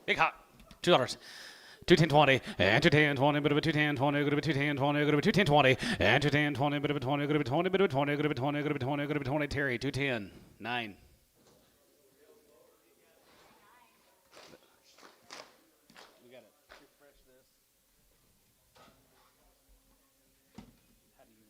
Big hot. $2. 210.20 and 210.20, bit of a 210.20, good of a 210.20, good of a 210.20 and 210.20, bit of a 20, good of a 20, bit of a 20, good of a 20, good of a 20, good of a 20. Terry, 210. 9. We gotta refresh this. How do you?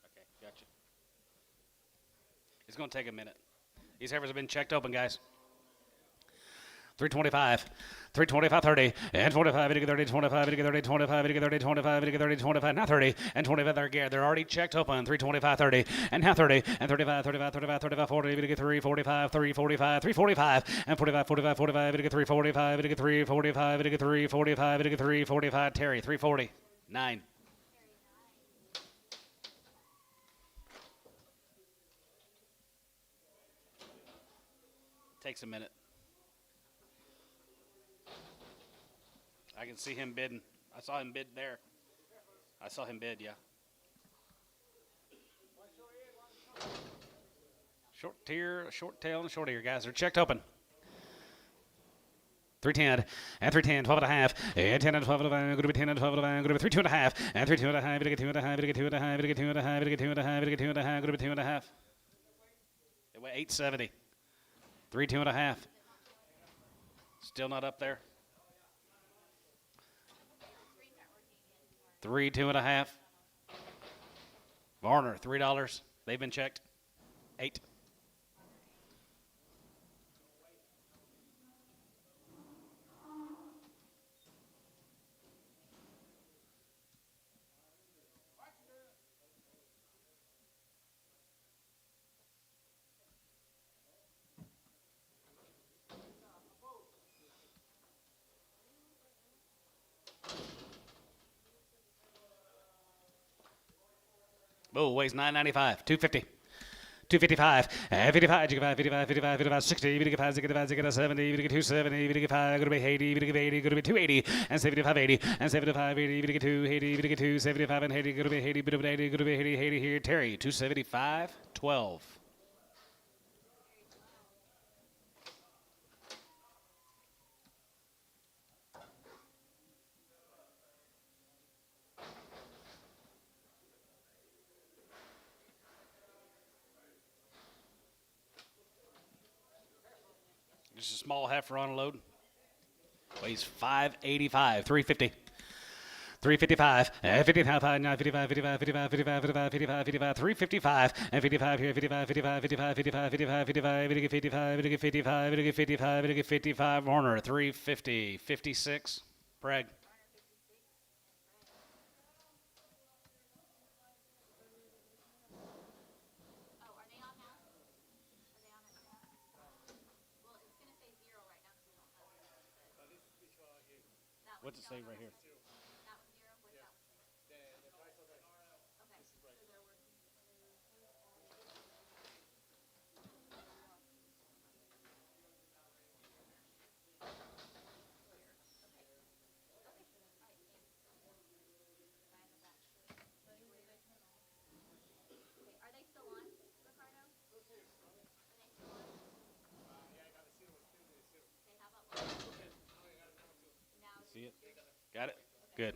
Okay, gotcha. It's gonna take a minute. These heifers have been checked open, guys. 325, 325, 30, and 25, 30, 25, 30, 25, 30, 25, 30, 25, now 30, and 25, they're already checked open, 325, 30, and now 30, and 35, 35, 35, 35, 40, 3, 45, 3, 45, 3, 45, and 45, 45, 45, 3, 45, 3, 45, 3, 45, 3, 45, Terry, 340, 9. Takes a minute. I can see him bidding. I saw him bid there. I saw him bid, yeah. Short tail, and short ear, guys. They're checked open. 310 and 310, 12 and a half, and 10 and 12 and a half, going to be 10 and 12 and a half, going to be 3 2 and a half, and 3 2 and a half, going to get 2 and a half, going to get 2 and a half, going to get 2 and a half, going to get 2 and a half, going to get 2 and a half, going to be 2 and a half. It went 870. 3 2 and a half. Still not up there. 3 2 and a half. Varner, $3. They've been checked. 8. Oh, weighs 995, 250. 255, 55, 55, 55, 55, 60, 55, 65, 70, 270, 55, going to be 80, going to be 80, going to be 280, and 75, 80, and 75, 80, 280, 275, and 80, going to be 80, going to be 80, going to be 80, 80 here. Terry, 275, 12. Just a small heifer on a load. Weighs 585, 350. 355, 55, 55, 55, 55, 55, 55, 55, 55, 355, and 55 here, 55, 55, 55, 55, 55, 55, 55, 55, 55, 55, Warner, 350, 56, Bragg. What's it say right here? See it? Got it? Good.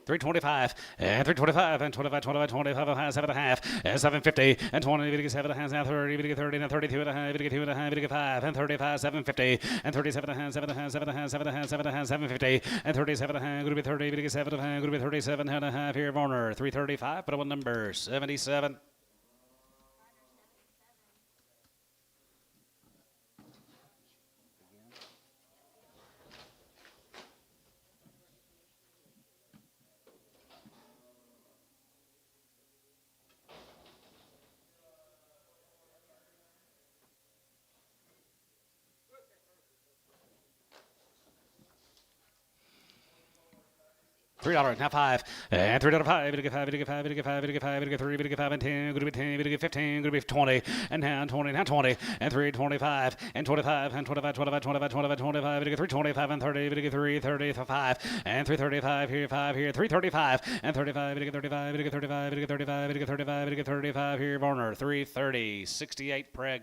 325, and 325, and 25, 25, 25, and 7.5, and 750, and 20, 7 and a half, now 30, 30, and 32 and a half, 2 and a half, 5, and 35, 750, and 37 and a half, 7 and a half, 7 and a half, 7 and a half, 7 and a half, 750, and 37 and a half, going to be 30, 7 and a half, going to be 37 and a half here, Warner, 335, put on number 77. $3, now 5, and $3.05, we get 5, we get 5, we get 5, we get 5, we get 3, we get 5 and 10, gonna be 10, we get 15, gonna be 20, and now 20, now 20, and 3.25, and 25, and 25, 25, 25, 25, 25, we get 3.25 and 30, we get 3.35, and 3.35 here, 5 here, 3.35, and 35, we get 35, we get 35, we get 35, we get 35, we get 35 here, Varner, 3.30, 68 preg.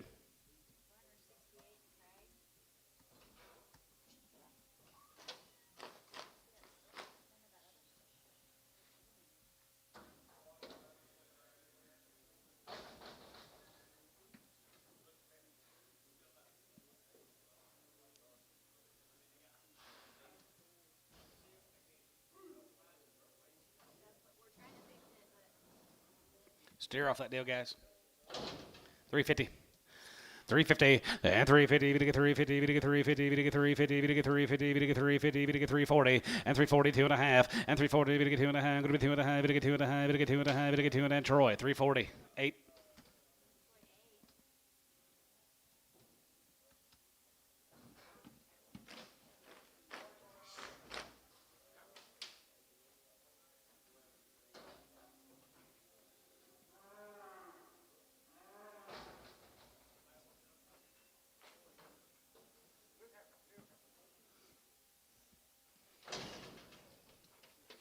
Steer off that deal, guys. 350. 350 and 350, we get 350, we get 350, we get 350, we get 350, we get 350, we get 340, and 340, 2.5, and 340, we get 2.5, going to be 2.5, we get 2.5, we get 2.5, we get 2.5, Troy, 340, 8.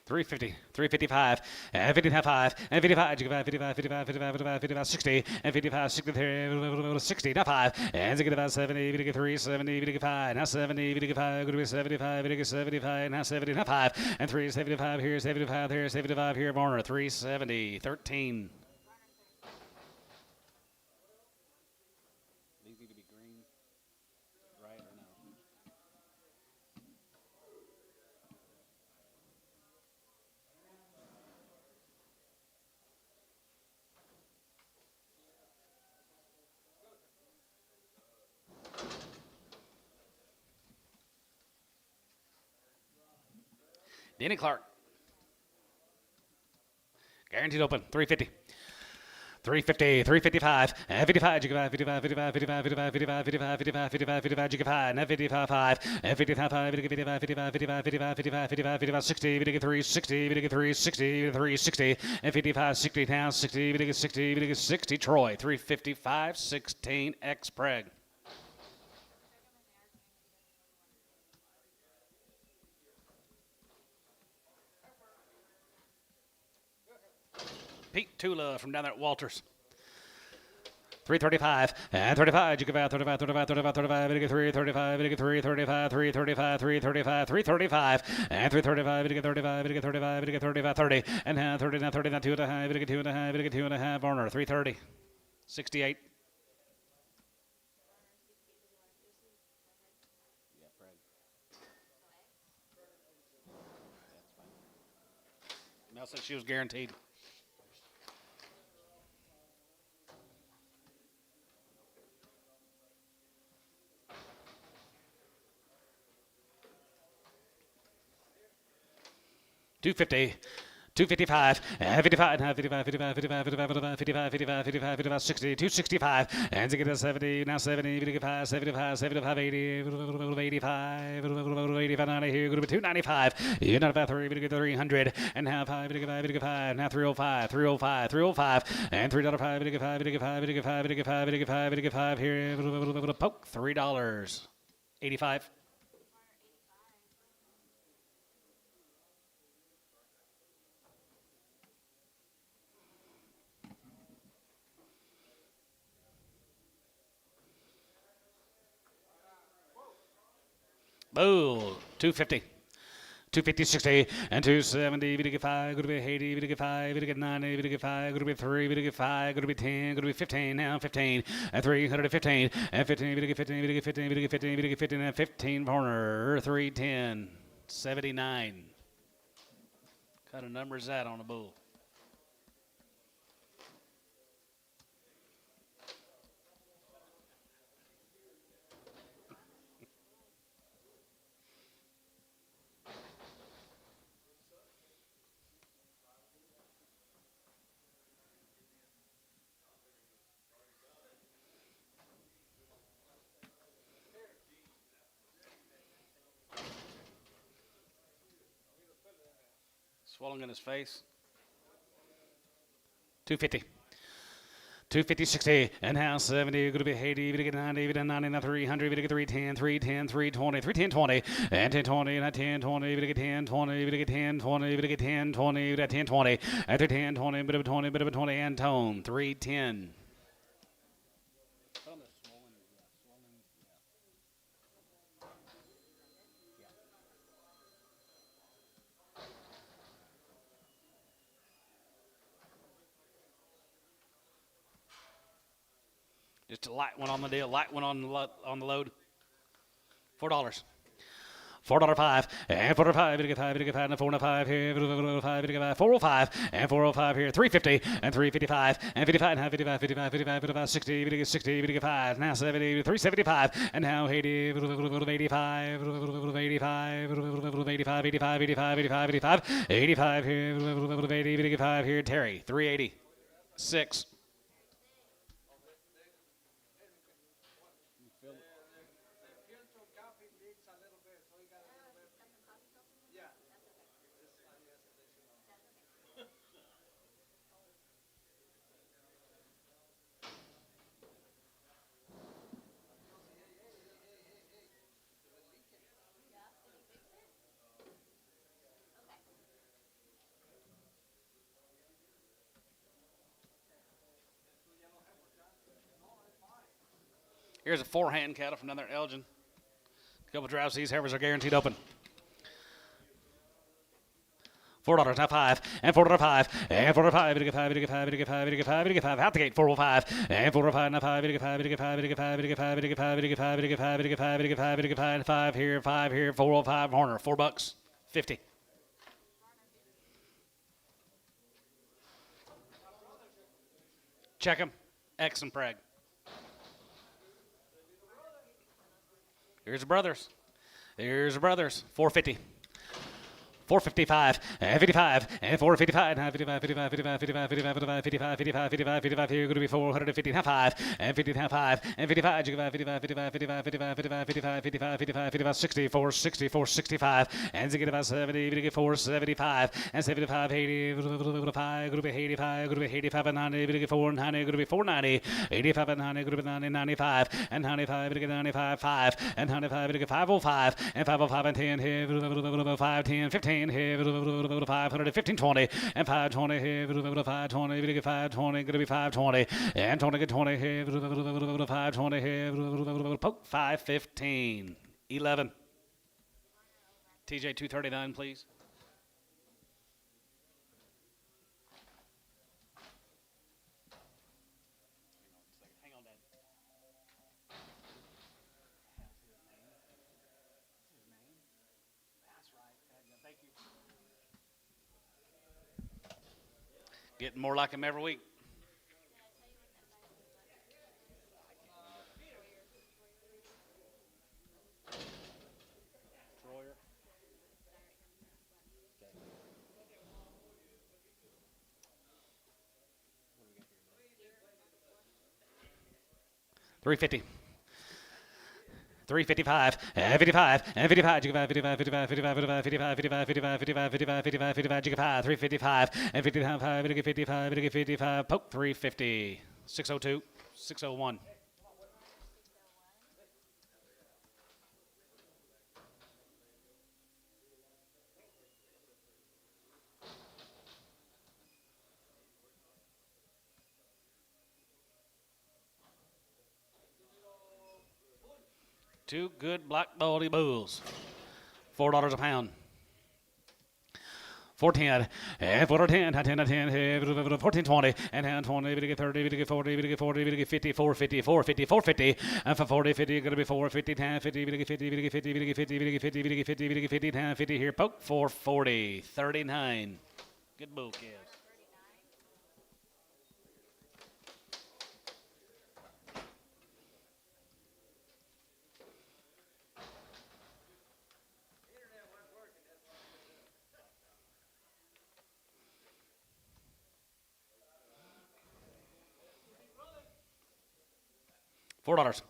$350, $355, and 55, and 55, 55, 55, 55, 55, 55, 60, and 55, 63, 60, now 5, and 65, 70, we get 3, 70, we get 5, now 70, we get 5, going to be 75, we get 75, now 70, now 5, and 3, 75 here, 75 here, 75 here, Varner, 370, 13. These need to be green, right, or no? Denny Clark. Guaranteed open, 350. 350, 355, and 55, 55, 55, 55, 55, 55, 55, 55, 55, 55, 55, and 55, 5, and 55, 5, 55, 55, 55, 55, 55, 55, 55, 60, we get 360, we get 360, 360, and 55, 60 now, 60, we get 60, we get 60, Troy, 355, 16, X Preg. Pete Tula from down there at Walters. 335 and 35. You give out 35, 35, 35, 35. We get 335. We get 335, 335, 335, 335, and 335. We get 35. We get 35. We get 35, 30, and now 30, now 30, now 2.5. We get 2.5. We get 2.5. Varner 330, 68. Mel said she was guaranteed. $250, $255, and 55, and 55, 55, 55, 55, 55, 55, 55, 55, 55, 60, $265, and to get to 70, now 70, 55, 75, 75, 80, 85, 85, 90, here, going to be $295, you're not about 3, we get 300, and now 5, we get 5, now 305, 305, 305, and $3.05, we get 5, we get 5, we get 5, we get 5, we get 5, we get 5, here, poke, $3, 85. Boo, 250. 250, 60, and 270, we get 5, go to be 80, we get 5, we get 90, we get 5, go to be 3, we get 5, go to be 10, go to be 15, now 15, and 315, and 15, we get 15, we get 15, we get 15, we get 15, and 15 corner, 310, 79. What kind of number is that on a bull? Swelling in his face. 250. 250, 60, and now 70, going to be 80, going to get 90, going to get 90, now 300, going to get 310, 310, 320, 310, 20, and 10, 20, and 10, 20, going to get 10, 20, going to get 10, 20, going to get 10, 20, going to get 10, 20, and 10, 20, bit of a 20, bit of a 20, and tone, 310. Just a light one on the deal, light one on the load. $4. $4.05 and $4.05, $5, and $4.05 here, $5, $4.05 and $4.05 here, $3.50 and $3.55 and $55 and $55, $55, $55, $55, $60, $60, $55, now $70, $3.75 and now $80, $85, $85, $85, $85, $85, $85 here, $85 here, Terry, $3.80, $6. Here's a forehand cattle from down there at Elgin. A couple drives. These heifers are guaranteed open. $4 now 5 and $4.05 and $4.05 5 out the gate 405 and $4.05 now 5 here 405 Horner $4 50. Check him. X and Preg. Here's the brothers. 450. 455 and 55 and 455 and 55 55 55 55 55 55 55 55 55 here going to be 450 and 5 and 50 and 5 and 55 55 55 55 55 55 55 55 55 55 60 460 465 and to get about 70 to get 475 and 75 80 5 going to be 85 going to be 85 and 90 to get 490 going to be 490 85 and 90 going to be 90 95 and 95 to get 95 5 and 95 to get 505 and 505 and 10 here 5 10 15 here 500 15 20 and 520 here 520 we get 520 going to be 520 and 20 get 20 here 520 here poke 515 11 TJ 239 please. Getting more like him every week. Troyer. $350. 355 and 55 and 55 55 55 55 55 55 55 55 55 55 55 355 and 55 55 55 poke 350 602 601 Two good black baldy bulls. $4 a pound. 410 and 410 10 10 14 20 and 10 20 we get 30 we get 40 we get 40 we get 50 450 450 450 and for 40 50 going to be 450 10 50 we get 50 we get 50 we get 50 we get 50 we get 50 we get 50 10 50 here poke 440 39 good bull kids. $4.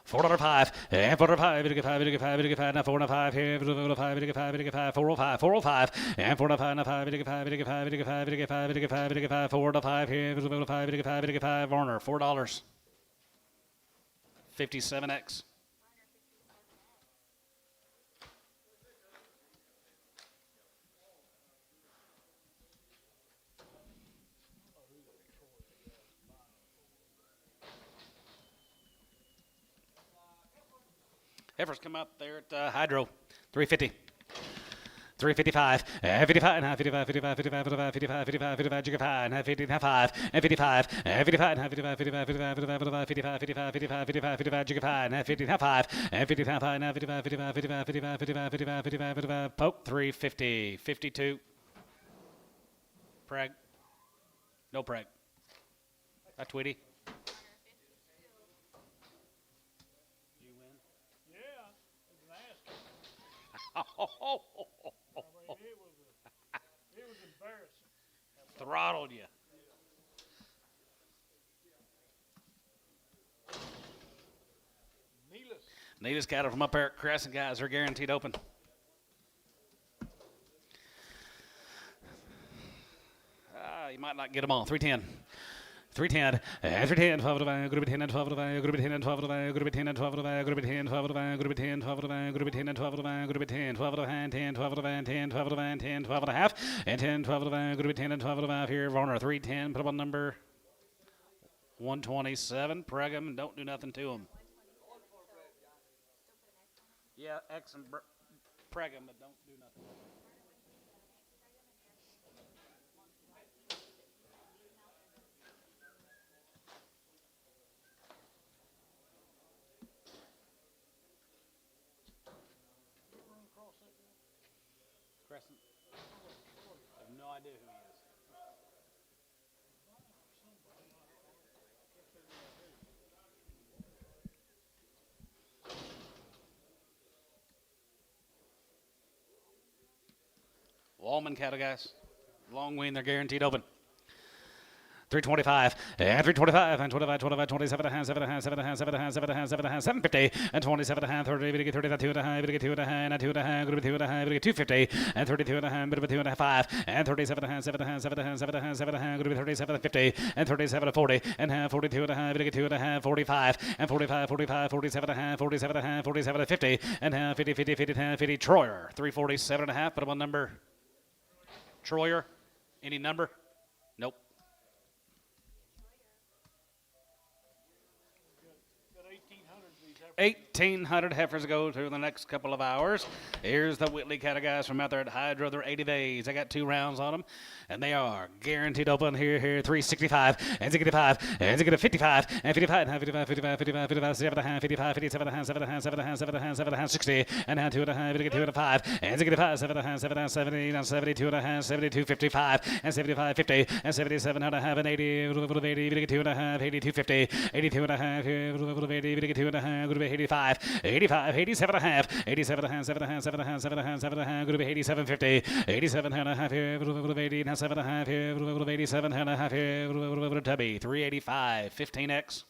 $4.05 and $4.05. It get five. It get five. It get five. Now $4.05 here. $4.05. It get five. It get five. $4.05. $4.05 and $4.05. Now $5. It get five. It get five. It get five. It get five. It get five. It get five. $4.05 here. $4.05. It get five. It get five. Warner $4. 57X. Heifers come out there at Hydro, 350. 355, and 55, and 55, 55, 55, 55, 55, 55, 55, jigger 5, and 55, and 55, and 55, and 55, 55, 55, 55, 55, 55, 55, 55, 55, jigger 5, and 55, and 55, and 55, 55, 55, 55, 55, 55, 55, 55, poke 350, 52. Preg. No preg. That's Tweety. It was embarrassing. Throttled you. Neatest cattle from up there at Crescent, guys. Are guaranteed open. You might not get them all. 310. 310, 310, 12 to 5, group 10 and 12 to 5, group 10 and 12 to 5, group 10 and 12 to 5, group 10, 12 to 5, group 10, 12 to 5, group 10 and 12 to 5, group 10, 12 to 5, 10, 12 to 5, 10, 12 to 5, 10, 12 and a half, and 10, 12 to 5, group 10 and 12 to 5 here, Warner 310, put up on number 127, preg them and don't do nothing to them. Yeah, X and preg them, but don't do nothing. Crescent. I have no idea who he is. Wallman cattle, guys. Long wean, they're guaranteed open. 325 and 325 and 25, 25, 27 and a half, 7 and a half, 7 and a half, 7 and a half, 7 and a half, 7 and a half, 750 and 27 and a half, 30, we get 30, 2 and a half, we get 2 and a half, and 2 and a half, group 2 and a half, we get 250 and 32 and a half, bit of 2 and a half, 5 and 37 and a half, 7 and a half, 7 and a half, 7 and a half, 7 and a half, group 37 and 50 and 37 and 40 and half, 42 and a half, we get 2 and a half, 45 and 45, 45, 47 and a half, 47 and a half, 47 and 50 and half, 50, 50, 50 and half, 50, Troyer, 347 and a half, put him on number. Troyer, any number? Nope. 1,800 heifers go through the next couple of hours. Here's the Whitley cattle guys from out there at Hydro. They're 80 days. I got 2 rounds on them, and they are guaranteed open here. 365 and 65 and 55 and 55 and 55, 55, 55, 55, 7 and a half, 55, 57 and a half, 7 and a half, 7 and a half, 7 and a half, 7 and a half, 60 and a half, 2 and a half, 2 and a 5 and 65, 7 and a half, 7 and a half, 70 and 72 and a half, 72, 55 and 75, 50 and 77 and a half and 80, 80, 2 and a half, 82, 50, 82 and a half, 80, 2 and a half, 85, 85, 87 and a half, 87 and a half, 7 and a half, 7 and a half, 7 and a half, 7 and a half, going to be 87, 50, 87 and a half here, 80 and 7 and a half here, 87 and a half here, Tubby, 385, 15X.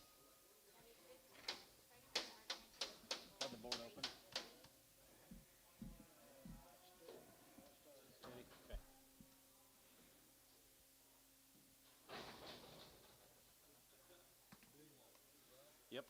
Yep.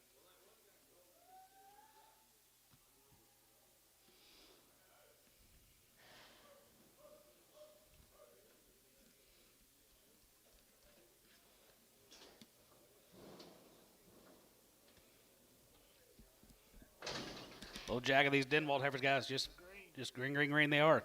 Little jag of these Denwald heifers, guys. Just green they are.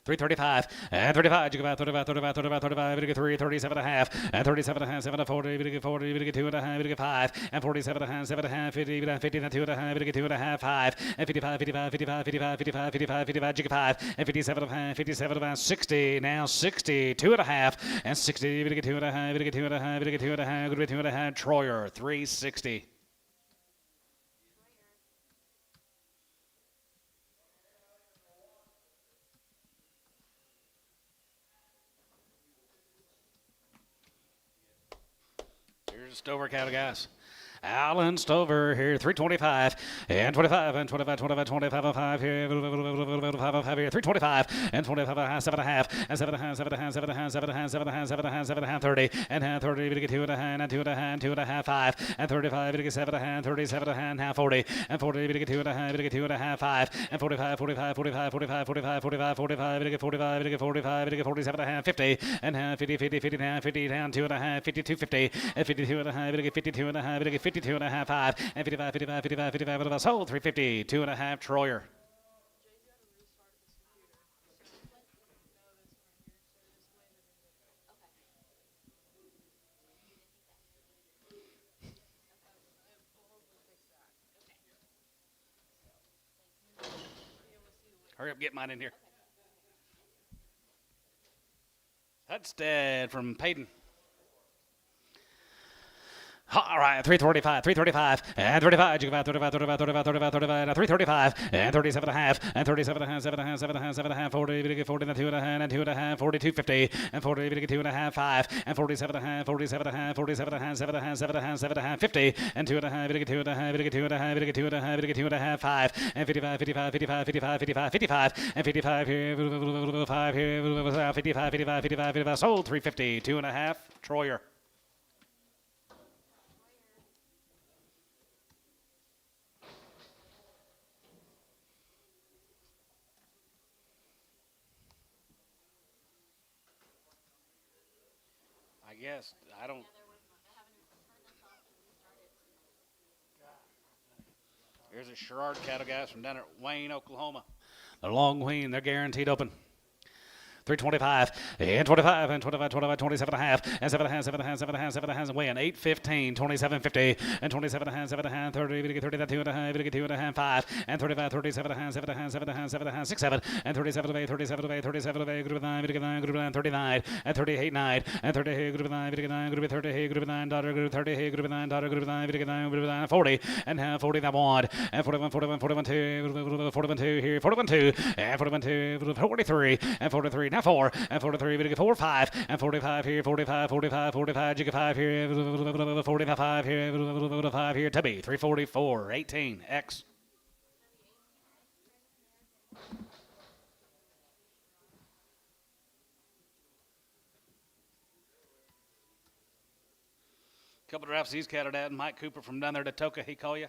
335 and 35, 35, 35, 35, 35, 35, 3, 37 and a half, and 37 and a half, 7 and 40, 40, 2 and a half, 5, and 47 and a half, 7 and a half, 50, 50 and 2 and a half, 2 and a half, 5, and 55, 55, 55, 55, 55, 55, 55, 5, and 57 and a half, 57 and a half, 60, now 60, 2 and a half, and 60, 2 and a half, 2 and a half, 2 and a half, 2 and a half, Troyer, 360. Here's a Stover cattle, guys. Alan Stover here, 325 and 25 and 25, 25, 25 and 5 here, 5 here, 325 and 25, 7 and a half, and 7 and a half, 7 and a half, 7 and a half, 7 and a half, 7 and a half, 7 and a half, 7 and a half, 30, and half 30, we get 2 and a half, and 2 and a half, 2 and a half, 5, and 35, we get 7 and a half, 37 and a half, and half 40, and 40, we get 2 and a half, we get 2 and a half, 5, and 45, 45, 45, 45, 45, 45, 45, we get 45, we get 45, we get 47 and a half, 50, and half, 50, 50, 50 and a half, 50 down, 2 and a half, 52, 50, and 52 and a half, we get 52 and a half, we get 52 and a half, 5, and 55, 55, 55, 55, and sold 350, 2 and a half, Troyer. Hurry up, get mine in here. Hudstead from Payton. All right, 335, 335, and 35, 35, 35, 35, 35, 35, 335, and 37 and a half, and 37 and a half, 7 and a half, 7 and a half, 7 and a half, 40, we get 40, and 2 and a half, and 2 and a half, 42, 50, and 40, we get 2 and a half, 5, and 47 and a half, 47 and a half, 47 and a half, 7 and a half, 7 and a half, 7 and a half, 50, and 2 and a half, we get 2 and a half, we get 2 and a half, we get 2 and a half, we get 2 and a half, 5, and 55, 55, 55, 55, 55, 55, and 55 here, 5 here, 55, 55, 55, 55, sold 350, 2 and a half, Troyer. Yes, I don't. Here's a Sherrard cattle guys from down at Wayne, Oklahoma. The Long Wayne, they're guaranteed open. 325 and 25 and 25, 25, 27 and a half, and 7 and a half, 7 and a half, 7 and a half, 7 and a half, and weighing 815, 2750, and 27 and a half, 7 and a half, 30, we get 30, 2 and a half, we get 2 and a half, 5, and 35, 37 and a half, 7 and a half, 7 and a half, 7 and a half, 6, 7, and 37 away, 37 away, 37 away, group of 9, we get 9, group of 9, 39, and 38, 9, and 30, group of 9, we get 9, group of 30, group of 9, daughter, group of 30, group of 9, daughter, group of 9, we get 9, group of 9, 40, and half 40, that wand, and 41, 41, 41, 2, 41, 2, here, 41, 2, and 41, 2, 43, and 43, now 4, and 43, we get 4, 5, and 45 here, 45, 45, 45, you get 5 here, 45 here, 5 here, Tubby, 344, 18, X. Couple of drafts these cattle at, Mike Cooper from down there to Toka, he call you?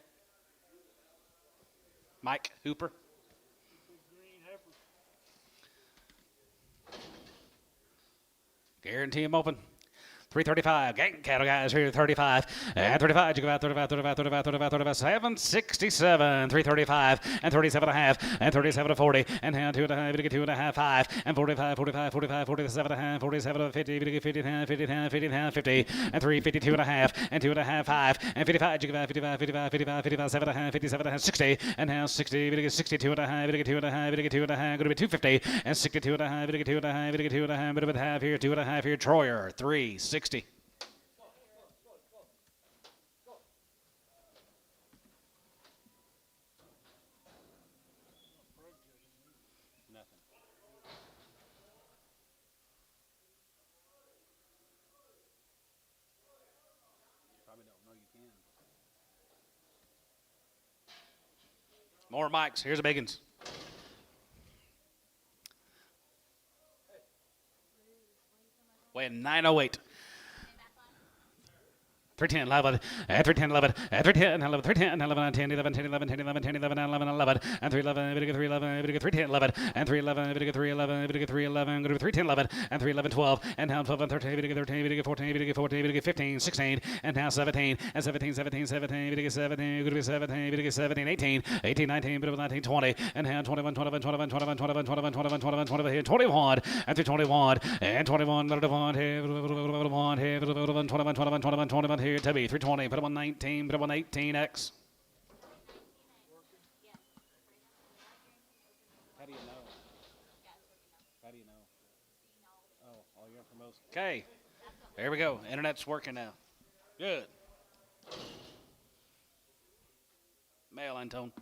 Mike Hooper. Guarantee him open. 335, gang cattle guys here, 35, and 35, you go out 35, 35, 35, 35, 35, 767, 335, and 37 and a half, and 37 to 40, and hand 2 and a half, we get 2 and a half, 5, and 45, 45, 45, 47 and a half, 47 to 50, we get 50 and a half, 50 and a half, 50 and a half, 50, and 3, 52 and a half, and 2 and a half, 5, and 55, you go out 55, 55, 55, 55, 7 and a half, 57 and a half, 60, and now 60, we get 62 and a half, we get 2 and a half, we get 2 and a half, going to be 250, and 62 and a half, we get 2 and a half, we get 2 and a half, bit of a half here, 2 and a half here, Troyer, 360. More mics. Here's a Biggins. Weighing 908. 310, 11, and 310, 11, and 310, 11, 310, 11, 10, 11, 10, 11, 10, 11, 10, 11, 11, 11, and 311, we get 311, we get 310, 11, and 311, we get 311, we get 311, go to 310, 11, and 311, 12, and now 12 and 13, we get 13, we get 14, we get 14, we get 15, 16, and now 17, and 17, 17, 17, we get 17, go to 17, we get 17, 18, 18, 19, bit of 19, 20, and now 21, 21, 21, 21, 21, 21, 21, 21, 21, 21, and 21, and 21, 21, here, 21, here, 21, 21, 21, 21, here, Tubby, 320, put him on 19, put him on 18X. How do you know? How do you know? Oh, all your information. Okay, there we go. Internet's working now. Good. Mail, Antone.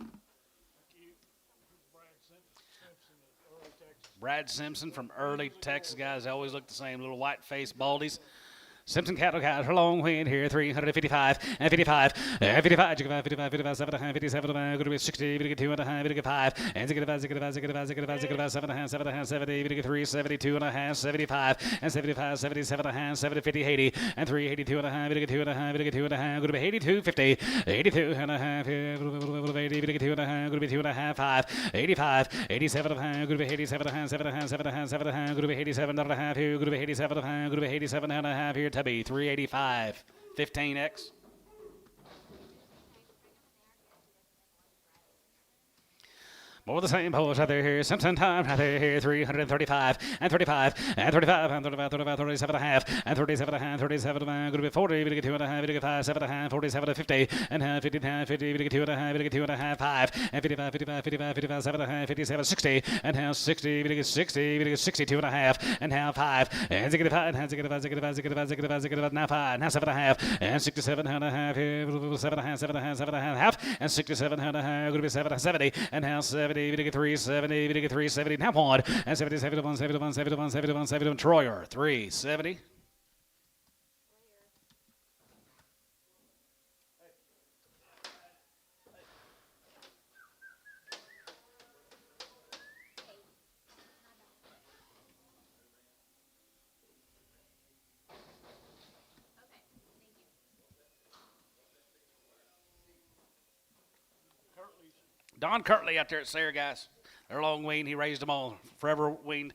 Brad Simpson from early Texas. Guys always look the same, little white face baldies. Simpson cattle got a long way in here, 355 and 55 and 55, 55, 55, 55, 7 and a half, 57, going to be 60, going to get 2 and a half, going to get 5, and 65, 65, 65, 65, 65, 7 and a half, 7 and a half, 70, going to get 3, 72 and a half, 75, and 75, 77 and a half, 70, 50, 80, and 3, 82 and a half, going to get 2 and a half, going to get 2 and a half, going to be 82, 50, 82 and a half, 80, going to get 2 and a half, going to be 2 and a half, 5, 85, 87 and a half, going to be 87 and a half, 7 and a half, 7 and a half, 7 and a half, going to be 87 and a half, going to be 87 and a half, going to be 87 and a half here, Tubby, 385, 15X. More the same pose right there here. Simpson time right there here. 335 and 35 and 35 and 35, 35, 37 and a half and 37 and a half, 37 and a half. Going to be 40. Going to get 2 and a half. Going to get 5, 7 and a half, 47 to 50 and a half, 50 and a half, 50. Going to get 2 and a half. Going to get 2 and a half, 5 and 55, 55, 55, 55, 7 and a half, 57, 60 and half, 60. Going to get 60. Going to get 62 and a half and half, 5 and 65 and 65, 65, 65, 65, 65, now 5 now 7 and a half and 67 and a half here. 7 and a half, 7 and a half, 7 and a half, and 67 and a half. Going to be 7 and 70 and half, 70. We get 370, we get 370, now 1, and 70, 71, 71, 71, 71, 71, Troyer, 370. Don Kirtley out there at Sayre, guys. They're long weaned. He raised them all. Forever weaned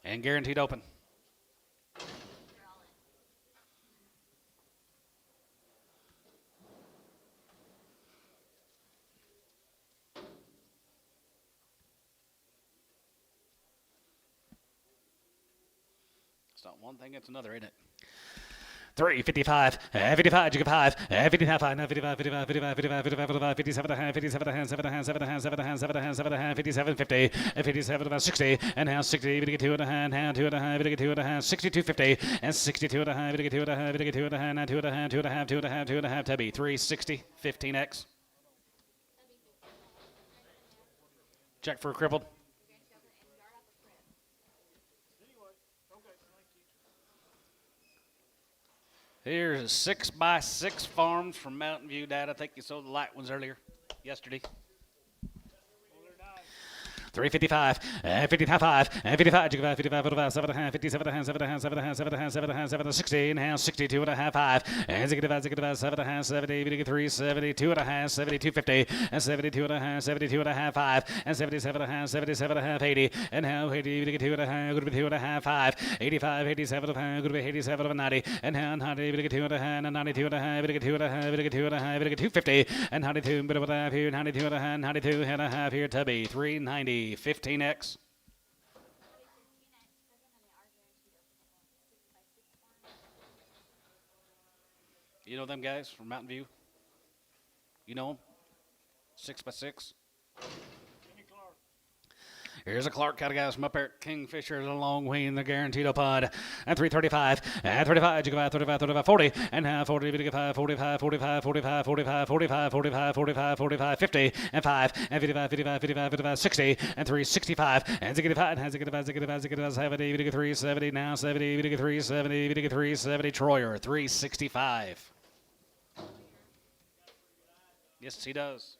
and guaranteed open. It's not one thing, it's another, isn't it? 355, 55, 55, 55, 55, 55, 55, 55, 55, 57, 57, 7, 7, 7, 7, 7, 57, 50, 57, about 60, and now 60, we get 2 and a half, now 2 and a half, we get 2 and a half, 62, 50, and 62 and a half, we get 2 and a half, we get 2 and a half, now 2 and a half, 2 and a half, 2 and a half, 2 and a half, Tubby, 360, 15X. Check for a crippled. Here's 6x6 farms from Mountain View, Dad. I think you sold the light ones earlier, yesterday. 355, 55, 55, 55, 55, 7 and a half, 57 and a half, 7 and a half, 7 and a half, 7 and a half, 7 and a half, 7 and a half, 60 and a half, 62 and a half, 5, and 65, 65, 7 and a half, 70, 3, 72 and a half, 72, 50, and 72 and a half, 72 and a half, 5, and 77 and a half, 77 and a half, 80, and now 80, 2 and a half, going to be 2 and a half, 5, 85, 87 and a half, going to be 87 and 90, and now 90, we get 2 and a half, and 92 and a half, we get 2 and a half, we get 2 and a half, we get 250, and 92, bit of a half here, 92 and a half, 92 and a half here, Tubby, 390, 15X. You know them guys from Mountain View? You know them? 6x6. Here's a Clark kind of guys from up there at Kingfisher, a long way in the guaranteed pod. And 335, and 35, 35, 35, 40, and now 40, 45, 45, 45, 45, 45, 45, 45, 45, 45, 50, and 5, and 55, 55, 55, 55, 60, and 365, and 65, and 65, 65, 65, 70, 370, now 70, 370, 370, Troyer, 365. Yes, he does.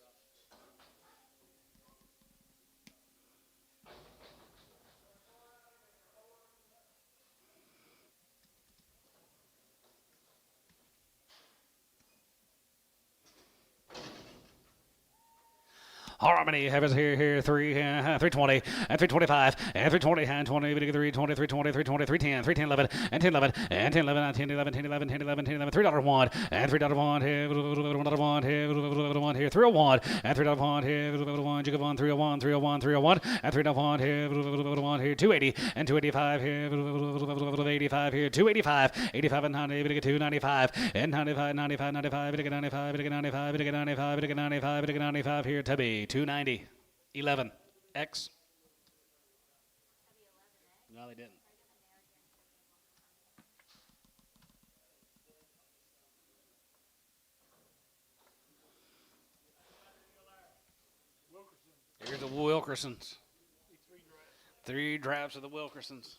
Harmony Heifers here, 320, and 325, and 320, and 20, 320, 320, 320, 310, 310, 11, and 10, 11, and 10, 11, 10, 11, 10, 11, 10, 11, 10, 11, $3 and $3 here, $1 here, 301, and $3 here, Jacob 1, 301, 301, 301, and $3 here, 280, and 285 here, 85 here, 285, 85 and 90, 295, and 95, 95, 95, 95, 95, 95, 95, 95 here, Tubby. 290, 11, X. No, they didn't. Here's the Wilkersons. 3 drafts of the Wilkersons.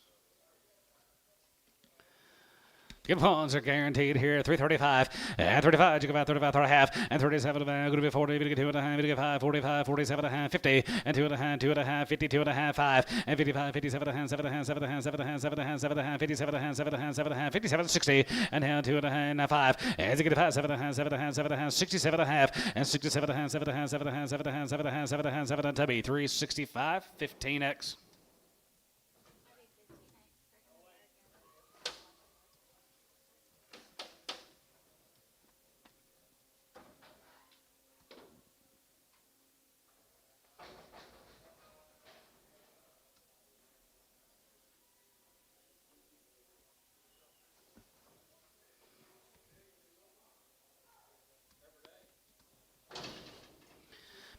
Coupons are guaranteed here. 335 and 35. You give out 35 and a half and 37 and a half. Going to be 40. Going to get 2 and a half. Going to get 5. 45. 47 and a half. 50 and 2 and a half. 2 and a half. 52 and a half. 5 and 55. 57 and a half. 7 and a half. 7 and a half. 7 and a half. 7 and a half. 7 and a half. 57 and a half. 7 and a half. 7 and a half. 57 60 and now 2 and a half and 5 and 5. 7 and a half. 7 and a half. 7 and a half. 67 and a half and 67 and a half. 7 and a half. 7 and a half. 7 and a half. 7 and a half. 7 and a half. 7 and a half. Tubby 365 15x.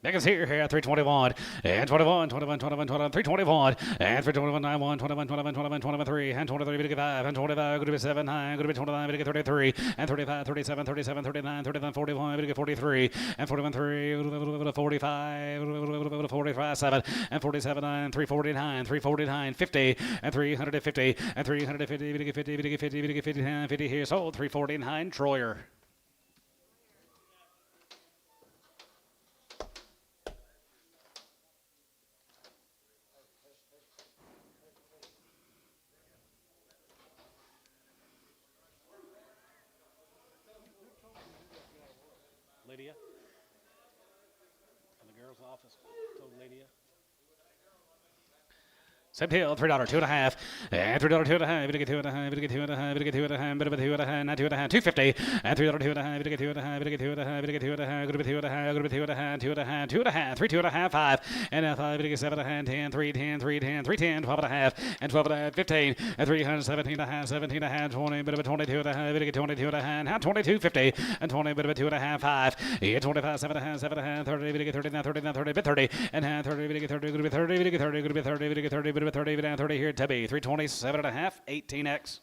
Megan's here, 321, and 21, 21, 21, 21, 321, and 321, 91, 21, 21, 21, 21, 3, and 23, 5, and 25, going to be 7, 9, going to be 29, going to get 33, and 35, 37, 37, 39, 39, 41, going to get 43, and 41, 3, 45, 45, 7, and 47, 9, 349, 349, 50, and 350, and 350, going to get 50, going to get 50, going to get 50, 50 here, sold, 349, Troyer. Lydia in the girls' office told Lydia. Same deal, $3, 2.5, and $3, 2.5, we get 2.5, we get 2.5, we get 2.5, bit of a 2.5, not 2.5, 250, and $3, 2.5, we get 2.5, we get 2.5, we get 2.5, go to be 2.5, go to be 2.5, 2.5, 2.5, 3, 2.5, 5, and 5, we get 7.5, 10, 3, 10, 3, 10, 3, 10, 12.5, and 12.5, 15, and 317.5, 17.5, 20, bit of a 22.5, we get 22.5, now 22.50, and 20, bit of a 2.5, 5, yeah, 25, 7.5, 7.5, 30, we get 39, 39, 30, bit 30, and 30, we get 30, go to be 30, we get 30, go to be 30, we get 30, bit 30, down 30 here, Tubby, 327 and a half, 18x.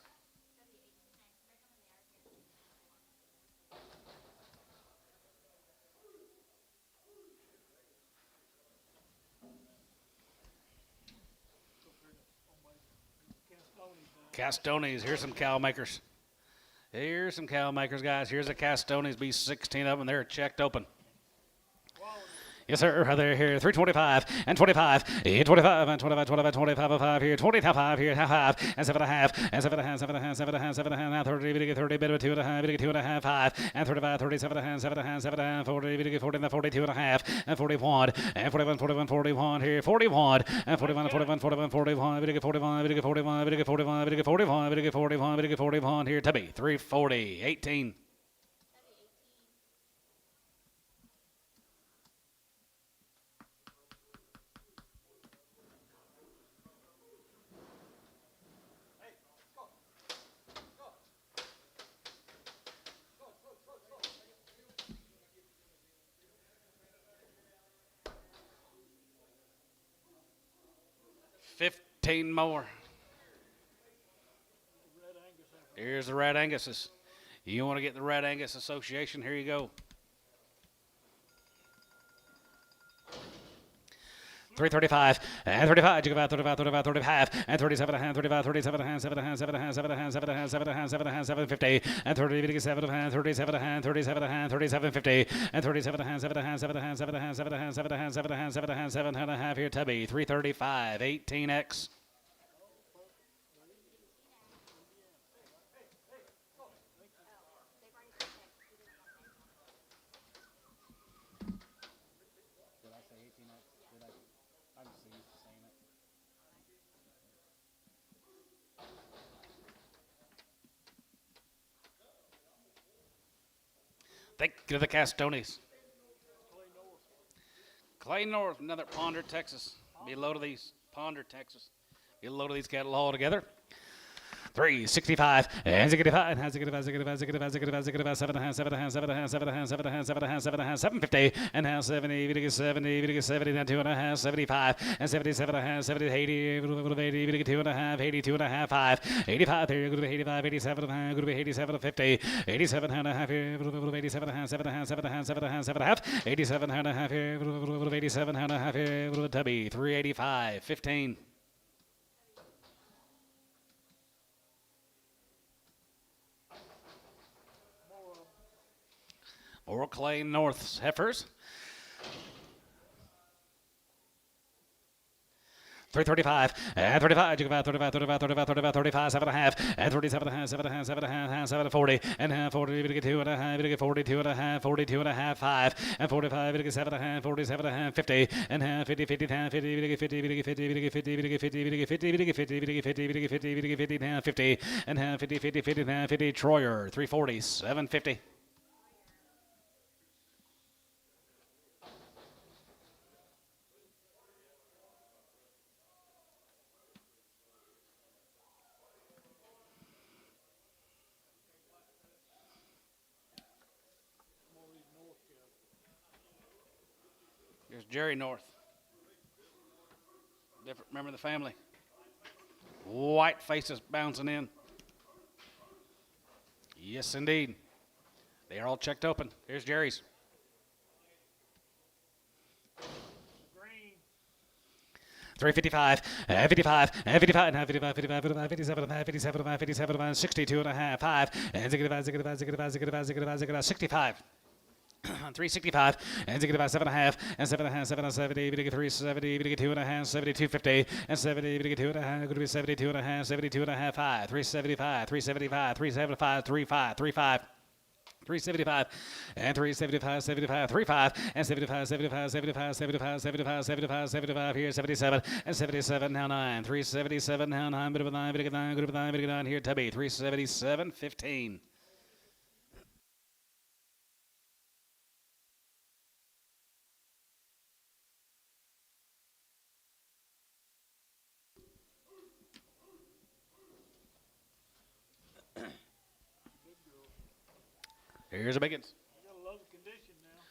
Castones, here's some cow makers. Here's some cow makers, guys. Here's the Castones, be 16 of them, they're checked open. Yes, sir. They're here. 325 and 25, 25 and 25, 25, 25 and 5 here, 25 here, half, and 7.5, and 7.5, 7.5, 7.5, 7.5, now 30, we get 30, bit of 2.5, we get 2.5, 5, and 35, 37.5, 7.5, 7.5, 40, we get 40, and 42.5, and 41, and 41, 41, 41 here, 41, and 41, 41, 41, 41, we get 41, we get 41, we get 41, we get 41, we get 41, we get 41 here, Tubby, 340, 18. $15 more. Here's the Red Angus's. You want to get the Red Angus Association? Here you go. 335 and 35, you give out 35, 35, 35, and 37 and a half, 35, 37 and a half, 7 and a half, 7 and a half, 7 and a half, 7 and a half, 7 and a half, 7 and a half, 750, and 30, we get 7 and a half, 37 and a half, 37 and a half, 3750, and 37 and a half, 7 and a half, 7 and a half, 7 and a half, 7 and a half, 7 and a half, 7 and a half, 7 and a half, 7 and a half here, Tubby, 335, 18x. Thank you to the Castones. Clay North, another Ponder, Texas. Be a load of these. Ponder, Texas. Get a load of these cattle all together. 365 and 65 and 65, 65, 65, 65, 65, 7 and a half, 7 and a half, 7 and a half, 7 and a half, 7 and a half, 7 and a half, 7 and a half, 750, and now 70, we get 70, we get 70, then 2 and a half, 75, and 77 and a half, 70, 80, 80, we get 2 and a half, 82 and a half, 5, 85 here, go to be 85, 87 and a half, go to be 87 and 50, 87 and a half here, 87 and a half, 7 and a half, 7 and a half, 7 and a half, 7 and a half, 87 and a half here, 87 and a half here, Tubby, 385, 15. Or Clay North's Heifers. 335 and 35, 35, 35, 35, 35, 35, 7.5 and 37.5, 7.5, 7.5, 7.40 and half 40, we get 2.5, we get 42.5, 42.5, 5 and 45, we get 7.5, 47.5, 50 and half 50, 50, 50, we get 50, we get 50, we get 50, we get 50, we get 50, we get 50, we get 50, we get 50, we get 50, and half 50 and half 50, 50, 50, and half 50, Troyer 340, 750. Here's Jerry North. Different member of the family. White faces bouncing in. Yes, indeed. They are all checked open. Here's Jerry's. 355, 55, 55, 55, 55, 55, 57, 57, 57, 62 and a half, 5, and 65. 365 and 7.5 and 7.5, 7 70, we get 370, we get 2.5, 72.50 and 70, we get 2.5, going to be 72.5, 72.5, 5, 375, 375, 375, 35, 35. 375 and 375, 75, 35 and 75, 75, 75, 75, 75, 75, 75 here, 77 and 77 now 9, 377 now 9, bit of a 9, bit of a 9, good of a 9, bit of a 9 here, Tubby, 377, 15. Here's a Biggins. You gotta love the condition now.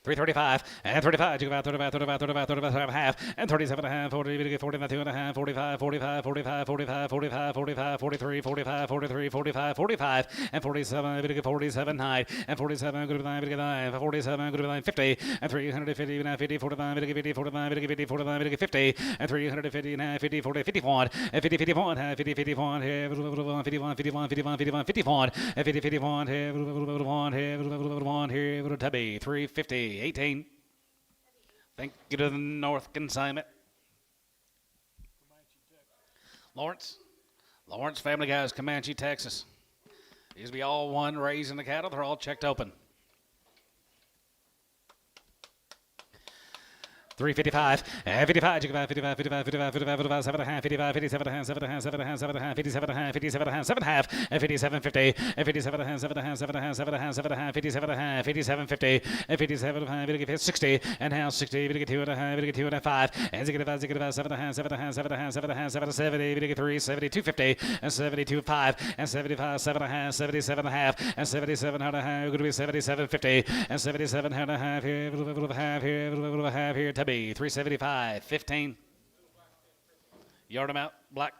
335 and 35, 35, 35, 35, 35 and a half, and 37 and a half, 40, 42 and a half, 45, 45, 45, 45, 45, 45, 43, 45, 43, 45, 45, and 47, 47 high, and 47, good 9, 47, good 9, 50, and 350, 50, 45, 50, 45, 50, 45, 50, and 350, 50, 40, 51, and 50, 51, 50, 51, 51, 51, 51, 51, 51, and 50, 51, 51, here, Tubby, 350. 18. Thank you to the North Consignment. Lawrence family guys, Comanche, Texas. These will be all one raising the cattle. They're all checked open. 355, 55, 55, 55, 55, 55, 55, 7 and a half, 55, 57 and a half, 7 and a half, 7 and a half, 7 and a half, 57 and a half, 57 and a half, 7 and a half, and 57, 50, and 57 and a half, 7 and a half, 7 and a half, 7 and a half, 7 and a half, 57 and a half, 57, 50, and 57 and a half, 60, and now 60, we get 2 and a half, we get 2 and a half, 5, and 65, 7 and a half, 7 and a half, 7 and a half, 7 and a half, 7 and 70, we get 3, 72, 50, and 72, 5, and 75, 7 and a half, 77 and a half, and 77 and a half, going to be 77, 50, and 77 and a half here, Tubby, 375. 15. Yard them out. Black.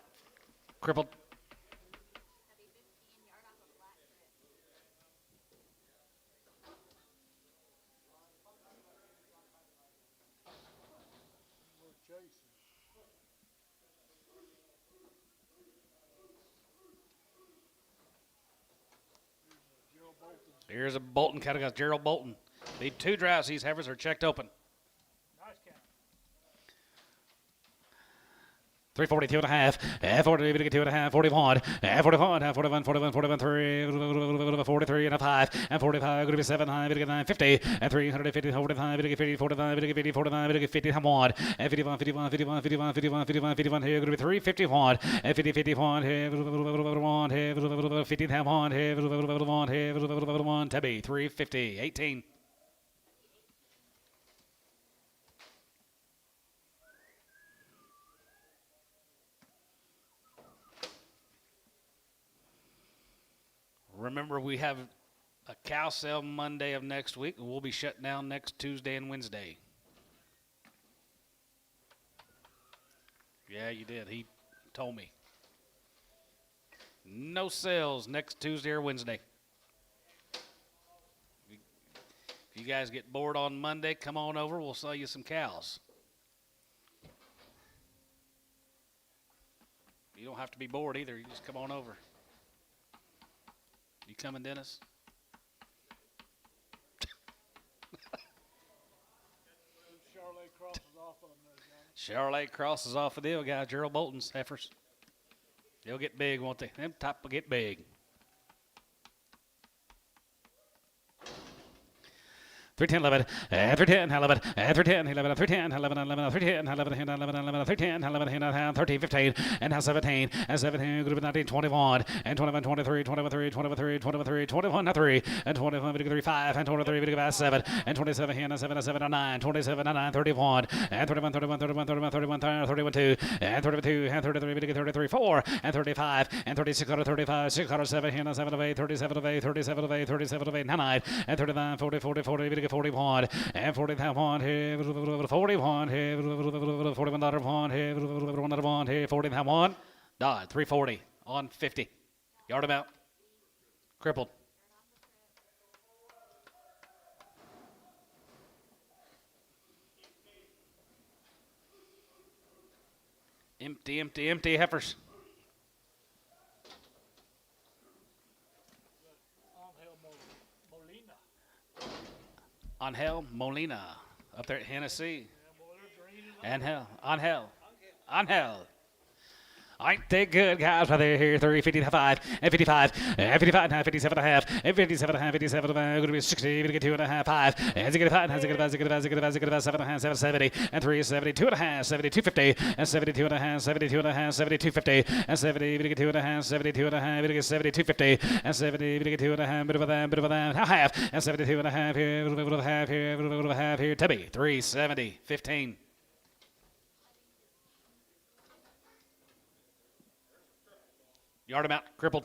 Crippled. Here's a Bolton category. Gerald Bolton. The 2 drives. These heifers are checked open. 342 and a half, 40, we get 2 and a half, 41, 41, 41, 41, 41, 3, 43 and a 5, and 45, going to be 7 high, we get 9, 50, and 350, 45, we get 50, 45, we get 50, 45, we get 50, and 1, and 51, 51, 51, 51, 51, 51, 51, here, going to be 351, and 50, 51, here, 1, here, 50, and 1, here, 1, here, 1, Tubby, 350, 18. Remember, we have a cow sale Monday of next week, and we'll be shut down next Tuesday and Wednesday. Yeah, you did. He told me. No sales next Tuesday or Wednesday. If you guys get bored on Monday, come on over. We'll sell you some cows. have to be bored either. You just come on over. You coming, Dennis? Charlotte crosses off on there, Johnny. Charlotte crosses off of the other guy, Gerald Bolton's heifers. They'll get big, won't they? Them type will get big. 310, 11, 310, 11, 310, 11, 310, 11, 11, 310, 11, 11, 11, 310, 11, 13, 15, and now 17, and 17, group of 19, 21, and 21, 23, 21, 3, 21, 3, 21, 3, 21, 3, and 21, 3, 5, and 23, 7, and 27, and 7, 7, 9, 27, 9, 31, and 31, 31, 31, 31, 31, 31, 2, and 32, and 33, 33, 4, and 35, and 36, 35, 6, 7, and 7 of 8, 37 of 8, 37 of 8, 37 of 8, 9, and 39, 40, 40, 40, 41, and 41, 41, 41, 41, died, 340 on 50. Yard him out. Crippled. Empty, empty, empty heifers. Angel Molina up there at Hennessy. Angel. Ain't they good, guys? Right there, here, 55, and 55, and 55, and 57 and a half, and 57 and a half, 57 and a half, going to be 60, going to get 2 and a half, 5, and 5, and 7 and a half, 7 and a half, 70, and 3, 72 and a half, 72, 50, and 72 and a half, 72 and a half, 72, 50, and 70, going to get 2 and a half, 72 and a half, going to get 72, 50, and 70, going to get 2 and a half, bit of that, half, and 72 and a half here, bit of a half here, bit of a half here, Tubby, 370, 15. Yard him out, crippled.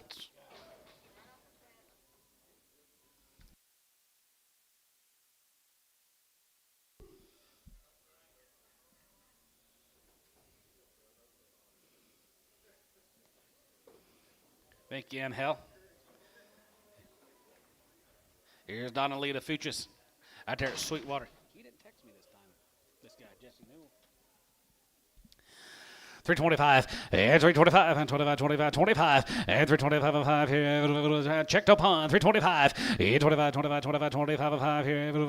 Thank you, Angel. Here's Donalita Fuchs out there at Sweetwater. He didn't text me this time. This guy, Jesse Newell. 325, and 325, and 25, 25, 25, and 325 of 5 here, checked up on 325, 25, 25, 25, 25 of 5 here, 5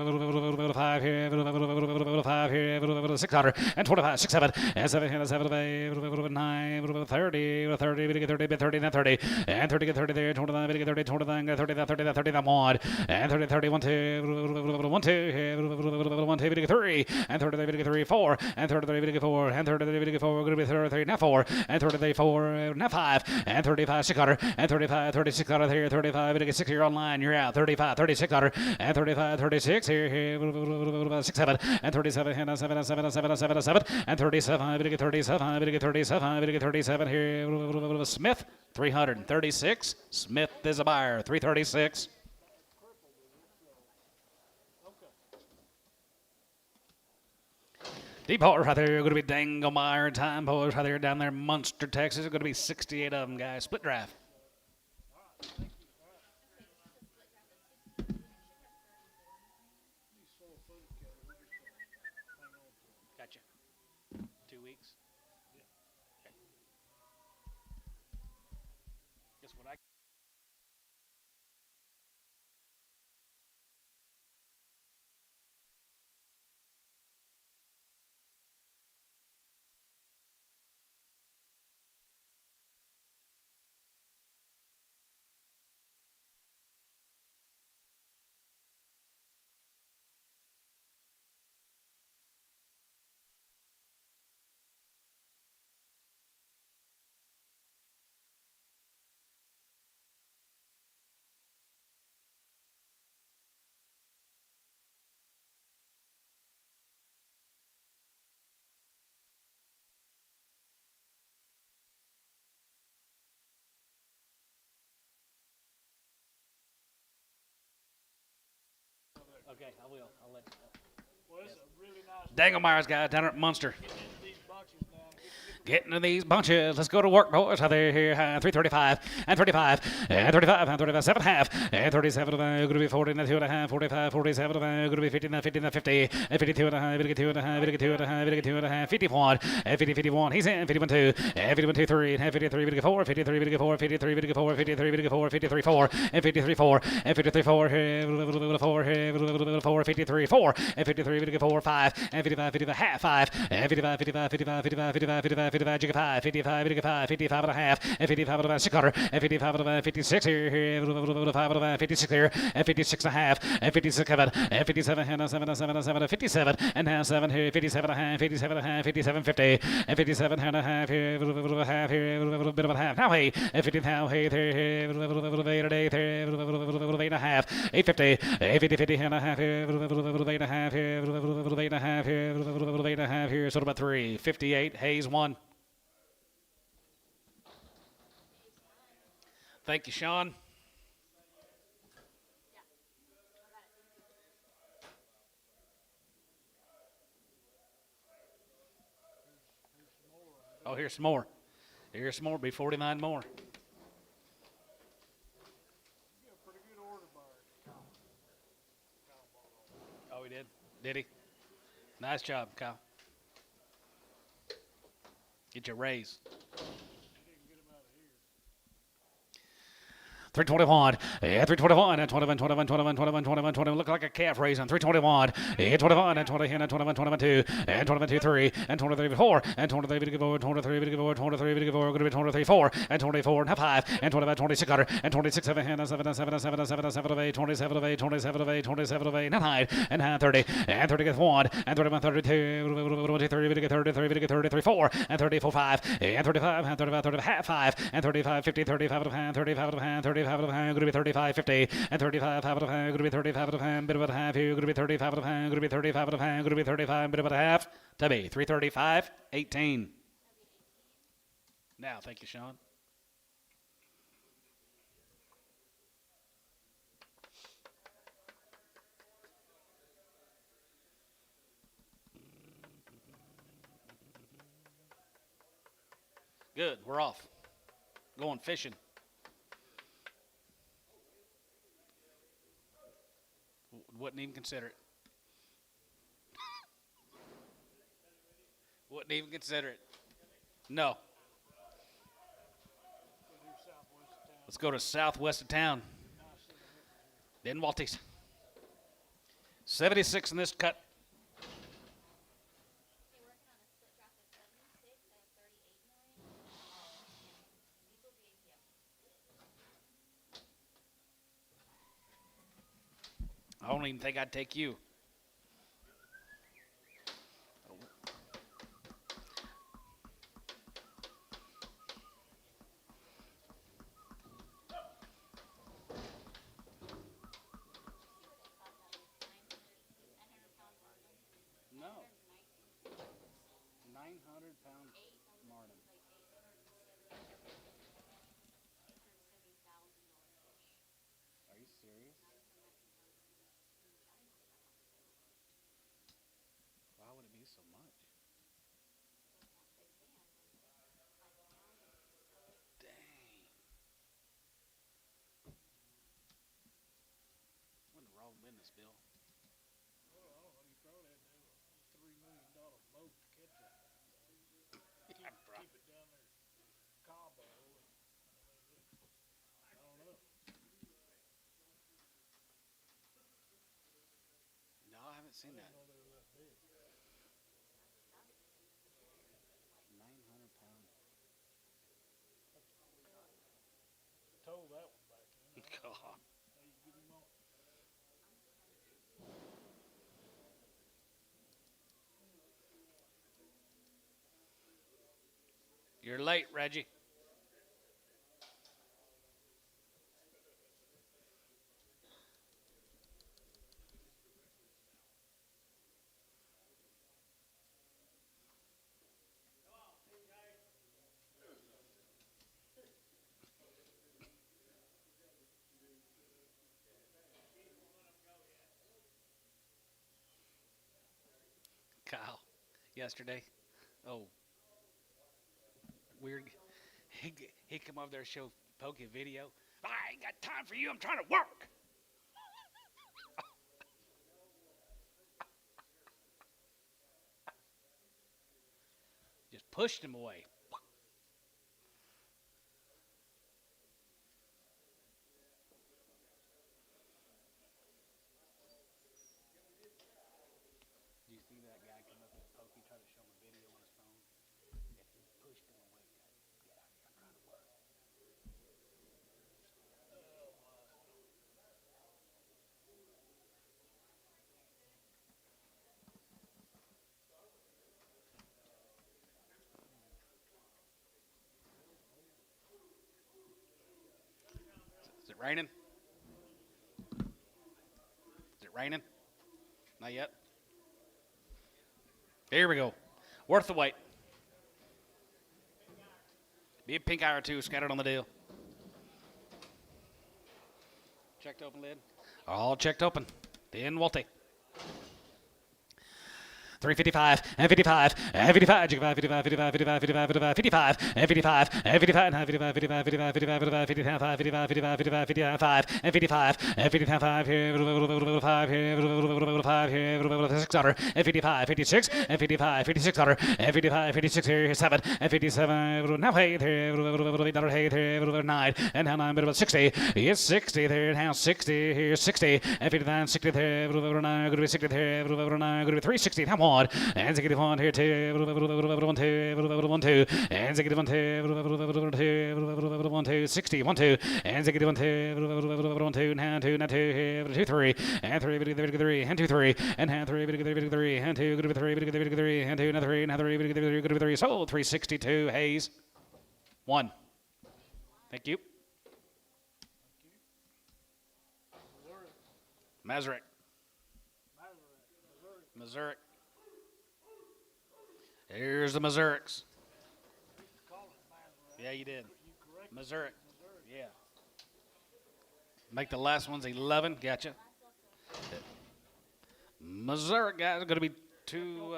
here, 5 here, 600, and 25, 6, 7, and 7 here, 7 of 8, 9, 30, 30, 30, 30, 30, and 30, 30 there, 29, 30, 29, 30, 30, 30, 1, and 30, 30, 1, 2, 1, 2, here, 1, 2, 3, and 30, 3, 4, and 30, 4, and 30, 4, going to be 30. Now 4, and 34, now 5, and 35, 600, and 35, 36 out of here, 35, and 6 here online, you're out, 35, 36 out, and 35, 36 here, 6, 7, and 37, and 7, 7, 7, 7, 7, and 37, 37, 37, 37 here, Smith, 336, Smith is a buyer, 336. Deep horse right there, going to be Danglemeyer time boys right there down there in Munster, Texas. It's going to be 68 of them, guys. Split draft. Gotcha. 2 weeks. Okay. Guess what I... Okay, I will. I'll let you know. Well, it's a really nice Danglemeyer's guy down at Munster. these bunches now. Get into these bunches. Let's go to work, boys. They're here. 335 and 35 and 35 and 37 and a half and 37 going to be 40 and 2 and a half, 45, 47 going to be 50 and 50 and 50 and 52 and a half, 52 and a half, 52 and a half, 52 and a half, 51 and 50, 51. He's in 51 2 and 51 2 3 and 53 4, 53 4, 53 4, 53 4, 53 4 and 53 4 and 53 4 4 53 4 and 53 4 5 and 55 55 half 5 and 55 55 55 55 55 55 55 55 55 55 and a half and 55 and a 600 and 55 and a 56 here 5 and a 56 here and 56 and a half and 57 and 57 and 7 and 7 and 7 and 57 and now 7 here 57 and a half 57 and a half 57 50 and 57 and a half here a half here a bit of a half now hey and 50 now hey there 8 and 8 there 8 and a half 850 850 50 and a half here 8 and a half here 8 and a half here 8 and a half here so about 3 58 Hayes 1. Thank you, Sean. Oh, here's some more. Here's some more. Be 49 more. Oh, he did? Did he? Nice job, Kyle. Get your raise. 321, yeah, 321, and 21, 21, 21, 21, 21, 21, look like a calf raise on 321, yeah, 21, and 20, and 21, 21, 2, and 22, 3, and 23, 4, and 23, 4, 23, 4, 23, 4, going to be 23, 4, and 24, and 5, and 25, 26, and 26, 7, and 7, and 7, and 7, and 7, and 7 of 8, 27 of 8, 27 of 8, 27 of 8, and high, and high 30, and 30 gets 1, and 31, 32, 23, 33, 33, 4, and 34, 5, and 35, and 35, 35, 5, and 35, 50, 35 of hand, 35 of hand, 35 of hand, going to be 35, 50, and 35 out of hand, going to be 35 out of hand, bit of a half here, going to be 35 out of hand, going to be 35 out of hand, going to be 35, bit of a half, to be 335, 18. Now, thank you, Sean. Good, we're off. Going fishing. Wouldn't even consider it. Wouldn't even consider it. No. Let's go to southwest of town. Then Walties. 76 in this cut. I don't even think I'd take you. No. 900-pound marlin. Are you serious? Why would it be so much? Dang. We're in the wrong business, Bill. $3 million boat to catch that. Keep it down there, Cabo. I don't know. No, I haven't seen that. I didn't know they were that big. 900-pound. Tow that one back in. God. Hey, you get him on. You're late, Reggie. Kyle, yesterday. Oh, He come over there and show Pokey a video. I ain't got time for you. I'm trying to work. Just pushed him away. Do you see that guy come up to Pokey, try to show him a video on his phone? If he pushed him away, get out here. I'm trying to work. Is it raining? Is it raining? Not yet. Here we go. Worth the wait. Be a pink eye or two scattered on the deal. Checked open lid. All checked open. Then Walty. 355 and 55 and 55 55 55 55 55 55 and 55 and 55 and 55 55 55 55 55 55 55 55 and 55 and 55 here 5 here 600 and 55 56 and 55 5600 and 55 56 here 7 and 57 now hey there $8 here 9 and now 9 but 60 it's 60 there now 60 here 60 and 59 60 there 9 going to be 60 there 9 going to be 360 now on and negative 1 here 2 1 2 and negative 1 2 1 2 60 1 2 and negative 1 2 now 2 now 2 here 2 3 and 3 3 and 2 3 and 3 3 and 2 3 3 and 2 now 3 now 3 3 sold 362 Hayes 1. Thank you. Mazurek. Missouri. Here's the Missourics. Yeah, you did. Missouri. Yeah. Make the last ones 11. Gotcha. Missouri guys are going to be two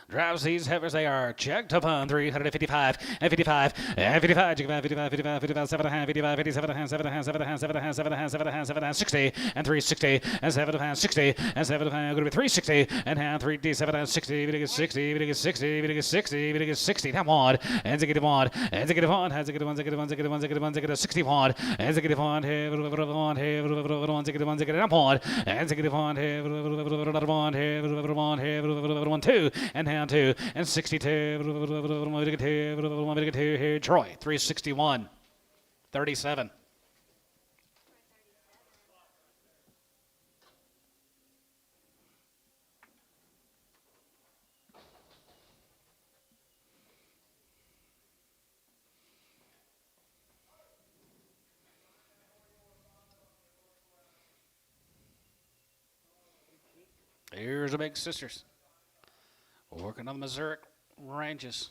drives these heifers. They are checked upon 355 and 55 and 55 55 55 55 7 and 55 57 and 7 and 7 and 7 and 7 and 7 and 7 and 60 and 360 and 7 and 60 and 7 and going to be 360 and 3D7 and 60 60 60 60 60 that one and negative 1 and negative 1 has negative 1 negative 1 negative 1 negative 1 negative 61 and negative 1 here 1 negative 1 negative 1 and negative 1 here 1 here 1 2 and down 2 and 62 here Troy 361 37. Here's the big sisters working on the Missouri ranges.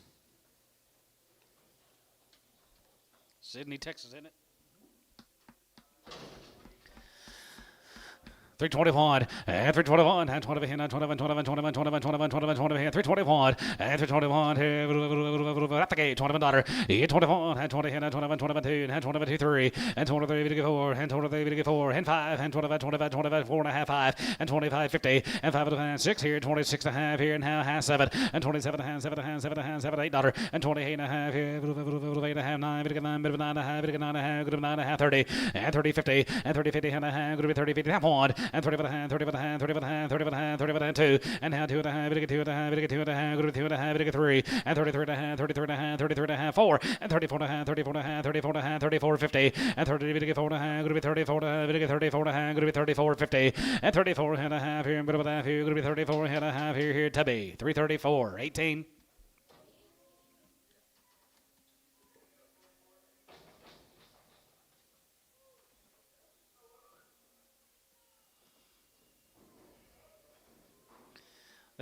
Sydney, Texas, isn't it? 321 and 321 and 20 and 21 21 21 21 21 21 20 and 321 and 321 at the gate $21 21 and 20 and 21 22 and 22 3 and 23 4 and 23 4 and 5 and 25 25 25 4 and a half 5 and 25 50 and 5 and 6 here 26 and a half here and half 7 and 27 and a half 7 and a half 7 and a half 7 $8 and 28 and a half here 8 and a half 9 bit 9 bit 9 and a half bit 9 and a half good 9 and a half 30 and 30 50 and 30 50 and a half good 30 50 half 1 and 30 and 30 and 30 and 30 and 30 and 2 and now 2 and a half bit 2 and a half bit 2 and a half good 2 and a half bit 3 and 33 and a half 33 and a half 33 and a half 4 and 34 and a half 34 and a half 34 and a half 34 50 and 30 bit 4 and a half good 34 and a half bit 34 and a half good 34 50 and 34 and a half here but about here good 34 and a half here Tubby 334 18.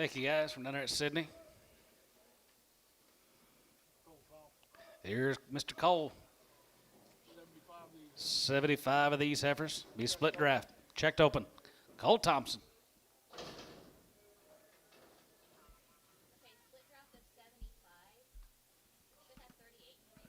Thank you guys from down there at Sydney. Here's Mr. Cole. 75 of these heifers. Be split draft. Checked open. Cole Thompson. Okay, split draft of 75. Should have 38 in the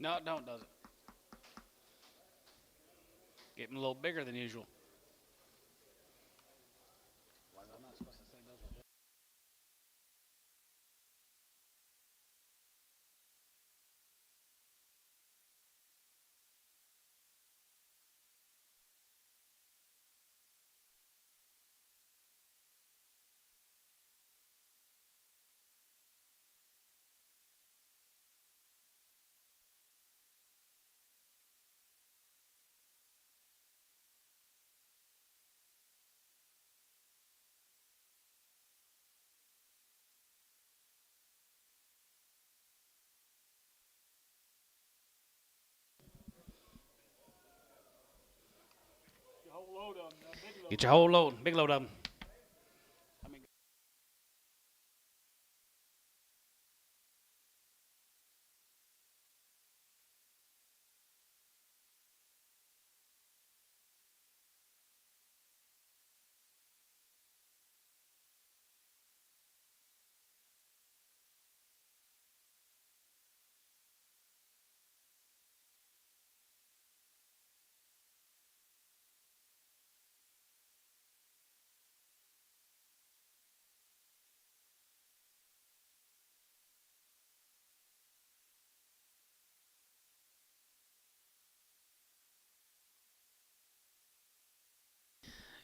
No, it don't, does it? Getting a little bigger than usual. Why am I not supposed to say those were big? Your whole load of them, now, big load. Get your whole load, big load of them.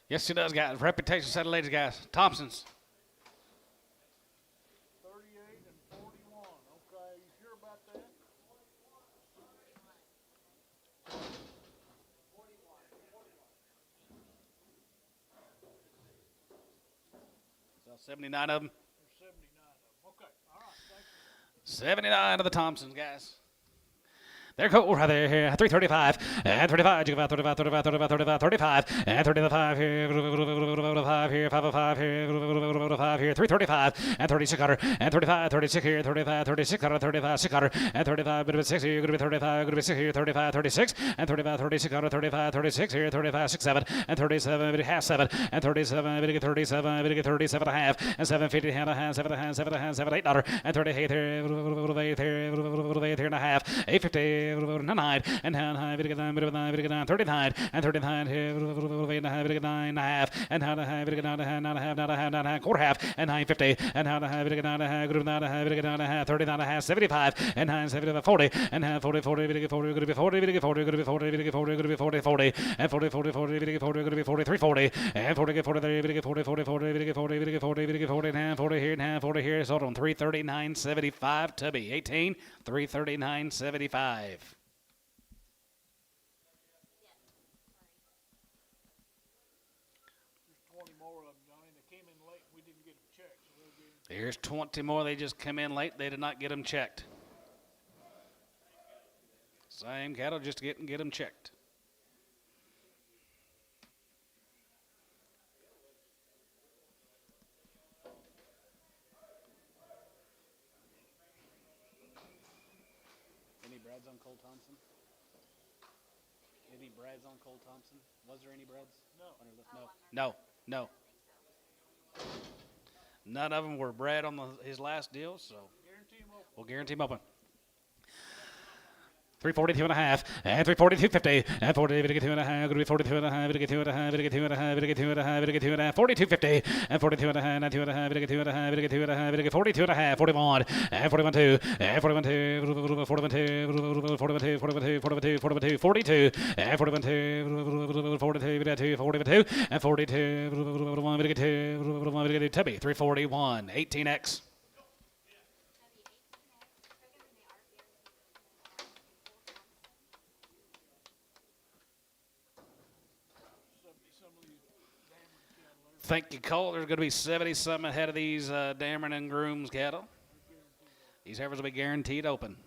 Yes, she does, guys. Reputation set of ladies, guys. Thompson's. 38 and 41. Okay, you sure about that? So 79 of them. There's 79 of them. Okay, all right, thank you. 79 of the Thompsons, guys. They're cool right there here. 335 and 35. You go 35, 35, 35, 35, 35 and 35 here. 505 here. 505 here. 505 here. 335 and 36 cutter and 35, 36 here. 35, 36 cutter, 35, 6 cutter and 35. Bit of 6 here. Going to be 35. Going to be 6 here. 35, 36 and 35, 36 cutter, 35, 36 here. 35, 6, 7 and 37. Bit of half 7 and 37. Bit of 37. Bit of 37 and a half and 750 and a half. 7 and a half. 7 and a half. 7 $8 and 38 here. 8 here and a half. 850. Nine and high, bit of 9, 39 and 39 here, 9 and a half, and how to have it, not a half, quarter half, and 950, and how to have it, not a half, good, not a half, 39 and a half, 75, and 75, 40, and half 40, 40, 40, good to be 40, good to be 40, good to be 40, good to be 40, good to be 40, 40, and 40, 40, 40, good to be 40, 340, and 40, 40, 40, 40, 40, 40, 40, 40, 40, and half 40 here, and half 40 here, sold on 339.75 to be 18, 339.75. Here's 20 more. They just come in late. They did not get them checked. Same cattle, just get them checked. Any breads on Cole Thompson? Any breads on Cole Thompson? Was there any breads? No. No. None of them were bred on his last deal, so we'll guarantee him open. 342 and a half, and 342.50, and 42 and a half, going to be 42 and a half, 42 and a half, 42 and a half, 42 and a half, 42 and a half, 42.50, and 42 and a half, 92 and a half, 42 and a half, 42 and a half, 42 and a half, 41, and 41 2, and 41 2, 41 2, 41 2, 41 2, 41 2, 41 2, 42, and 41 2, 42, 41 2, and 42, Tubby, 341, 18X. Thank you, Cole. There's going to be 70-some ahead of these Dameron and Grooms cattle. These heifers will be guaranteed open.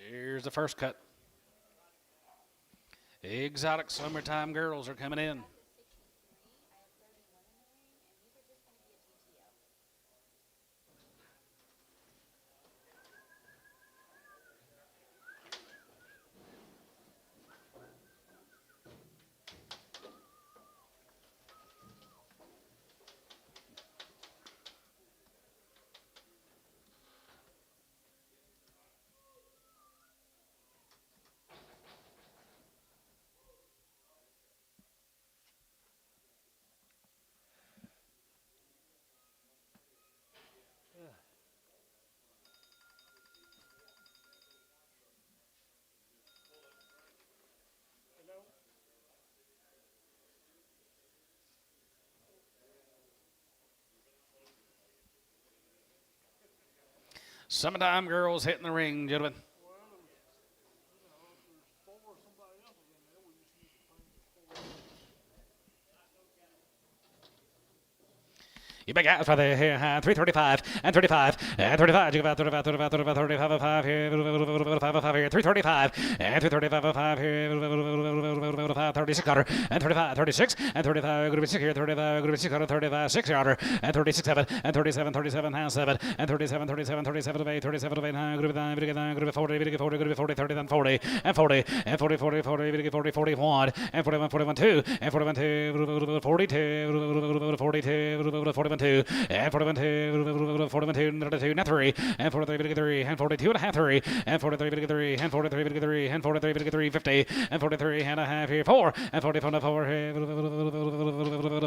Here's the first cut. Exotic summertime girls are coming in. Summertime girls hitting the ring, gentlemen. Well, it was, if there's four, somebody else is in there. We just need to find the four. You big ass for the 335 and 35 and 35. You got 35 5 here, 5 here, 335 and 335 5 here, 36 yarder and 35 36 and 35 going to be 6 here, 35 going to be 6 yarder, 35 6 yarder and 36 7 and 37 half 7 and 37 37 8 37 8 9 going to be 9 going to be 40 going to be 40 30 then 40 and 40 and 40 40 40 40 41 and 41 41 2 and 41 2 42 42 41 2 and 41 2 41 2 32 now 3 and 43 3 and 42 and a half 3 and 43 3 and 43 3 and 43 3 50 and 43 and a half here 4 and 44 and 4 here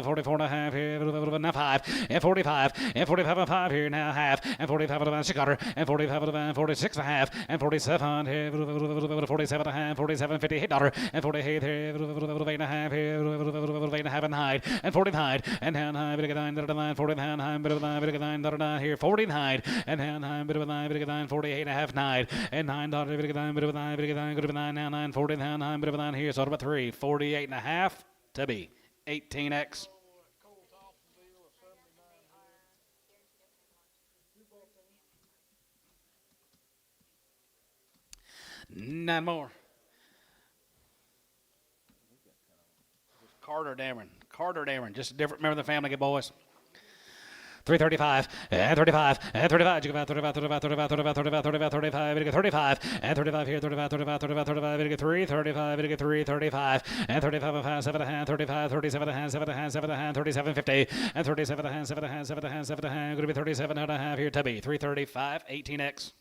44 and a half here now 5 and 45 and 45 and 5 here now half and 45 and a 6 quarter and 45 and 46 and a half and 47 here 47 and a half 47 50 hit dollar and 48 here 8 and a half here 8 and a half and hide and 49 and down high bit of 9 49 high bit of 9 here 49 and down high bit of 9 48 and a half 9 and 9 dollar bit of 9 bit of 9 bit of 9 good of 9 now 9 49 9 bit of 9 here so about 3 48 and a half to be 18x. Nine more. Carter Dameron, just a different member of the family, good boys. 335 and 35 and 35. You got 35 35 35 35 35 35 35 35 and 35 here 35 35 35 35 3 35 3 35 and 35 and 5 7 and 35 37 and 7 and 7 and 37 50 and 37 and 7 and 7 and 7 and going to be 37 and a half here to be 335 18x.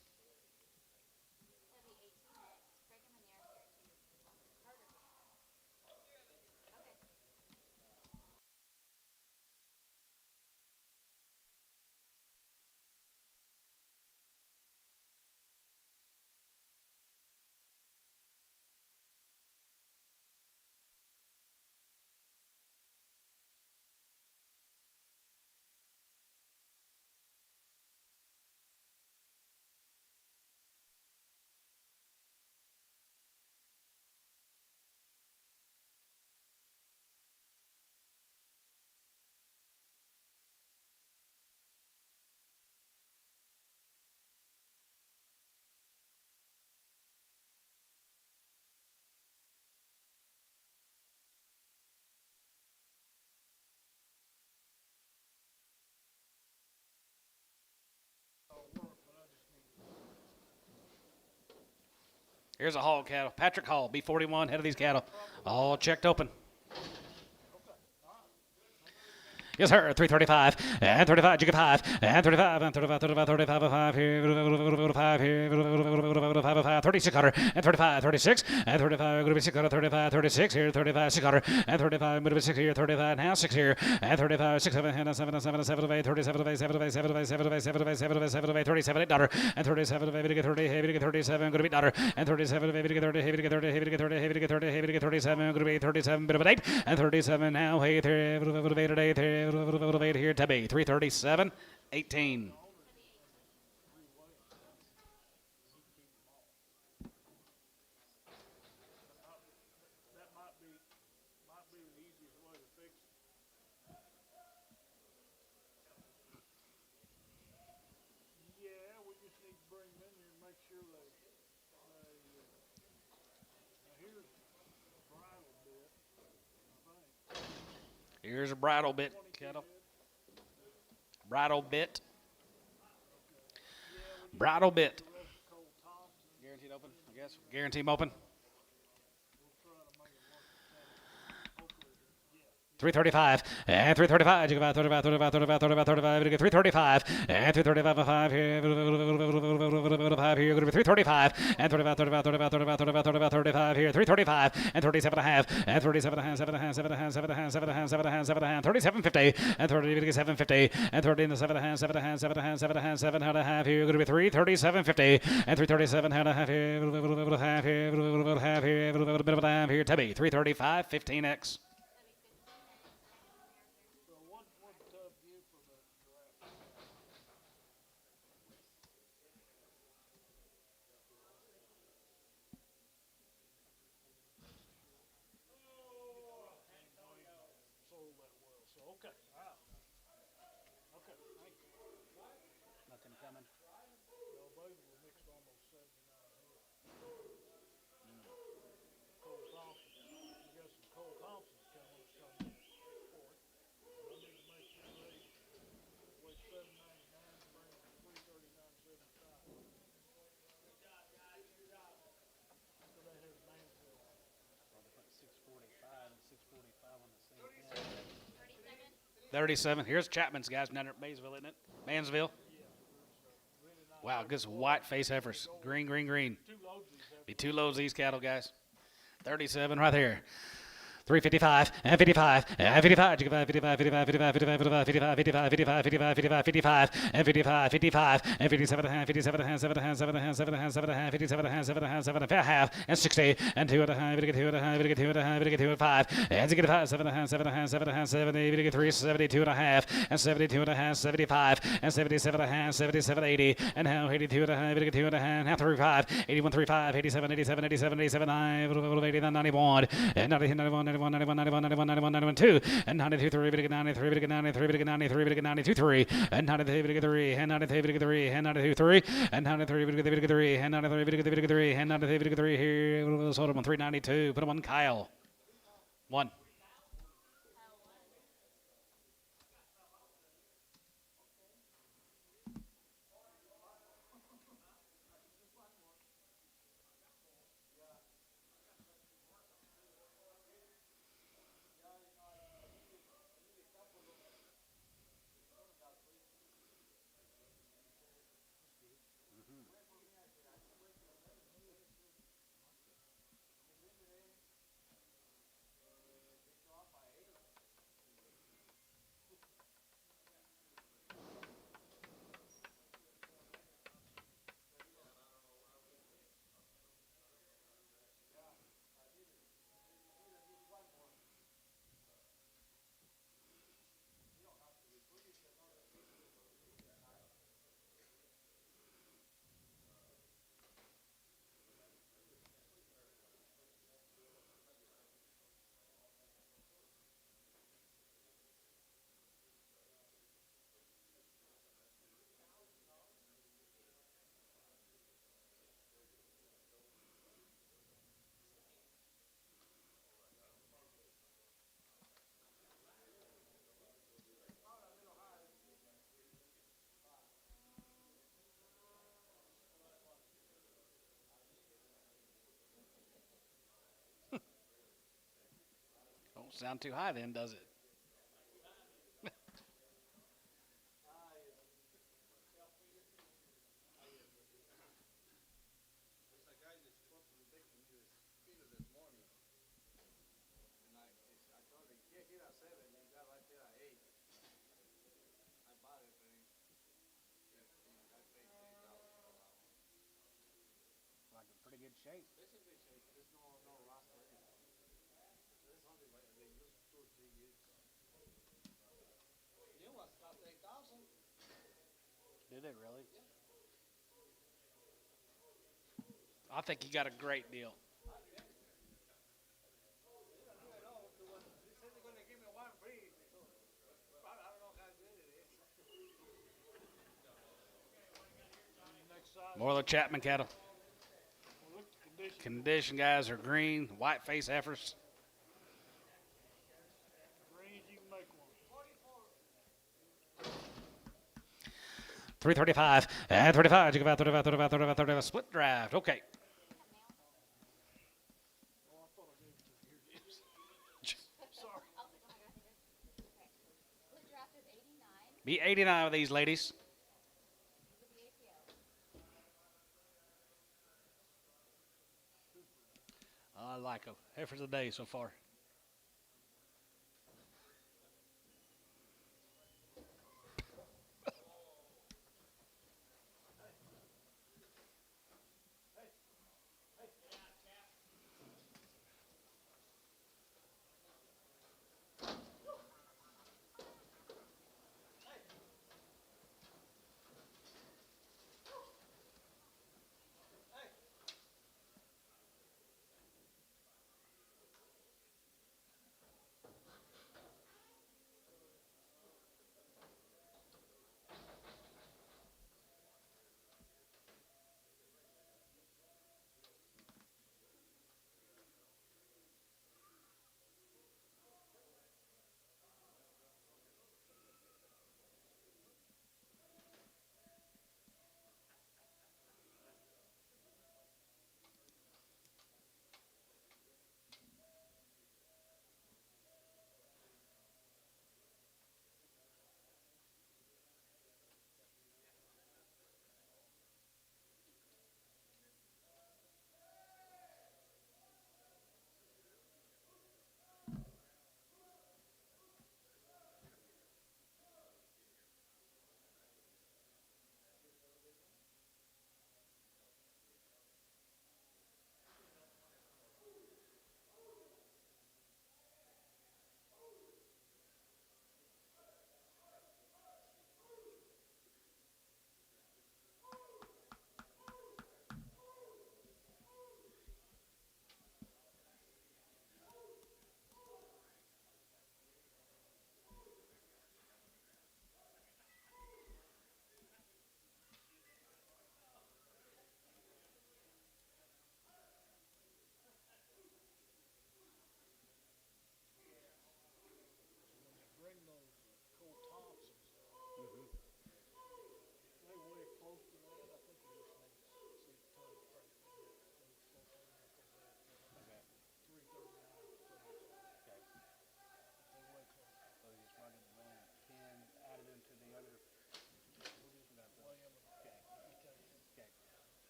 Here's a hog cattle. Patrick Hall, B41, head of these cattle. All checked open. Yes, sir. 335 and 35. You get 5 and 35 and 35, 35, 35, 5 here, 5 here, 5, 36 cutter and 35, 36 and 35. Going to be 6 cutter, 35, 36 here, 35, 6 cutter and 35. Going to be 6 here, 35 now 6 here and 35, 6 7 and 7 7 7 8 37 8 7 8 7 8 7 8 7 8 7 8 7 8 37 8 dollar and 37 heavy to get 30 heavy to get 37 going to be dollar and 37 heavy to get 30 heavy to get 30 heavy to get 30 heavy to get 30 heavy to get 37 going to be 37 bit of an 8 and 37 now hey there here to be 337 18. That might be the easiest way to fix it. Yeah, we just need to bring them in here and make sure they now here's a bridle bit, I think. Here's a bridle bit, cattle. Bridle bit. Bridle bit. Guaranteed open, I guess. Guarantee them open. 335 and 335. You got 35, 35, 35, 35, 35. You get 335 and 335 and 5 here. 5 here. Going to be 335 and 35, 35, 35, 35, 35, 35, 35 here. 335 and 37 and a half and 37 and a half, 7 and a half, 7 and a half, 7 and a half, 7 and a half, 7 and a half, 7 and a half, 37 50 and 30 7 50 and 30 and 7 and a half, 7 and a half, 7 and a half, 7 and a half, 7 and a half here. Going to be 337 50 and 337 and a half here. Half here. Half here. A bit of a half here. Tubby 335 15x. 37. Here's Chapman's, guys, down there at Maysville, isn't it? Mansville. Wow, good white face heifers. Green, green, green. Be 2 loads of these cattle, guys. 37 right there. 355 and 55 and 55 55 55 55 55 55 55 55 55 55 and 55 55 and 57 and a half 57 and a half 7 and a half 7 and a half 7 and a half 7 and a half 57 and a half 7 and a half 7 and a half and 60 and 2 and a half 2 and a half 2 and a half 2 and 5 and 5 7 and a half 7 and a half 7 and a half 70 3 72 and a half and 72 and a half 75 and 77 and a half 77 80 and now 82 and a half 82 and a half 35 81 35 87 87 87 87 89 91 and 90 91 91 91 91 91 91 91 2 and 92 3 93 93 93 92 3 and 93 3 and 93 3 and 92 3 and 93 3 and 93 3 and 93 3 here we'll sort of on 392 put him on Kyle 1. Don't sound too high then, does it? Like in pretty good shape. Did they really? I think you got a great deal. More of the Chapman cattle. Condition guys are green, white face heifers. Green, you can make one. 335 and 35. 35. Split draft. Okay. Oh, I thought I gave it to you. Here it is. Sorry. Be 89 of these ladies. I like them. Heifers of the day so far.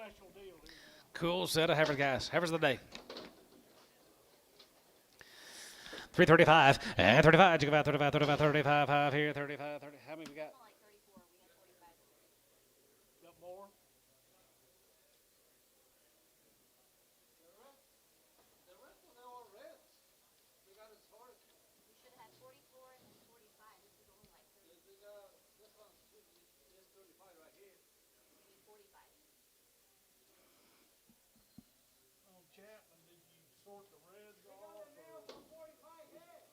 special deal here now. Cool set of Heifers, guys. Heifers of the day. 335 and 35. You go about 35, 35, 35, 5 here, 35, 30. How many we got? Got more? Chapman, did you sort the reds off?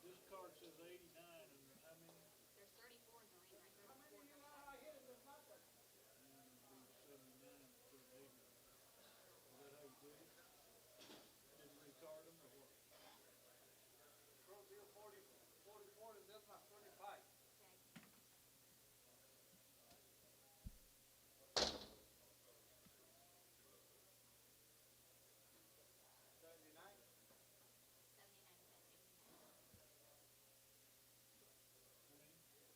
This card says 89, and how many? There's 34 in the ring, right? 34. 79 for 80. Is that how you did it? Didn't recard them or what?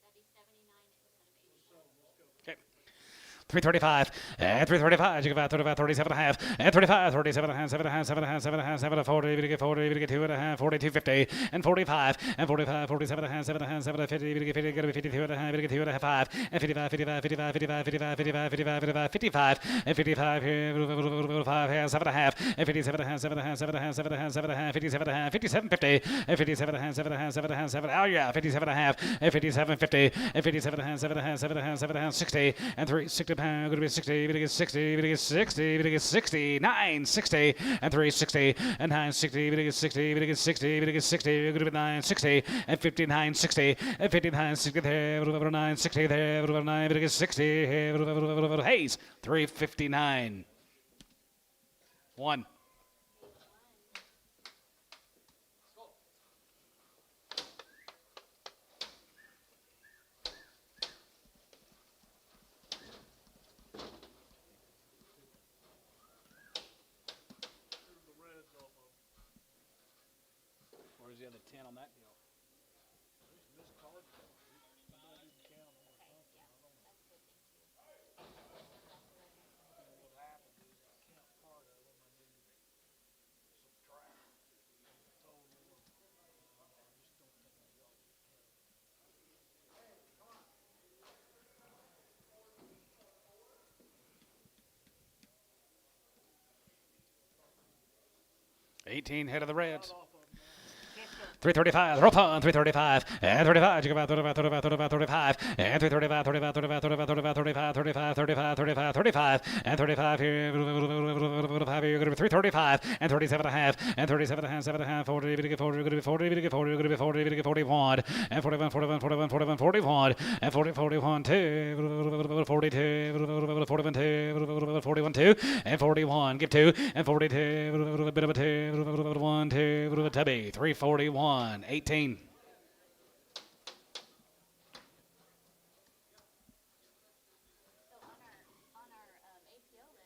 That'd be 79 instead of 80. So let's go. Okay. 335 and 335. You go about 35, 37 and a half and 35, 37 and a half, 7 and a half, 7 and a half, 7 and a half, 7 and 40. You get 40, you get 2 and a half, 42, 50 and 45 and 45, 47 and a half, 7 and a half, 7 and 50. You get 50, you get 52 and a half, you get 2 and a half, 5 and 55, 55, 55, 55, 55, 55, 55, 55 and 55 here, 5 here, 7 and a half and 57 and a half, 7 and a half, 7 and a half, 7 and a half, 7 and a half, 57 and a half, 57, 50 and 57 and a half, 7 and a half, 7 and a half, 7. Oh yeah, 57 and a half and 57, 50 and 57 and a half, 7 and a half, 7 and a half, 7 and a half, 60 and 3, 60 pounds, going to be 60. Even against 60, even against 60, even against 60, 9, 60, and 3, 60, and 9, 60, even against 60, even against 60, even against 60, you're going to be 9, 60, and 59, 60, and 59, 60 there, 9, 60 there, 9, even against 60, Hayes, 359. 1. Here's the reds off of Where's the other 10 on that deal? this card. Somebody didn't count them or something. I don't know. What happened is I count part of them and then subtract the total. I just don't think they all get counted. 18 head of the Reds. Off of them now. Checked up. 335, rope on, 335, and 35, you go about 35, 35, 35, 35, and 335, 35, 35, 35, 35, 35, 35, 35, 35, 35, and 35 here, 5 here, you're going to be 335, and 37 and a half, and 37 and a half, 7 and a half, 40, you're going to get 40, you're going to be 40, you're going to get 40, you're going to be 40, you're going to get 41, and 41, 41, 41, 41, 41, and 40, 41, 2, 42, 41, 2, 41, 2, and 41, give 2, and 42, a bit of a 2, 1, 2, tubby, 341. 18. So on our APO list, we had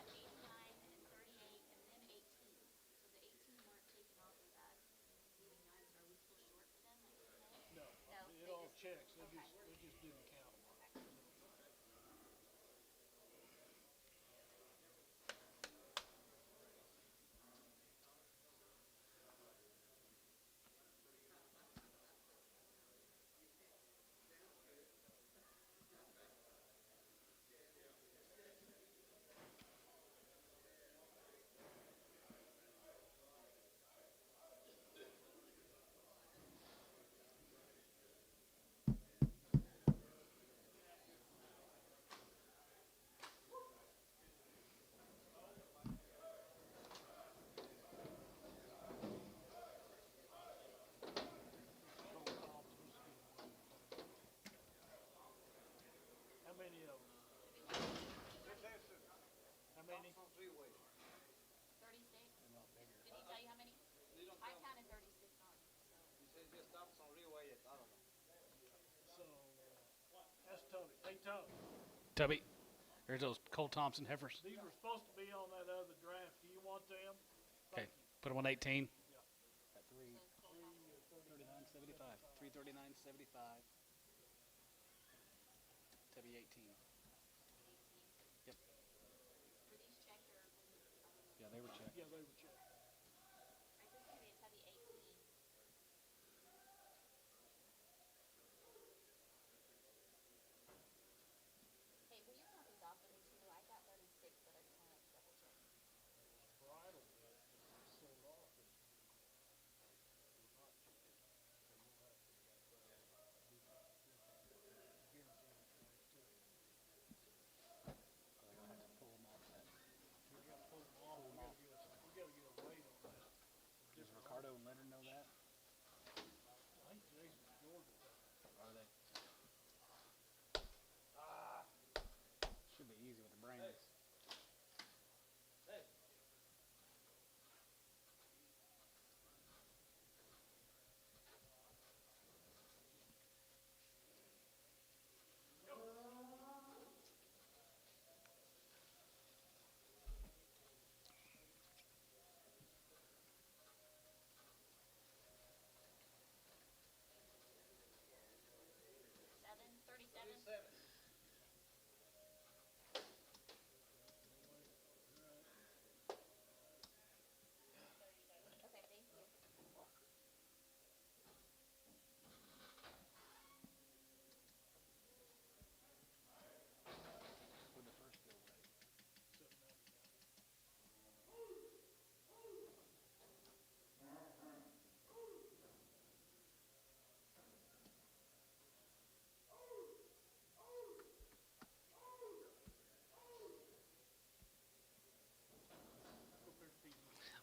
89 and 38 and then 18. So the 18 weren't taken off of that. Leaving 9, so are we still short for them? Like, No, No, it they all just- checks. They okay. just didn't count them. Okay. 36? Did he tell you how many? I counted 36 on it. So that's Tubby. Hey, Tubby. Tubby. There's those Cole Thompson heifers. These were supposed to be on that other draft. Do you want them? Okay, put them on 18. Yeah. At 339.75. 339.75. Tubby 18. Yeah, they were checked. I just maybe it's heavy 18. Hey, will you count these off for me too? I got 36, but I just wanted to double check. Bridle sold off and was not checked. So you'll have to do that. Guaranteed too. They're gonna have to pull them off that. We gotta pull them off. We gotta get a weight on that. Does Ricardo and Leonard know that? I think Jason and Georgia. Are they? Should be easy with the brains. Seven, 37. Okay, thank you. With the first bill rate.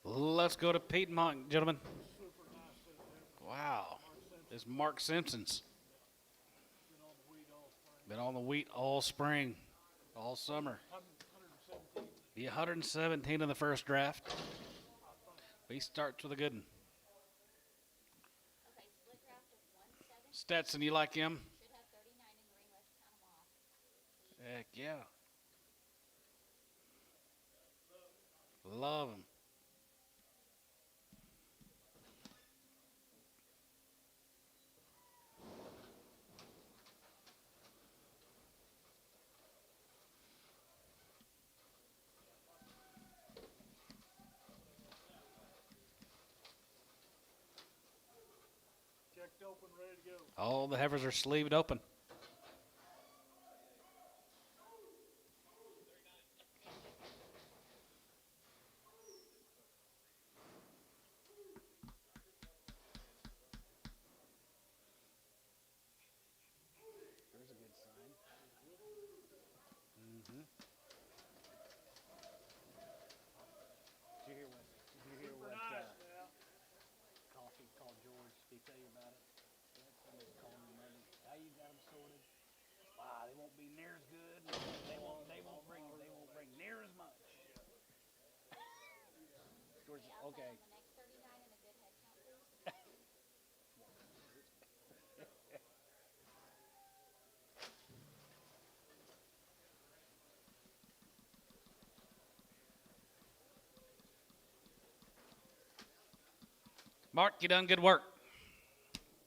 Let's go to Piedmont, gentlemen. Super nice set of heifers. Wow. It's Mark Simpson's. Been on the wheat all spring. Been on the wheat all spring, all summer. 117. Be 117 in the first draft. He starts with a good one. Okay, split draft of 1-7. Stetson, you like him? Should have 39 in green. Let's count them off. Heck yeah. Love him. Checked open, ready to go. All the heifers are sleeved open. There's a good sign. Mm-hmm. Did you hear Super what nice now. Coffee called George? Did he tell you about it? Somebody called him Monday. How you got them sorted? Wow, they won't be near as good. They won't bring near as much. George said, Outside okay. on the next 39 and a good head count, please. Mark, you done good work.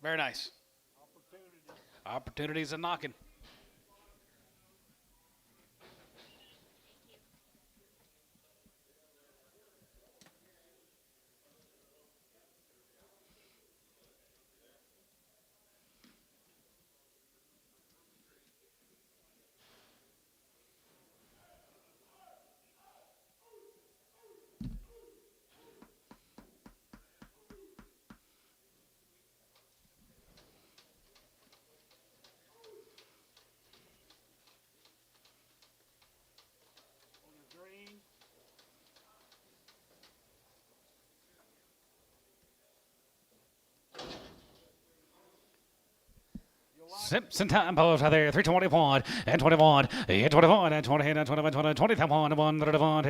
Very nice. Opportunity. Opportunities are knocking. Thank you. On the green. Simpson time pose right there. 321 and 21 and 21 and 20 and 21 20 21 1 21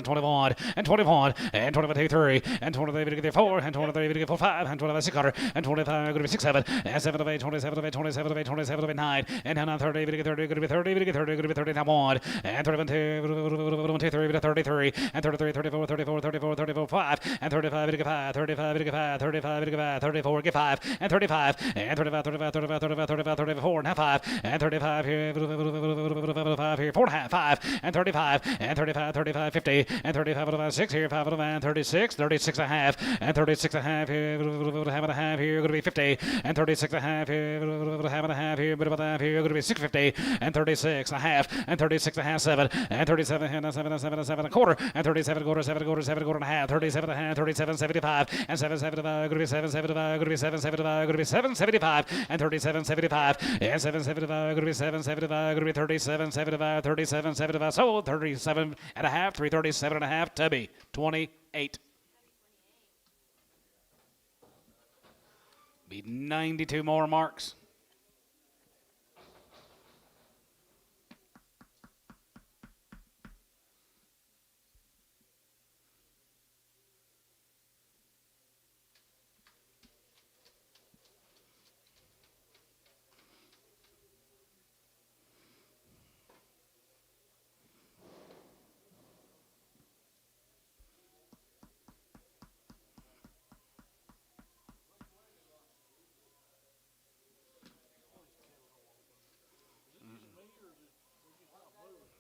21 and 21 and 22 3 and 23 4 and 23 4 5 and 25 6 and 25 6 7 and 7 of 8 27 of 8 27 of 8 27 of 8 9 and now 30 30 30 30 30 30 30 1 and 31 2 3 33 and 33 34 34 34 34 5 and 35 5 35 5 35 5 34 5 and 35 and 35 35 35 35 35, 34 and a half, 5, and 35 here, 5 here, 4 and a half, 5, and 35, and 35, 35, 50, and 35, 35, 6 here, 5 and 36, 36 and a half, and 36 and a half here, half and a half here, going to be 50, and 36 and a half here, half and a half here, bit of a half here, going to be 650, and 36 and a half, and 36 and a half, 7, and 37 and 7 and 7 and 7 and a quarter, and 37 quarter, 7 quarter, 7 quarter and a half, 37 and a half, 37, 75, and 775, going to be 775, going to be 775, going to be 775, and 37, 75, and 775, going to be 775, going to be 37, 75, 37, 75, sold, 37 and a half, 337 and a half, Tubby, 28. Be 92 more marks.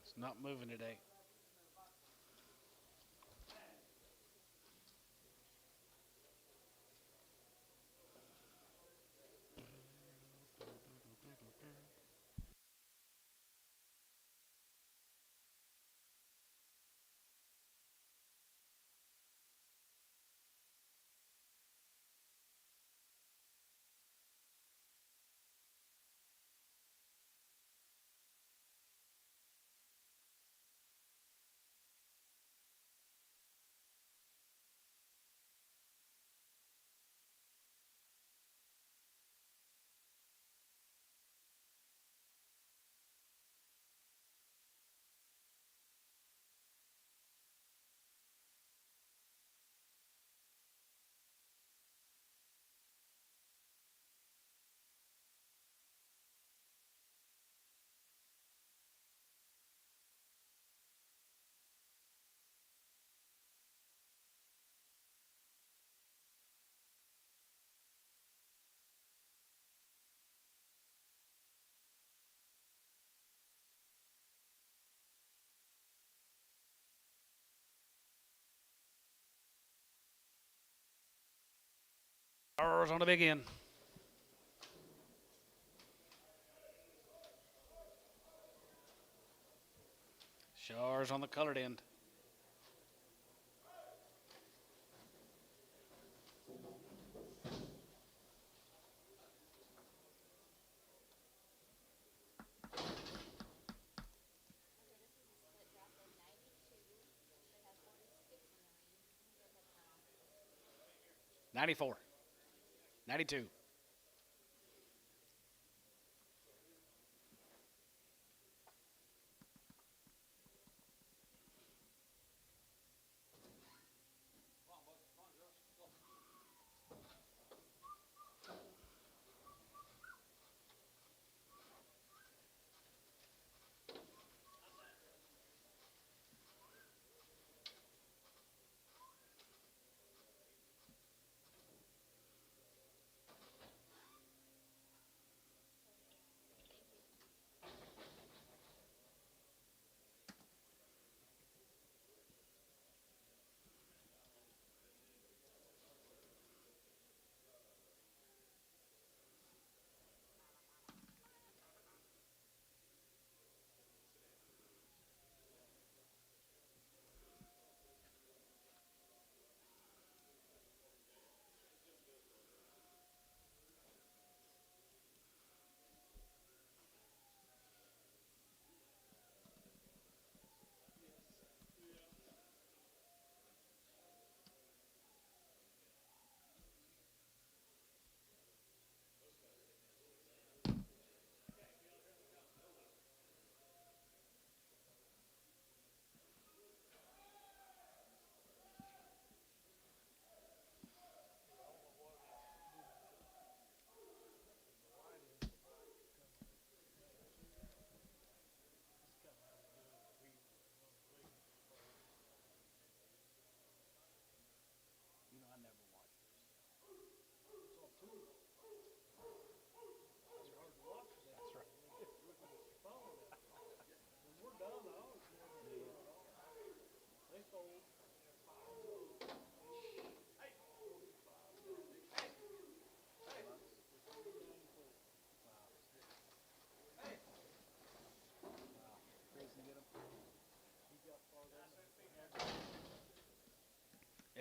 It's not moving today. Stars on the big end. Stars on the colored end. $94, $92.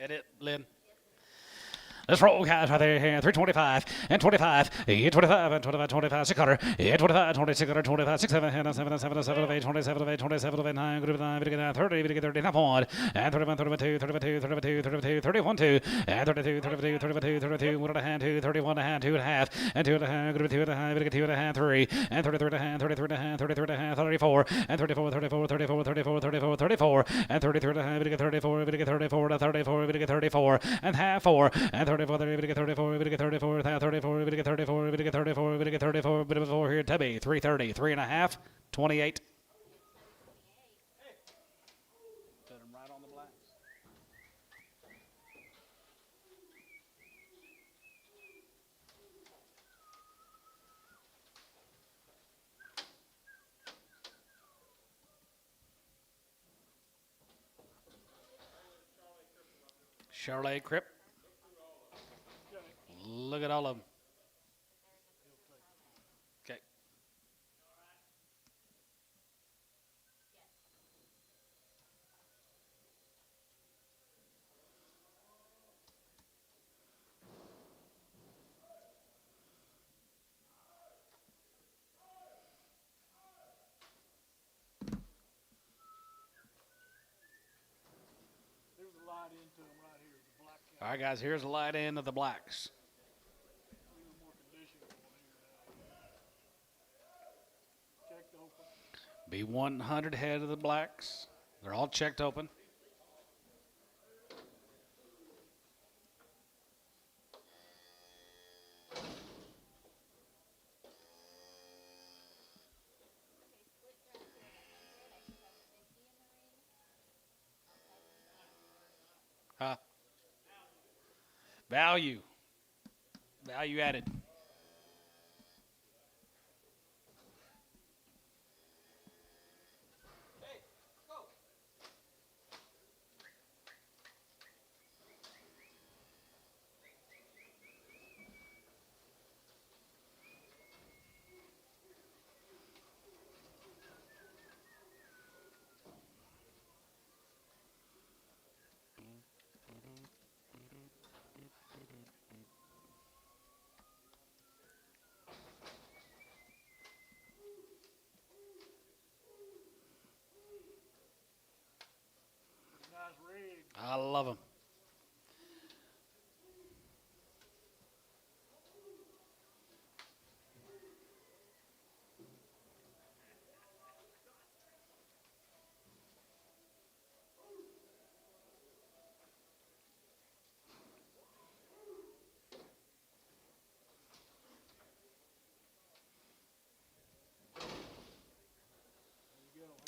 Edit, Lynn. Let's roll, guys, right there. 325 and 25, 25 and 25, 25, 600, 25, 2600, 25, 67, 7, 7, 7, 8, 27, 8, 27, 8, 9, 9, 30, 30, 1, and 31, 32, 32, 32, 32, 31, 2, and 32, 32, 32, 32, 1 and a half, 2, 31 and a half, 2 and a half, and 2 and a half, 2 and a half, 2 and a half, 3, and 33 and a half, 33 and a half, 33 and a half, 34, and 34, 34, 34, 34, 34, 34, and 33 and a half, 34, 34, 34, 34, and half 4, and 34, 34, 34, 34, 34, 34, 34, bit of a 4 here, Tubby, 330, 3 and a half, 28. Put him right on the blacks. Charlotte Crip. Look at all of them. Okay. There's a light into them right here. The black cat. All right, guys, here's the light end of the blacks. A little more condition going here now. Checked open. Be 100 head of the blacks. They're all checked open. Huh? Value. Value added. Nice rig. I love them.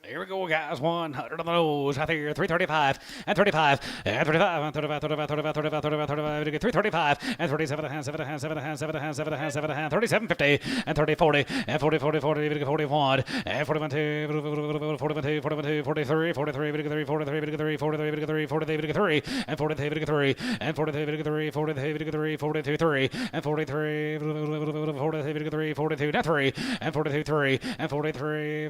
Here we go, guys. 100 on the nose. Right here. 335 and 35 and 35 and 35, 35, 35, 35, 35, 35, 335 and 37 and a half, 7 and a half, 7 and a half, 7 and a half, 7 and a half, 7 and a half, 37, 50 and 30, 40 and 40, 40, 40, 41 and 41, 2, 41, 2, 41, 2, 43, 43, 43, 43, 43, 43, 43, and 43, 3 and 43, 3, 43, 42, 3 and 43, 43, 42, now 3 and 42, 3 and 43, 43,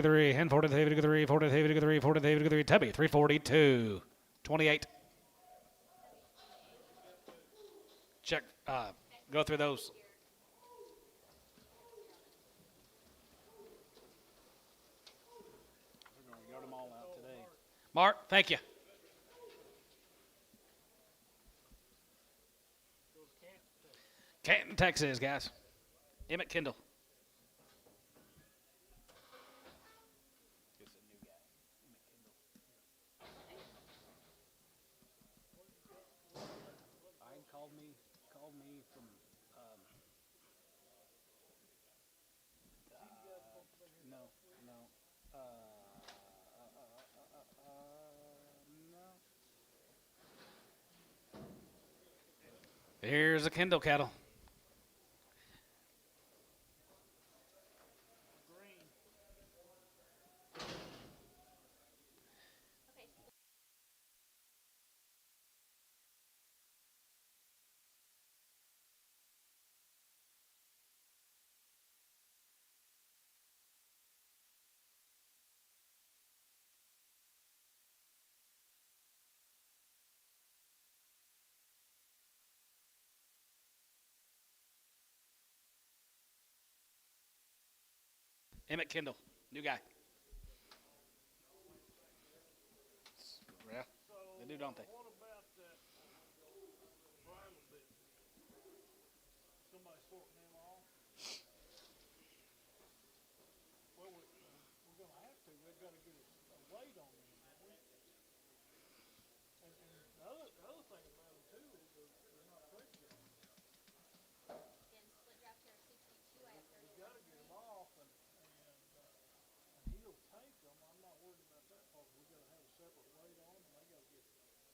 3 and 43, 43, 43, Tubby, 342, 28. Check, go through those. We're going to yard them all out today. Mark, thank you. Canton, Texas, guys. Emmett Kendall. Called me from no. Here's a Kendall cattle. Emmett Kendall, new guy. Yeah, they do, don't they? What about that bridle bit? Somebody sorting them off? Well, we're going to have to. They've got to get a weight on them, don't we? And the other thing about them, too, is they're not pregnant. Then split draft hair 62, I have 30. You got to get them off, and he'll take them. I'm not worried about that part. We got to have a separate weight on them, and they got to get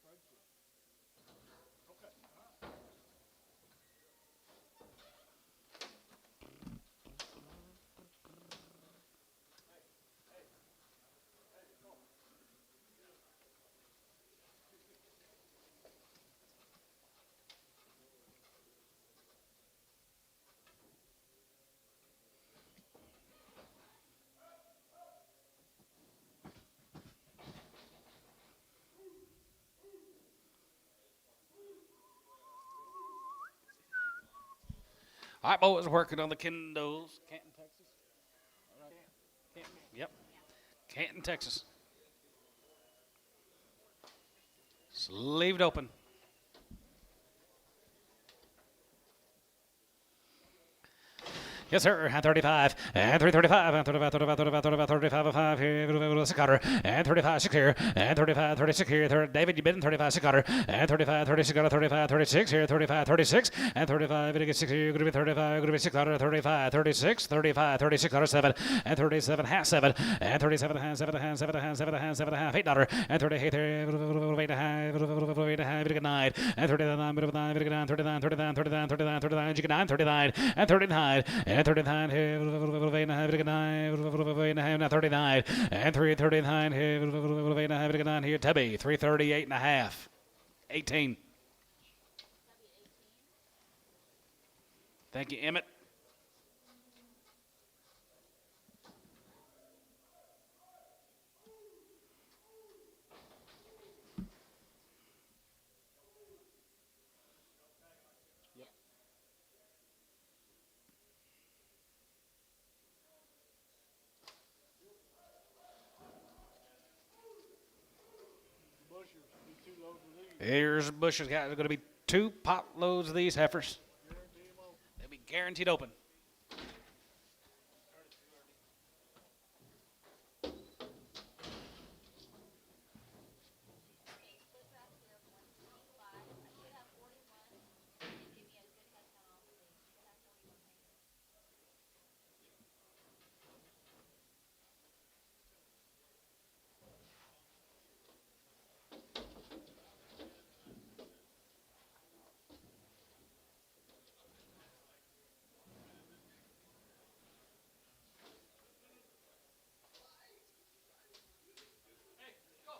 pregnant. Okay, all right. All right, boys, working on the Kendalls. Canton, Texas. All right. Canton. Yep. Canton, Texas. Sleeved open. Yes, sir. And 35. And 335. And 35, 35, 35, 35, 35, 5 here. 6 cutter. And 35, 6 here. And 35, 36 here. David, you bid in 35, 6 cutter. And 35, 36 cutter. 35, 36 here. 35, 36. And 35, it gets 6 here. Going to be 35. Going to be 6 cutter. 35, 36. 35, 36 cutter. 7. And 37, half 7. And 37, half 7. Half 7, half 7, half 7, half $8. And 38 there. 8 a half. 8 a half. 9. And 39, 39, 39, 39, 39, 39, 39. You get 9, 39. And 39. And 39 here, 8 and a half, 8 and a half, now 39, and 339 here, 8 and a half, 9 here, Tubby, 338 and a half, 18. Thank you, Emmett. Bushers, be 2 loads of these. Here's Bush's got going to be 2 pot loads of these heifers. Guarantee them open. They'll be guaranteed open. Okay, split draft hair 125. I should have 41. And give me a good head count off, please. Should have 41 right here. Okay, I'll take on the next one as soon as you're ready and a good head count, please.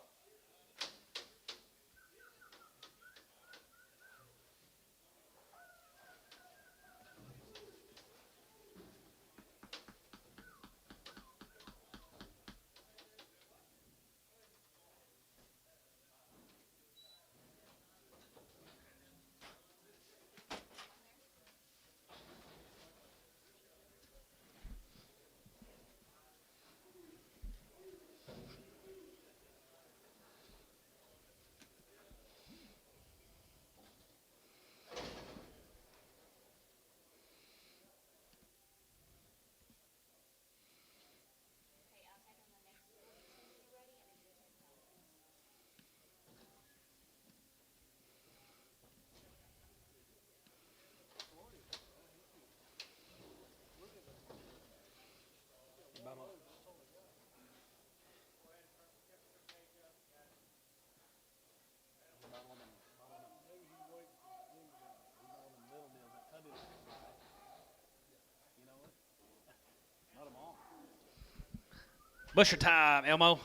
Busher time, Elmo.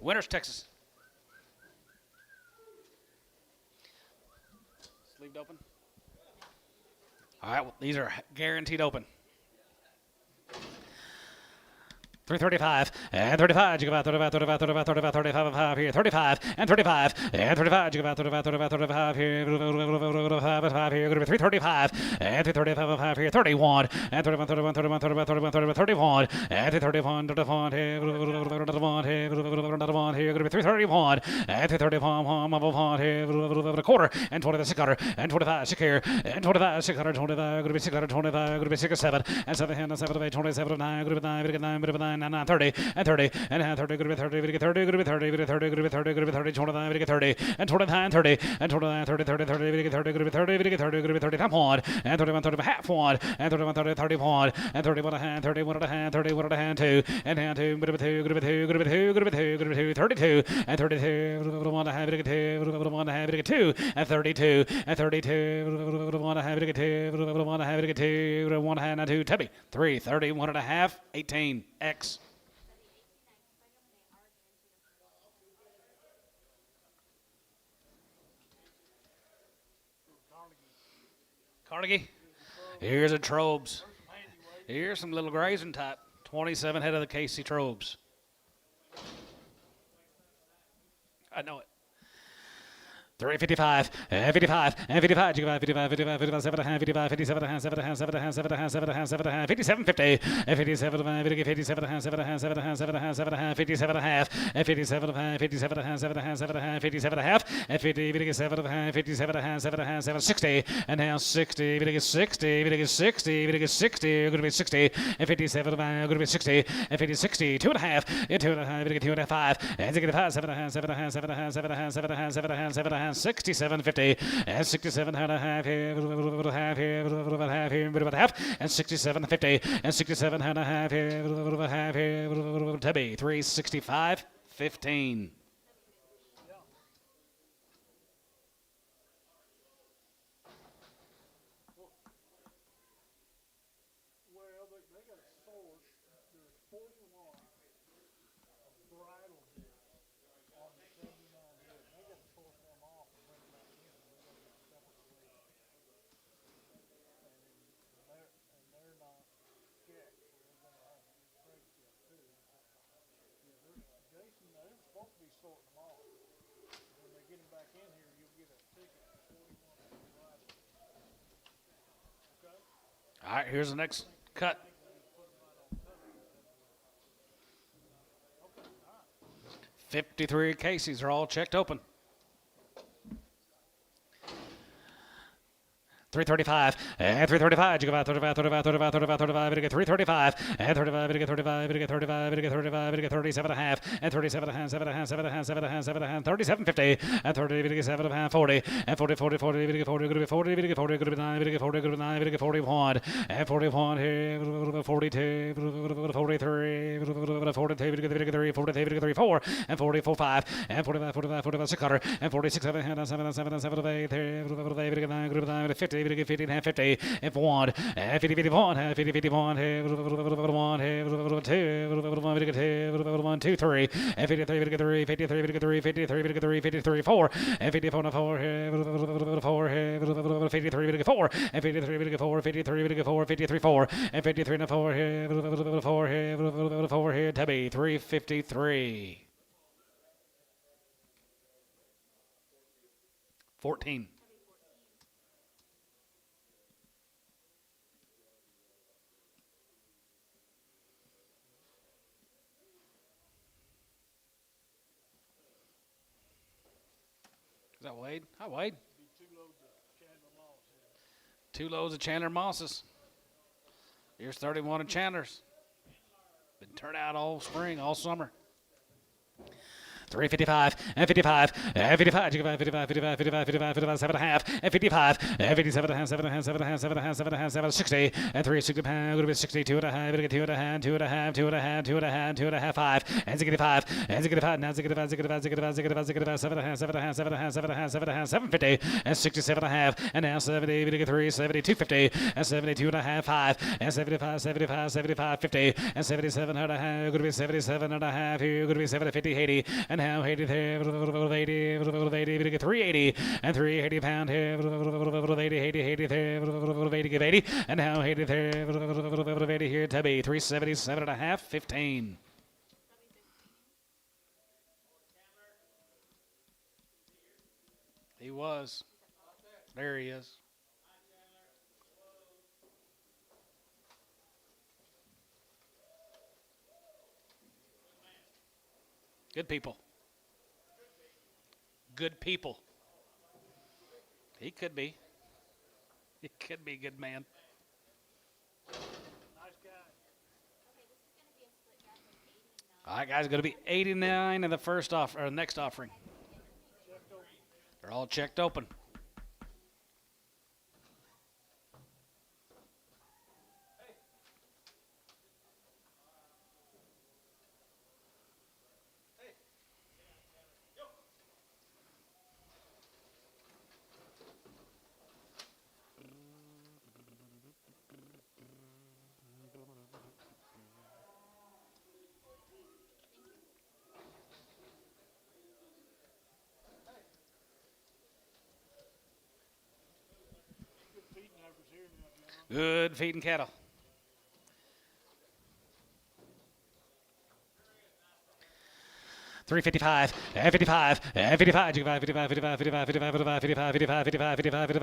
Winters, Texas. Sleeved open. All right, well, these are guaranteed open. 335 and 35. You go out 35, 35, 35, 35, 35 and 5 here. 35 and 35 and 35. You go out 35, 35, 35 here. 5 and 5 here. Going to be 335 and 335 and 5 here. 31 and 31, 31, 31, 31, 31, 31, 31 and 31, 31 here. 31 here. 31 here. Going to be 331 and 331 here. A quarter and 26 cutter and 25 here and 25 600 25. Going to be 625. Going to be 6 7 and 7 and 7 8 27 9. Going to be 9 9 30 and 30 and 30 going to be 30 going to be 30 going to be 30 going to be 30 going to be 30 going to be 30 29 going to be 30 and 29 30 and 29 30 30 30 going to be 30 going to be 30 going to be 30 going to be 30 time one and 31 30 half one and 31 30 31 and 31 a hand 31 a hand 31 a hand 2 and hand 2 going to be 2 going to be 2 going to be 2 going to be 2 going to be 2 32 and 32 1 a half going to 2 1 a half going to 2 and 32 and 32 1 a half going to 2 1 a half going to 2 1 a hand and 2 Tubby 3 30 1 and a half 18 X Carnegie. Here's a Trobes. Here's some little grazing type. 27 head of the KC Trobes. I know it. 355 and 55 and 55 55 55 55 57 and 55 57 and 7 and 7 and 7 and 7 and 7 and 57 50 and 57 and 57 and 7 and 7 and 7 and 7 and 57 and a half and 57 and 57 and 7 and 7 and 57 and a half and 57 and 57 and 7 and 7 60 and now 60 60 60 60 going to be 60 and 57 going to be 60 and 50 60 2 and a half and 2 and a half 2 and a half 5 and 7 and 7 and 7 and 7 and 7 and 7 and 7 and 67 50 and 67 and a half here half here half here bit of a half and 67 50 and 67 and a half here half here Tubby 365 15 Well, they got a source. There's 41 bridle discs on the 79 head. They got to source them off and bring them back in. We got to get separate weight. And they're not checked. So we're going to have to break them too. Yeah, Jason, they're supposed to be sorting them off. When they get them back in here, you'll get a ticket for 41 bridle. Okay? all right here's the next cut 53 cases are all checked open 335 and 335. You go out 35, 35, 35, 35, 35. You get 335 and 35. You get 35. You get 35. You get 35. You get 37 and a half and 37 and a half, 7 and a half, 7 and a half, 7 and a half, 7 and a half, 37 50 and 30. You get 7 and a half, 40 and 40, 40, 40. You get 40. You get 40. You get 40. You get 9. You get 40. You get 9. You get 41 and 41 here. 42, 43, 42. You get 3, 43, you get 3, 4 and 44 5 and 45, 45, 45 600 and 46 7 and 7 and 7 and 7 8 there. 9, 50. 50 and 50 and 1 and 50 51 and 50 51 1 2 2 3 and 53 53 53 53 53 53 53 4 and 54 4 4 53 4 and 53 4 53 4 53 4 and 53 4 4 here Tubby 353 14 Is that Wade? Hi, Wade. 2 loads of Chandler Mosses. Here's 31 of Chandler's. Been turned out all spring, all summer. 355 and 55 and 55 55 55 55 55 55 7 and a half and 55 and 57 and a half 7 and a half 7 and a half 7 and a half 7 and a half 7 60 and 360 pound going to be 62 and a half 2 and a half 2 and a half 2 and a half 2 and a half 2 and a half 5 and 65 and 65 now 65 65 65 65 7 and a half 7 and a half 7 and a half 7 and a half 7 and a half 750 and 67 and a half and now 70 3 72 50 and 72 and a half 5 and 75 75 50 and 77 and a half going to be 77 and a half here going to be 7 50 80 and now 80, 380, and 380 pound here, 80, give 80, and now 80 here, Tubby, 377 and a half, 15. He was. There he is. Good people. Good people. He could be. He could be a good man. Nice guy. All right, guys, going to be 89 in the first or next offering. They're all checked open. Good feeding heifers here now, John. Good feeding cattle. 355, 55, 55, 55, 55, 55, 55, 55, 55, 55, 55, 55,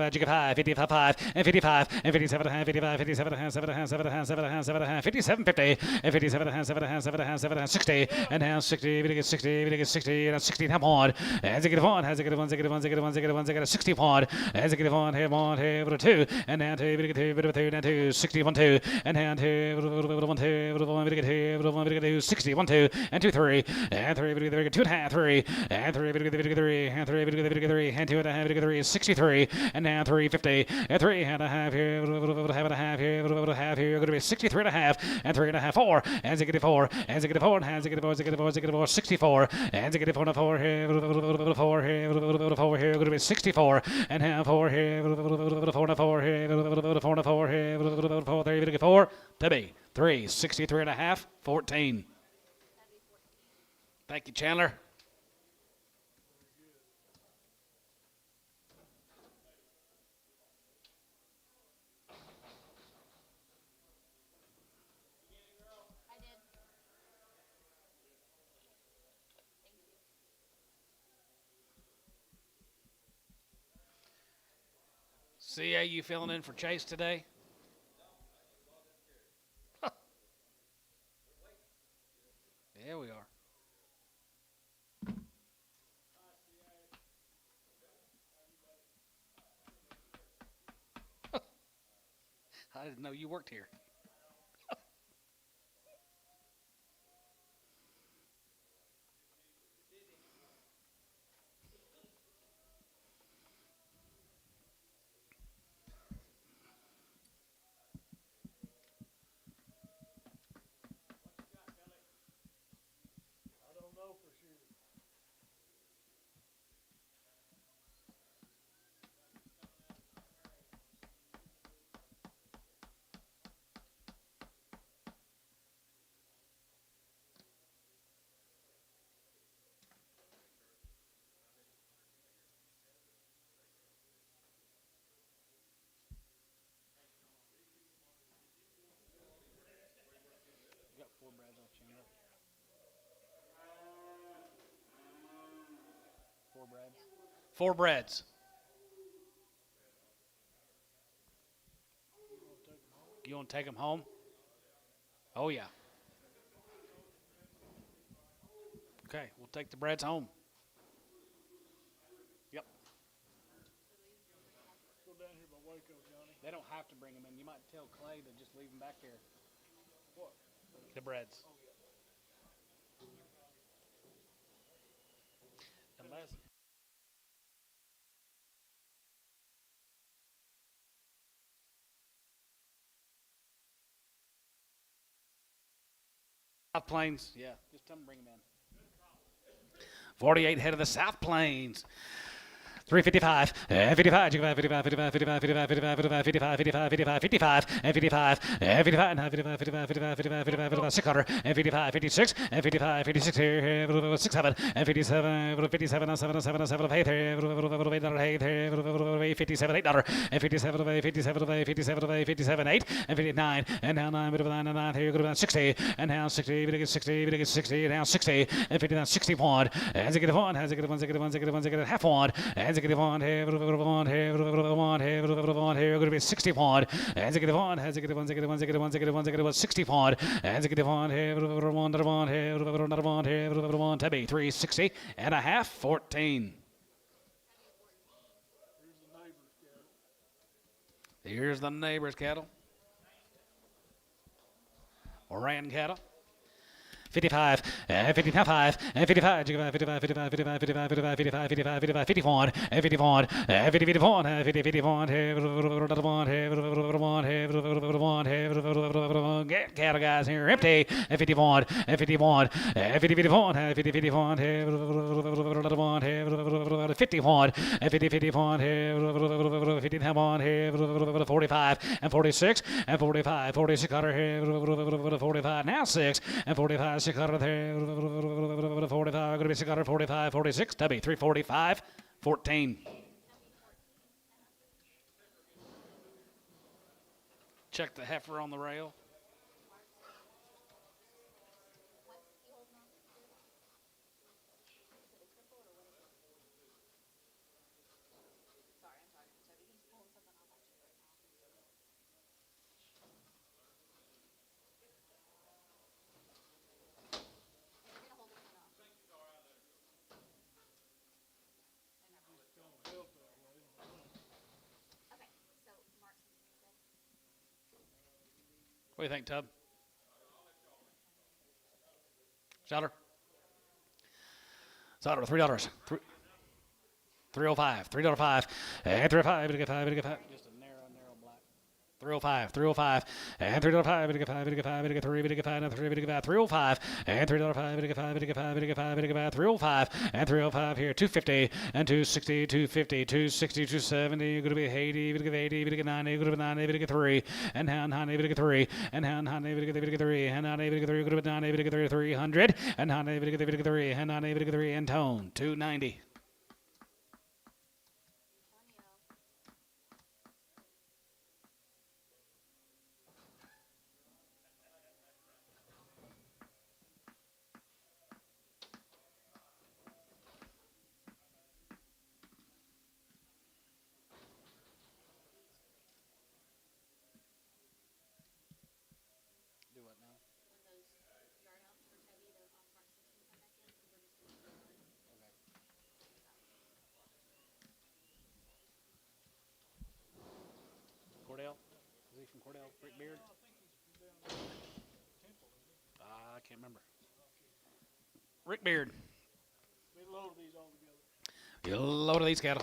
55, 55, 57, 55, 57, 7, 7, 7, 7, 57, 50, 57, 7, 7, 60, and now 60, 60, 60, and 60, come on, as a get one, has a get one, get one, get one, get one, get a 60 point, as a get one, here, 2, and now 2, 2, and 2, 61, 2, and now 2, 1, 2, 60, 1, 2, and 2, 3, and 3, 2.5, 3, and 3, 3, and 3, 3, and 2.5, 3, 63, and now 350, and 3 and a half here, have a half here, half here, going to be 63 and a half, and 3 and a half, 4, and 4, and 4, and 4, 64, and 4 here, 4 here, 4 here, going to be 64, and half 4 here, 4 and 4 here, 4 and 4 here, 4, 3, 4, to be 3, 63 and a half, 14. Thank you, Chandler. I did. CA, you filling in for Chase today? Yeah, we are. I didn't know you worked here. I don't know for sure. You got 4 brads on Chandler. 4 brads. 4 brads. You want to take them home? Oh, yeah. Okay, we'll take the brads home. Yep. Let's go down here by Waco, Johnny. They don't have to bring them in. You might tell Clay to just leave them back here. What? The breads. Unless. South Plains, yeah, just tell them to bring them in. 48 head of the South Plains. 355, 55, 55, 55, 55, 55, 55, 55, 55, 55, 55, and 55, and 55, and 55, 55, 55, 55, 55, 55, 600, and 55, 56, and 55, 56 here, 67, and 57, 57, 7, 7, 7, 8, 57, $8, and 57, 57, 57, 57, 8, and 59, and now 9, 9, here, go to 60, and now 60, 60, 60, now 60, and 59, 61, and 61, has a good one, half one, and a one here, one here, one here, going to be 61, and a one, has a good one, 61, and a one here, one here, one, Tabby, 360 and a half, 14. Here's the neighbor's cattle. Oran cattle. 55, 55, 55, 55, 55, 55, 55, 55, 55, 55, 55, 51, 51, 51, 51, get cattle guys here, empty, 51, 51, 51, 51, 51, 51, 45, and 46, and 45, 46 here, 45, now 6, and 45, 600 there, 45, going to be 645, 46, Tubby, 345, 14. Check the heifer on the rail. What do you think, Tub? Sauter? Sauter, $3. 305, $3.05, and 305, big 5, big 5. Just a narrow black. 305, 305, and 305, big 5, big 5, big 3, big 5, and 3, big 5, 305, and 305, big 5, big 5, big 5, big 5, 305, and 305 here, 250, and 260, 250, 260, 270, going to be 80, big 80, big 90, going to be 90, big 3, and hand, big 3, and hand, big 3, and hand, big 3, going to be 90, big 3, 300, and hand, big 3, and hand, big 3, and tone, 290. Cordell? Is he from Cordell? Rick Beard? I can't remember. Rick Beard. We load these all together. You load of these cattle.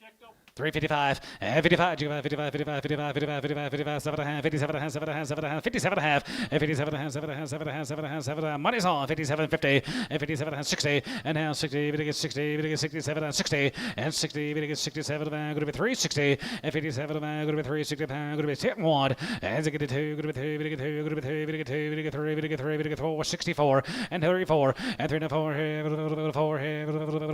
Checked up. 355, and 55, 55, 55, 55, 55, 55, 55, 7 and a half, 57 and a half, 7 and a half, 7 and a half, 57 and a half, and 57 and a half, 7 and a half, 7 and a half, 7 and a half, 7 and a half, money's on, 57, 50, and 57 and a half, 60, and now 60, we get 60, we get 67 and 60, and 60, we get 67, going to be 360, and 57, going to be 360, going to be 10 1, and 62, going to be 2, we get 2, going to be 2, we get 2, we get 3, we get 3, we get 4, 64, and 34, and 3 and 4 here, 4 here,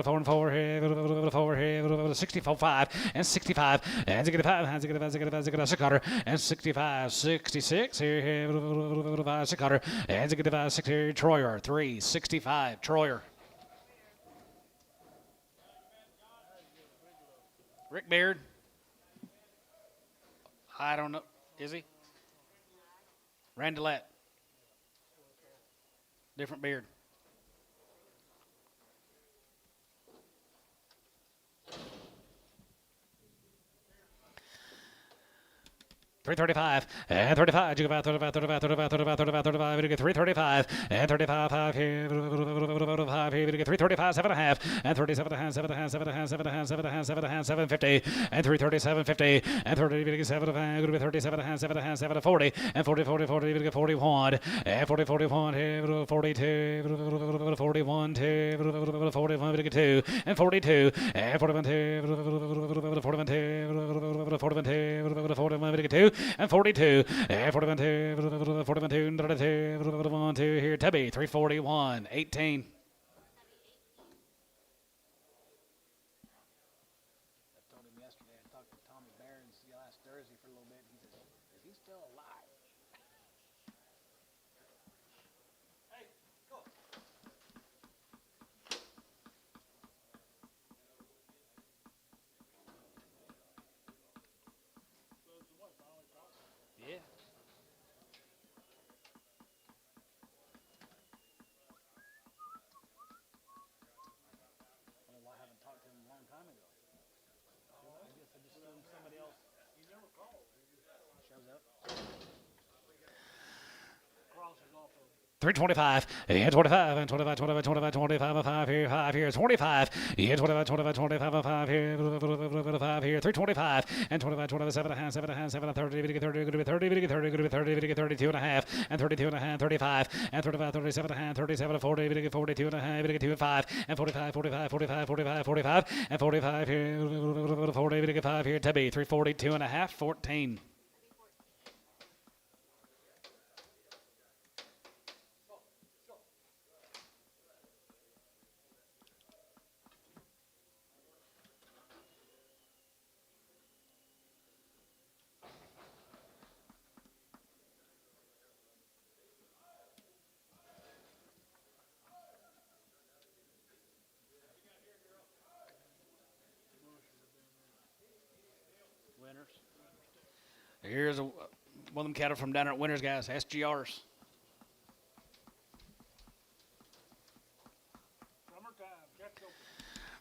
4 and 4 here, 4 here, 64, 5, and 65, and 65, and 65, 600, and 65, 66 here, 600, and 65, 6 here, Troyer, 365, Troyer. Rick Beard. I don't know. Is he? Randolette. Different beard. 335 and 35. You go 35, 35, 35, 35, 35, 35. You get 335 and 35. 5 here. 5 here. You get 335. 7.5 and 37 and a half. 7 and a half. 7 and a half. 7 and a half. 7 and a half. 7 and a half. 750 and 337.50 and 30. You get 7 and a half. Going to be 37 and a half. 7 and a half. 7 to 40 and 40, 40, 40. You get 41 and 40, 41 here. 42 41 2 41. You get 2 and 42 and 41 2 41 2 41 2 41. You get 2 and 42 and 41 2 41 2 32 41 2 here. Tubby 341 18. I told him yesterday, I talked to Tommy Barron's last Thursday for a little bit. He says, is he still alive? Hey, go. So the what, finally talking? Yeah. I don't know why I haven't talked to him a long time ago. I guess I just assumed somebody else He never called. shows up. Crosses off of 325 and 25 and 25 25 25 25 5 here 5 here 25 and 25 25 25 5 here 5 here 325 and 25 27 and a half 7 and a half 7 and 30 30 30 30 30 30 30 32 and a half and 32 and a half 35 and 35 37 and a half 37 40 42 and a half 2 and 5 and 45 45 45 45 45 and 45 here 40 5 here Tubby 342 and a half 14. Winners. Here's one of them cattle from down there at Winners, guys. SGRs. summertime. Check open.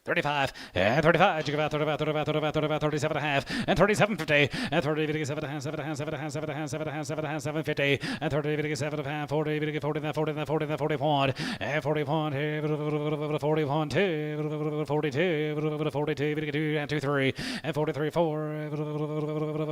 35 and 35. You go about 35, 35, 35, 35, 37 and a half and 37.50 and 30, 57 and a half, 7 and a half, 7 and a half, 7 and a half, 7 and a half, 7 and a half, 750 and 30, 57 and a half, 40, 40, 40, 40, 40, 41 and 41 here, 41 2, 42, 42, 2 and 2 3 and 43 4,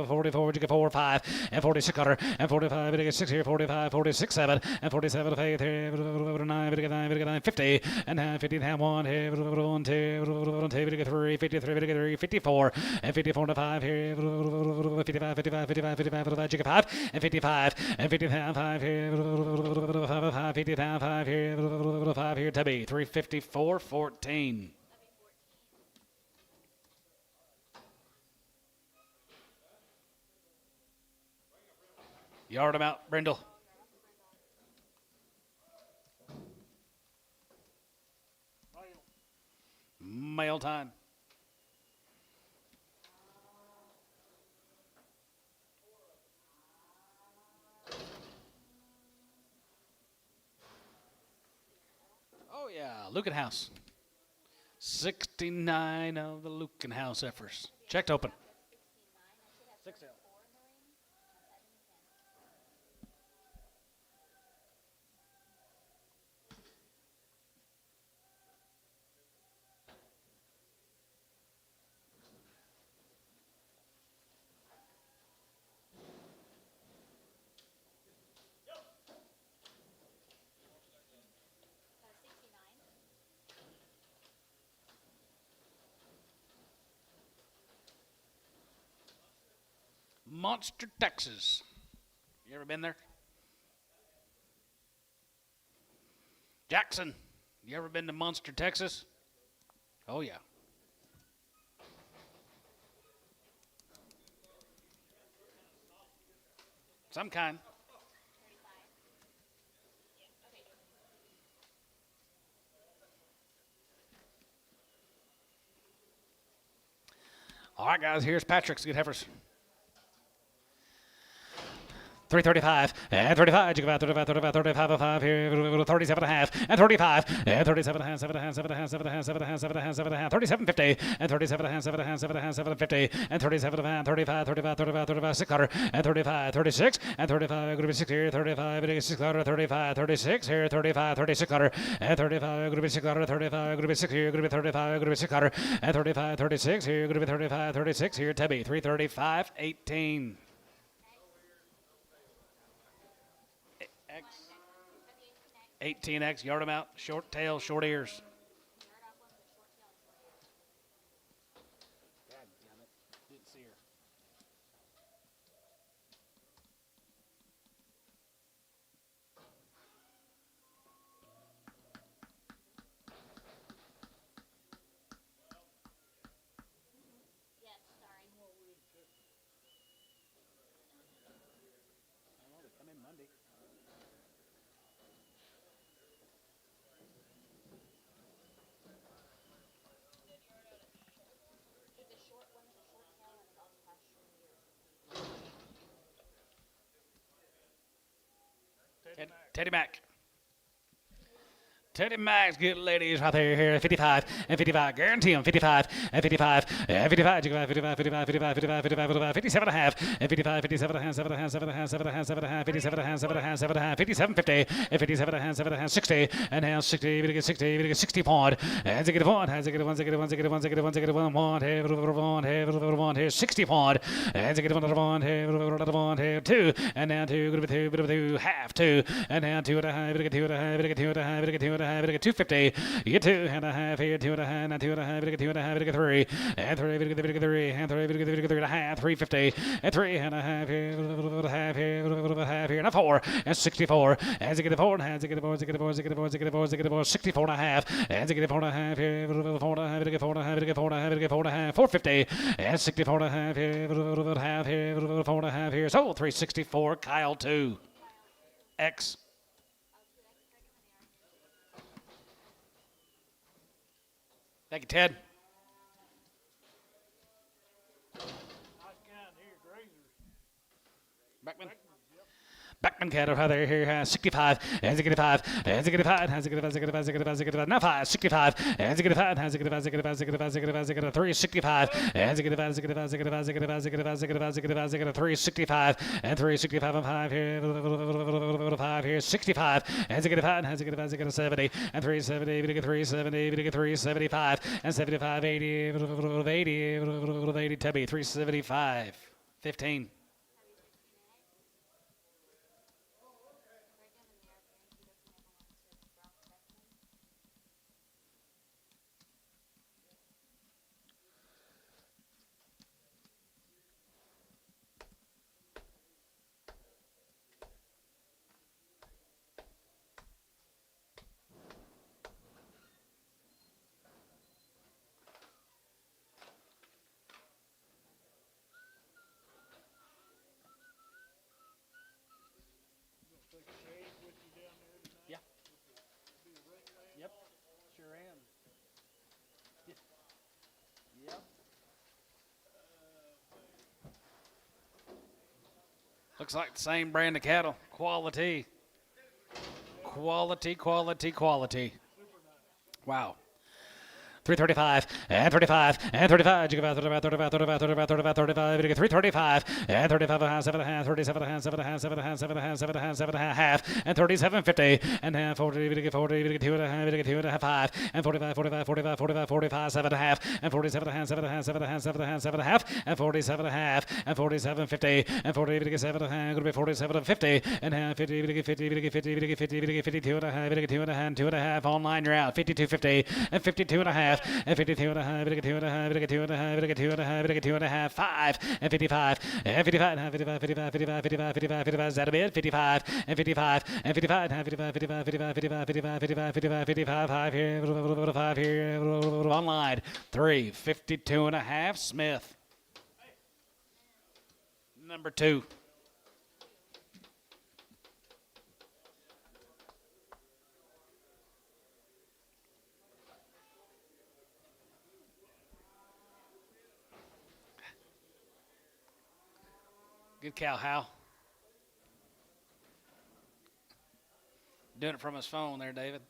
44, you get 4 5 and 46 cutter and 45, you get 6 here, 45, 46 7 and 47 8 here, 9, 9, 50 and 50 and 1 here, 1 2. 3, 53, 54, and 54 to 5 here, 55, 55, 55, 55, 55, 5, and 55, and 55, 5 here, 5, 55, 5 here, 5 here, Tubby, 354, 14. Yard him out, Brindle. Mail time. Oh yeah, Lucan House. 69 of the Lucan House Heifers. Checked open. 6L. Monster, Texas. You ever been there? Jackson, you ever been to Monster, Texas? Oh, yeah. Some kind. All right, guys, here's Patrick's good heifers. 335 and 35. You go out 35, 35, 35, 5 here. 37 and a half and 35 and 37 and a half, 7 and a half, 7 and a half, 7 and a half, 7 and a half, 7 and a half, 7 and a half, 37 50 and 37 and a half, 7 and a half, 7 and a half, 7 and 50 and 37 and a half, 35, 35, 35, 35, 600 and 35, 36 and 35. Going to be 6 here, 35, 600, 35, 36 here, 35, 3600 and 35. Going to be 600, 35. Going to be 6 here, going to be 35. Going to be 600 and 35, 36 here. Going to be 35, 36 here. Tebby 335, 18. X. 18X, yard them out, short tail, short ears. God damn it. Didn't see her. Yes, sorry. I don't know, they come in Monday. She's a short one with a short tail and it also has short ears. Teddy Mac. Teddy Max, good ladies right there, here, 55 and 55, guarantee them, 55 and 55 and 55, 55, 55, 55, 55, 55, 57 and a half and 55, 57 and a half, 7 and a half, 7 and a half, 7 and a half, 7 and a half, 57 and a half, 7 and a half, 7 and a half, 57, 50 and 57 and a half, 7 and a half, 60 and now 60, we get 60, we get 60 point, and they get one, and they get one, they get one, they get one, they get one, they get one, here, 60 point, and they get one, here, 2, and now 2, 2, half 2, and now 2 and a half, we get 2 and a half, we get 2 and a half, we get 2 and a half, we get 250, you get 2 and a half here, 2 and a half, and 2 and a half, we get 2 and a half, we get 3, and 3, we get 3, and 3, we get 3 and a half, 350, and 3 and a half here, half here, and a 4, and 64, and they get 4, and they get 4, they get 4, they get 4, they get 4, they get 4, 64 and a half, and they get 4 and a half here, 4 and a half, we get 4 and a half, we get 4 and a half, we get 4 and a half, 450, and 64 and a half here, half here, 4 and a half here, so 364, Kyle 2, X. Thank you, Ted. Nice kind here, grazers. Beckman. Beckman cattle right there here, 65, and 65, and 65, and 65, now 5, 65, and 65, and 65, 3, 65, and 65, 365, and 365 and 5 here, 5 here, 65, and 65, and 70, and 370, we get 370, we get 375, and 75, 80, 80, Tubby, 375, 15. Take a shade with you down there tonight. Yeah. Be a ring man. Yep. Sure am. Yep. Looks like the same brand of cattle. Quality. Quality, quality, quality. Wow. 335 and 35 and 35. You go 35, 35, 35, 35, 35, 35. You get 335 and 35 and a half, 7 and a half, 37 and a half, 7 and a half, 7 and a half, 7 and a half, 7 and a half, 7 and a half, and 37.50 and half 40. You get 40. You get 2 and a half. You get 2 and a half, 5 and 45, 45, 45, 45, 45, 7 and a half and 47 and a half, 7 and a half, 7 and a half, 7 and a half, 7 and a half, and 47 and a half and 47.50 and 40. You get 7 and a half. Going to be 47 and 50 and half 50. You get 50. You get 50. You get 50. You get 52 and a half. You get 2 and a half. 2 and a half online. You're out. 52.50 and 52 and a half and 52. 2 and a half, 2 and a half, 2 and a half, 2 and a half, 2 and a half, 5 and 55 and 55 and 55, 55, 55, 55, 55, 55, is that a bit? 55 and 55 and 55 and 55, 55, 55, 55, 55, 55, 55, 55, 5 here, 5 here, online, 3, 52 and a half, Smith. Number 2. Good cow, Hal. doing it from his phone there, David.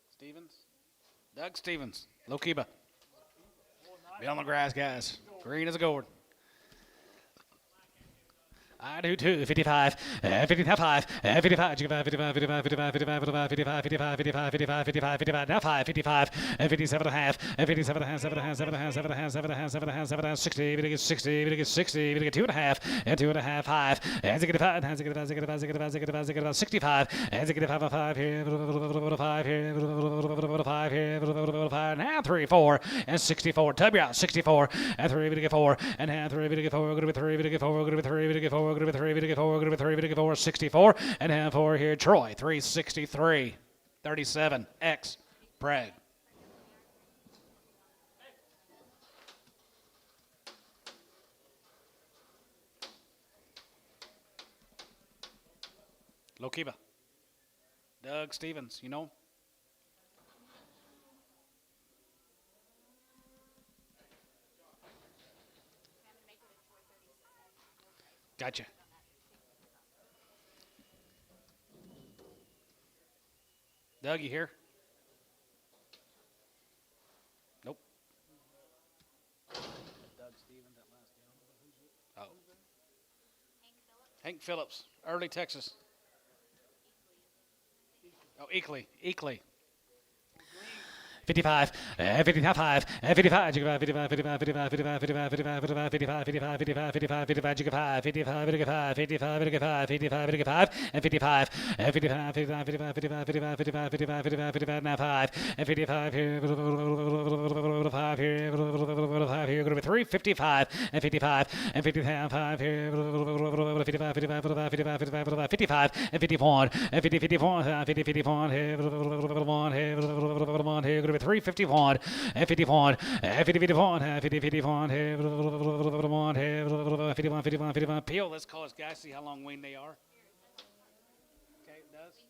Stevens? Doug Stevens. Lokiba. Be on the grass, guys. Green as a gourd. I do too. 55, 55, 55, 55, 55, 55, 55, 55, 55, 55, 55, 55, 55, 55, now 5, 55, 57 and a half, 57 and a half, 7 and a half, 7 and a half, 7 and a half, 7 and a half, 7 and a half, 7 and a half, 60, we get 60, we get 60, we get 2 and a half, and 2 and a half, 5, and 65, and 65, 65, 65, 65, 65, and 65, 5 here, 5 here, 5 here, 5, now 3, 4, and 64, tub you out, 64, and 3, we get 4, and half, 3, we get 4, go to 3, we get 4, go to 3, we get 4, go to 3, we get 4, go to 3, we get 4, 64, and half 4 here, Troy, 363, 37, X, Bragg. Lokiba. Doug Stevens, you know? Gotcha. Doug, you here? Nope. Doug Stevens, that last down. Oh. Hank Phillips, early Texas. Oh, Eakley. 55, 55, 55, 55, 55, 55, 55, 55, 55, 55, 55, 55, 55, 55, 55, 55, 55, 55, 55, and 55, 55, 55, 55, 55, 55, 55, 55, 55, now 5, and 55 here, 5 here, 5 here, go to 3, 55, and 55, and 55 here, 55, 55, 55, 55, 55, and 51, and 50, 51, 50, 51 here, 1 here, 1 here, go to 351 and 51 and 50 51 and 50 51 here 51 51 51 Peel, let's call us guys, see how long weaned they are. Okay, it does.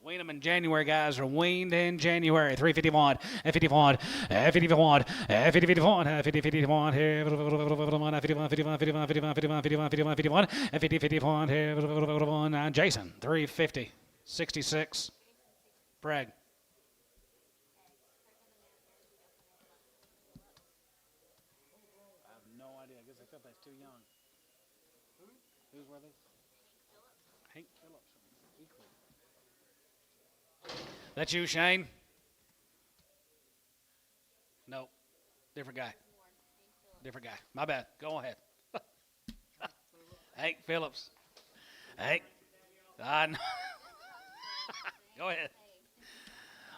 Wean them in January, guys, are weaned in January. 351 and 51 and 51 and 50 51 and 50 51 here 51 51 51 51 51 51 51 51 and 50 51 here 1 Jason 350 66 Bragg. That's too young. Whose were they? Hank Phillips from Eakley. That's you, Shane? No. Different guy. My bad. Go ahead. Hank Phillips. Hank. I know. Go ahead.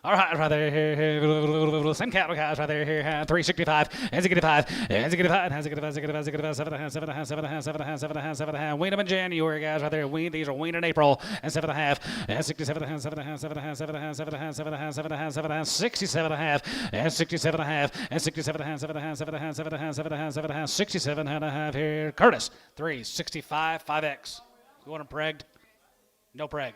All right, right there, here, same cattle guys, right there, here, 365, and 65, and 65, and 65, 65, 65, 7 and a half, 7 and a half, 7 and a half, 7 and a half, 7 and a half, 7 and a half, wean them in January, guys, right there, these are weaned in April, and 7 and a half, and 67 and a half, 7 and a half, 7 and a half, 7 and a half, 7 and a half, 7 and a half, 7 and a half, 7 and a half, 67 and a half, and 67 and a half, and 67 and a half, 7 and a half, 7 and a half, 7 and a half, 7 and a half, 7 and a half, 67 and a half here, Curtis, 365, 5X. You want them pregged? No preg.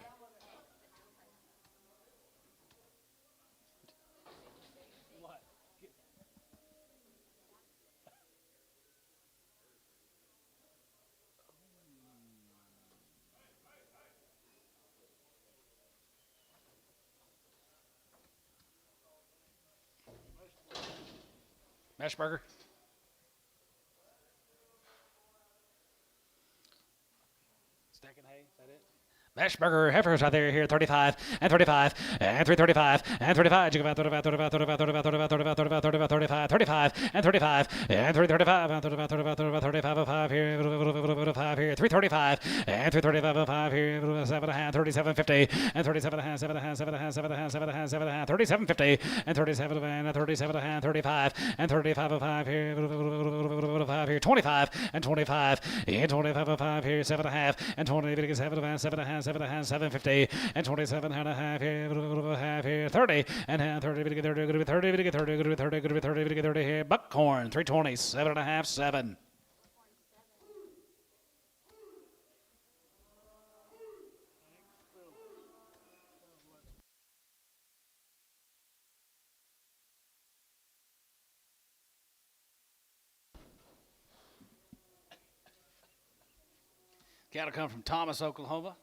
Meshburger. Stacking hay, is that it? Meshburger, Heifers out there here, 35, and 35, and 335, and 35, 35, 35, 35, 35, 35, 35, 35, 35, 35, and 35, and 335, and 35, 35, 35, 35, 5 here, 5 here, 335, and 335, 5 here, 7 and a half, 3750, and 37 and a half, 7 and a half, 7 and a half, 7 and a half, 7 and a half, 7 and a half, 3750, and 37 and 37 and a half, 35, and 35 5 here, 5 here, 25, and 25, and 25 5 here, 7 and a half, and 20, 7 and a half, 7 and a half, 7 and a half, 750, and 27 and a half here, 30, and half, 30, 30, 30, 30, 30, 30, 30, 30, 30 here, Buckhorn, 320, 7 and a half, 7. Cattle come from Thomas, Oklahoma.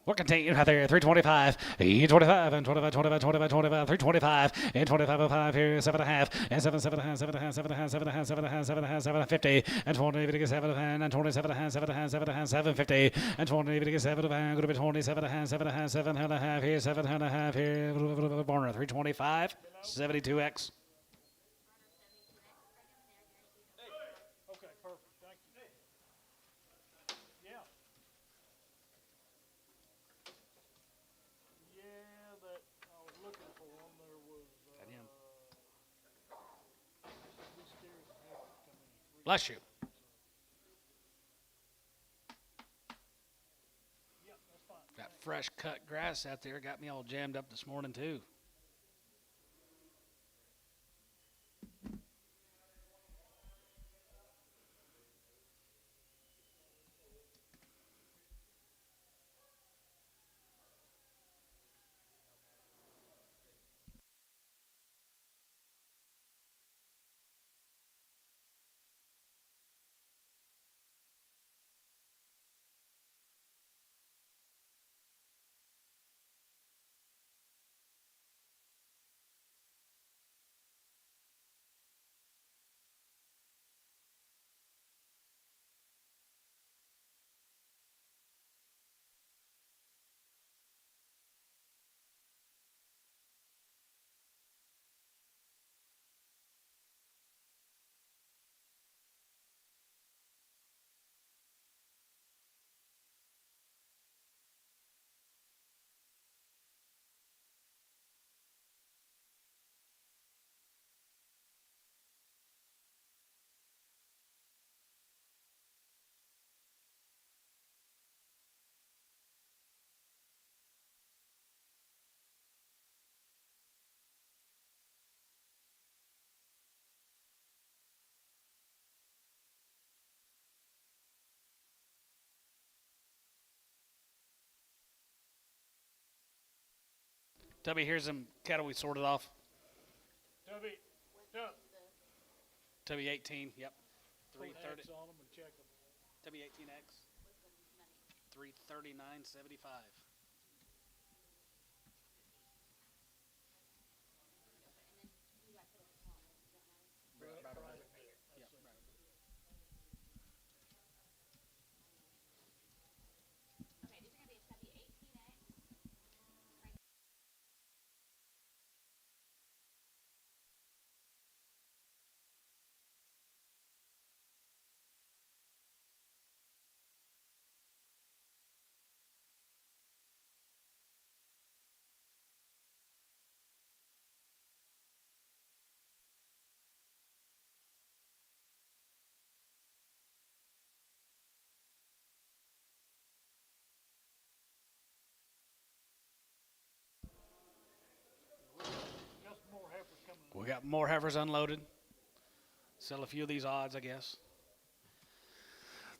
We're continuing out there, 325, 25, and 25, 25, 25, 25, 325, and 25, here, 7.5, and 7, 7.5, 7.5, 7.5, 7.5, 7.5, 7.5, 7.50, and 20, 7, and 27.5, 7.5, 7.5, 7.50, and 20, 7, going to be 27.5, 7.5, 7.5, here, 7.5, here, Barner, 325, 72X. Okay, perfect, thank you. Yeah. Yeah, that, I was looking for them, there was, Got him. these steers and heifers come in three. Bless you. Yeah, that's fine. Got fresh cut grass out there. Got me all jammed up this morning, too. Tubby, here's some cattle we sorted off. Tubby, Tub, Tubby 18, yep. put 330. X on them and check them. Tubby 18X. 339.75. Right over there. Yep, right over there. Okay, these are gonna be a Chevy 18X. Got some more heifers coming in. We got more heifers unloaded. Sell a few of these odds, I guess.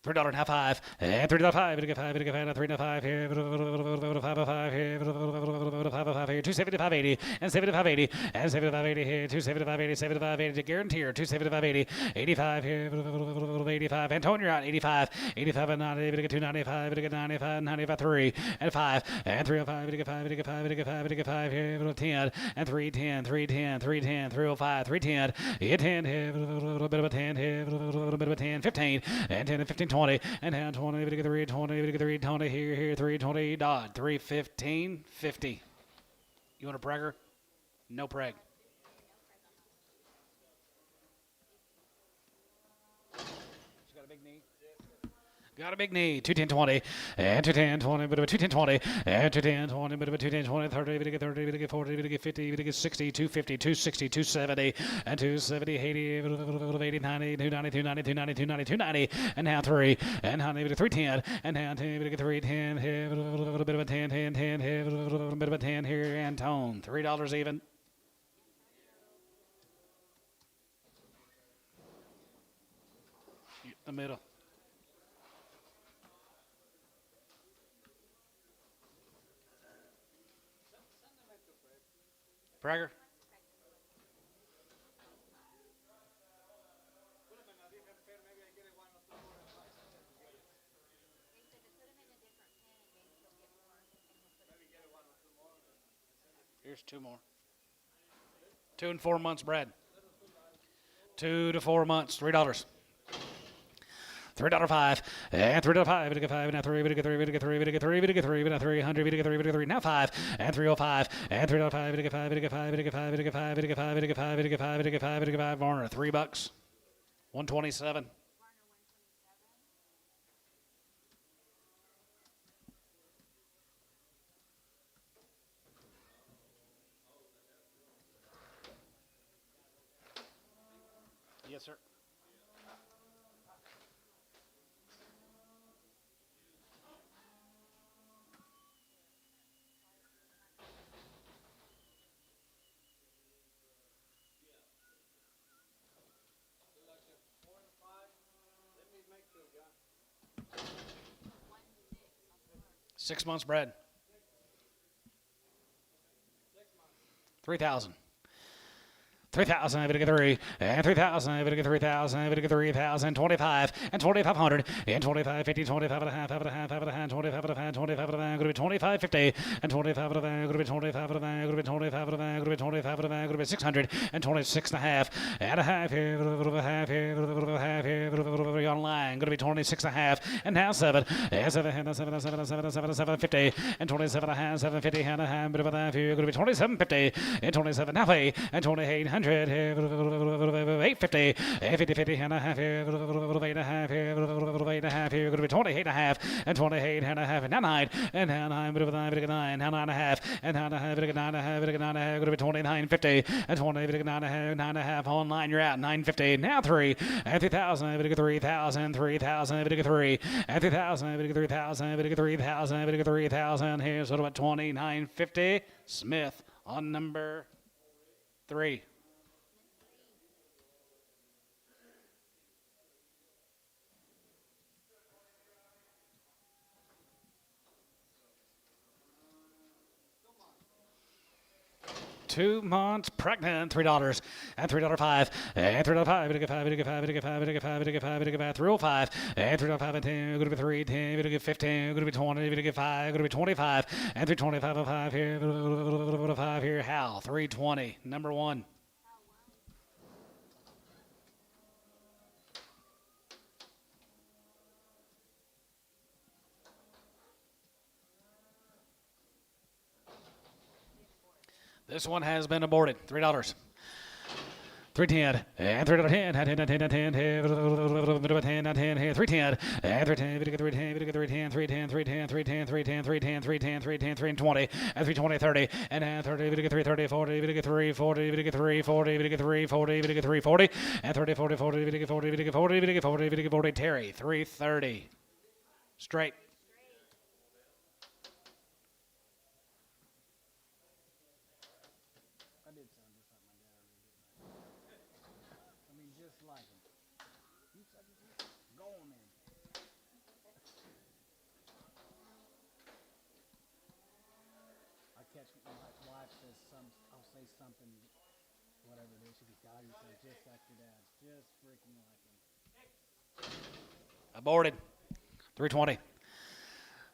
$3 and a half, 5, and $3.5, $3.5 here, $5.5 here, $5.5 here, $275.80, and $75.80, and $75.80 here, $275.80, $75.80 to guarantee, $275.80, $85 here, $85, Antonio out, $85, $85 and $90, $295, $95, $95, 3, and $5, and $305, $5 here, 10, and $310, $310, $310, $305, $310, $10 here, a little bit of a 10 here, a little bit of a 10, $15, and $10 and $15, 20, and now 20, 3, 20, 3, 20, here, 320, Dodd, 315, 50. You want a pregger? No preg. She's got a big knee. Got a big knee, 210-20, and 210-20, bit of a 210-20, and 210-20, bit of a 210-20, 30, bit of a 30, bit of a 40, bit of a 50, bit of a 60, 250, 260, 270, and 270, 80, bit of 80, 90, 290, 290, 290, 290, 290, and now 3, and now bit of 310, and now 10, bit of 310, here, a little bit of a 10, 10, 10, here, a little bit of a 10 here, and tone, $3 even. The middle. Prager. Here's 2 more. 2 and 4 months bred. 2 to 4 months, $3. $3.05 and $3.05. We get 5 now 3. We get 3. We get 3. We get 3. We get 3. We get 300. We get 3. We get 3 now 5 and $3.05 and $3.05. We get 5. We get 5. We get 5. We get 5. We get 5. We get 5. We get 5. We get 5. We get 5. Varner $3. 127. Yes, sir. Six months bred. 3,000. 3,000, we get 3, and 3,000, we get 3,000, we get 3,000, 25, and 2,500, and 25, 50, 25 and a half, 25 and a half, 25 and a half, 25 and a half, going to be 25, 50, and 25 and a half, going to be 25 and a half, going to be 25 and a half, going to be 25 and a half, going to be 600, and 26 and a half here, a half here, online, going to be 26 and a half, and now 7, and 750, and 27 and a half, 750, and a half, bit of a half here, going to be 2750, and 27 half, and 2800. 850, 50, and a half here, 8 and a half here, 8 and a half here, going to be 28 and a half, and 28 and a half, and now 9, and now 9, bit of a 9, 9, now 9 and a half, and now 9 and a half, 9 and a half, 9 and a half, going to be 29.50, and 20, 9 and a half, 9 and a half, online, you're out, 950, now 3, and 3,000, 3,000, 3,000, 3, and 3,000, 3,000, 3,000, 3,000, here's what about 29.50, Smith on number 3. $2 months pregnant, $3 and $3.05 and $3.05. We get 5. We get 5. We get 5. We get 5. We get 5. We get 5. 305 and $3.05 and 10. We're going to be 3, 10. We're going to get 15. We're going to be 20. We're going to get 5. We're going to be 25 and 325 and 5 here. 5 here. Hal 320. Number 1. This one has been aborted. $3. 310 and $3.10 and 10 and 10 here 10 and 10 here 310 and 310 we get 310 we get 310 310 310 310 310 310 310 310 320 and 320 30 and 30 we get 330 40 we get 340 we get 340 we get 340 we get 340 and 30 40 40 we get 40 we get 40 we get 40 we get 40 Terry 330 straight. Aborted. 320.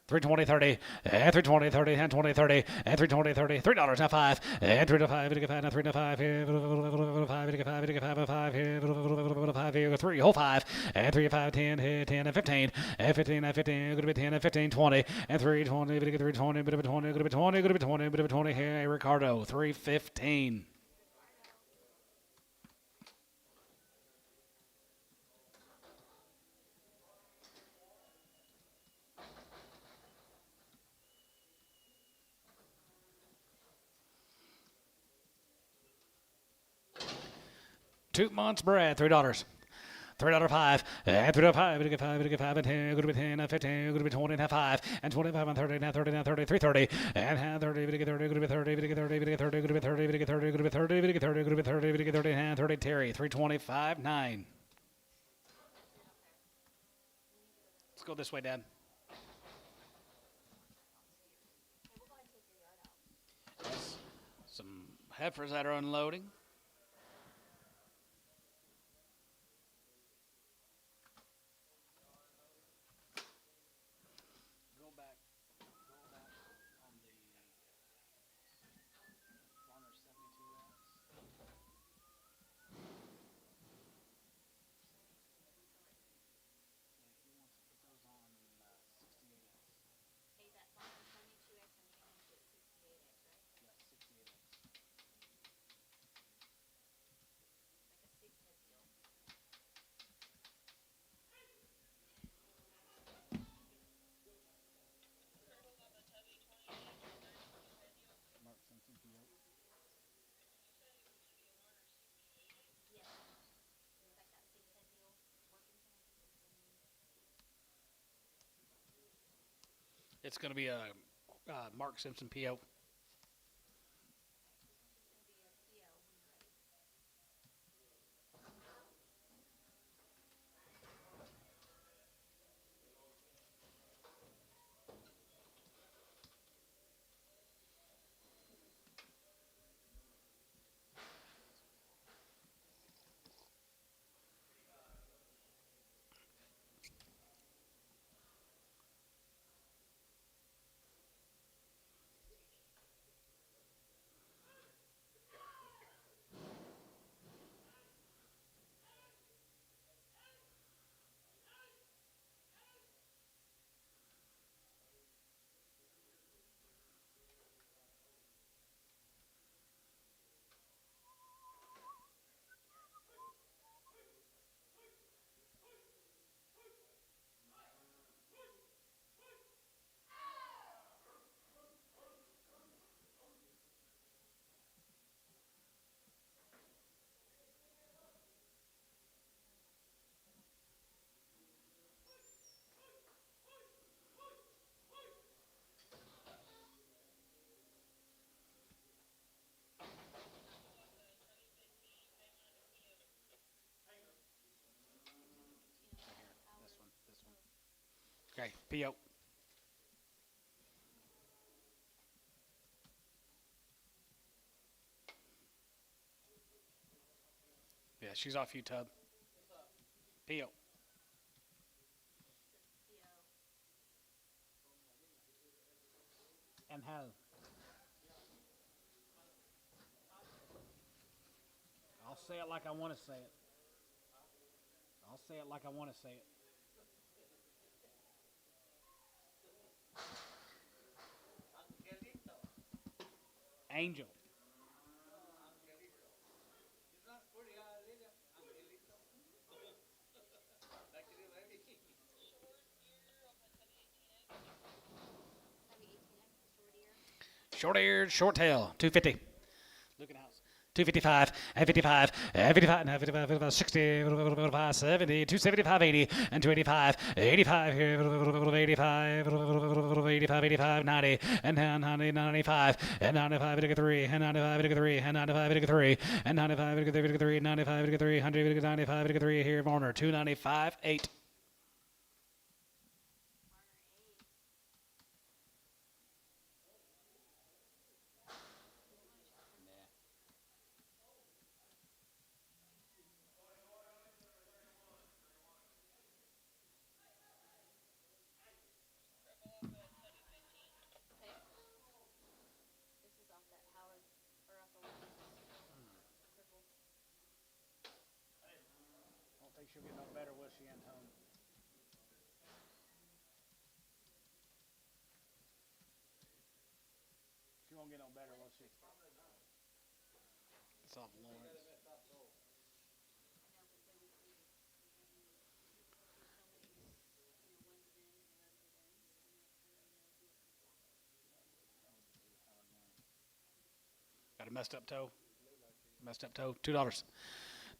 320 30 and 320 30 and 20 30 and 320 30 $3 now 5 and 3 to 5 we get 5 now 3 to 5 here 5 we get 5 we get 5 5 here 5 here 3 whole 5 and 3 5 10 here 10 and 15 and 15 and 15 going to be 10 and 15 20 and 320 we get 320 bit of 20 going to be 20 going to be 20 bit of 20 here Ricardo 315. $2 months bred, $3. $3.05 and $3.05 we get 5 we get 5 and 10 going to be 10 and 15 going to be 20 and 5 and 25 and 30 now 30 now 30 330 and 30 we get 30 going to be 30 we get 30 we get 30 going to be 30 we get 30 going to be 30 we get 30 going to be 30 we get 30 and 30 Terry 325 9. Let's go this way, Dad. Yes. Some heifers that are unloading. It's going to be a Mark Simpson PO. Okay, PO. Yeah, she's off you, Tub. PO. And how? I'll say it like I want to say it. I'll say it like I want to say it. Angel. Short eared, short tail, 250. Looking house. 255 and 55 and 55 and 55, 55 60, 55, 70, 275, 80 and 285, 85 here, 85, 85, 85, 90 and 95 and 95, 83 and 95, 83 and 95, 83 and 95, 83, 95, 83, 100, 95, 83 here, Warner, 295, 8. This is off that Howard, or off the Williams purple. I don't think she'll get no better, will she, Antone? She won't get no better, will she? It's off Lawrence. Got a messed up toe. Messed up toe. $2.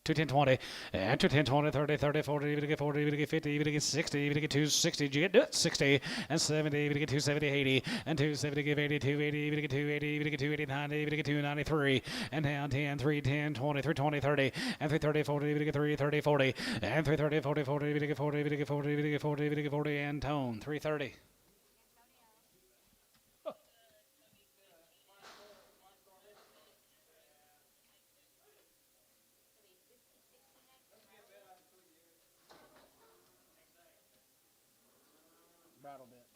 210 20 and 210 20 30 30 40 even to get 40 even to get 50 even to get 60 even to get 260 you get 60 and 70 even to get 270 80 and 270 give 80 280 even to get 280 even to get 280 90 even to get 293 and down 10 310 20 320 30 and 330 40 even to get 330 40 and 330 40 40 even to get 40 even to get 40 even to get 40 even to get 40 and tone 330. Battle bit.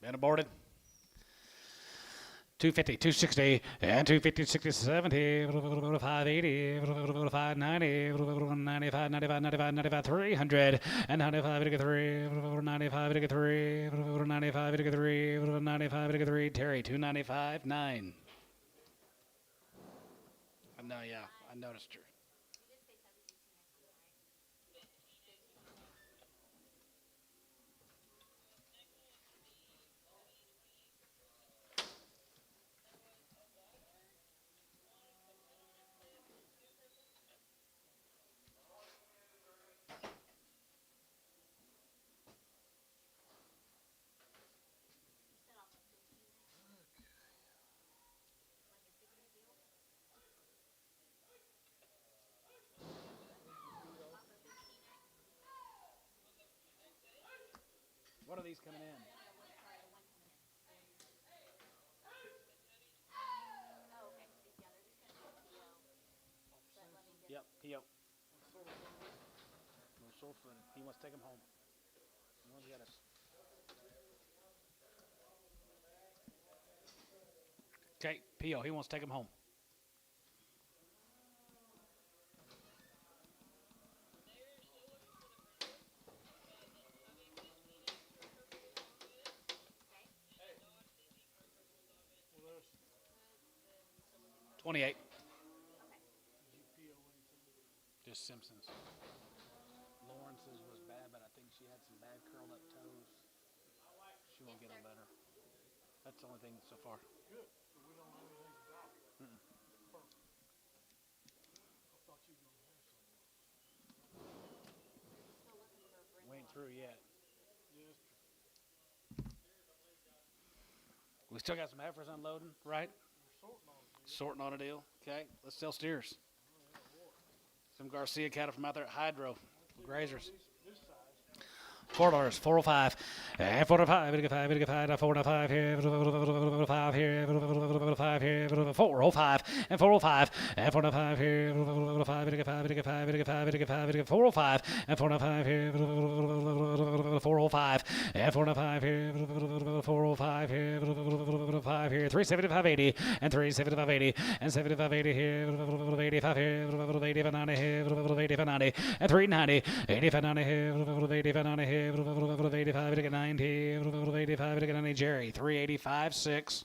Been aborted. 250, 260, and 250, 60, 70, 580, 590, 95, 95, 95, 95, 300, and 95, 3, 95, 3, 95, 3, 95, 3, Terry, 295, 9. I know, yeah. I noticed her. What are these coming in? Oh, okay. Yeah, they're just gonna do PO. But let me get Yep, P.O. No sore footed. He wants to take them home. He wants to get us. Okay, P.O. He wants to take them home. Well, there's 28. Just Simpsons. Lawrence's was bad, but I think she had some bad curled up toes. She won't get them better. That's the only thing so far. good. So we don't have anything to drop. Perfect. I thought you were gonna have some. still looking for a Brindle. We ain't through yet. Yes. We still got some heifers unloading, right? We're sorting on it. Sorting on a deal. Okay, let's sell steers. Some Garcia cattle from out there at Hydro. Grazers. This size. $4, 405, and 45, 45, 45 here, 5 here, 5 here, 405, and 405, and 45 here, 5, 405, and 45 here, 405, and 45 here, 405 here, 5 here, 375.80, and 375.80, and 75.80 here, 85 here, 85.90 here, 85.90, and 390, 85.90 here, 85.90 here. 85 to get 90, 85 to get 90, Jerry, 385.6.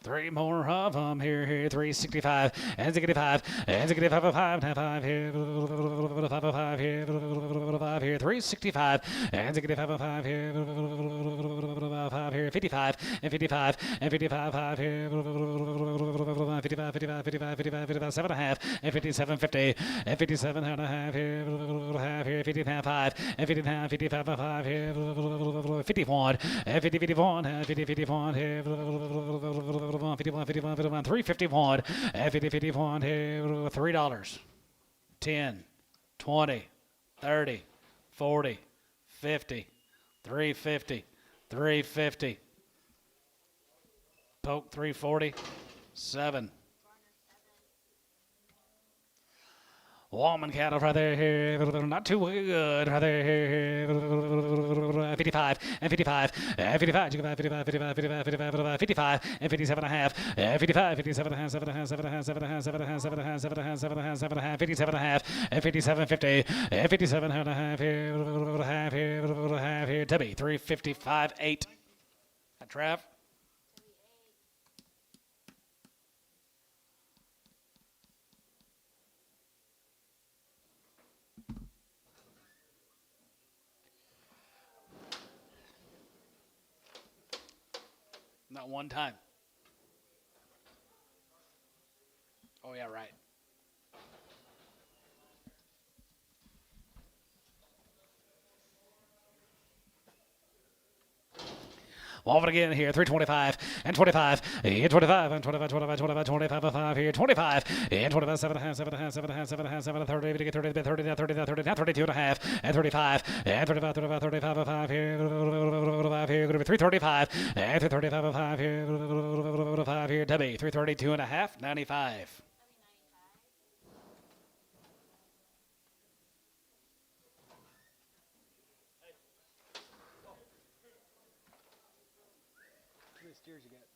Three more of them here, 365, and 65, and 65, 5 here, 5 here, 5 here, 365, and 65, 5 here, 5 here, 55, and 55, and 55, 5 here, 55, 55, 55, 55, 57 and a half, and 57, 50, and 57 and a half here, half here, 50 and a half, 5, and 50 and a half, 55, 5 here, 51, and 50, 51, and 50, 51 here, 51, 51, 51, 351, and 50, 51 here, $3, 10, 20, 30, 40, 50, 350, 350, poke 340, 7. Woman cattle right there, here, not too good, right there, here, 55, and 55, and 55, 55, 55, 55, 55, 55, and 57 and a half, and 55, 57 and a half, 7 and a half, 7 and a half, 7 and a half, 7 and a half, 7 and a half, 7 and a half, 7 and a half, 7 and a half, 57 and a half, and 57, 50, and 57 and a half here, half here, Tubby, 355, 8. Trav. Not one time. Oh, yeah, right. Wolf again here, 325 and 25, and 25 and 25, 25, 25, 25, 5 here, 25 and 25, 7 and a half, 7 and a half, 7 and a half, 7 and a half, 7 and 30, 30, 30, 30, 30, 30, 30, 32 and a half, and 35 and 35, 35, 35, 5 here, 5 here, going to be 335 and 335, 5 here, 5 here, Tubby, 332 and a half, 95. How many steers you got?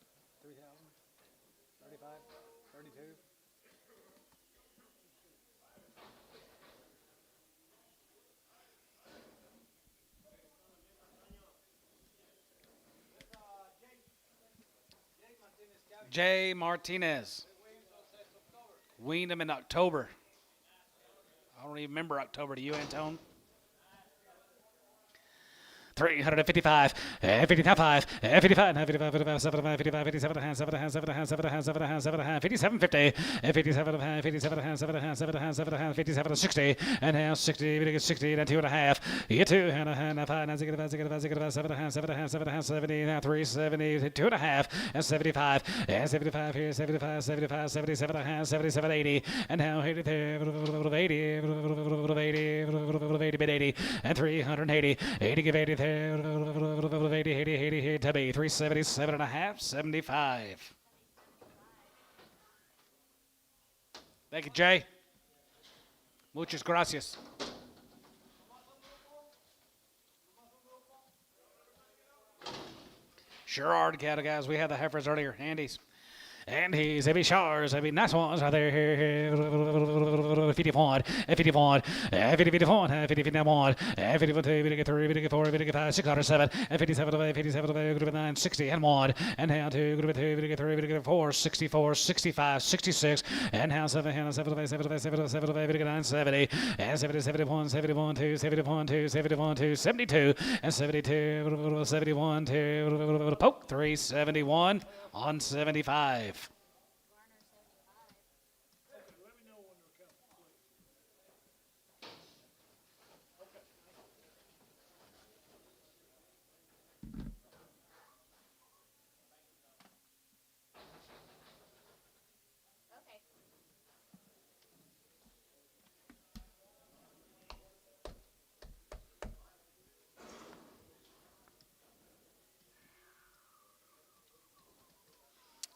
3,000? 35? 32? Jay Martinez. Weaned him in October. I don't even remember October. Do you, Antone? 355, 55, 55, 55, 55, 75, 55, 57, 7, 7, 7, 7, 7, 57, 50, 57, 57, 7, 7, 57, 60, and now 60, 60, and 2.5, you 2, and 5, and 6, 7, 7, 7, 70, now 3, 70, 2.5, and 75, and 75 here, 75, 75, 77, 77, 80, and now 80, 80, and 380, 80, give 80, 80, 80, to be 377.5, 75. Thank you, Jay. Muchas gracias. Sure are the cattle guys. We had the heifers earlier. Andy's. And he's heavy showers, heavy nice ones out there. 51, 51, 51, 51, 52, 54, 55, 607, 57, 57, 9, 60, and 1, and now 2, 2, 3, 4, 64, 65, 66, and now 7, 7, 7, 7, 7, 9, 70, and 70, 71, 71, 2, 71, 2, 71, 2, 72, and 72, 71, 2, poke, 371 on 75.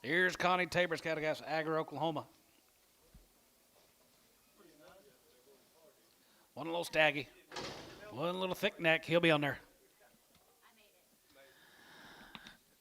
Here's Connie Tabor's cattle guys, Agar, Oklahoma. One little staggy, one little thick neck. He'll be on there.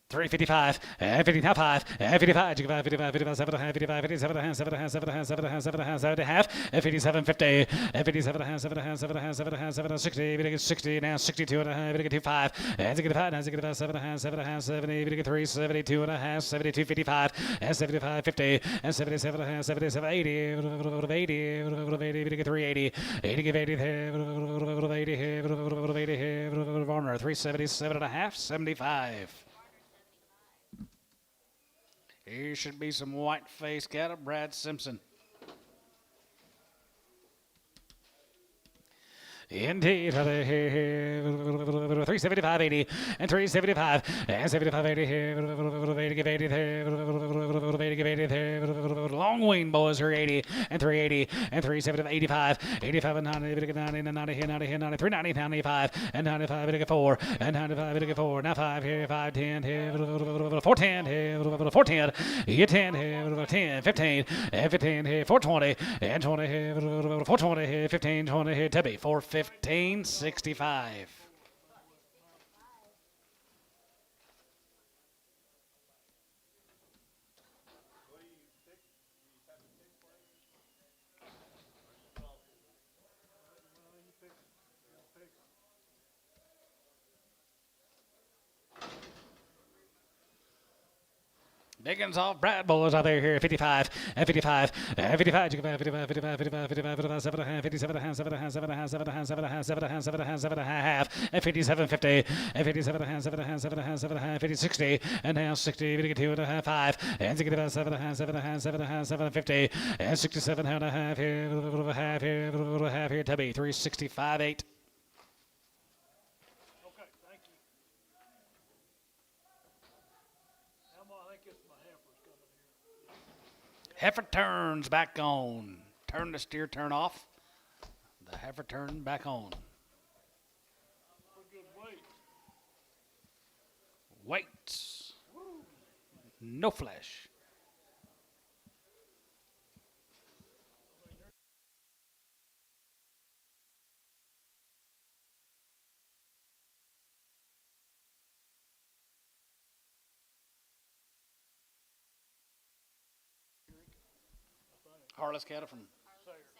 355, 55, 55, 55, 55, 55, 55, 57, 7, 7, 7, 7, 7, half, 57, 50, 57, 7, 7, 7, 60, 60, now 62 and a half, 25, 65, 7, 7, 70, 3, 72 and a half, 72, 55, 75, 50, and 77, 77, 80, 80, 380, 80, 80, 377 and a half, 75. Here should be some white-faced cattle. Brad Simpson. Indeed, 375, 80, and 375, and 75, 80, 80, long wing boys are 80, and 380, and 370, 85, 85, and 90, 90, 90, 90, 90, 390, 95, and 95, 4, and 95, 4, now 5 here, 5, 10 here, 410 here, 410, here 10 here, 10, 15, and 15 here, 420, and 20 here, 420 here, 15, 20 here, Tubby, 415, 65. Dickens off Brad boys out there here, 55, and 55, and 55, 55, 55, 55, 55, 55, 7, 57, 7, 7, 7, 7, 7, 7, 7, half, and 57, 50, and 57, 7, 7, 7, 50, 60, and now 60, 52 and a half, 5, and 67, 7, 7, 7, 50, and 67 and a half here, half here, Tubby, 365, 8. Heifer turns back on. Turn the steer turn off. The heifer turn back on. Weights. No flesh. Harless cattle from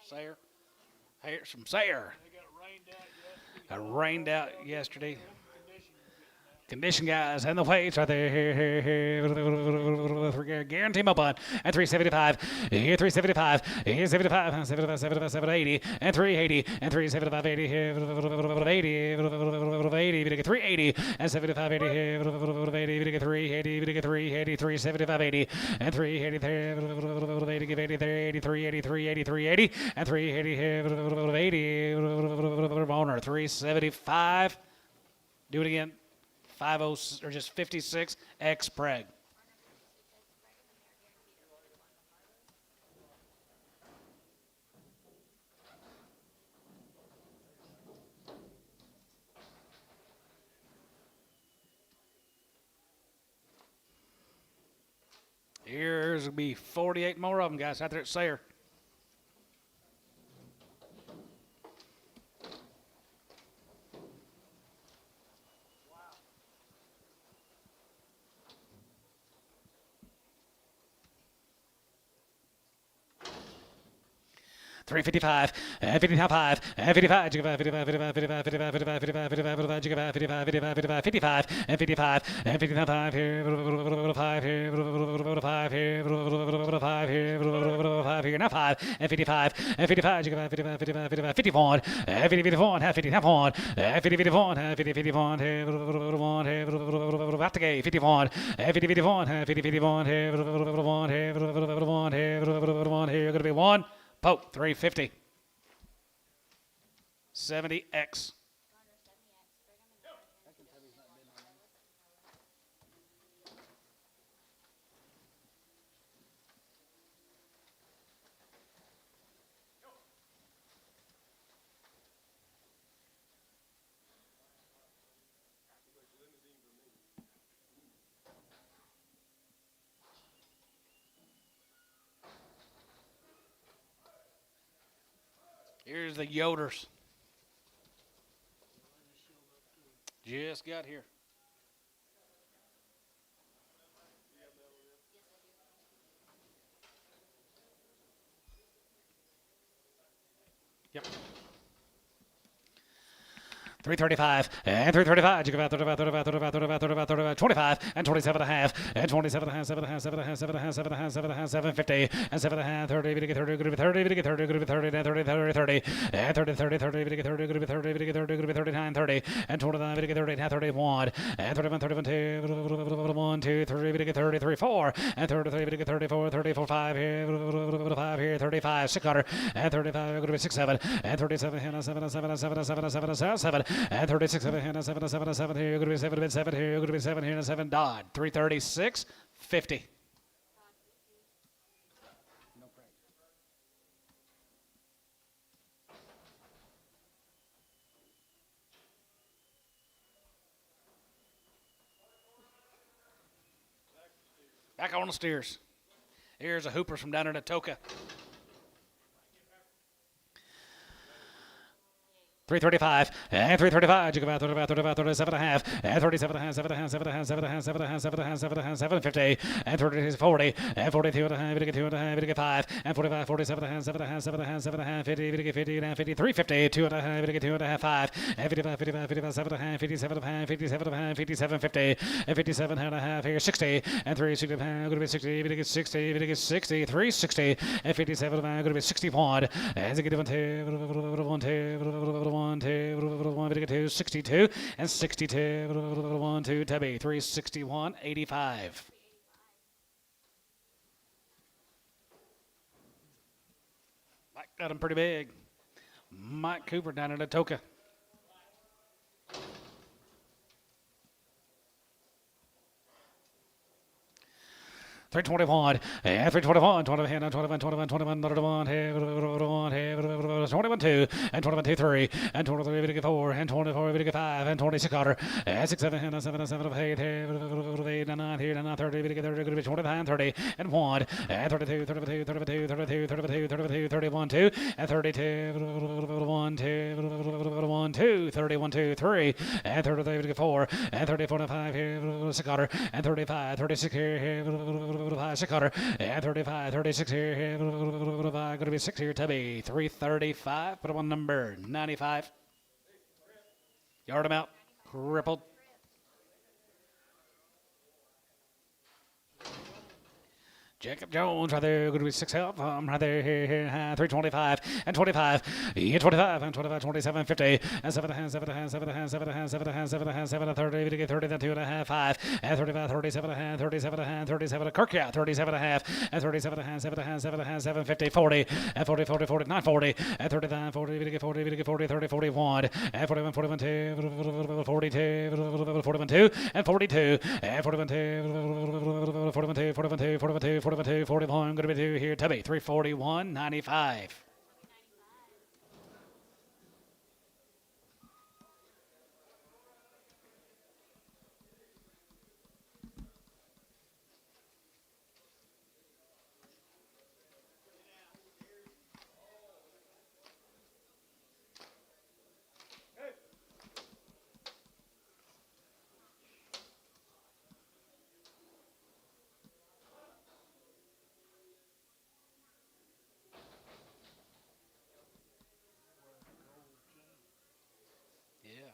Sayre. Hayers from Sayre. Got rained out yesterday. Condition guys and the weights right there. Here. Guarantee them up on. And 375. Here 375. Here 75. 75, 75, 80. And 380. And 375, 80. Here 80. 80, we get 380, and 75, 80, 80, we get 380, we get 380, 375, 80, and 380, 80, give 80, 83, 83, 83, 80, and 380, 80, owner, 375. Do it again. 50 or just 56 X preg. Here's going to be 48 more of them, guys, out there at Sayre. $355, and 55, and 55, 55, 55, 55, 55, 55, 55, 55, 55, 55, 55, 55, and 55, and 55 here, 5 here, 5 here, 5 here, 5 here, now 5, and 55, and 55, 55, 55, 55, 51, and 50, 51, half 50, half 1, and 50, 51, half 50, 51, here, 1, here, out the gate, 51, and 50, 51, half 50, 51, here, 1, here, 1, here, going to be 1. Pope, 350. 70X. Here's the Yoders. Just got here. Yep. 335, and 335, you go about 35, 35, 35, 35, 35, 35, 25, and 27 and a half, and 27 and a half, 7 and a half, 7 and a half, 7 and a half, 7 and a half, 7 and a half, 750, and 7 and a half, 30, we get 30, good to be 30, we get 30, good to be 30, and 30, 30, 30, and 30, 30, 30, we get 30, good to be 30, we get 30, good to be 39, 30, and 29, we get 30, and 31, and 31, 31, 2, 1, 2, 3, we get 33, 4, and 33, we get 34, 34, 5 here, 5 here, 35, 600, and 35, good to be 6, 7, and 37, 7, 7, 7, 7, 7, 7, 7, and 36, 7, 7, 7, 7 here, you're going to be 7, 7 here, you're going to be 7 here, and 7 Dodd. 336, 50. No preg. Back on the steers. Here's a Hoopers from down in Atoka. 335, and 335, you go about 35, 35, 37 and a half, and 37 and a half, 7 and a half, 7 and a half, 7 and a half, 7 and a half, 7 and a half, 7 and a half, 750, and 30, 40, and 42 and a half, 2 and a half, 5, and 45, 47 and a half, 7 and a half, 7 and a half, 7 and a half, 50, 50 and a half, 50, 350, 2 and a half, 2 and a half, 5, and 55, 55, 55, 7 and a half, 57 and a half, 57 and a half, 57, 50, and 57 and a half, here, 60, and 3, 60 and a half, going to be 60, 60, 60, 360, and 57 and a half, going to be 61, and 1, 62, and 62, 1, 2, Tubby, 361, 85. Mike got him pretty big. Mike Cooper down in Atoka. 321, and 321, 21, 21, 21, 21, 21, 2, and 22, 3, and 23, 4, and 24, 5, and 26, and 6, 7, 7, 7, 8, 8, 9, 30, 30, 29, 30, and 1, and 32, 32, 32, 32, 32, 32, 31, 2, and 32, 1, 2, 1, 2, 31, 2, 3, and 33, 4, and 34, 5, here, 6, and 35, 36, here, 6, and 35, 36 here, going to be 6 here, Tubby, 335, put him on number 95. Yard him out, crippled. Jacob Jones right there, going to be 6 help. Right there, here, 325 and 25. Yeah, 25 and 25, 27, 50 and 7 hands, 7 hands, 7 hands, 7 hands, 7 hands, 7 hands, 7 30 to get 30, then 2 and a half, 5 and 35, 37 and a half, 37 and a half, 37 Kirk out, 37 and a half and 37 and a half, 7 and a half, 7 and a half, 7 50, 40 and 40, 40, 49, 40 and 39, 40 to get 40, to get 40, 30, 41 and 41, 41, 2, 42, 41, 2 and 42 and 41, 2, 41, 2, 41, 2, 41, 2, 41, 2, 41, going to be 2 here, Tubby, 341, 95. Yeah.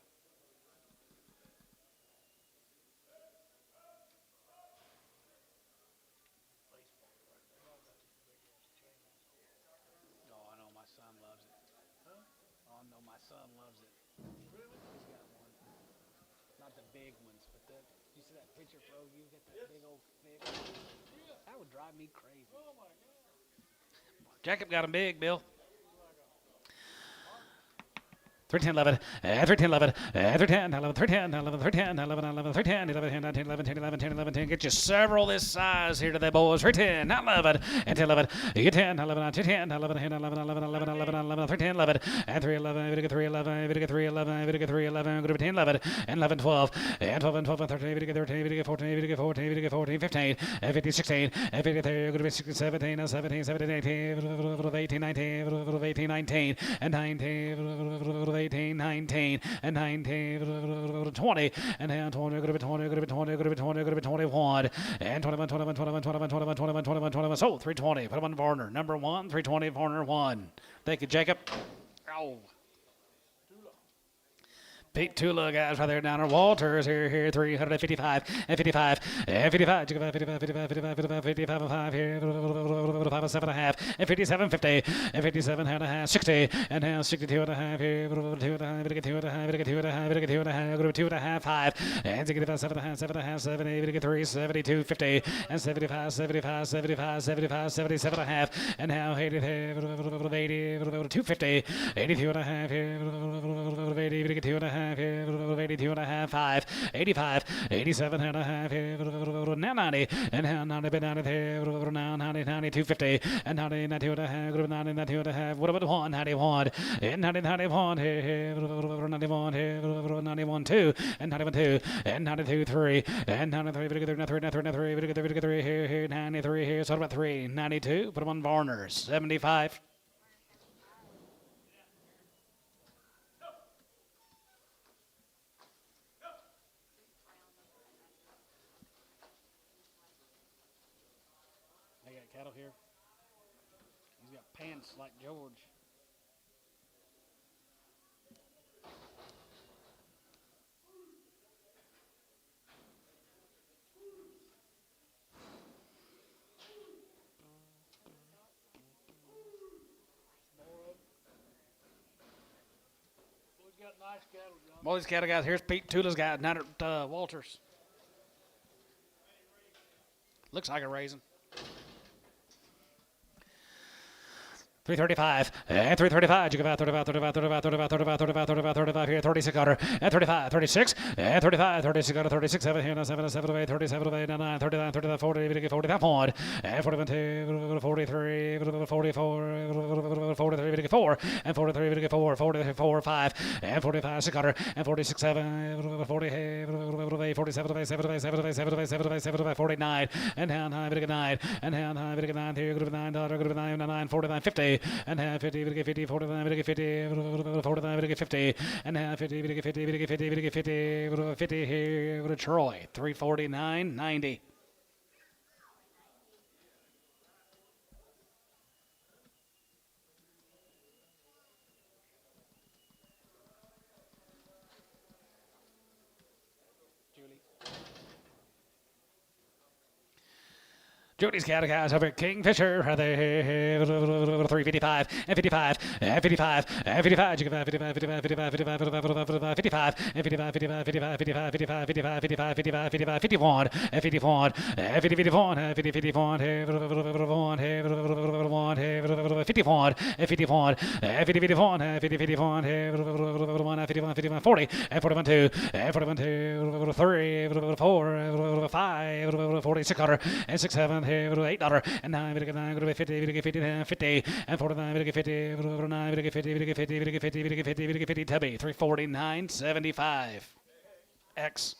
Oh, I know my son loves it. Oh, I know my son loves it. He's got one. Not the big ones, but you see that picture, bro? You get that big old thick. That would drive me crazy. Jacob got him big, Bill. 310, 11, 310, 11, 310, 11, 310, 11, 11, 310, 11, 10, 19, 11, 10, 11, 10, 11, 10. Get you several this size here today, boys. 310, 11, and 10, 11. You get 10, 11, 10, 11, 10, 11, 11, 11, 11, 11, 310, 11, and 311, we get 311, we get 311, we get 311, go to 10, 11, and 11, 12, and 12, and 12, and 13, we get 13, we get 14, we get 14, we get 14, 15, and 15, 16, and 53, go to 16, 17, and 17, 17, 18, 18, 19, 18, 19, and 19, 18, 19, and 19, 20, and then 20, going to be 20, going to be 20, going to be 20, going to be 21, and 21, 21, 21, 21, 21, 21, 21, 21. So 320, put him on Varner. Number 1, 320, Varner 1. Thank you, Jacob. Oh. Pete Tula, guys, right there down there. Walters here, 355 and 55 and 55. 55, 55, 55, 55, 55, 5 here, 5 7 and a half and 57, 50 and 57 and a half, 60 and now 62 and a half here, 2 and a half, 2 and a half, 2 and a half, 2 and a half, 2 and a half, 5 and 65, 7 and a half, 7 and a half, 70, 3, 72, 50 and 75, 75, 75, 75, 77 and a half, and now 80, 250, 82 and a half here, 80, 2 and a half. 82 and a half, 5, 85, 87 and a half, now 90, and now 90, 90, now 90, 90, 250, and 90, 92 and a half, 90, 92 and a half, what about 1, 91, and 90, 91, 91, 91, 2, and 91, 2, and 92, 3, and 93, 3, here, 93 here, so what about 3, 92, put them on Varner, 75. They got cattle here. He's got pants like George. Well, he's got nice cattle, John. All these cattle guys, here's Pete Tula's guy, down at Walters. Looks like a raisin. 335 and 335. You give out 35, 35, 35, 35, 35, 35, 35, 35 here, 36 under and 35, 36 and 35, 36 under 36, 7 here, 7, 7, 8, 37, 8, 9, 39, 39, 40, 45 point, and 41, 2, 43, 44, 43, 4, and 43, 4, 44, 5, and 45, 6 under, and 46, 7, 40, 47, 7, 7, 49, and down high, 9, and down high, 9, here, 9, 9, 49, 50. And half 50, 50, 49, 50, 49, 50, and half 50, 50, 50, 50, 50, 50 here to Troy, 349, 90. Jody's cattle guys over at Kingfisher. 355 and 55 and 55 and 55. You can 55, 55, 55, 55, 55, 55 and 55, 55, 55, 55, 55, 55, 55, 55, 55, 51 and 51 and 50, 51 and 50, 51 and 51 and 51 and 51 and 50, 51 and 50, 51 and 51, 51, 40 and 41, 2 and 41, 2, 3, 4, 5, 46 $6 and 6, 7, $8 and 9, 9, 50, 50, 50 and 49, 50, 9, 50, 50, 50, 50, 50, Tubby 349.75 X.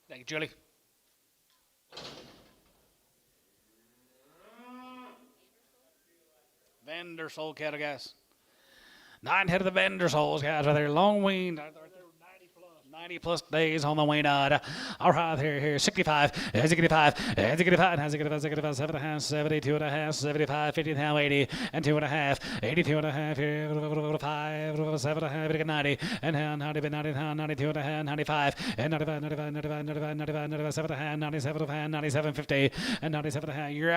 Thank you, Julie. Vandersol cattle guys. 9 head of the Vandersols guys are there. Long weaned. 90 plus days on the wean. All right, here, 65, 65, 65, 65, 7 and a half, 72 and a half, 75, 50 now 80, and 2 and a half, 82 and a half, 5, 7 and a half, 90, and 90, 92 and a half, 95, and 95, 95, 95, 95, 95, 97 and a half, 97 and a half, 97, 50, and 97 and a half. You're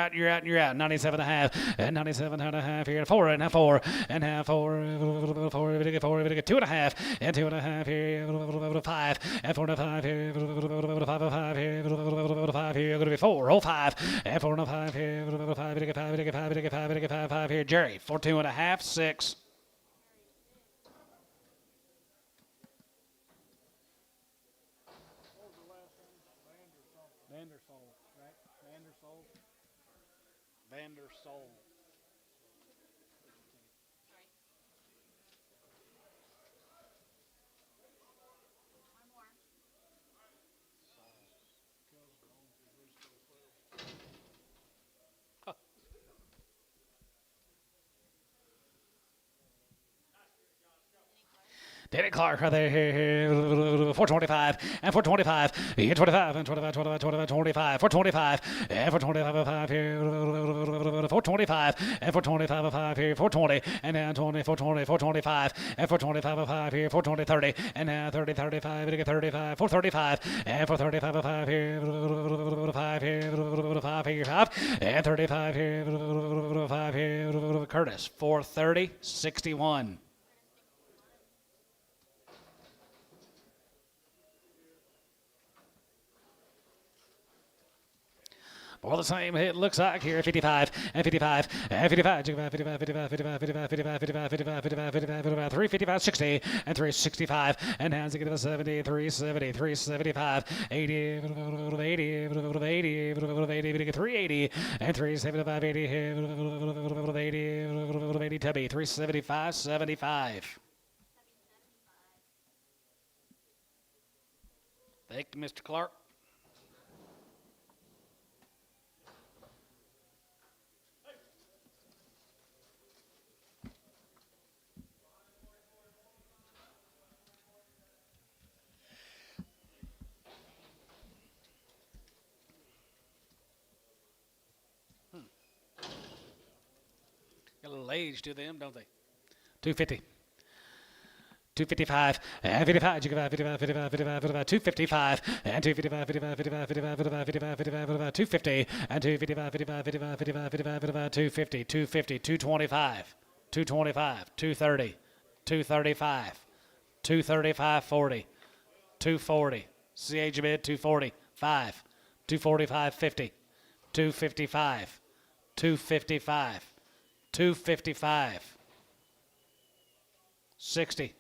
out, 97 and a half, and 97 and a half, here, 4 and a half, 4, and half, 4, 2 and a half, and 2 and a half, here, 5 and 4 and 5 here, 5 here, 5 here, going to be 4, oh 5 and 4 and 5 here, 5 here, Jerry, 42 and a half, 6. Vandersol, right? Vandersol. Danny Clark right there, 425 and 425, 25 and 25, 25, 25, 25, 425 and 425 5 here, 425 and 425 5 here, 420 and now 20, 420, 425 and 425 5 here, 420, 30 and now 30, 35, 35, 435 and 435 5 here, 5 here, 5 here, 5 and 35 here, 5 here, Curtis, 430, 61. All the same, it looks like here, 55 and 55 and 55, 55, 55, 55, 55, 55, 55, 55, 55, 55, 355, 60 and 365, and now 70, 370, 375, 80, 80, 80, 380, and 375, 80, 80, Tubby, 375, 75. Thank you, Mr. Clark. Got a little age to them, don't they? 250. 255 and 55, 55, 55, 55, 55, 255 and 255, 55, 55, 55, 55, 55, 55, 250 and 255, 55, 55, 55, 55, 55, 250, 250, 225, 225, 230, 235, 235, 40, 240, CH bid 240, 5, 245, 50, 255, 255, 255, 60.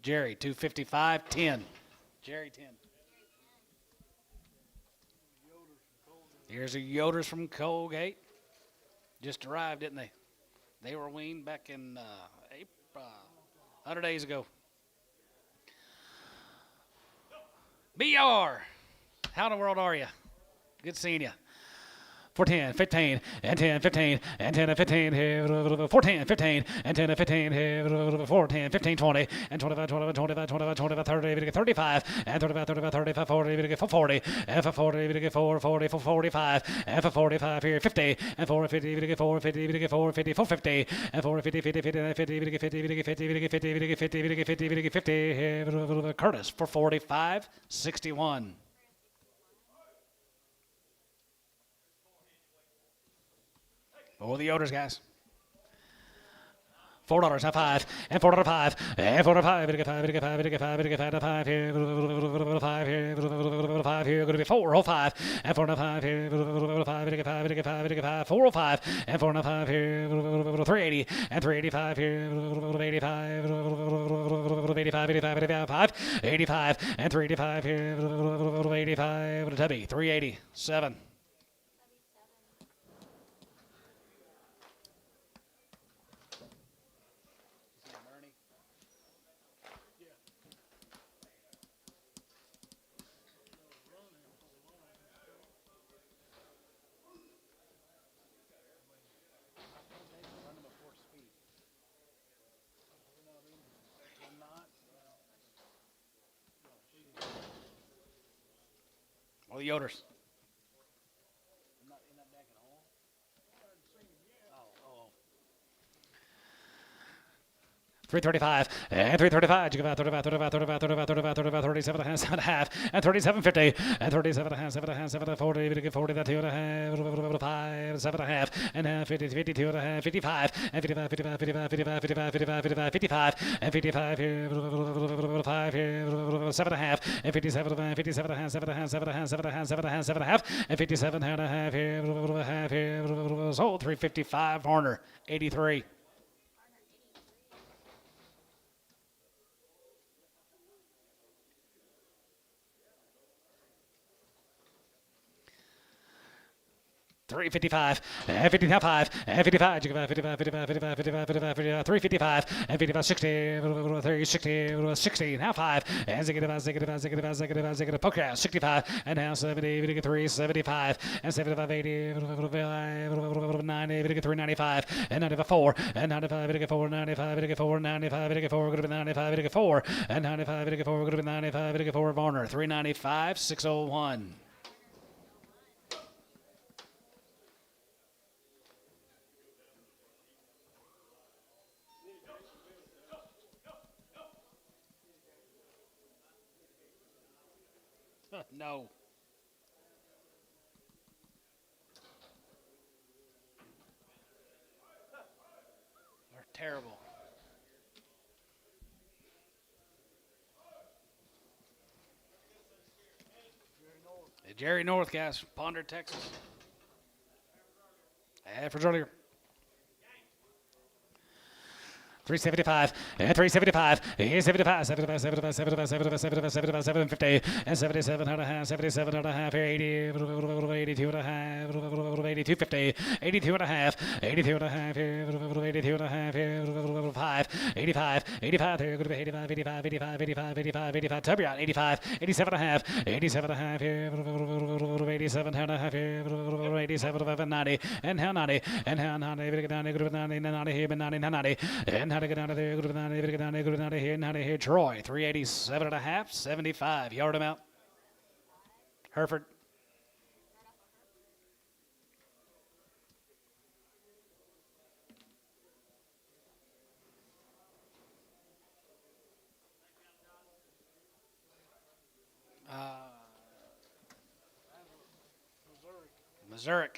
Jerry, 255, 10. Jerry, 10. Here's the Yoders from Colgate. Just arrived, didn't they? They were weaned back in April, 100 days ago. BR, how in the world are you? Good seeing you. 14, 15, and 10, 15, and 10 and 15, 14, 15, and 10 and 15, 14, 15, 20, and 25, 25, 25, 25, 25, 30, 35, and 35, 35, 35, 40, 40, and for 40, 4, 40, 45, and for 45 here, 50, and 4, 50, 4, 50, 4, 50, 4, 50, and 4, 50, 50, 50, 50, 50, 50, 50, 50, 50, 50, 50, Curtis for 45, 61. Oh, the odors, guys. $4, not 5, and $4, 5, and $4, 5, $5, $5, $5 here, $5 here, going to be 405, and $4, 5 here, $5, $5, $405, and $4, 5 here, 380, and $385 here, 85, 85, 85, 85, 85, and $385 here, 85, Tubby, 387. Running before speed. I'm not. Oh, the odors. I'm not in that back at all. Oh. 335, and 335, 35, 35, 35, 35, 35, 35, 37 and a half, 7 and a half, and 37.50, and 37 and a half, 7 and a half, 7 and 40, 40, that 2 and a half, 5, 7 and a half, and 50, 52 and a half, 55, and 55, 55, 55, 55, 55, 55, 55, 55, and 55 here, 5 here, 7 and a half, and 57 and a half, 57 and a half, 7 and a half, 7 and a half, 7 and a half, 7 and a half, 7 and a half, and 57 and a half here, sold 355, Horner, 83. Three 55, and 55, and 55, 55, 55, 55, 55, 55, 55, 355, and 55, 60, 360, 60, now 5, and ziggy, poker, 65, and now 70, 3, 75, and 75, 80, 90, 395, and 95, 4, and 95, 4, 95, 4, 95, 4, good to be 95, 4, and 95, 4, good to be 95, 4, Varner, 395, 601. No. They're terrible. Jerry North, guys, Ponder, Texas. Heifers earlier. 375, and 375, 75, 75, 75, 75, 75, 75, 75, 750, and 77 and a half, 77 and a half, 80, 82 and a half, 82, 50, 82 and a half, 82 and a half, 82 and a half, 5, 85, 85, 85, 85, 85, 85, 85, 85, Tubby out, 85, 87 and a half, 87 and a half, 87 and a half, 87 and 90, and how 90, and how 90, 90, 90, here, 90, 90, and how to get out of there, go to 90, get down there, go to 90 here, 90 here, Troy, 387 and a half, 75, yard him out. Hereford. Missouri.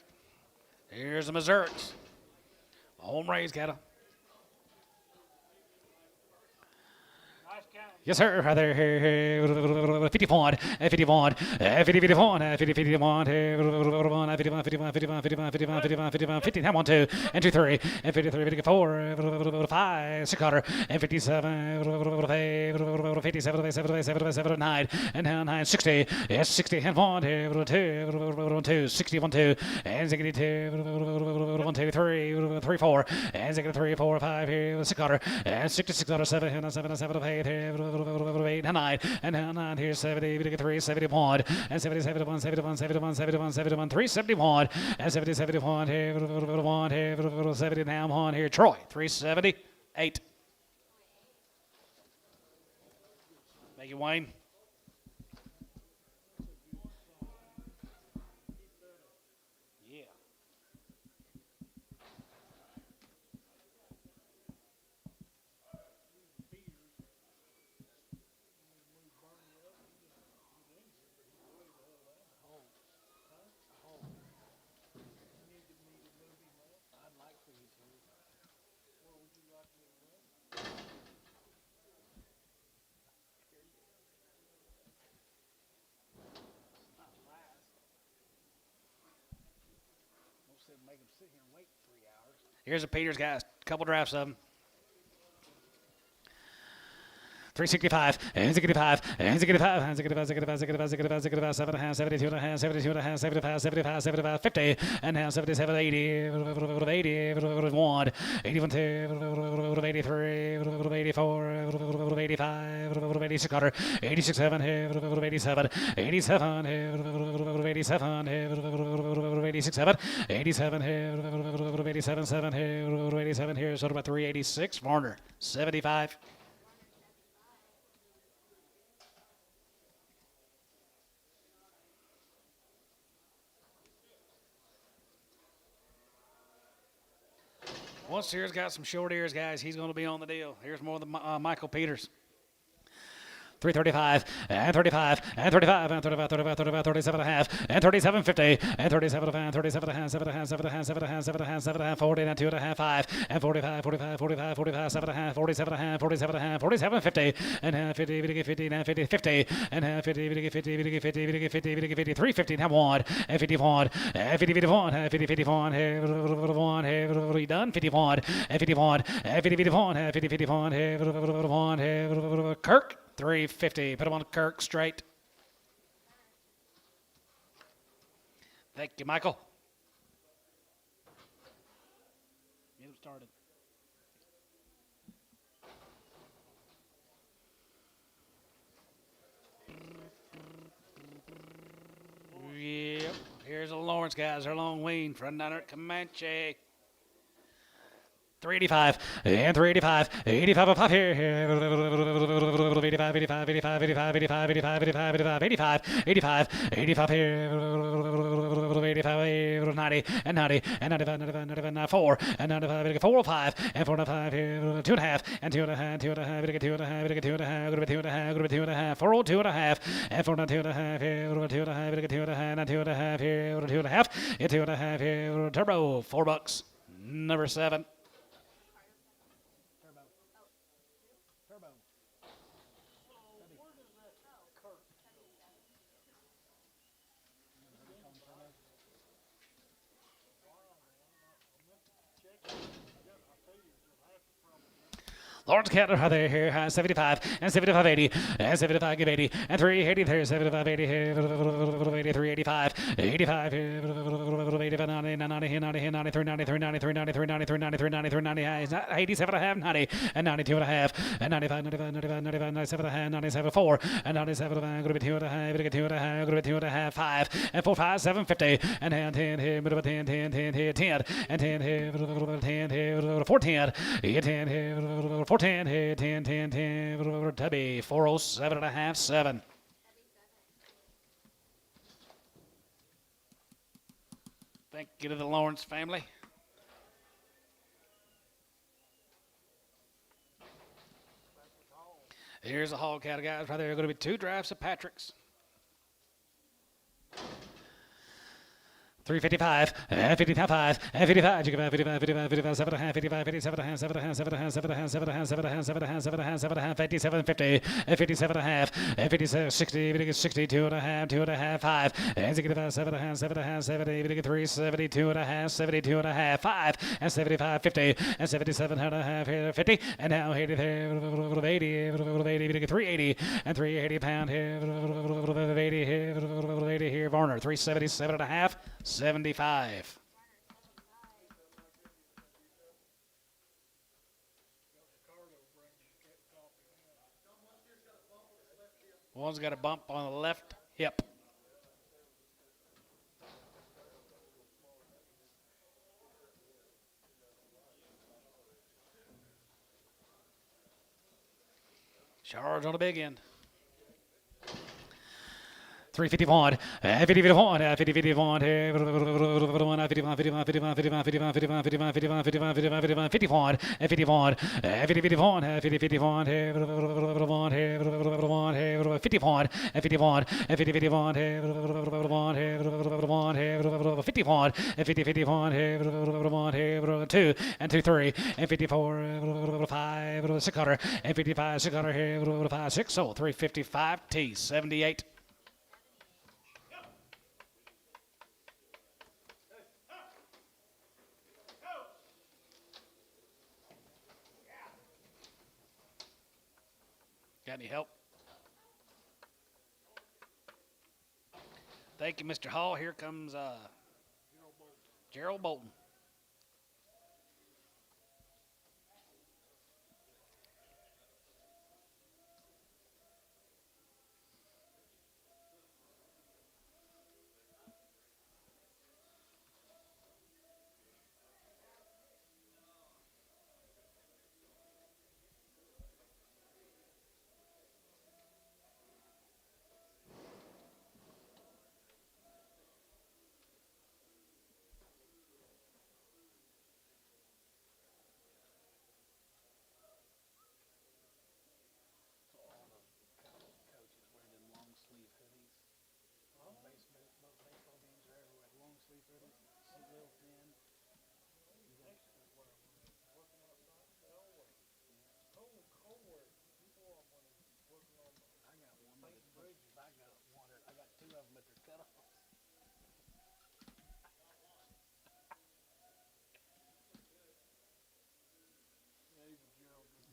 Here's the Missouri's. Home raised cattle. Yes, sir. Right there, 51, 51, 50, 51, 50, 51, 51, 51, 51, 51, 51, 51, 51, 50, 1, 2, and 2, 3, and 53, 54, 5, 600, and 57, 57, 7, 9, and 9, 60, yes, 60, and 1, 2, 61, 2, and 62, 1, 2, 3, 3, 4, and 3, 4, 5, 600, and 66, 7, 7, 8, 8 and 9, and now 9 here, 70, 3, 71, and 70, 71, 71, 71, 71, 71, 371, and 70, 71 here, 1 here, 70 now 1 here, Troy, 378. Thank you, Wayne. Yeah. I'd like for you to. Not last. Most said make them sit here and wait 3 hours. Here's a Peters, guys. Couple drafts of them. 365, and 65, and 65, and 65, 65, 65, 65, 65, 7 and a half, 72 and a half, 72 and a half, 75, 75, 75, 50, and now 77, 80, 80, 1, 81, 2, 83, 84, 85, 86, 86, 7, 87, 87, 87, 86, 7, 87, 87, 7, 87 here, so about 386, Varner, 75. Once here's got some short ears, guys, he's going to be on the deal. Here's more than Michael Peters. 335, and 35, and 35, and 35, 35, 35, 37 and a half, and 37, 50, and 37 and a half, 37 and a half, 7 and a half, 7 and a half, 7 and a half, 7 and a half, 7 and a half, 40, and 2 and a half, 5, and 45, 45, 45, 45, 7 and a half, 47 and a half, 47 and a half, 47, 50, and half, 50, 50, 50, and 50, 50, and half, 50, 50, 50, 50, 50, 50, 50, 50, 50, 350, and have 1, and 51, and 50, 51, and 50, 51, have you done? 51, and 51, and 50, 51, and 50, 51, have Kirk. 350. Put him on Kirk straight. Thank you, Michael. Get him started. Yep. Here's the Lawrence guys. They're long wean. Front down at Comanche. 385, and 385, 85 up here, 85, 85, 85, 85, 85, 85, 85, 85, 85, 85 here, 85, 90, and 90, and 95, 95, 95, 94, and 95, 405, and 405 here, 2.5, and 2.5, 2.5, 2.5, 2.5, 2.5, 2.5, 402 and a half, and 402 and a half here, 2.5, 2.5, and 2.5 here, 2.5, and 2.5 here, turbo, $4, number 7. Turbo. Lawrence Cattler, how they here, 75, and 75, 80, and 75, give 80, and 380, there, 75, 80, 385, 85, 85, 90, 90, 90, 90, 390, 390, 390, 390, 390, 390, 390, 87 and a half, 90, and 92 and a half, and 95, 95, 95, 95, 97 and a half, 97, 4, and 97 and a half, going to be 2 and a half, going to be 2 and a half, going to be 2 and a half, 5, and 4, 5, 7, 50, and 10 here, middle of 10, 10, 10 here, 10, and 10 here, 10 here, 410, 10 here, 410 here, 10, 10, 10, Tubby, 407 and a half, 7. Thank you to the Lawrence family. Here's a hog cattle, guys. Right there are going to be 2 drafts of Patrick's. 355, 55, 55, 55, 55, 55, 7 and a half, 55, 57 and a half, 7 and a half, 7 and a half, 7 and a half, 7 and a half, 7 and a half, 7 and a half, 7 and a half, 7 and a half, 57, 50, 57 and a half, 57, 60, 62 and a half, 2 and a half, 5, and 65, 7 and a half, 7 and a half, 70, 3, 72 and a half, 72 and a half, 5, and 75, 50, and 77 and a half, 50, and now 80, 80, 380, and 380 pound here, 80 here, 80 here, Varner, 377 and a half, 75. One's got a bump on the left hip. Charge on the big end. 351, 50-51, 50-51, 51, 51, 51, 51, 51, 51, 51, 51, 51, 51, 51, 51, 50-51, 50-51, 51, 51, 50-51, 51, 50-51, 2 and 2-3 and 54, 5, 600 and 55, 600, 5, 6, so 355 T 78. Got any help? Thank you, Mr. Hall. Here comes Gerald Bolton.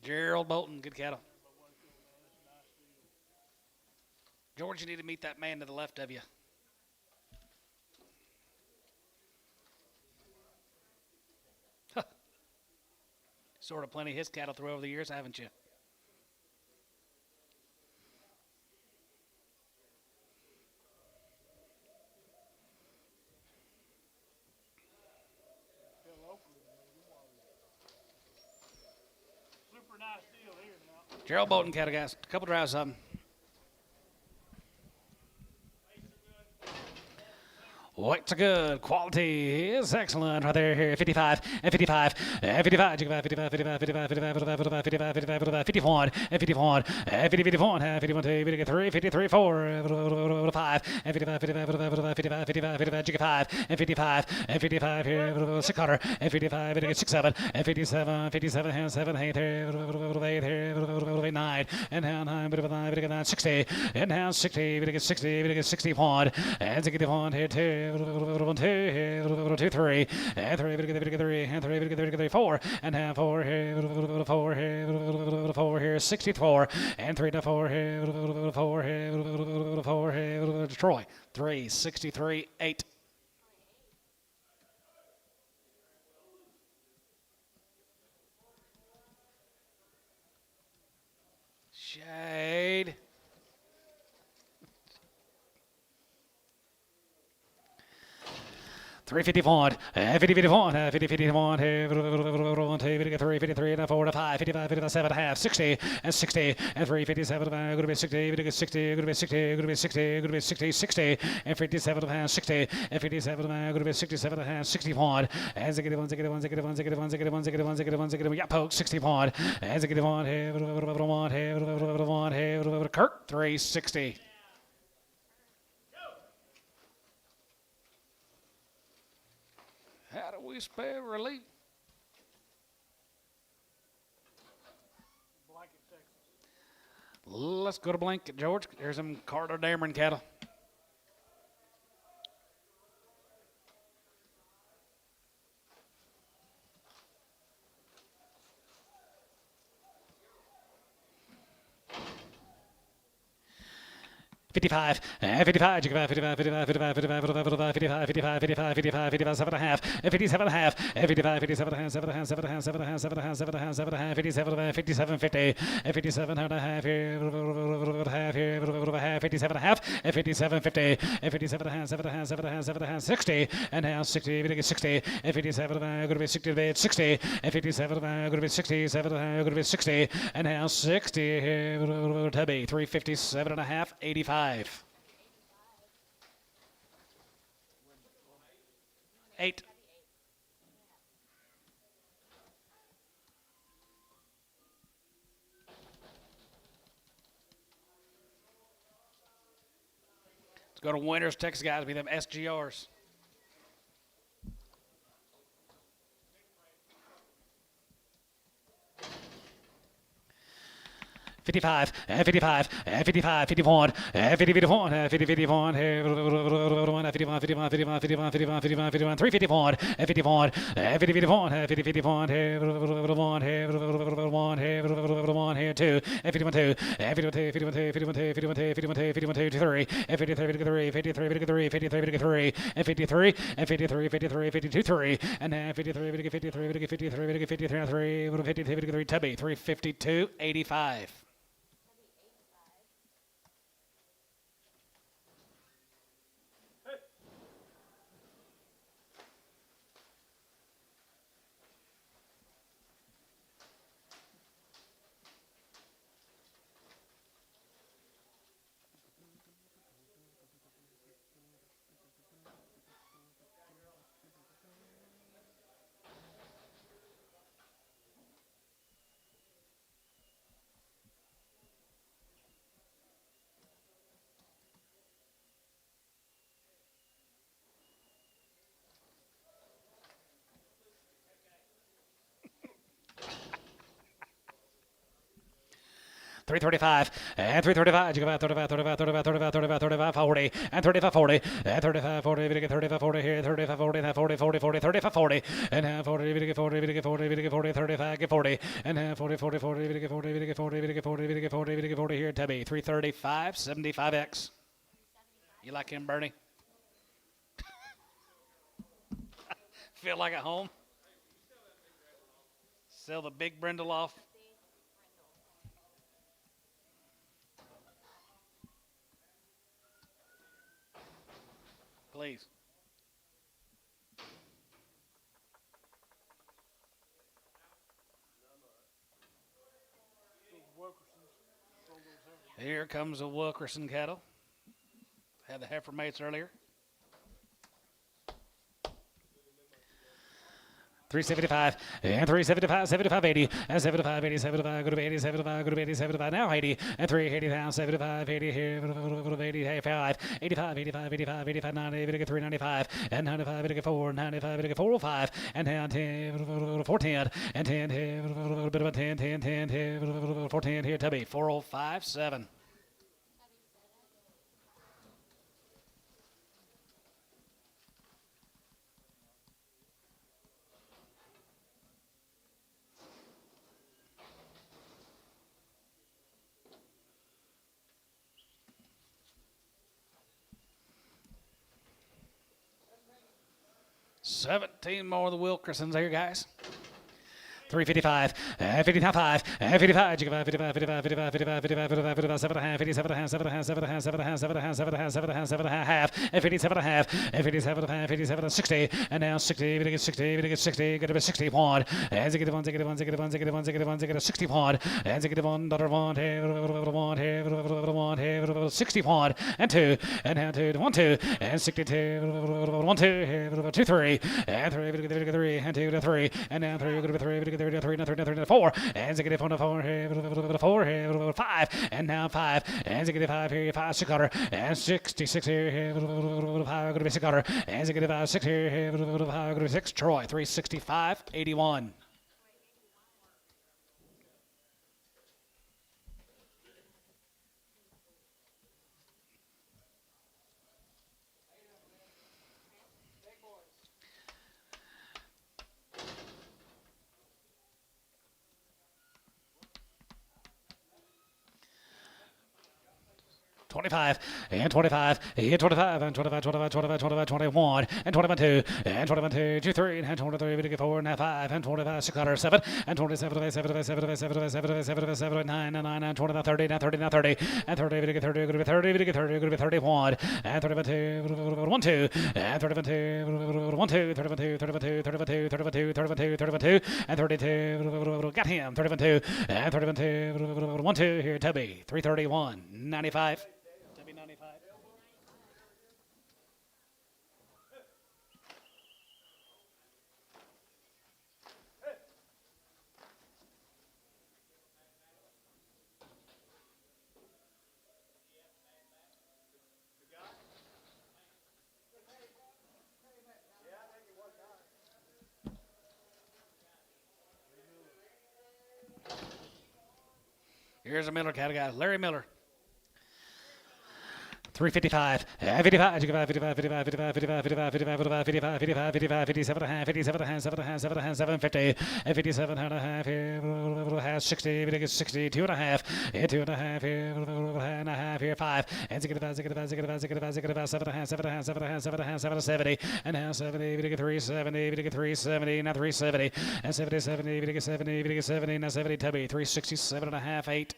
Gerald Bolton, good cattle. George, you need to meet that man to the left of you. Huh. Sort of plenty of his cattle through over the years, haven't you? Super nice deal here now. Gerald Bolton cattle, guys. A couple drives of them. Whites are good. Quality is excellent. Right there, here, 55 and 55 and 55, 55, 55, 55, 55, 55, 55, 55, 55, 51 and 51 and 50, 51, 51, 2, 53, 53, 4, 5 and 55, 55, 55, 55, 55, 55 and 55 and 55 here, 600 and 55 and 67 and 57, 57 and 7, 8 here, 9 and down 9, 60 and down 60, 60, 61 and 61 here, 2. 1, 2, 3, and 3, 3, and 3, 4, and half 4 here, 4 here, 4 here, 64, and 3 to 4 here, 4 here, 4 here, Troy, 3, 63, 8. Shade. Three 51, 50 51, 50 51, 3 53 and 4 to 5, 55 57 half, 60 and 60 and 3 57 going to be 60, 60, going to be 60, going to be 60, going to be 60, 60 and 57 half, 60 and 57 going to be 67 half, 61 and 61, 61, 61, 61, 61, 61, 61, 61, yeah, poke 61 and 61 here, Kirk 360. How do we spell relief? Blanket, Texas. Let's go to Blanket, George. There's some Carter Dameron cattle. 55, 55, 55, 55, 55, 55, 55, 55, 55, 55, 55, 57 and a half, 57 and a half, 55, 57 and a half, 7 and a half, 7 and a half, 7 and a half, 7 and a half, 7 and a half, 7 and a half, 57, 57, 50, 57 and a half, half here, half, 57 and a half, 57, 50, 57 and a half, 7 and a half, 7 and a half, 7 and a half, 60, and now 60, 60, 57 going to be 60, 60, 57 going to be 67, going to be 60, and now 60 to be 357 and a half, 85. 8. Let's go to winners, Texas guys, be them SGRs. 55, 55, 55, 51, 50, 51, 50, 51, 51, 51, 51, 51, 51, 51, 51, 351, 51, 50, 51, 50, 51, 51, 51, here, 2, 51, 2, 51, 2, 51, 2, 51, 2, 51, 2, 51, 2, 51, 2, 3, 53, 53, 53, 53, 53, 53, 53, 53, 52, 3, and 53, 53, 53, 53, 53, 53, Tubby, 352, 85. 335 and 335. You go about 35, 35, 35, 35, 35, 35, 40 and 35, 40 and 35, 40. We get 35, 40 here, 35, 40 and 40, 40, 40, 35, 40 and 40. We get 40, we get 40, we get 40, 35, get 40 and 40, 40, 40. We get 40, we get 40, we get 40, we get 40, we get 40 here. Tubby 335, 75x. You like him, Bernie? Feel like at home? Sell the big brindle off. Please. Here comes the Wilkerson cattle. Had the heifer mates earlier. 375 and 375, 75, 80 and 75, 80, 75, go to 80, 75, go to 80, 75, now 80 and 380 down, 75, 80 here, 80, 85, 85, 85, 85, 85, 90, 80, 395 and 95, 80, 4, 95, 80, 405 and down 10, 410 and 10 here, a bit of a 10, 10, 10 here, 410 here, Tubby, 405, 7. 17 more of the Wilkersons here, guys. 355, 55, 55, 55, 55, 55, 55, 55, 55, 55, 7 and a half, 57 and a half, 7 and a half, 7 and a half, 7 and a half, 7 and a half, 7 and a half, 7 and a half, 7 and a half, 57 and a half, 57 and a half, 57 and 60, and now 60, we get 60, we get 60, get to be 60 1, and get 1, get 1, get 1, get 1, get 1, get 60 1, and get 1, daughter 1, here, 1, here, 1, here, 60 1, and 2, and now 2, 1, 2, and 62, 1, 2, here, 2, 3, and 3, 3, and 2 to 3, and now 3, we're going to be 3, 3, 4, and 4, here, 4, here, 5, and now 5, and 5 here, 5, 6 quarter, and 66 here, 5, going to be 6 quarter, and 5, 6 here, 5, going to be 6, Troy, 365, 81. 25 25 and 25 and 25 and 25, 25, 25, 25, 21 and 21, 2 and 21, 2, 2, 3 and 23, we get 4 and 5 and 25, 6 out 7 and 27, 7, 7, 7, 7, 7, 7, 7, 9 and 9 and 25, 30 and 30 and 30 and 30, we get 30, we get 30, we get 30, we get 31 and 31, 2, 1, 2 and 31, 2, 1, 2, 31, 2, 31, 2, 31, 2, 31, 2, 31, 2, 31, 2 and 32, got him, 31, 2 and 31, 2, 1, 2 here, Tubby, 331, 95. Tubby 95. Here's a Miller cat guy, Larry Miller. 355, 55, 55, 55, 55, 55, 55, 55, 55, 55, 55, 57 and a half, 57 and a half, 7 and a half, 7 and a half, 750, 57 and a half, has 60, we think it's 60, 2 and a half, 2 and a half, and a half, here, 5, and 65, 65, 65, 65, 65, 7 and a half, 7 and a half, 7 and a half, 7 and a half, 7 and 70, and now 70, we think 370, we think 370, now 370, and 70, 70, we think 70, we think 70, now 70, Tubby, 367 and a half, 8.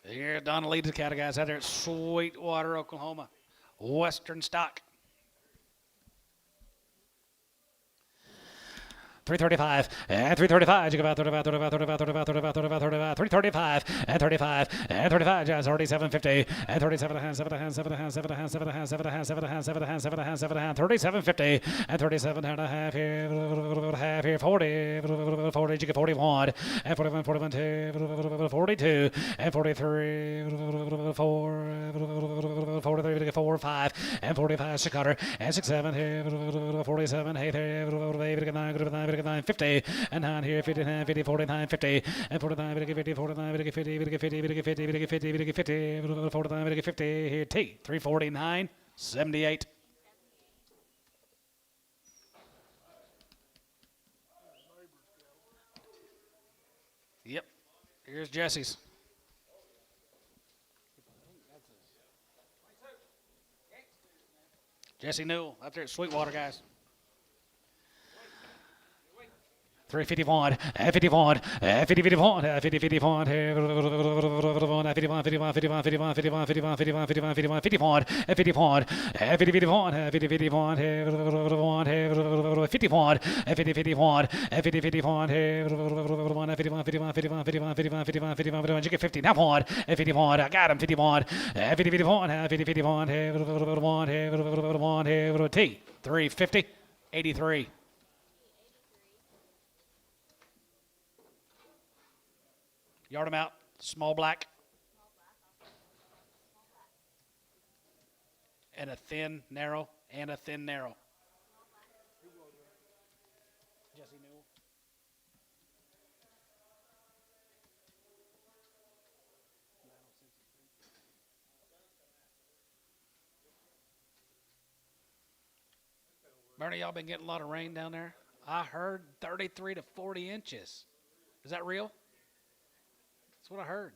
Here, Donna leads the cattle guys out there at Sweetwater, Oklahoma. Western stock. 335 and 335. You go about 35, 35, 35, 35, 35, 35, 35, 335 and 35 and 35. Just already 750 and 37 and a half, 7 and a half, 7 and a half, 7 and a half, 7 and a half, 7 and a half, 7 and a half, 7 and a half, 7 and a half, 7 and a half, 3750 and 37 and a half here, 40, 40. You get 41 and 41, 41, 2, 42 and 43, 4, 43. You get 4, 5 and 45. 600 and 6, 7 here, 47. Hey there, 9, 9, 50 and 9 here, 59, 50, 49, 50 and 49, 50, 49, 50, 50, 50, 50, 50, 50, 50, 49, 50 here, T, 349, 78. Yep, here's Jesse's. Jesse Newell up there at Sweetwater, guys. 351, 51, 50, 51, 50, 51, 51, 51, 51, 51, 51, 51, 51, 51, 51, 51, 51, 51, 50, 51, 50, 51, 51, 51, 50, 51, 50, 51, 51, 51, 51, 51, 51, 51, 51, you get 50, now 1, 51, I got him, 51, 50, 51, 50, 51, 51, T, 350, 83. Yard them out, small black. And a thin, narrow, and a thin, narrow. Jesse Newell. Bernie, y'all been getting a lot of rain down there? I heard 33 to 40 inches. Is that real? That's what I heard.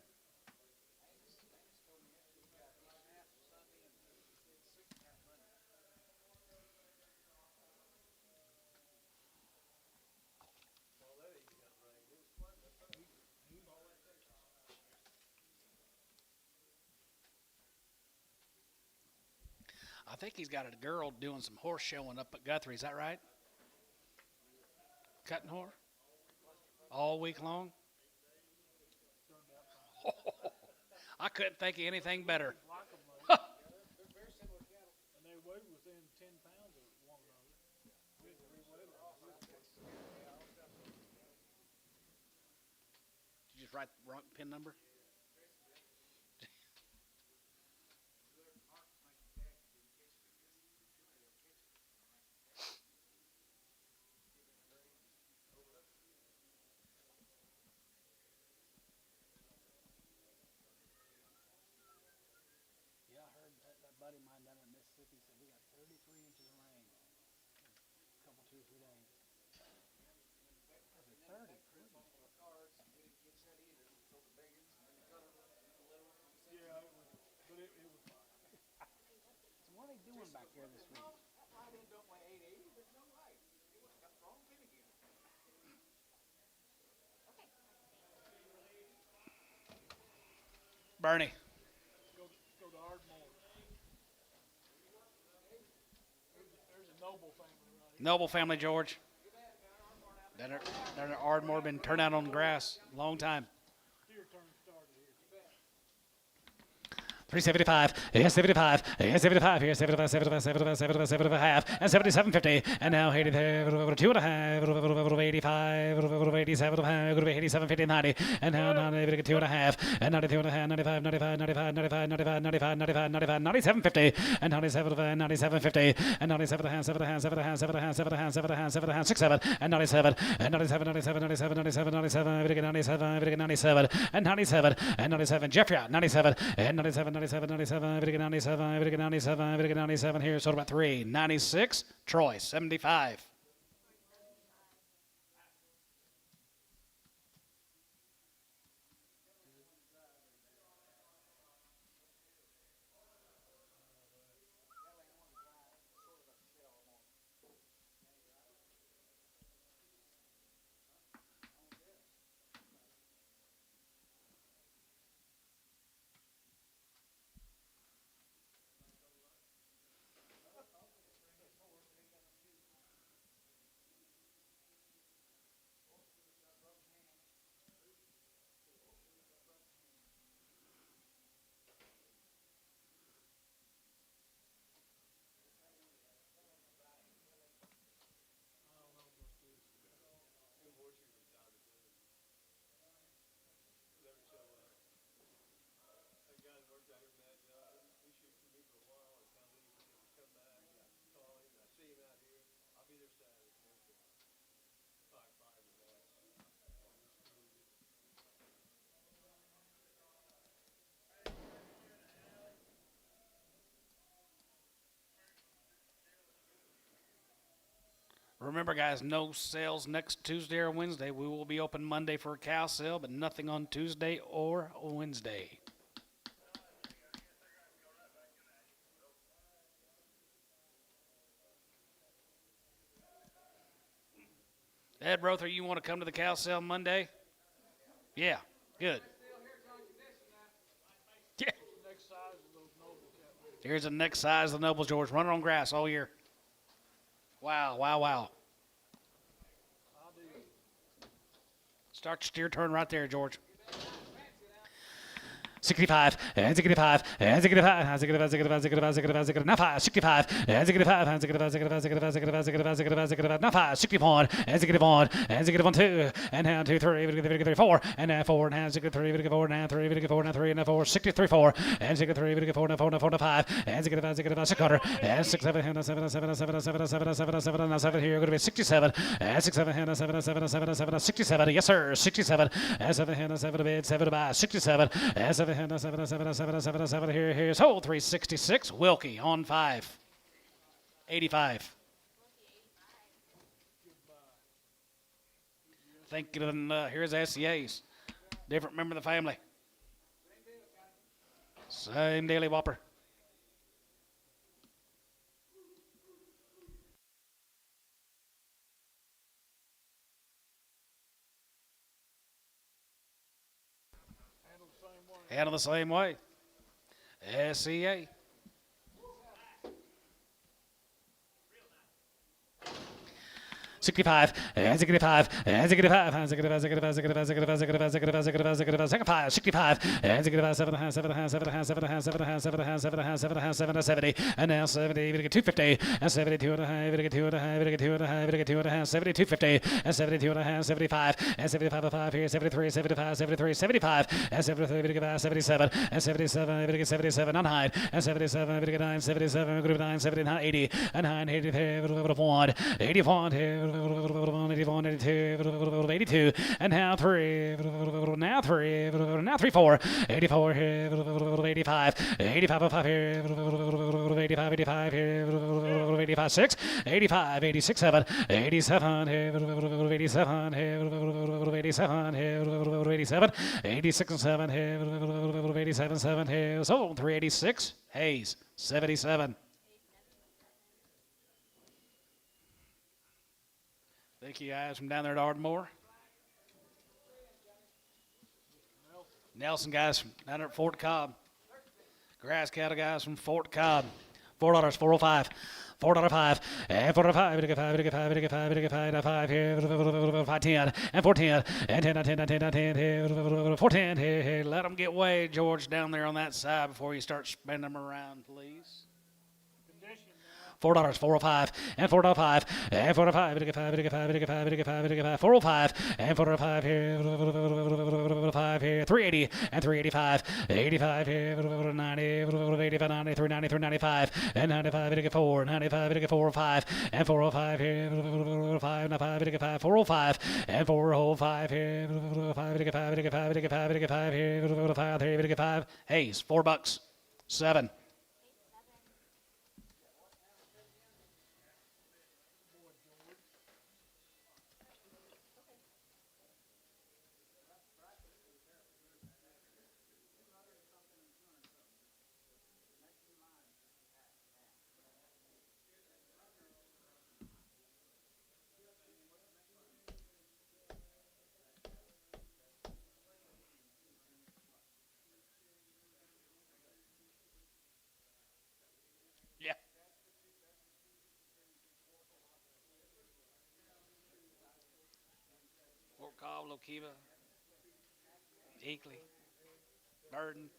I think he's got a girl doing some horse showing up at Guthrie. Is that right? Cutting horse? All week long? I couldn't think of anything better. And they weigh within 10 pounds of one another. Did you just write the wrong pin number? if it ain't. Was it 30? Yeah, it was, but it was fine. So what are they doing back there this week? Bernie. Go to Ardmore. There's a Noble family right here. Noble family, George. Down at Ardmore, been turned out on the grass a long time. Steer turn started here. 375, yes, 75, yes, 75, here, 75, 75, 75, 75, 75, half, and 77.50, and now 80, over 2 and a half, over 85, over 87, over 87.50, 90, and now 90, 2 and a half, and 92 and a half, 95, 95, 95, 95, 95, 95, 95, 95, 97.50, and 97, 97.50, and 97 and a half, 7 and a half, 7 and a half, 7 and a half, 7 and a half, 7 and a half, 7 and a half, 6, 7, and 97, and 97, 97, 97, 97, 97, 97, 97, and 97, and 97, Jeffrey out, 97, and 97, 97, 97, 97, 97, 97, here, sold about 3, 96, Troy, 75. Remember, guys, no sales next Tuesday or Wednesday. We will be open Monday for a cow sale, but nothing on Tuesday or Wednesday. Ed Rother, you want to come to the cow sale Monday? Yeah, good. Yeah. Next size of those Nobles out there. Here's the next size of the Nobles, George. Running on grass all year. Wow, wow, wow. I do. Start your steer turn right there, George. 65, and 65, and 65, and 65, 65, 65, 65, 65, now 5, 65, and 65, and 65, 65, 65, 65, 65, 65, 65, now 5, 61, and 61, and 61, 2, and now 2, 3, 4, and now 4, and now 63, 4, now 3, 4, now 3, and now 4, 63, 4, and 63, 4, now 4, now 4, now 5, and 65, 65, 600, and 6, 7, and 7, 7, 7, 7, 7, 7, 7, now 7 here, going to be 67, and 6, 7, and 7, 7, 7, 7, 67, yes sir, 67, and 7, and 7, bid, 7 to buy, 67, and 7, and 7, 7, 7, 7, 7, here, here's hold 366, Wilkie on 5, 85. Thank you, and here's SCA's. Different member of the family. Same daily whopper. Handle the same way. SCA. 65, and 65, and 65, and 65, 65, 65, 65, 65, 65, 65, 65, 65, and 65, 7 and a half, 7 and a half, 7 and a half, 7 and a half, 7 and a half, 7 and a half, 7 and a half, 7 and a half, 7 and a half, 70, and now 70, we get 250, and 72 and a half, we get 2 and a half, we get 2 and a half, we get 2 and a half, 72, 50, and 72 and a half, 75, and 75 and 5 here, 73, 75, 73, 75, and 73, we get 77, and 77, we get 77 on high, and 77, we get 9, 77, we get 9, 79, 80, and 9, 80, 81, 81 here. 81, 82, 82, and now three, now three, now 3, 4, 84, 85, 85, 5 here, 85, 85 here, 85, 6, 85, 86, 7, 87 here, 87 here, 87 here, 87, 86 and 7 here, 87, 7 here, so 386, Hayes, 77. Thank you guys from down there at Ardmore. Nelson guys from down there at Fort Cobb. Grass cattle guys from Fort Cobb. $4, 405. $4.05 and $4.05, 5 here, 510 and 410 and 10, 410. Let them get weighed, George, down there on that side before you start spinning them around, please. $4, 405 and 405 and 405, 405 and 405 here, 5 here, 380 and 385, 85 here, 90, 85, 90, 390, 395 and 95, 4, 95, 405 and 405 here, 5, 95, 405 and 405 here, 5 here, 5 Hayes, $4, 7. Yeah. Fort Cobb, Lokiva, Eakley, Burden.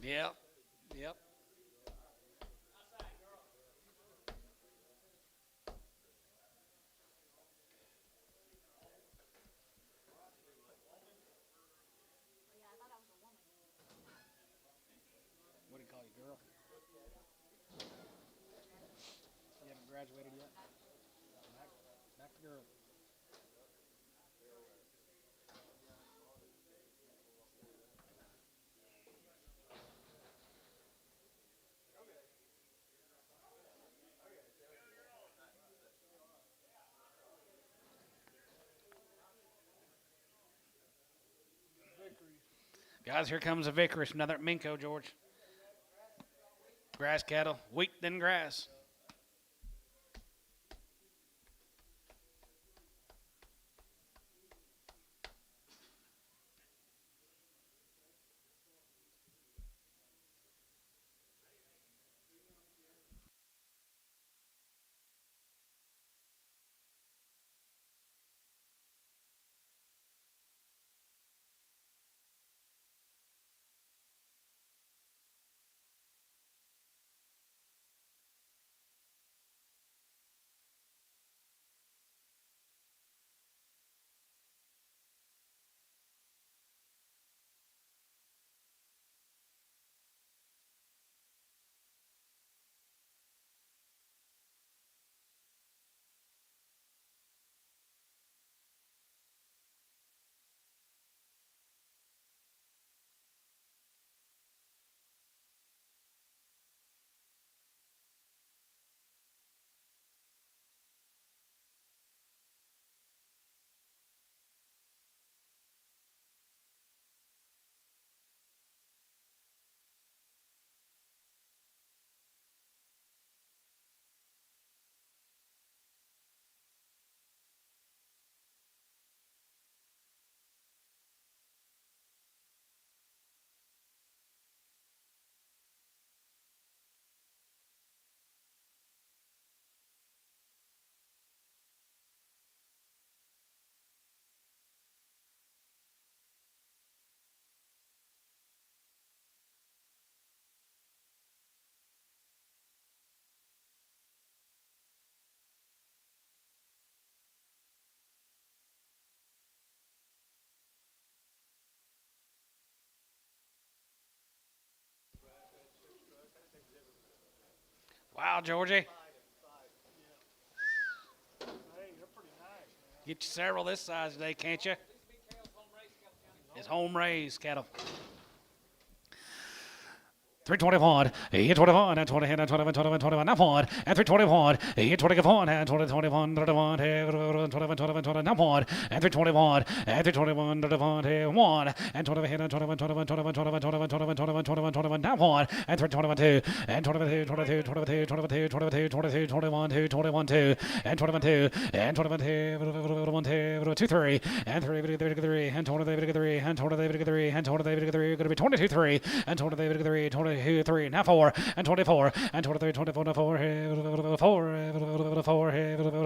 Yep. Yep. What do you call you, girl? You haven't graduated yet? Back to girl. Guys, here comes a Vickers, another Minko, George. Grass cattle, wheat then grass. Wow, Georgie. Hey, they're pretty nice, man. Get you several this size today, can't you? It's home raised cattle. 321, 21, and 20, and 21, 21, 21, now one, and 321, 21, and 20, 21, 31, 21, 21, 21, now one, and 321, and 321, 21, 1, and 20, and 21, 21, 21, 21, 21, 21, 21, 21, 21, now one, and 321, 2, and 22, 22, 22, 22, 22, 22, 21, 2, 21, 2, and 21, 2, and 21, 2, 2, 3, and 3, 3, and 20, 3, and 20, 3, and 20, 3, going to be 22, 3, and 20, 3, 20, 3, now 4, and 24, and 23, 24, 4,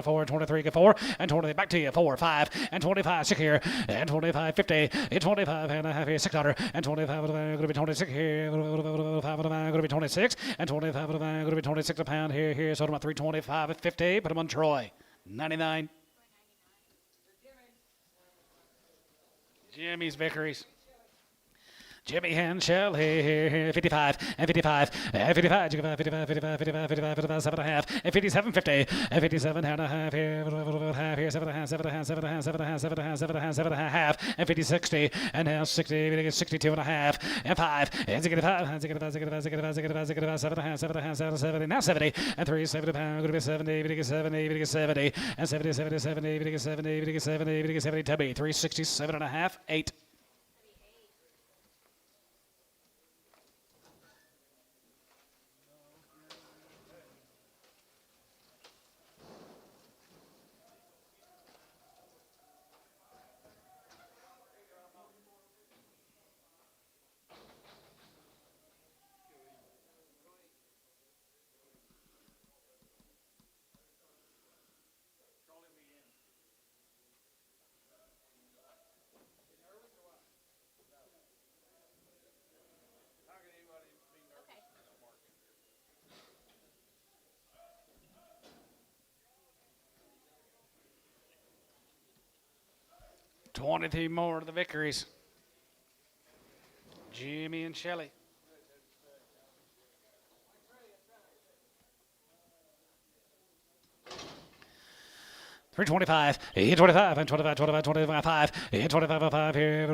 4, 23, 4, and 20, back to you, 4, 5, and 25, 6 here, and 25, 50, and 25 and a half here, 600, and 25, going to be 26 here, 5, going to be 26, and 25, going to be 26 a pound here, so I'm at 325 at 50, put them on Troy, 99. Jimmy's Vickeries. Jimmy and Shelley, 55, and 55, and 55, 55, 55, 55, 55, 57 and a half, and 57, 50, and 57 and a half here, 7 and a half, 7 and a half, 7 and a half, 7 and a half, 7 and a half, 7 and a half, 7 and a half, and 50, 60, and now 60, 62 and a half, and 5, and 65, and 65, 65, 65, 65, 65, 7 and a half, 7 and a half, 7 and 70, now 70, and 3, 70 pound, going to be 70, 70, 70, and 70, 70, 70, 70, 70, 70, Tubby, 367 and a half, 8. Okay. 22 more of the Vickeries. Jimmy and Shelley. 325, 25, and 25, 25, 25, 5, 25, 5 here,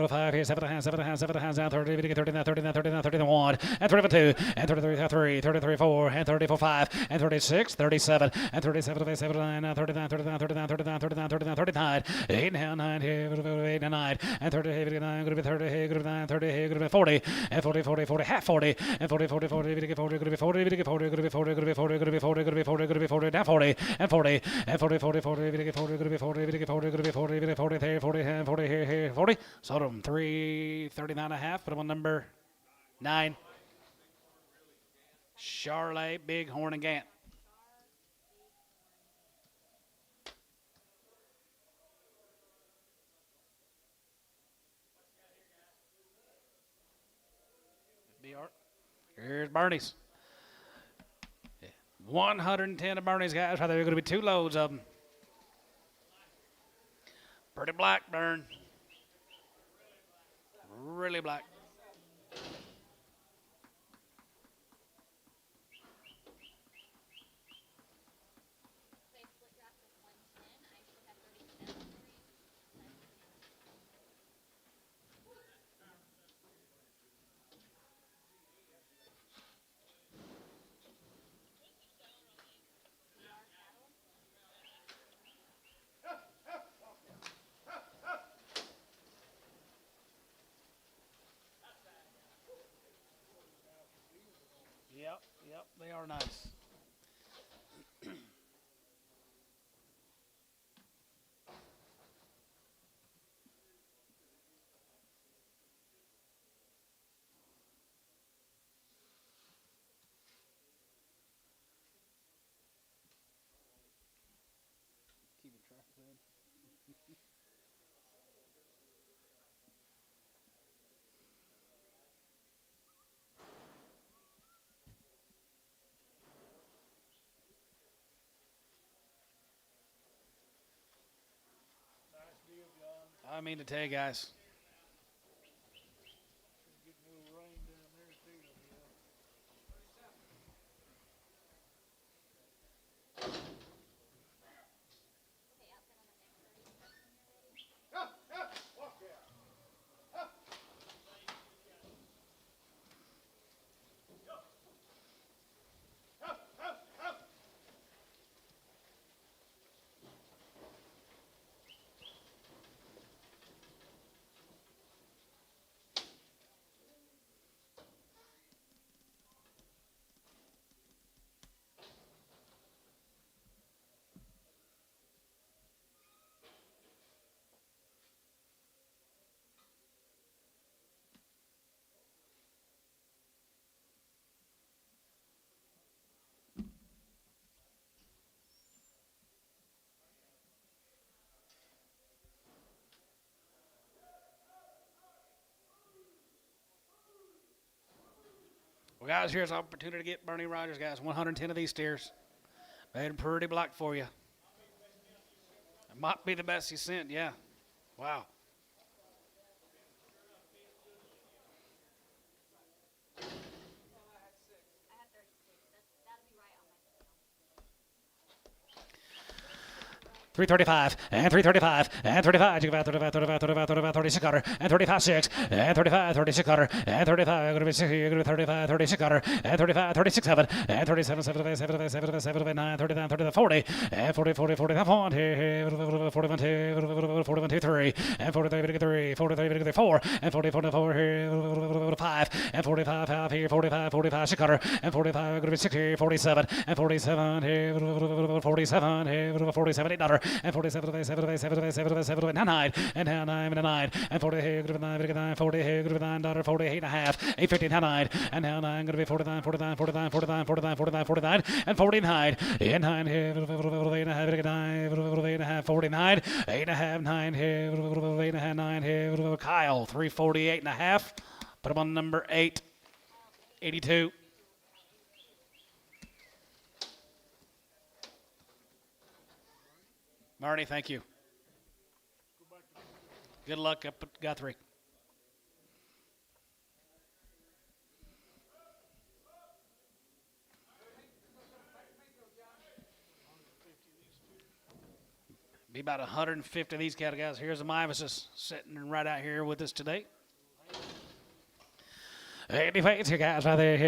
5 here, 7 and a half, 7 and a half, 7 and a half, now 30, 30, now 30, now 30, now 30, now 1, and 32, and 33, 3, 33, 4, and 34, 5, and 36, 37, and 37, 37, 9, now 39, 39, 39, 39, 39, 39, 39, 8 now 9 here, 8 and 9, and 30, 9, going to be 30, going to be 9, 30, going to be 40, and 40, 40, 40, half 40, and 40, 40, 40, going to be 40, going to be 40, going to be 40, going to be 40, going to be 40, going to be 40, going to be 40, going to be 40, now 40, and 40, and 40, 40, 40, going to be 40, going to be 40, going to be 40, going to be 40, going to be 40, here, 40, here, 40, here, 40. So them 339 and a half. Put them on number 9. Charlotte, Bighorn, and Gant. Here's Bernie's. 110 of Bernie's guys. Right there, going to be 2 loads of them. Pretty black, Burn. Really black. Okay, split draft of 110. I should have 37 for you. Yep, they are nice. Keeping track of that. Nice deal, John. I mean to tell you guys. Getting a little rain down there too. Yeah. guys, here's an opportunity to get Bernie Rogers, guys. 110 of these steers. Made them pretty black for you. It might be the best he sent, yeah. Wow. I have 36. That'll be right on my scale. 335 and 335 and 35. You got 35, 35, 35, 35, 36 cutter and 35, 6 and 35, 36 cutter and 35. You're going to be 60. You're going to be 35, 36 cutter and 35, 36, 7 and 37, 75, 75, 75, 79, 39, 39, 40 and 40, 40, 40, 41, 41, 2, 41, 2, 3 and 43, 3, 43, 4 and 40, 44, 5 and 45, 5 here, 45, 45, 6 cutter and 45. You're going to be 60, 47 and 47 here, 47 here, 47, 8 dollar and 47, 7, 7, 7, 7, 9 and 9 and 9 and 40 here, good 9, 40 here, good $9, 48 and a half, 8.15, 9 and now 9 going to be 49, 49, 49, 49, 49, 49, 49 and 49 and 9 here, 8 and a half, 8 and a half, 49, 8 and a half, 9 here, 8 and a half, 9 here, Kyle 348 and a half. Put him on number 8, 82. Marty, thank you. Good luck up at Guthrie. Be about 150 of these cattle guys. Here's the Heifers sitting right out here with us today. 85, you guys right there,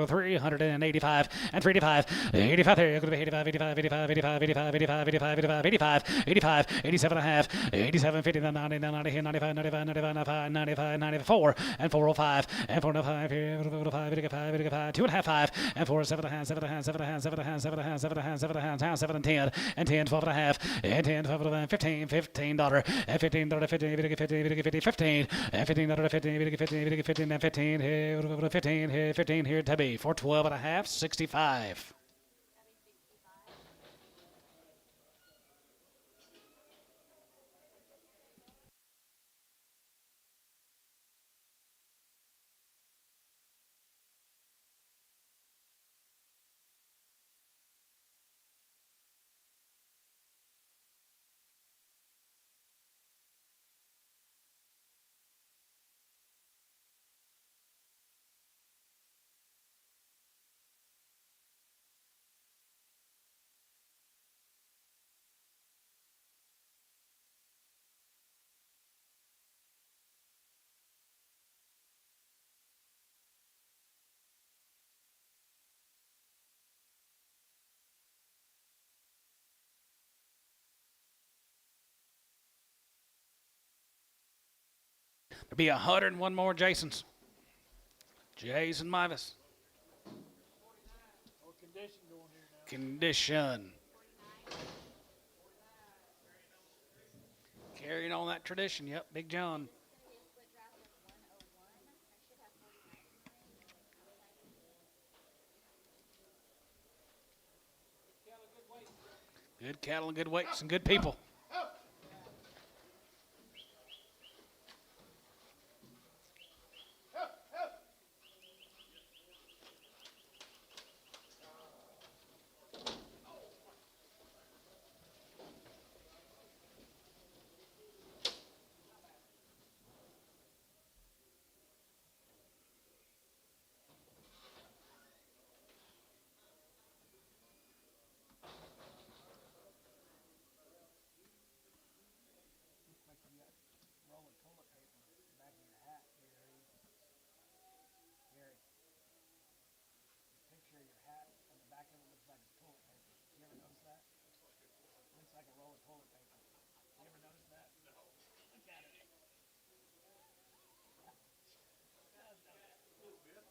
385 and 385, 85 there, going to be 85, 85, 85, 85, 85, 85, 85, 85, 85, 85, 87 and a half, 87, 50, 90, 90, 95, 95, 95, 95, 94, and 405, and 405 here, 405, 85, 85, 2 and a half, 5, and 4, 7 and a half, 7 and a half, 7 and a half, 7 and a half, 7 and a half, 7 and a half, 7 and a half, 7 and 10, and 10, 12 and a half, and 10, 12 and a half, 15, $15, and $15, 15, 15, 15, and $15, 15, 15, 15, and 15, here, 15 here, 15 here, Tubby, 412 and a half, 65. There'll be 101 more Jasons. Jason Mavis. What condition going here now? Condition. Carrying on that tradition. Yep, Big John. Good cattle and good weights and good people.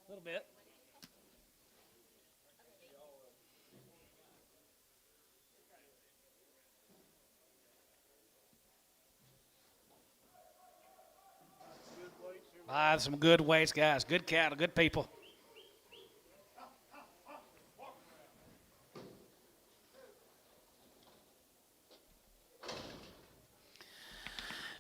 A little bit. Some good weights, guys. Good cattle, good people.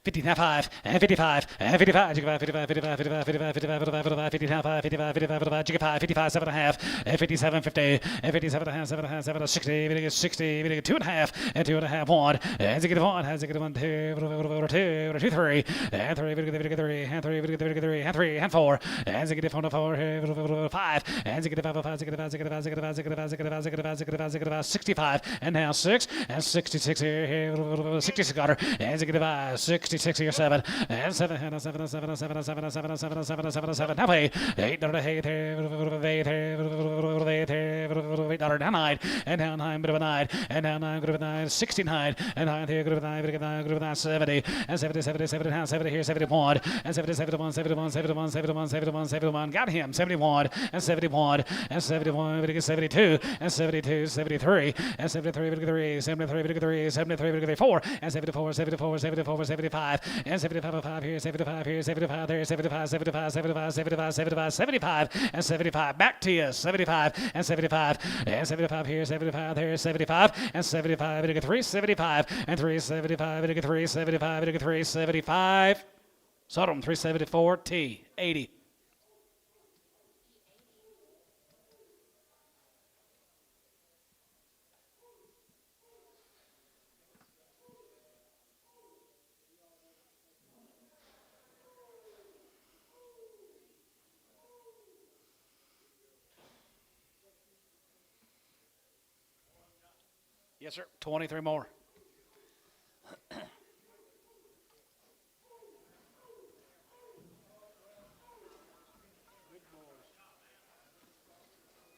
55 and 55 and 55, 55, 55, 55, 55, 55, 55, 55, 55, 55, 55, 55, 7 and a half, and 57, 50, and 57 and a half, 7 and a half, 7 and 60, 60, 2 and a half, and 2 and a half, 1, and 1, 2, 2, 2, 3, and 3, 3, and 3, and 3, and 3, and 4, and 4, 5, and 5, 65, and now 6, and 66 here, 66 got her, and 66 here, 7, and 7, and 7, and 7, and 7, and 7, and 7, and 7, and 7, and 7, and 7, now pay, $8, $8, down 9, and down 9, bit of a 9, and down 9, 9, 69, and 9 here, 9, 70, and 70, 70, 70, and 70 here, 71, and 70, 71, 71, 71, 71, 71, 71, got him, 71, and 71, and 71, 72, and 72, 73, and 73, 73, 73, 73, 4, and 74, 74, 74, 75, and 75, 5 here, 75 here, 75 there, 75, 75, 75, 75, 75, 75, and 75, back to you, 75, and 75, and 75 here, 75 there, 75, and 75, 3, 75, and 375, 375, 375, Sodom, 374, T, 80. Yes, sir. 23 more.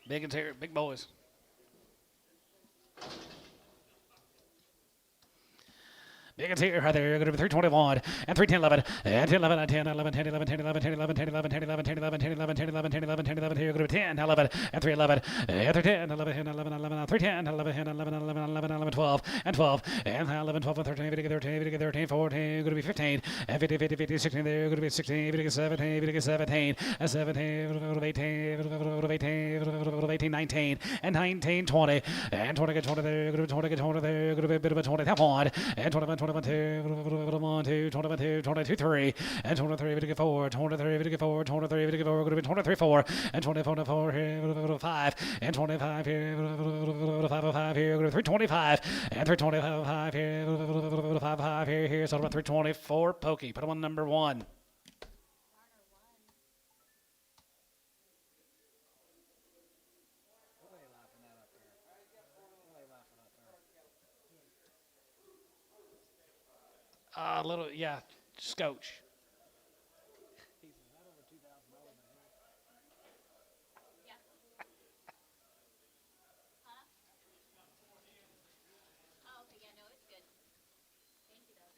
Big and here, big boys. Big and here, right there. You're going to be 321 and 310, 11, and 10, 11, and 10, 11, 10, 11, 10, 11, 10, 11, 10, 11, 10, 11, 10, 11, 10, 11, 10, 11, 10, 11, 10, 11. Here, you're going to be 10, 11, and 311, and 310, 11, 11, 11, 310, 11, 11, 11, 11, 12, and 12, and 11, 12, and 13, 13, 13, 14. You're going to be 15, and 50, 50, 50, 16. There, you're going to be 16, 17, 17, and 17, 18, 18, 19, and 19, 20, and 20, 20 there. You're going to be 20, 20 there. You're going to be a bit of a 20, tap 1, and 21, 21, 2. 1, 2, 21, 2, 22, 3, and 23, 4, 23, 4, 23, 4, going to be 23, 4, and 24, 4 here, 5, and 25 here, 5, 5 here, going to be 325, and 325, 5 here, 5, 5 here, so about 324, Pokey, put him on number 1. A little, yeah, scotch. Yeah. Huh? Oh, okay, yeah, no, it's good. Thank you, though.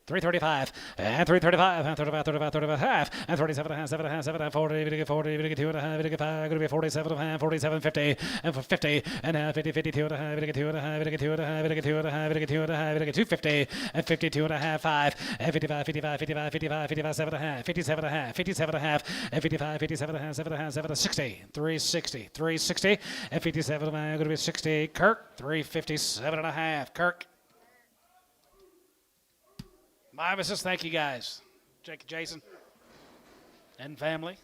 335, and 335, and 35, 35, 35, half, and 37 and a half, 7 and a half, 7 and a half, 40, 40, 2 and a half, 5, going to be 47 and a half, 47, 50, and 50, and 50, 52 and a half, 2 and a half, 2 and a half, 2 and a half, 2 and a half, 250, and 52 and a half, 5, and 55, 55, 55, 55, 55, 7 and a half, 57 and a half, 57 and a half, and 55, 57 and a half, 7 and a half, 7 and 60, 360, 360, and 57 and a half, going to be 60, Kirk, 357 and a half, Kirk. My missus, thank you guys. Jason and family.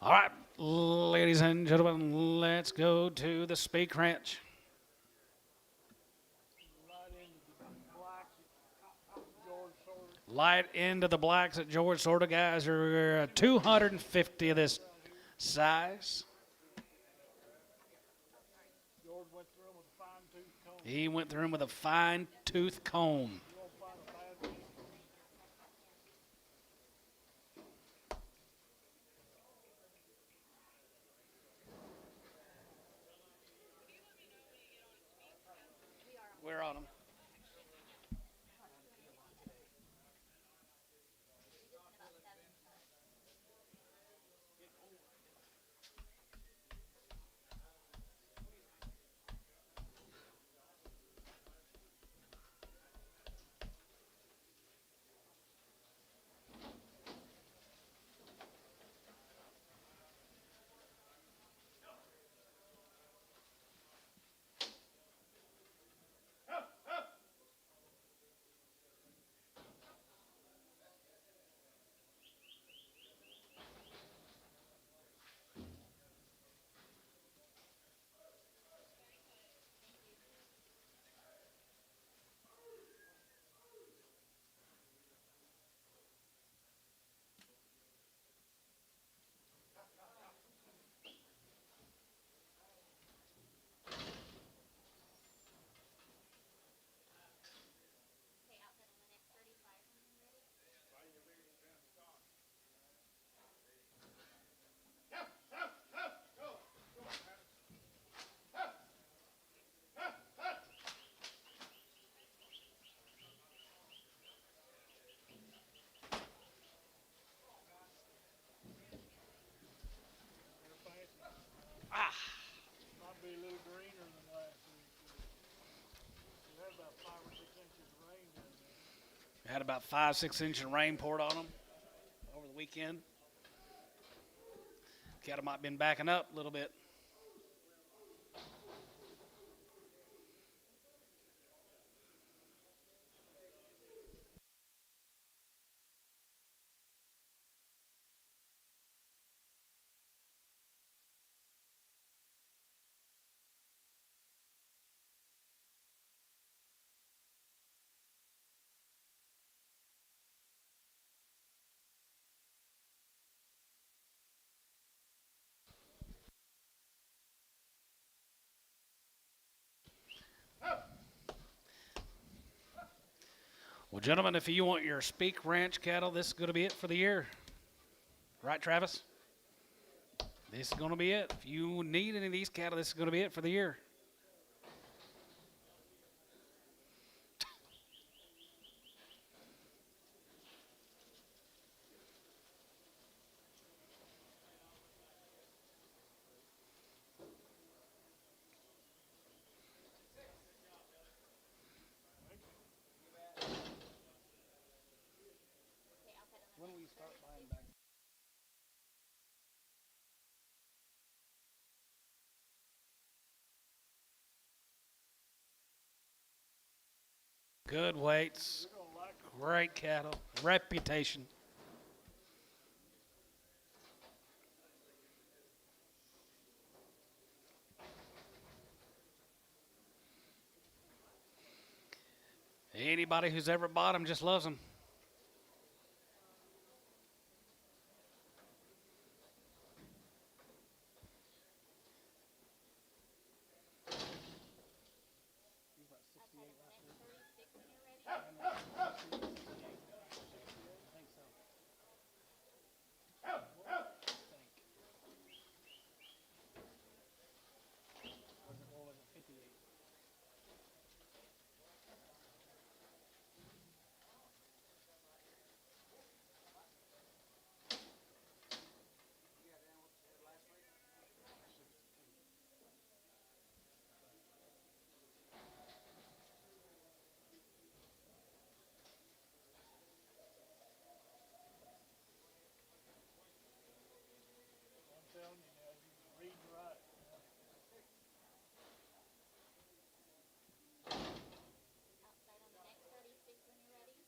All right, ladies and gentlemen, let's go to the Speak Ranch. Light into the blacks at George Sorta, guys. Are 250 of this size. He went through him with a fine-tooth comb. We're on him. Had about 5-6 inches of rain poured on them over the weekend. Cattle might have been backing up a little bit. Well, gentlemen, if you want your Speak Ranch cattle, this is going to be it for the year. Right, Travis? This is going to be it. If you need any of these cattle, this is going to be it for the year. When will you start buying back? Good weights, great cattle, reputation. Anybody who's ever bought them just loves them. I'm telling you now, you can read and write. Outside on the next 36 when you're ready.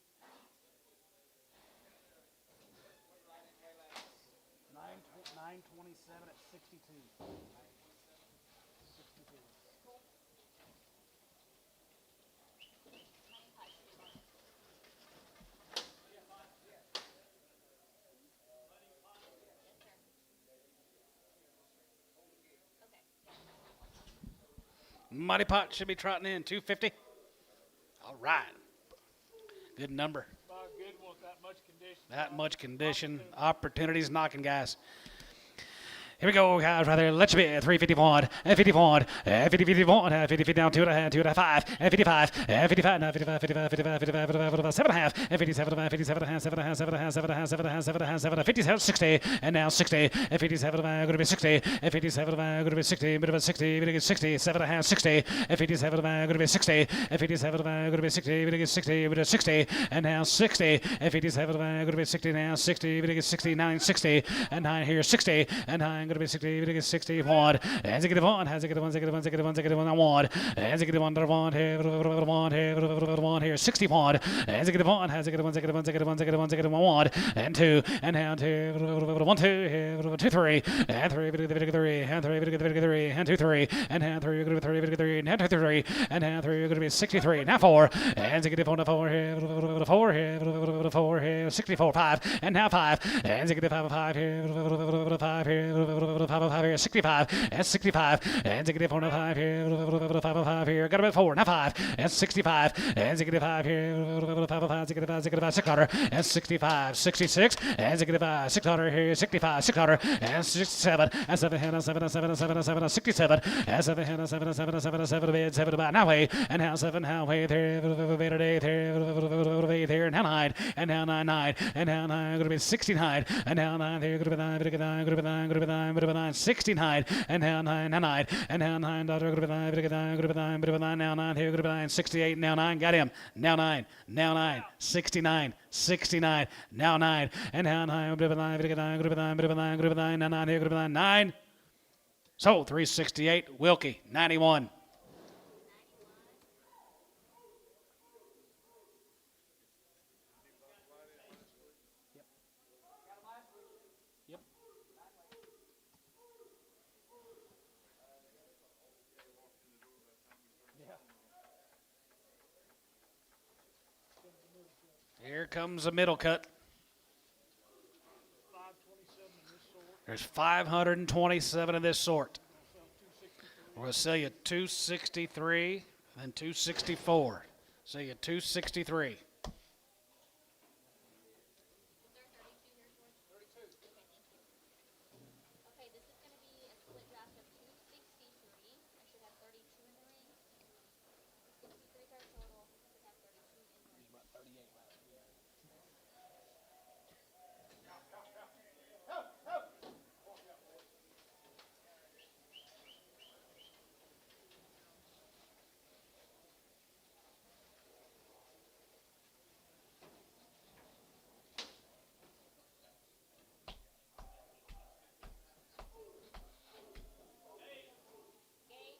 927 at 62. 62. Money pot should be on. Yes, sir. Okay. Mighty Pot should be trotting in 250. All right. Good number. Buy a good one with that much condition. That much condition. Opportunities knocking, guys. Here we go, guys, right there. Let's be 351, 51, 50, 51, 50 feet down, 2.5, 55, 55, now 55, 55, 55, 55, 55, 7.5, 57, 57, 7.5, 7.5, 7.5, 7.5, 7.5, 7.5, 57, 60, and now 60, 57, going to be 60, 57, going to be 60, bit of a 60, bit of 60, 7.5, 60, 57, going to be 60, 57, going to be 60, bit of 60, bit of 60, and now 60, 57, going to be 60, now 60, bit of 69, 60, and 9 here, 60, and 9 going to be 60, bit of 61, and get one, has a get one, get one, get one, get one, I want, and get one, here, 61, and get one, has a get one, get one, get one, get one, get one, one, and 2, and now 2, 1, 2, 2, 3, and 3, bit of 3, and 3, bit of 3, and 2, 3, and now 3, going to be 3, bit of 3, and 2, 3, and now 3, going to be 63, now 4, and get one, 4 here, 4 here, 4 here, 64, 5, and now 5, and get 5 here, 5 here, 5 here, 65, and 65, and get 4, 5 here, 5 here, got about 4, now 5, and 65, and get 5 here, 5, 600, and 65, 66, and get 5, 600 here, 65, 600, and 67, and 7, and 7, and 7, and 7, and 7, and 67, and 7, and 7, and 7, and 7, and 7, 7, about now way, and now 7, now way there, there, and now 9, and now 9, 9, and now 9, going to be 69, and now 9, there, going to be 9, going to be 9, going to be 9, going to be 9, 9, 69, and now 9, now 9, and now 9, group 9, now 9, here, group 9, 68, now 9, got him, now 9, now 9, 69, 69, now 9, and now 9, group 9, group 9, now 9, here, group 9, 9. So 368, Wilkie, 91. Yep. Yeah. Here comes a middle cut. 527 in this sort. There's 527 of this sort. Sell 263. We're going to sell you 263, then 264. Sell you 263. Okay, this is gonna be a split draft of 263. I should have 32 in the ring. 63 card total. Should have 32 in the ring. About 38 last week. Gate.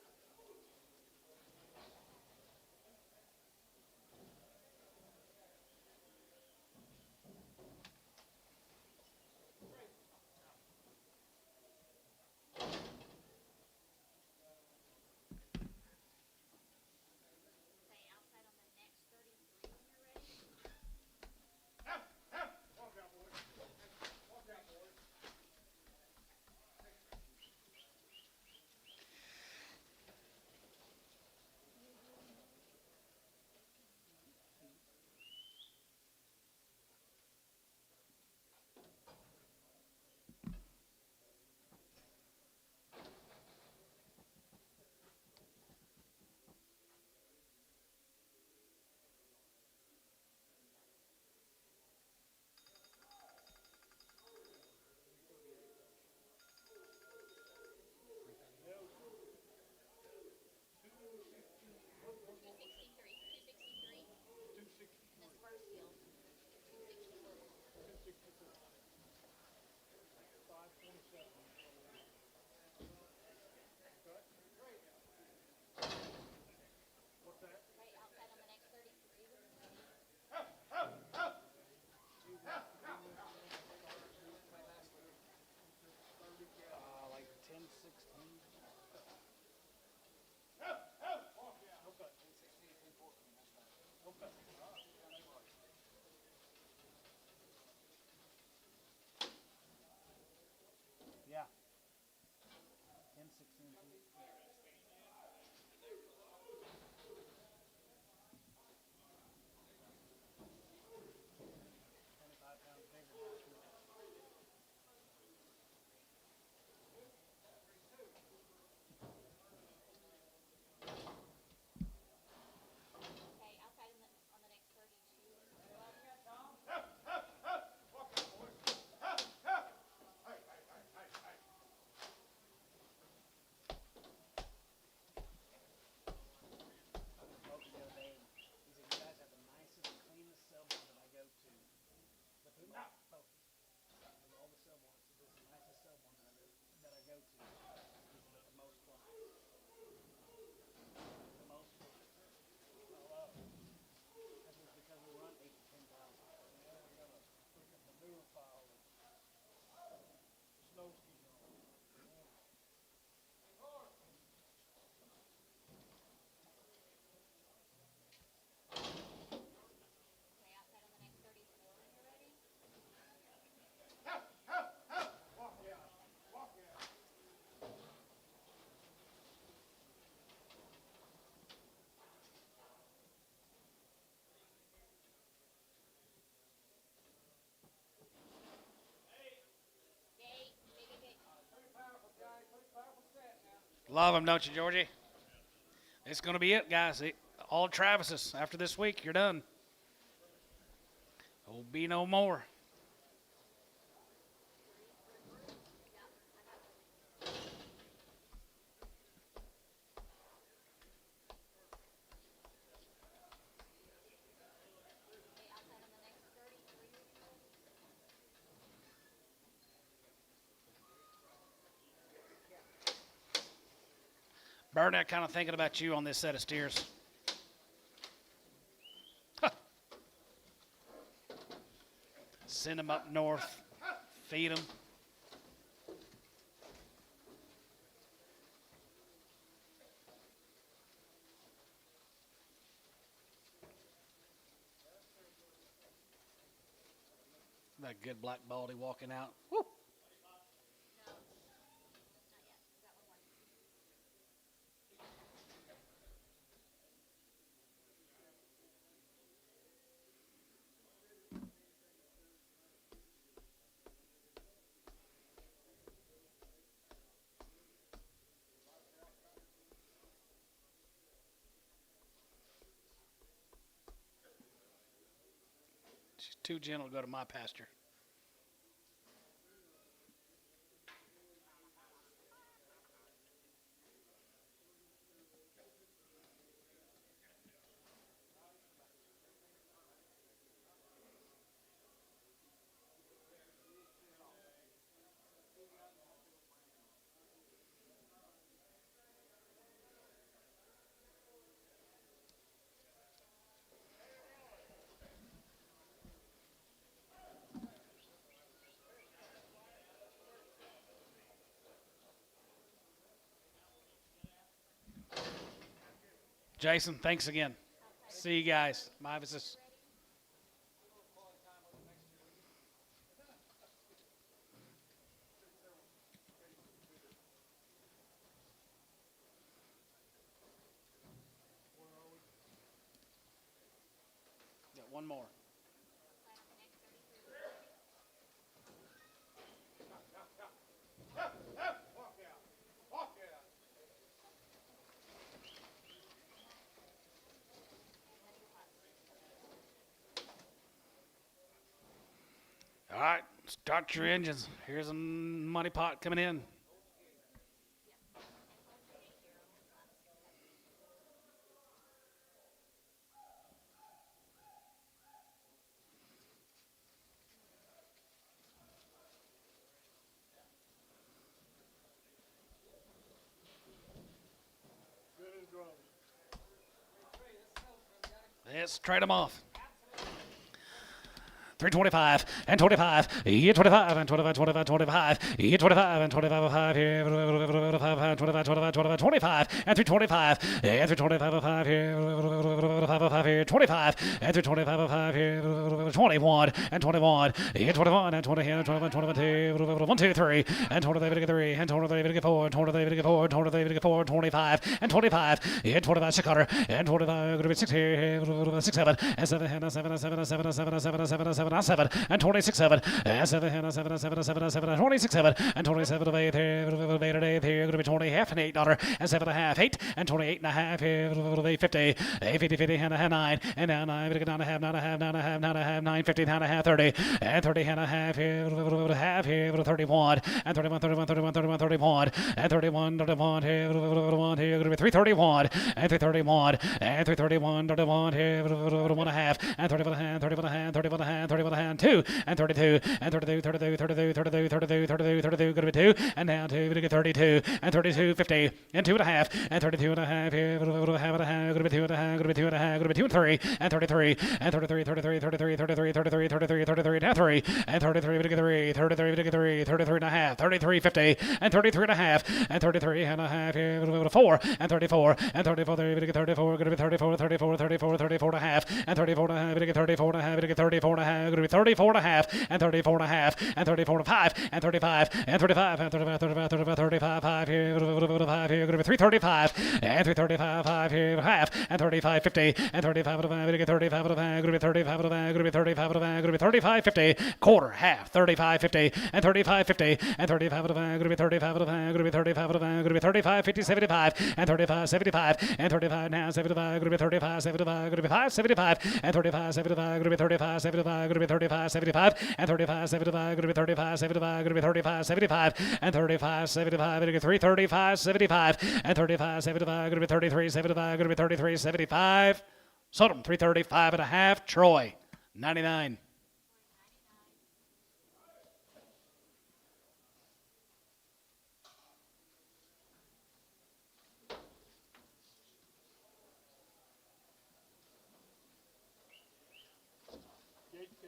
Okay, outside on the next 33 when you're ready. Walk out, boys. Walk out, boys. And this first field, 264. 527. What's that? Right outside on the next 33 when you're ready. Like 10, 16. Yeah. 10, 16. Okay, outside on the next 32 when you're ready. Spoke the other day, and he said, you guys have the nicest, cleanest cell barn that I go to. But they're not focused. Of all the cell barns, this is the nicest cell barn that I go to. He said, but the most flies. The most flies. That was because we run 8 to 10,000. We got a freaking manure pile of snow skis on. Okay, outside on the next 34 when you're ready. Walk out. Walk out. Gate. Gate. Love them, don't you, Georgie? It's going to be it, guys. All Travises. After this week, you're done. There will be no more. Burnett kind of thinking about you on this set of steers. Huh. Send them up north, feed them. That good black baldy walking out. Woo. She's too gentle to go to my pasture. Jason, thanks again. See you guys. My emphasis. Got one more. All right, start your engines. Here's a money pot coming in. Good as gold. Let's trade them off. 325 and 25, yeah, 25 and 25, 25, 25, yeah, 25 and 25, 5 here, 25, 25, 25, 25, and 325, and 325, 5 here, 5 here, 25, and 325, 5 here, 21, and 21, yeah, 21, and 20 here, 21, 22, 1, 2, 3, and 23, 3, and 23, 4, 23, 4, 23, 4, 25, and 25, yeah, 25, 600, and 25, 6 here, 6, 7, and 7, and 7, 7, 7, 7, 7, 7, 7, 7 and 26 7 and 7 and 7 7 7 7 and 26 7 and 27 of 8 here of 8 and 8 here going to be 20 half and $8 and 7 and a half 8 and 28 and a half here of 8 50 50 50 and a half 9 and now 9 9 and a half 9 and a half 9 and a half 9 and a half 9 50 and a half 30 and 30 and a half here of half here of 31 and 31 31 31 31 31 and 31 31 here of 1 here going to be 331 and 331 and 331 31 here of 1 and a half and 31 and a half 31 and a half 31 and a half 31 and a half 2 and 32 and 32 32 32 32 32 32 32 going to be 2 and now 2 going to get 32 and 32 50 and 2 and a half and 32 and a half here half and a half going to be 2 and a half going to be 2 and a half going to be 2 and 3 and 33 and 33 33 33 33 33 33 33 and 3 and 33 going to get 3 33 going to get 3 33 and a half 33 50 and 33 and a half and 33 and a half here 4 and 34 and 34 going to get 34 going to be 34 34 34 34 and a half and 34 and a half going to get 34 and a half going to get 34 and a half going to be 34 and a half and 34 and a half and 34 and 5 and 35 and 35 and 35 35 35 35 5 here 5 here going to be 335 and 335 5 here half and 35 50 and 35 and 5 going to get 35 and 5 going to be 35 and 5 going to be 35 and 5 going to be 35 50 quarter half 35 50 and 35 50 and 35 and 5 going to be 35 and 5 going to be 35 and 5 going to be 35 50 75 and 35 75 and 35 now 75 going to be 35 75 going to be 5 75 and 35 75 going to be 35 75 going to be 35 75 and 35 75 going to be 35 75 going to be 35 75 and 35 75 going to be 335 75 and 35 75 going to be 33 75 going to be 33 75 Sodom 335 and a half Troy 99.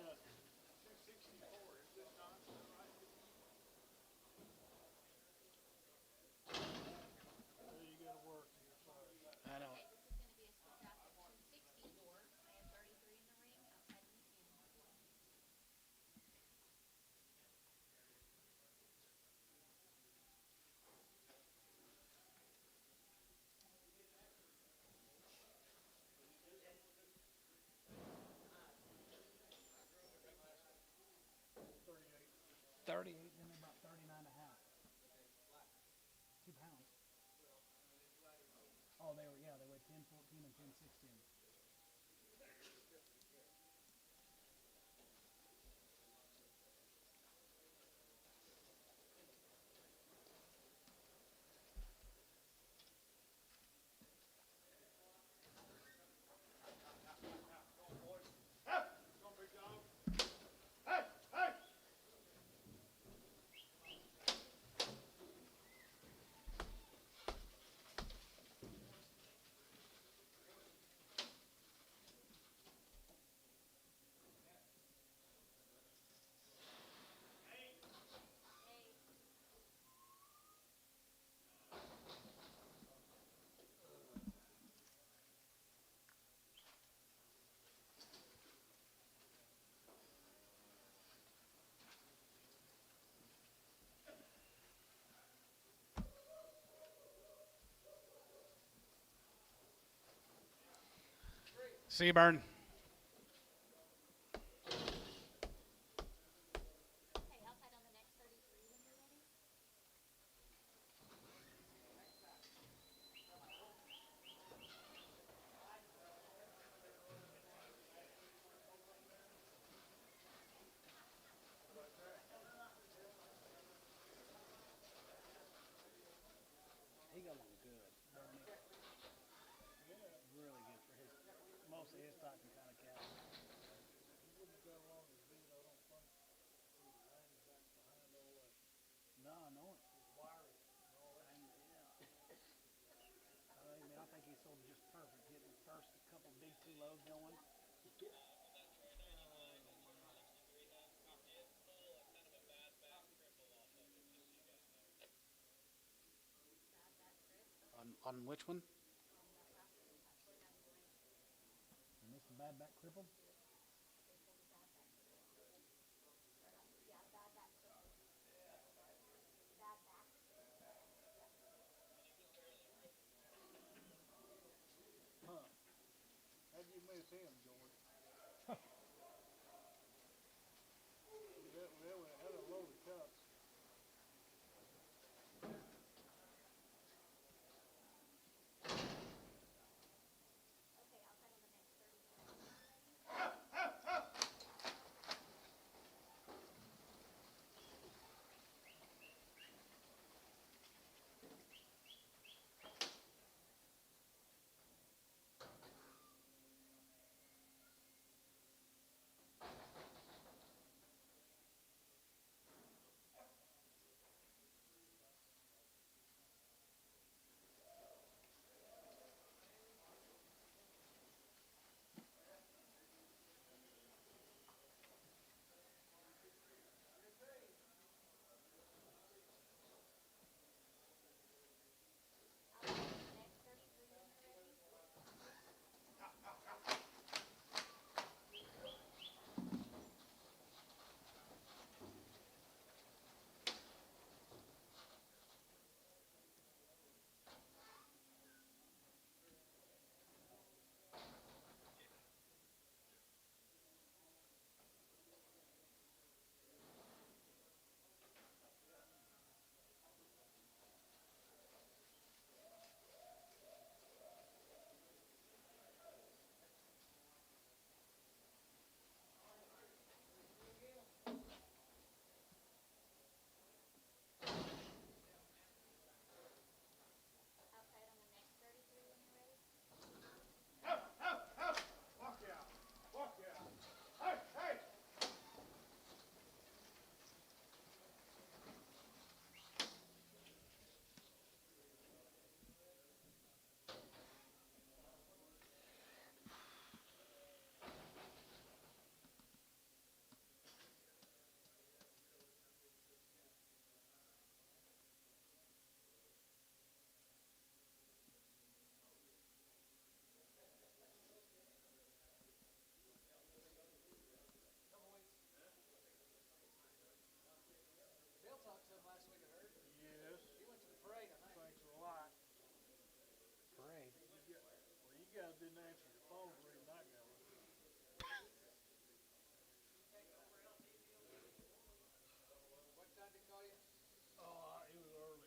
got 264, is it not? Is that right? There you go to work here, sorry. I know. Okay, this is going to be a split draft of 260 door. I have 33 in the ring, outside in the pen. $38. 38, then they're about 39 and a half. 2 pounds. Oh, they were, yeah, they weighed 10, 14, and 10, 16. Hey, Seaburn. okay, outside on the next 33 when you're ready. He got along good, don't he? Really good for his, mostly his type and kind of cattle. He wouldn't have got along as good, I don't think. He was hanging back behind all that, No, I know it. his wiring and all that. I mean, I think he sold it just perfect. Getting the first couple big 2 loads going. On which one? On that last one, that 49 in the ring. And this bad back crippled? They sold a bad back cripple. Or not, yeah, bad back cripple. Bad back cripple. Huh. How'd you miss him, George? That had a load of cups. Okay, outside on the next 31 when you're ready. didn't answer your phone reading that guy. Oh, he was early.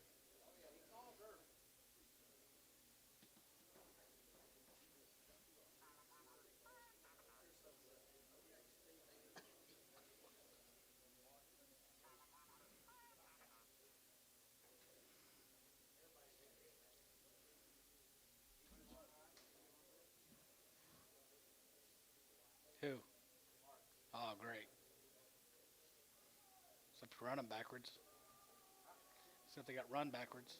Who? Oh, great. Except for running backwards. Except they got run backwards.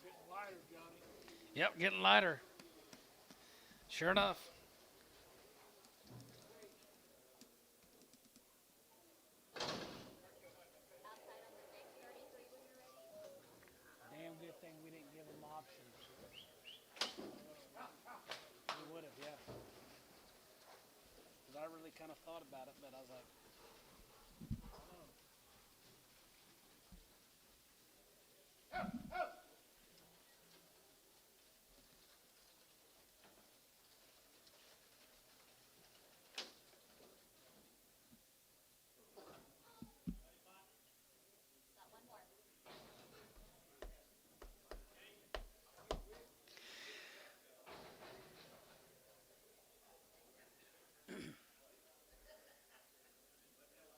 Getting lighter, Johnny. Yep, getting lighter. Sure enough. Outside on the next 33 when you're ready. Damn good thing we didn't give them options. We would have, yeah. Because I really kind of thought about it, but I was like, Got one more.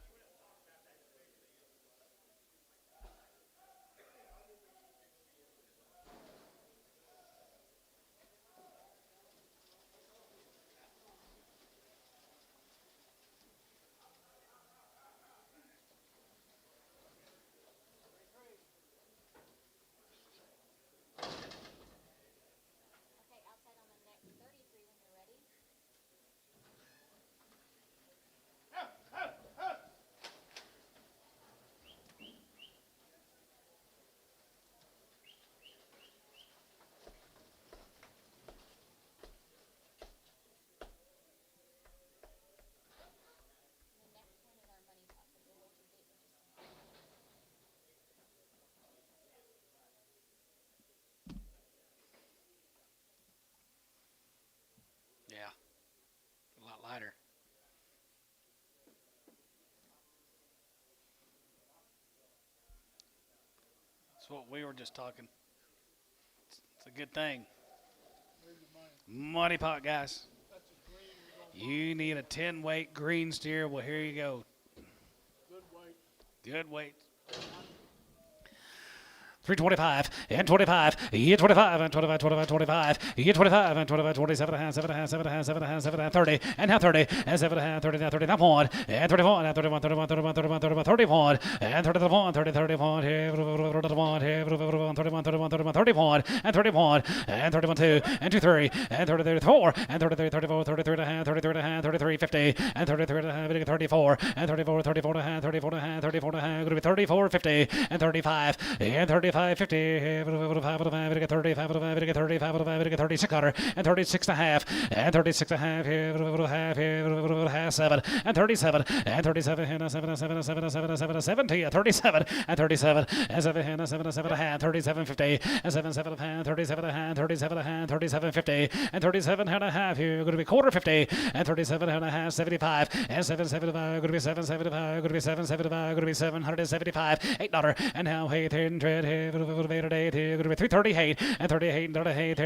Okay, outside on the next 33 when you're ready. The next one is our money pot, so you'll hold your date in just a moment. yeah, a lot lighter. That's what we were just talking. It's a good thing. Where's your money? Money pot, guys. That's a green. We're gonna You need a 10-weight green steer. Well, here you go. good weight. Good weight. 325 and 25, year 25 and 25, 25, 25, year 25 and 25, 27 and a half, 7 and a half, 7 and a half, 7 and a half, 7 and a half, 30, and now 30, and 7 and a half, 30, now 30, now 1, and 31, and 31, 31, 31, 31, 31, 31, and 31, 30, 31, 31, 31, 31, 31, 31, and 31, and 31, 2, and 2, 3, and 33, 4, and 33, 34, 33 and a half, 33 and a half, 33, 50, and 33 and a half, 34, and 34, 34 and a half, 34 and a half, 34 and a half, going to be 34, 50, and 35, and 35, 50, 35, 35, 36 cutter, and 36 and a half, and 36 and a half, half, 7, and 37, and 37, and 7, 7, 7, 7, 7, 70, 37, and 37, and 7, and 7, 7 and a half, 37, 50, and 7, 7 and a half, 37 and a half, 37 and a half, 37, 50, and 37 and a half, you're going to be quarter 50, and 37 and a half, 75, and 775, going to be 775, going to be 775, going to be 775, $8, and now, hey, 10, tread, hey, today, going to be 338, and 38, and 38,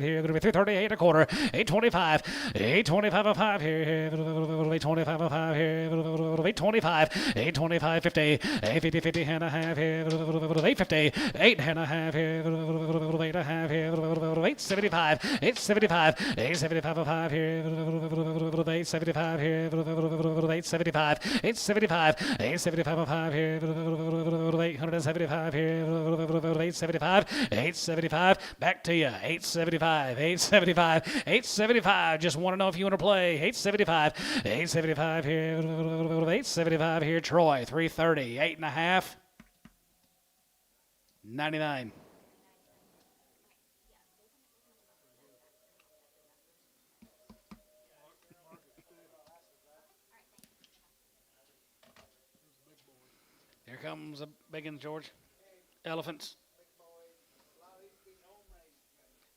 here, going to be 338 a quarter, 825, 825 a 5 here, 825 a 5 here, 825, 825, 50, 850, 50 and a half here, 850, 8 and a half here, 8 and a half here, 875, 875, 875 a 5 here, 875 here, 875, 875, 875 a 5 here, 875 here, 875, 875, back to you, 875, 875, 875, just want to know if you want to play, 875, 875 here, 875 here, Troy, 330, 8 and a half, 99. comes a big one, George. Elephants.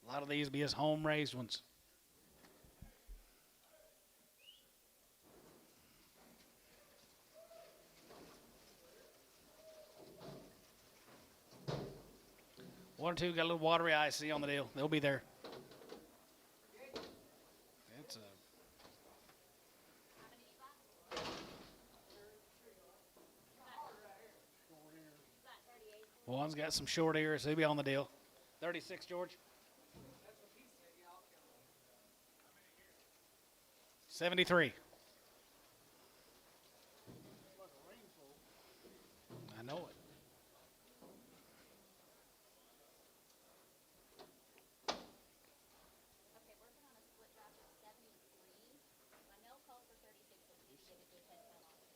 A lot of these be his home raised ones. One or two got a little watery eyes, see on the deal. They'll be there. It's a one's got some short ears. He'll be on the deal. 36, George. 73. I know it. Okay, working on a split draft of 73. My no call for 36, but we need to get a good head count on 60.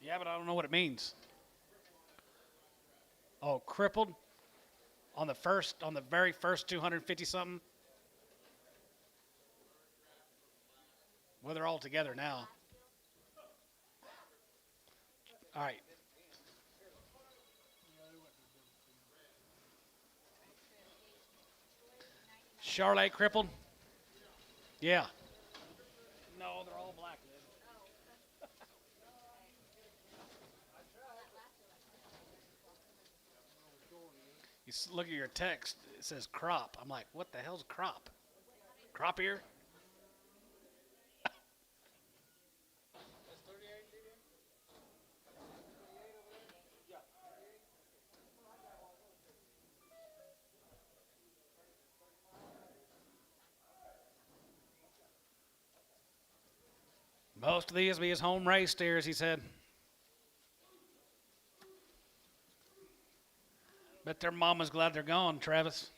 Yeah, but I don't know what it means. Oh, crippled on the very first 250 something. Well, they're all together now. All right. Charlotte crippled. Yeah. No, they're all black. You look at your text, it says crop. I'm like, what the hell's crop? Crop ear? Most of these will be his home race steers, he said. Bet their mama's glad they're gone, Travis.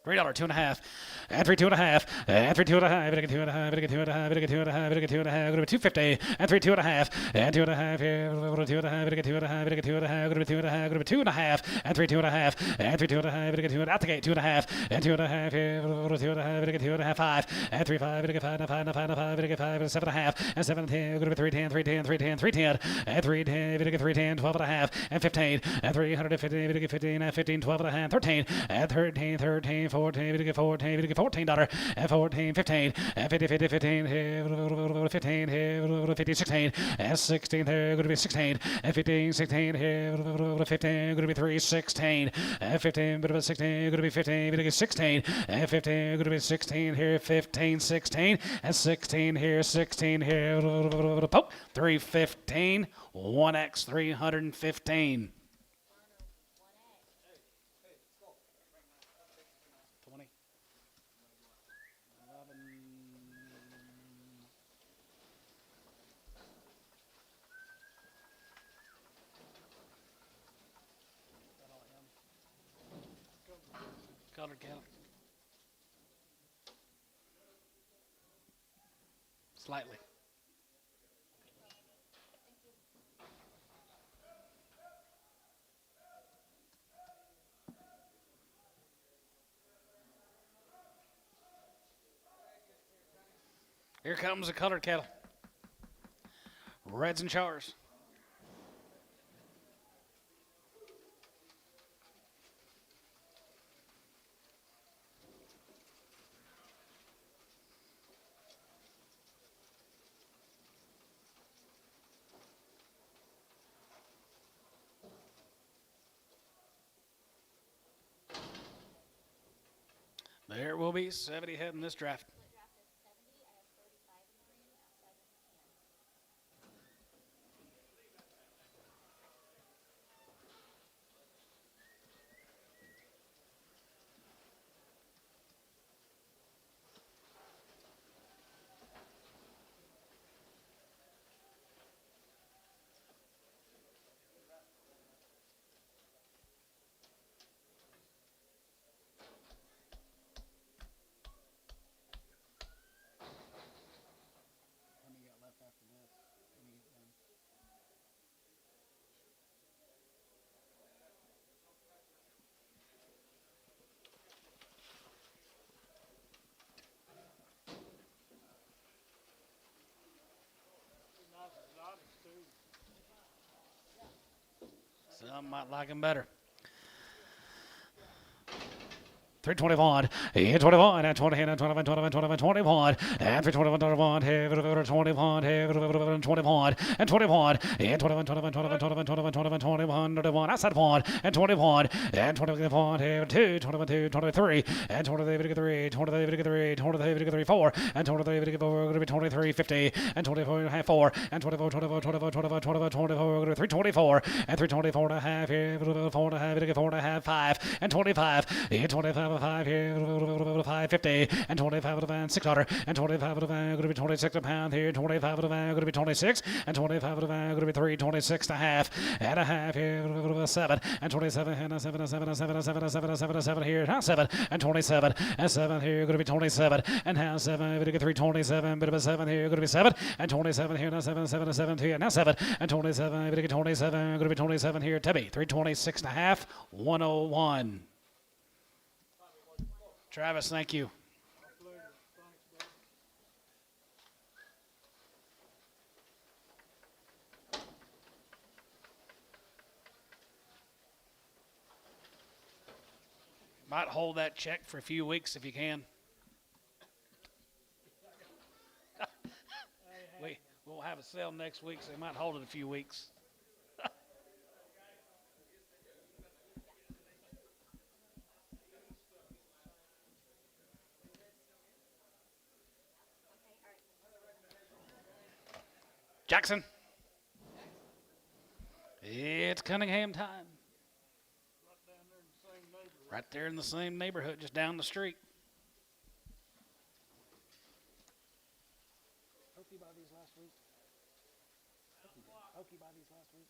$3, 2.5, and 3, 2.5, and 3, 2.5, and 2.5, and 2.5, and 2.5, and 2.5, go to 250, and 3, 2.5, and 2.5, here, go to 2.5, and 2.5, and 2.5, go to 2.5, go to 2.5, and 3, 2.5, and 3, 2.5, and 2.5, out the gate, 2.5, and 2.5, here, go to 2.5, and 2.5, 5, and 3, 5, and 5, and 5, and 5, and 5, and 5, and 7.5, and 7.10, go to 3.10, 3.10, 3.10, 3.10, and 3.10, and 3.10, 12.5, and 15, and 350, and 15, and 15, 12.5, 13, and 13, 13, 14, 14, $14, and 14, 15, and 50, 50, 15, 15, 50, 16, and 16, going to be 16, and 15, 16, 15, going to be 3, 16, and 15, going to be 16, going to be 15, going to be 16, and 15, going to be 16 here, 15, 16, and 16 here, 16 here, 315, 1x 315. 20. 11. Colored cattle. Slightly. Here comes the colored cattle. Reds and chars. There will be 70 head in this draft. Split draft of 70. I have 35 in the ring outside of 10. Some might like him better. 321, 21, and 20, and 21, 21, 21, 21, and 321, 21, 21, 21, and 21, and 21, 21, 21, 21, 21, 21, 21, 21, outside 1, and 21, and 21, 2, 21, 2, 23, and 23, 23, 23, 4, and 23, 4, going to be 23, 50, and 24 and a half, 4, and 24, 24, 24, 24, 24, 24, going to be 324, and 324 and a half, 4 and a half, 4 and a half, 5, and 25, and 25, 5 here, 550, and 25 of the van, 600, and 25 of the van, going to be 26 a pound here, 25 of the van, going to be 26, and 25 of the van, going to be 326 and a half here, 7, and 27, and 7, and 7, and 7, and 7, and 7, and 7, and 7 here, now 7, and 27, and 7 here, going to be 27, and now 7, going to get 327, bit of a 7 here, going to be 7, and 27 here, now 7, 7, and 7 here, now 7, and 27, going to get 27, going to be 27 here, Tebby, 326 and a half, 101. Travis, thank you. Might hold that check for a few weeks if you can. We'll have a sale next week, so they might hold it a few weeks. Jackson. It's Cunningham time. Right there in the same neighborhood, just down the street. Pokey by these last week. Pokey by these last week.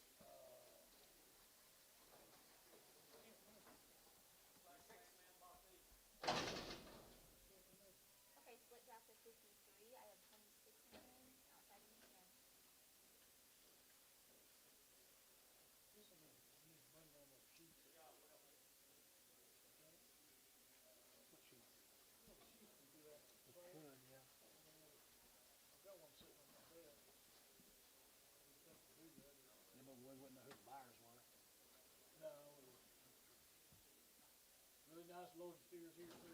Okay, split draft of 53. I have 26 in the ring. Outside in the 10. We wouldn't know who the buyers were. Really nice load of steers here too.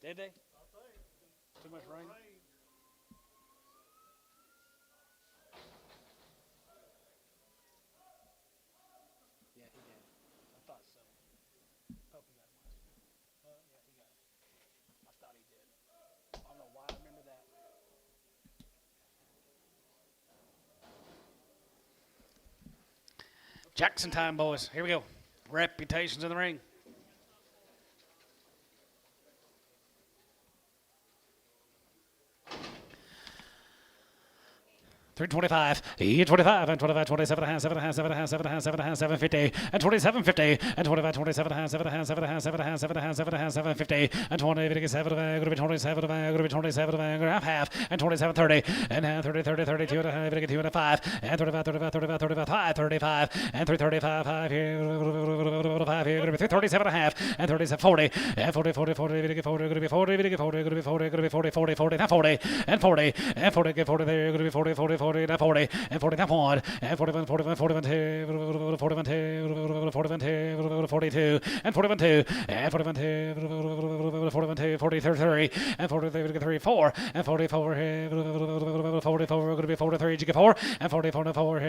Did they? I think. Too much rain? Yeah, he did. I thought so. Pokey got him last week. Yeah, he got him. I thought he did. I don't know why I remember that. Jackson time, boys. Here we go. Reputations in the ring. 325, 25, and 25, 27 and a half, 7 and a half, 7 and a half, 7 and a half, 7 and a half, 750, and 27, 50, and 25, 27 and a half, 7 and a half, 7 and a half, 7 and a half, 7 and a half, 7 and a half, 750, and 20, 57, going to be 27, going to be 27, going to half, and 27, 30, and half, 30, 30, 32 and a half, 2 and a 5, and 35, 35, 35, 35, 5, 35, and 335, 5 here, 5 here, going to be 337 and a half, and 37, 40, and 40, 40, 40, going to be 40, going to be 40, going to be 40, going to be 40, going to be 40, 40, 40, now 40, and 40, and 40, get 40 there, going to be 40, 40, 40, now 40, and 40, now 1, and 41, 41, 41, 2, 41, 2, 41, 2, 42, and 41, 2, and 41, 2, 41, 2, 43, and 43, 4, and 44, 44, going to be 43, you get 4, and 44, 4,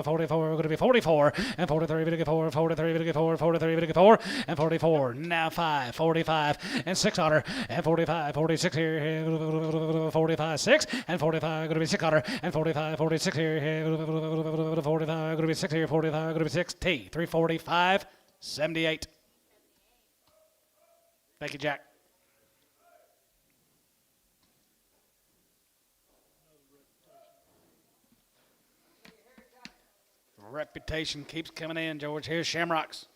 44, going to be 44, and 43, going to get 4, 43, going to get 4, 43, going to get 4, and 44, now 5, 45, and 600, and 45, 46 here, 45, 6, and 45, going to be 600, and 45, 46 here, 45, going to be 6 here, 45, going to be 6, T, 345, 78. Thank you, Jack. Reputation keeps coming in, George. Here's Shamrocks.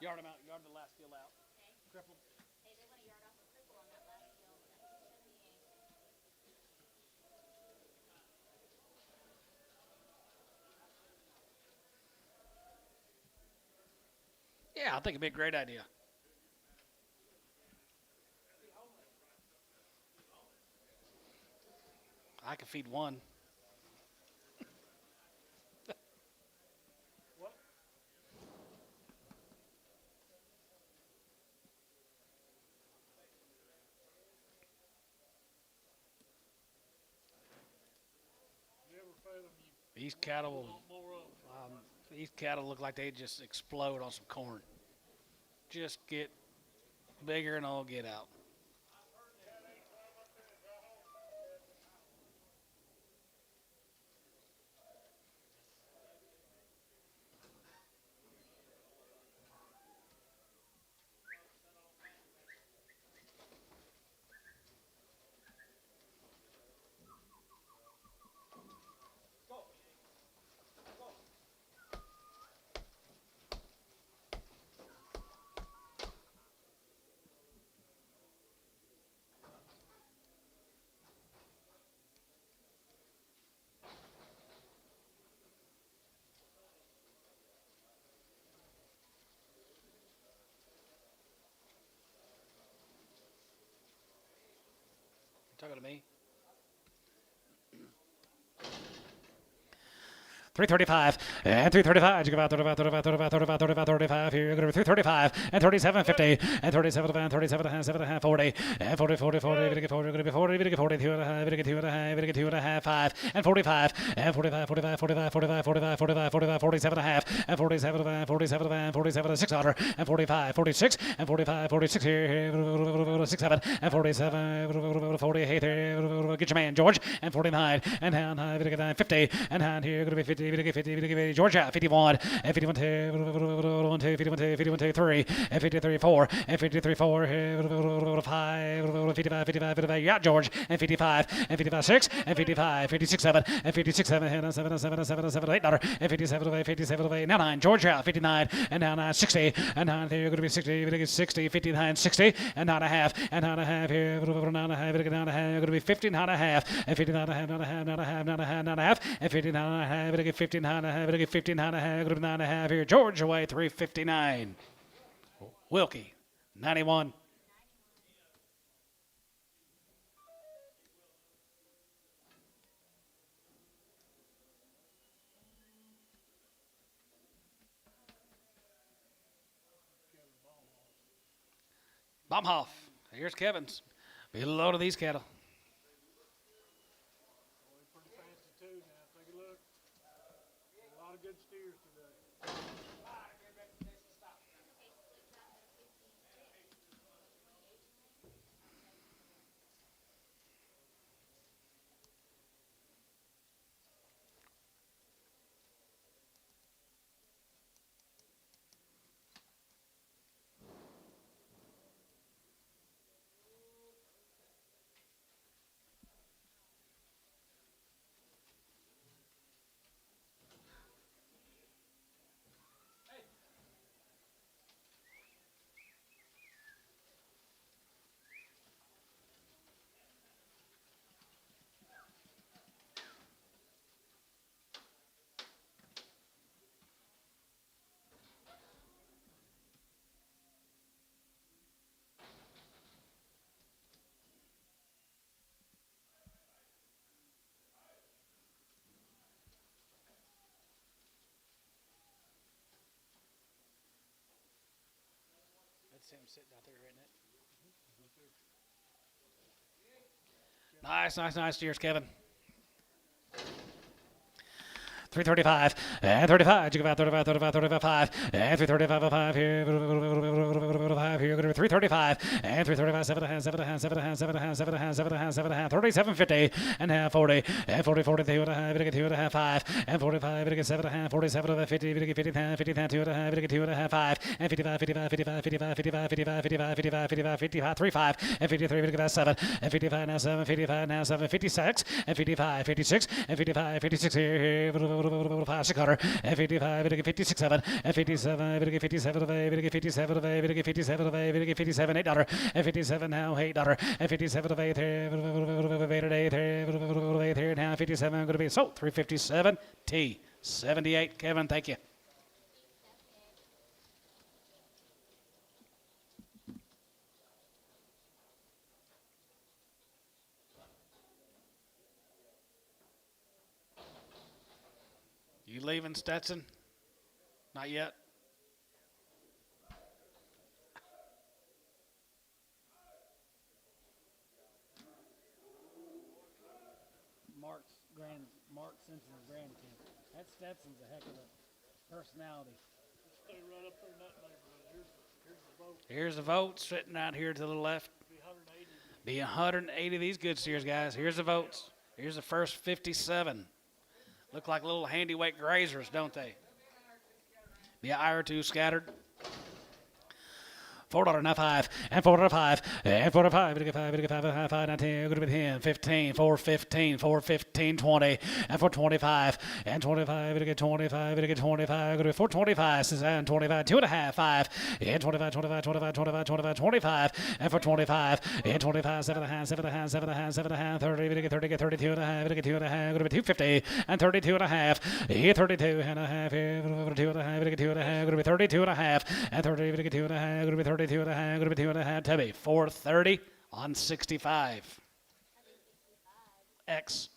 Yard them out. Yard the last field out. Crippled. Hey, they went a yard off a cripple on that last field. That's 278. Yeah, I think it'd be a great idea. I could feed one. What? You ever fed them, These cattle will. want more of them. These cattle look like they just explode on some corn. Just get bigger and all get out. You talking to me? 335 and 335. You go about 35, 35, 35, 35, 35, 35. Here you're going to be 335 and 37, 50 and 37 and 37 and 7 and a half, 40 and 40, 40, 40. You're going to be 40, you're going to be 40, 2 and a half, you're going to get 2 and a half, you're going to get 2 and a half, 5 and 45 and 45, 45, 45, 45, 45, 45, 45, 47 and a half and 47 and 47 and 47 and 6 otter and 45, 46 and 45, 46 here, 6, 7 and 47, 40, hey there, get your man George and 49 and down high, 50 and down here, you're going to be 50. Georgia 51 and 51 2 51 2 51 2 3 and 53 4 and 53 4 5 55 55 55 yeah George and 55 and 55 6 and 55 56 7 and 56 7 and 7 7 7 7 8 dollar and 57 8 57 8 now 9 Georgia 59 and now 9 60 and 9 here you're going to be 60 60 59 60 and 9 and a half and 9 and a half here 9 and a half you're going to be 59 and a half and 59 and a half 9 and a half 9 and a half 9 and a half and 59 and a half you're going to get 15 and a half, get 15 and a half, go to 9 and a half here. George away 359. Wilkie 91. Baumhoff. Here's Kevin's. Be a load of these cattle. Pretty fancy too now. Take a look. A lot of good steers today. That's him sitting out there, isn't it? Nice, nice, nice. Cheers, Kevin. 335 and 35. You go about 35, 35, 35, 5 and 335 5 here. 5 here. You're going to be 335 and 335 7 and a half, 7 and a half, 7 and a half, 7 and a half, 7 and a half, 7 and a half, 7 and a half, 37 50 and a half 40 and 40 40 2 and a half. You're going to get 2 and a half 5 and 45. You're going to get 7 and a half 47 50. You're going to get 50 50 2 and a half. You're going to get 2 and a half 5 and 55 55 55 55 55 55 55 55 55 55 35 and 53. You're going to get 7 and 55 now 7 55 now 7 56 and 55 56 and 55 56 here. 5 600 and 55 56 7 and 57 57 of a 57 of a 57 of a 57 $8 and 57 now $8 and 57 of a there now 57 going to be so 357 T 78. Kevin, thank you. You leaving, Stetson? Not yet. Mark Simpson's grandkid. That Stetson's a heck of a personality. Stay right up there in that neighborhood. Here's the vote. Here's the vote sitting out here to the left. Be 180. Be 180 of these good steers, guys. Here's the votes. Here's the first 57. Look like little handy weight grazers, don't they? Be an eye or two scattered. $4 now 5 and $4 5 and $4 5 5 5 19 going to be 10 15 4 15 4 15 20 and for 25 and 25 to get 25 to get 25 going to be 425 and 25 2.5 5 and 25 25 25 25 25 25 and for 25 and 25 7 and a half 7 and a half 7 and a half 7 and a half 30 to get 30 get 32 and a half to get 2 and a half going to be 250 and 32 and a half 32 and a half 2 and a half to get 2 and a half going to be 32 and a half and 30 to get 2 and a half going to be 32 and a half going to be 2 and a half Tubby 430 on 65 X.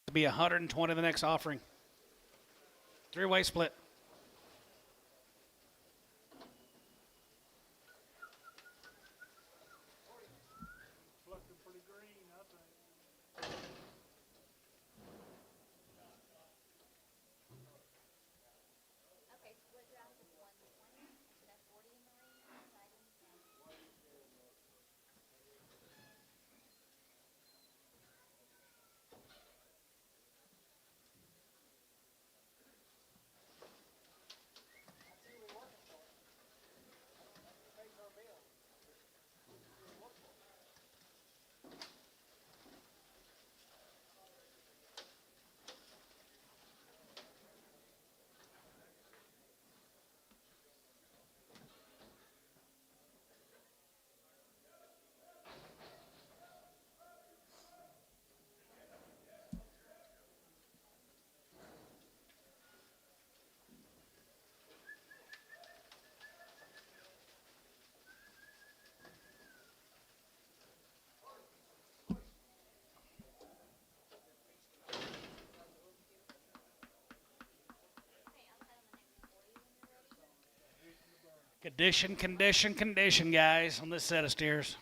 To be 120 the next offering. Three-way split. It's looking pretty green, I think. Okay, split draft is 120. Should have 40 in the ring. Deciding 10. Condition, guys, on this set of steers.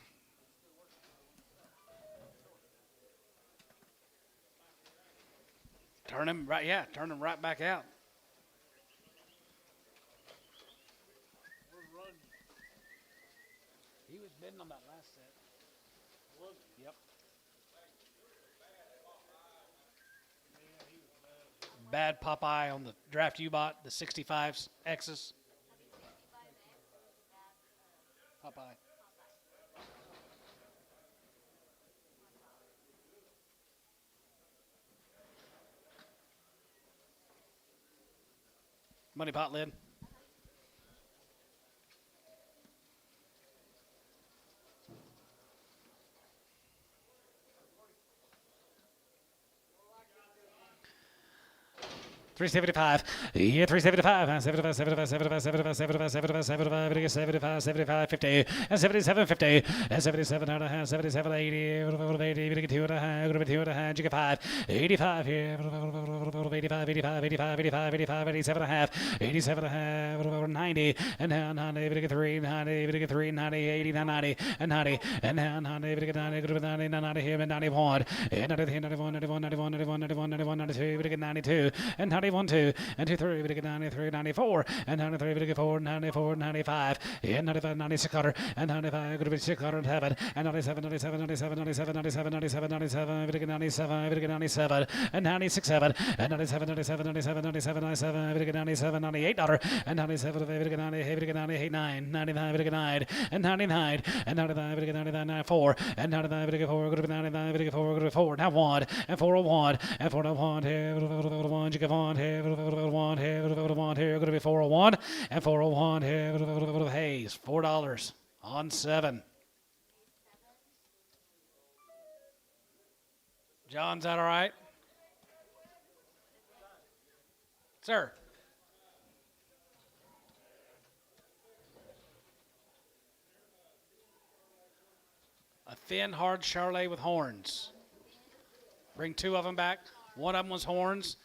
Turn him right back out. We're running. He was bidding on that last set. Was Yep. Yeah, he was bad. Bad Popeye on the draft you bought, the 65s X's. Popeye. Money pot lid. 375. Yeah, 375. 75, 75, 75, 75, 75, 75, 75, 75, 75, 50. And 77, 50. And 77 and a half, 77, 80. 80, 2 and a half, 2 and a half, jigger 5. 85 here. 85, 85, 85, 85, 85, 87 and a half. 87 and a half, 90. And now 90, 3, 90, 3, 90, 80, 90, and 90. And now 90, 90, 90 here, and 91. And 93, 91, 91, 91, 91, 91, 91, 92, 92. And 91, 2, and 2, 3, we get 93, 94, and 93, we get 4, 94, 95, and 95, 96, and 95, going to be 607, and 97, 97, 97, 97, 97, 97, 97, we get 97, we get 97, and 96, 7, and 97, 97, 97, 97, 97, we get 97, $98, and 97, we get 98, we get 98, 9, 99, we get 9, and 99, and 99, we get 99, 94, and 99, we get 4, going to be 99, we get 4, going to be 4, now 1, and 401, and 401, here, 1, you give on here, 1 here, 1 here, going to be 401, and 401 here, Hayes, $4 on 7. John's that all right? Sir. A thin, hard Charolais with horns. Bring 2 of them back. One of them was horns.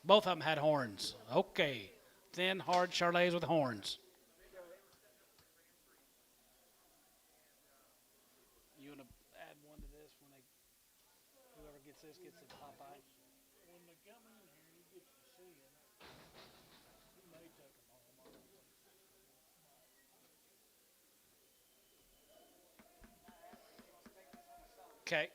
Both of them had horns. Okay. Thin, hard Charolais with horns. You want to add one to this when they, whoever gets this gets the Popeye? When they come in here, you get to see them. You may take them home. I don't know. Okay.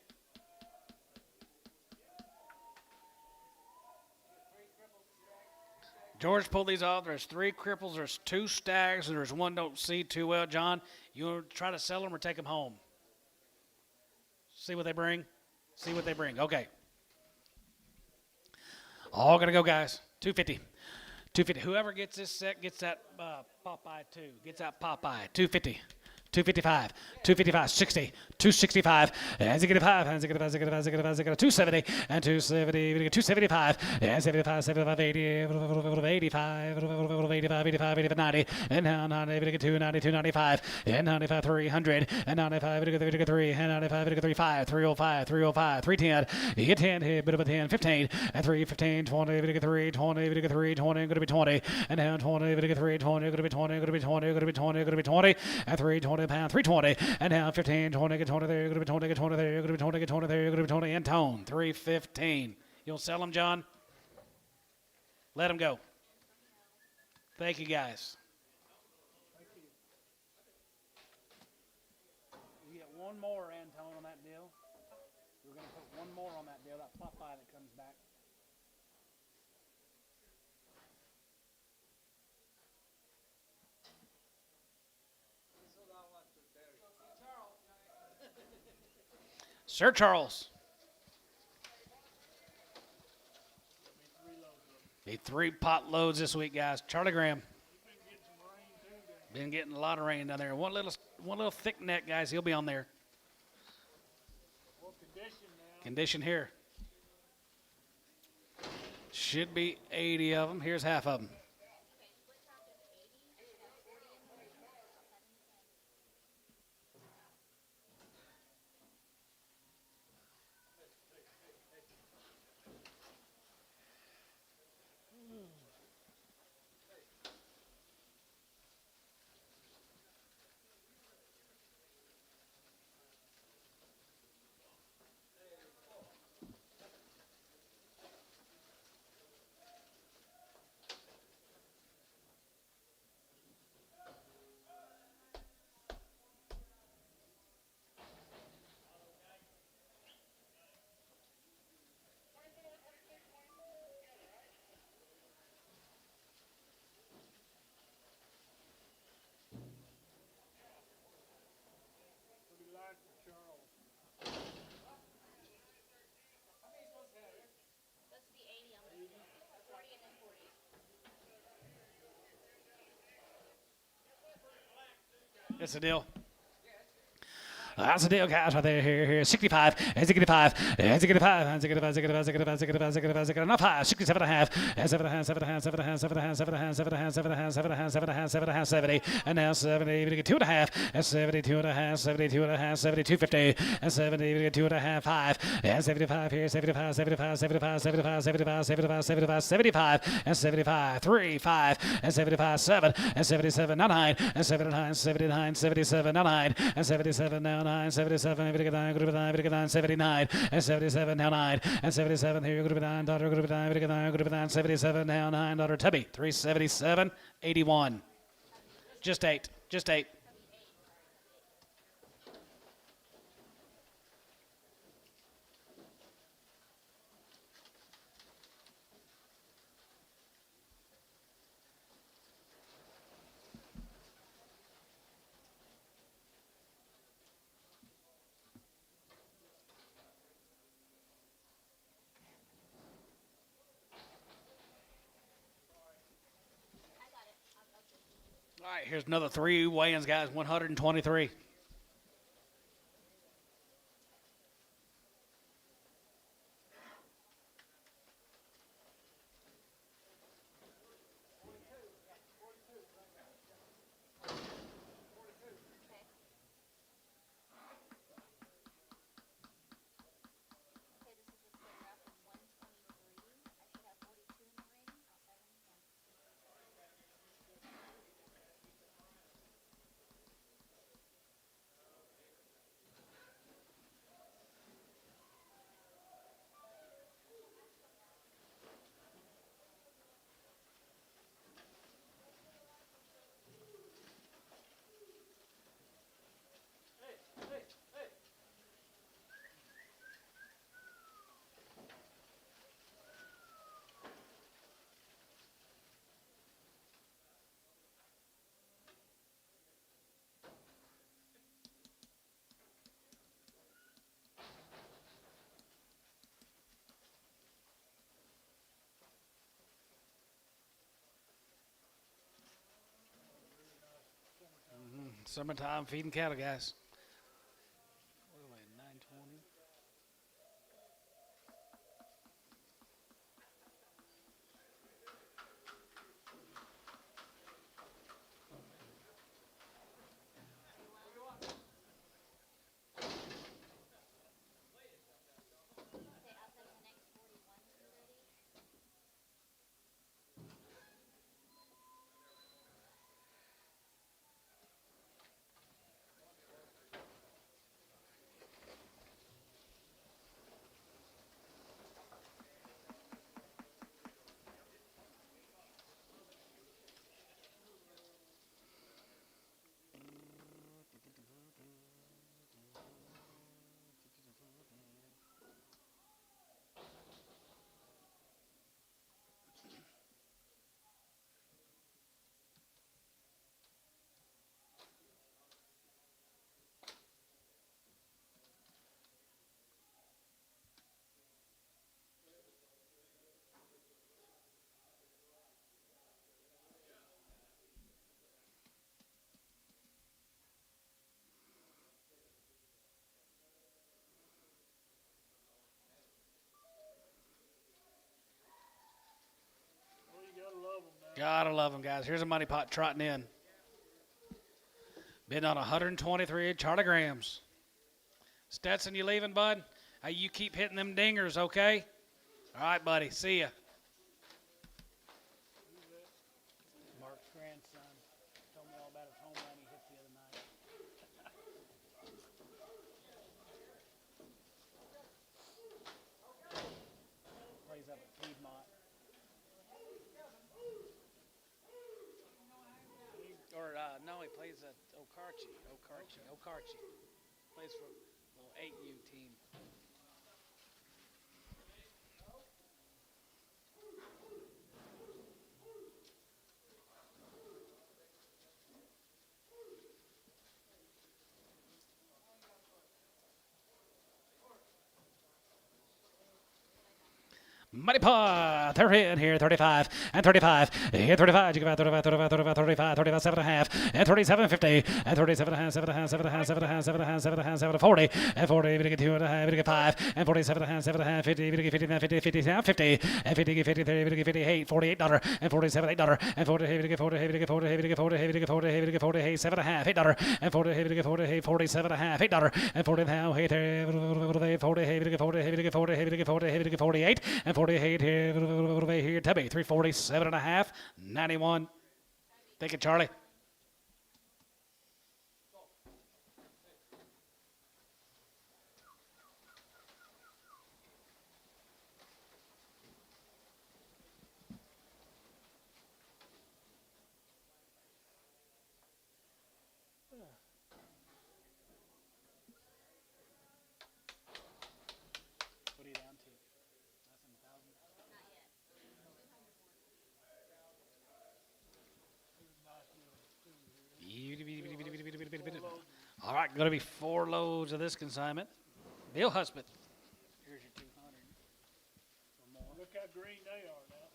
George pulled these off. There's 3 cripples, there's 2 stags, and there's 1 don't see too well. John, you want to try to sell them or take them home? See what they bring? See what they bring. Okay. All going to go, guys. 250. 250. Whoever gets this set gets that Popeye too. Gets that Popeye. 250. 255, 255, 60, 265, and 5, and 270, and 270, 275, and 75, 75, 80, 85, 85, 85, 85, 90, and now 90, 2, 92, 95, and 95, 300, and 95, 3, and 95, 35, 305, 305, 310, you get 10 here, bit of a 10, 15, and 3, 15, 20, 3, 20, 3, 20, going to be 20, and now 20, 3, 20, going to be 20, going to be 20, going to be 20, going to be 20, and 3, 20 pound, 320, and now 15, 20, get 20 there, you're going to be 20, get 20 there, you're going to be 20, get 20 there, you're going to be 20, and tone, 315. You'll sell them, John? Let them go. Thank you, guys. You get one more, Antone, on that deal. We're going to put one more on that deal, that Popeye that comes back. Sir Charles. Need 3 pot loads this week, guys. Charlie Graham. Been getting a lot of rain down there. One little thick neck, guys. He'll be on there. Condition here. Should be 80 of them. Here's half of them. It's a deal. That's the deal, guys, right there. Here. 65, and 65, and 65, and 65, 65, 65, 65, 65, 65, enough high. 67 and a half, and 7 and a half, 7 and a half, 7 and a half, 7 and a half, 7 and a half, 7 and a half, 7 and a half, 7 and a half, 7 and a half, 7 and a half, 70, and now 70, we get 2 and a half, and 72 and a half, 72 and a half, 72, 50, and 70, we get 2 and a half, 5, and 75 here, 75, 75, 75, 75, 75, 75, 75, 75, and 75, 3, 5, and 75, 7, and 77, now 9, and 79, 79, 77, now 9, and 77, now 9, 77, group of 9, 79, and 77, now 9, and 77, here, group of 9, daughter, group of 9, group of 9, 77, now 9, daughter, Tubby, 377, 81. Just 8, just 8. All right, here's another 3 weigh-ins, guys, 123. Okay, this is the split draft of 123. I should have 42 in the ring outside of one. Summertime feeding cattle, guys. What are we, 920? Okay, outside of the next 41 is ready. Well, you gotta love them now. Gotta love them, guys. Here's a money pot trotting in. Been on 123 Charlie Grahams. Stetson, you leaving, bud? Hey, you keep hitting them dingers, okay? All right, buddy. See ya. Mark's grandson told me all about his home run he hit the other night. Plays up at Piedmont. Or no, he plays at Okarche. Plays for a little 8U team. Money pot. They're in here. 35 and 35. And 35. You give out 35, 35, 35, 35, 35, 7 and a half. And 37, 50. And 37 and a half, 7 and a half, 7 and a half, 7 and a half, 7 and a half, 7 and a half, 7 and 40. And 40. We get 2 and a half. We get 5. And 47 and a half, 7 and a half, 50. We get 50, 50, 50, 50. And 50, 53. We get 58. $48. And 47, $8. And 40. We get 40. We get 40. We get 40. We get 40. We get 40. 7 and a half, $8. And 40. We get 40. 47 and a half, $8. And 40 now. 40. We get 40. We get 40. We get 40. We get 48. And 48 here. Here, Tubby, 347 and a half, 91. Thank you, Charlie. What are you down to? Less than 1,000? All right, going to be 4 loads of this consignment. Bill Husband. Here's your 200 or more. Look how green they are now.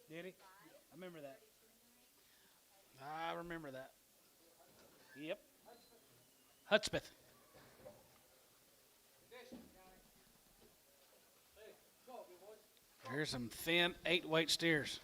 Did he? I remember that. I remember that. Yep. Hudspeth. Here's some thin 8-weight steers.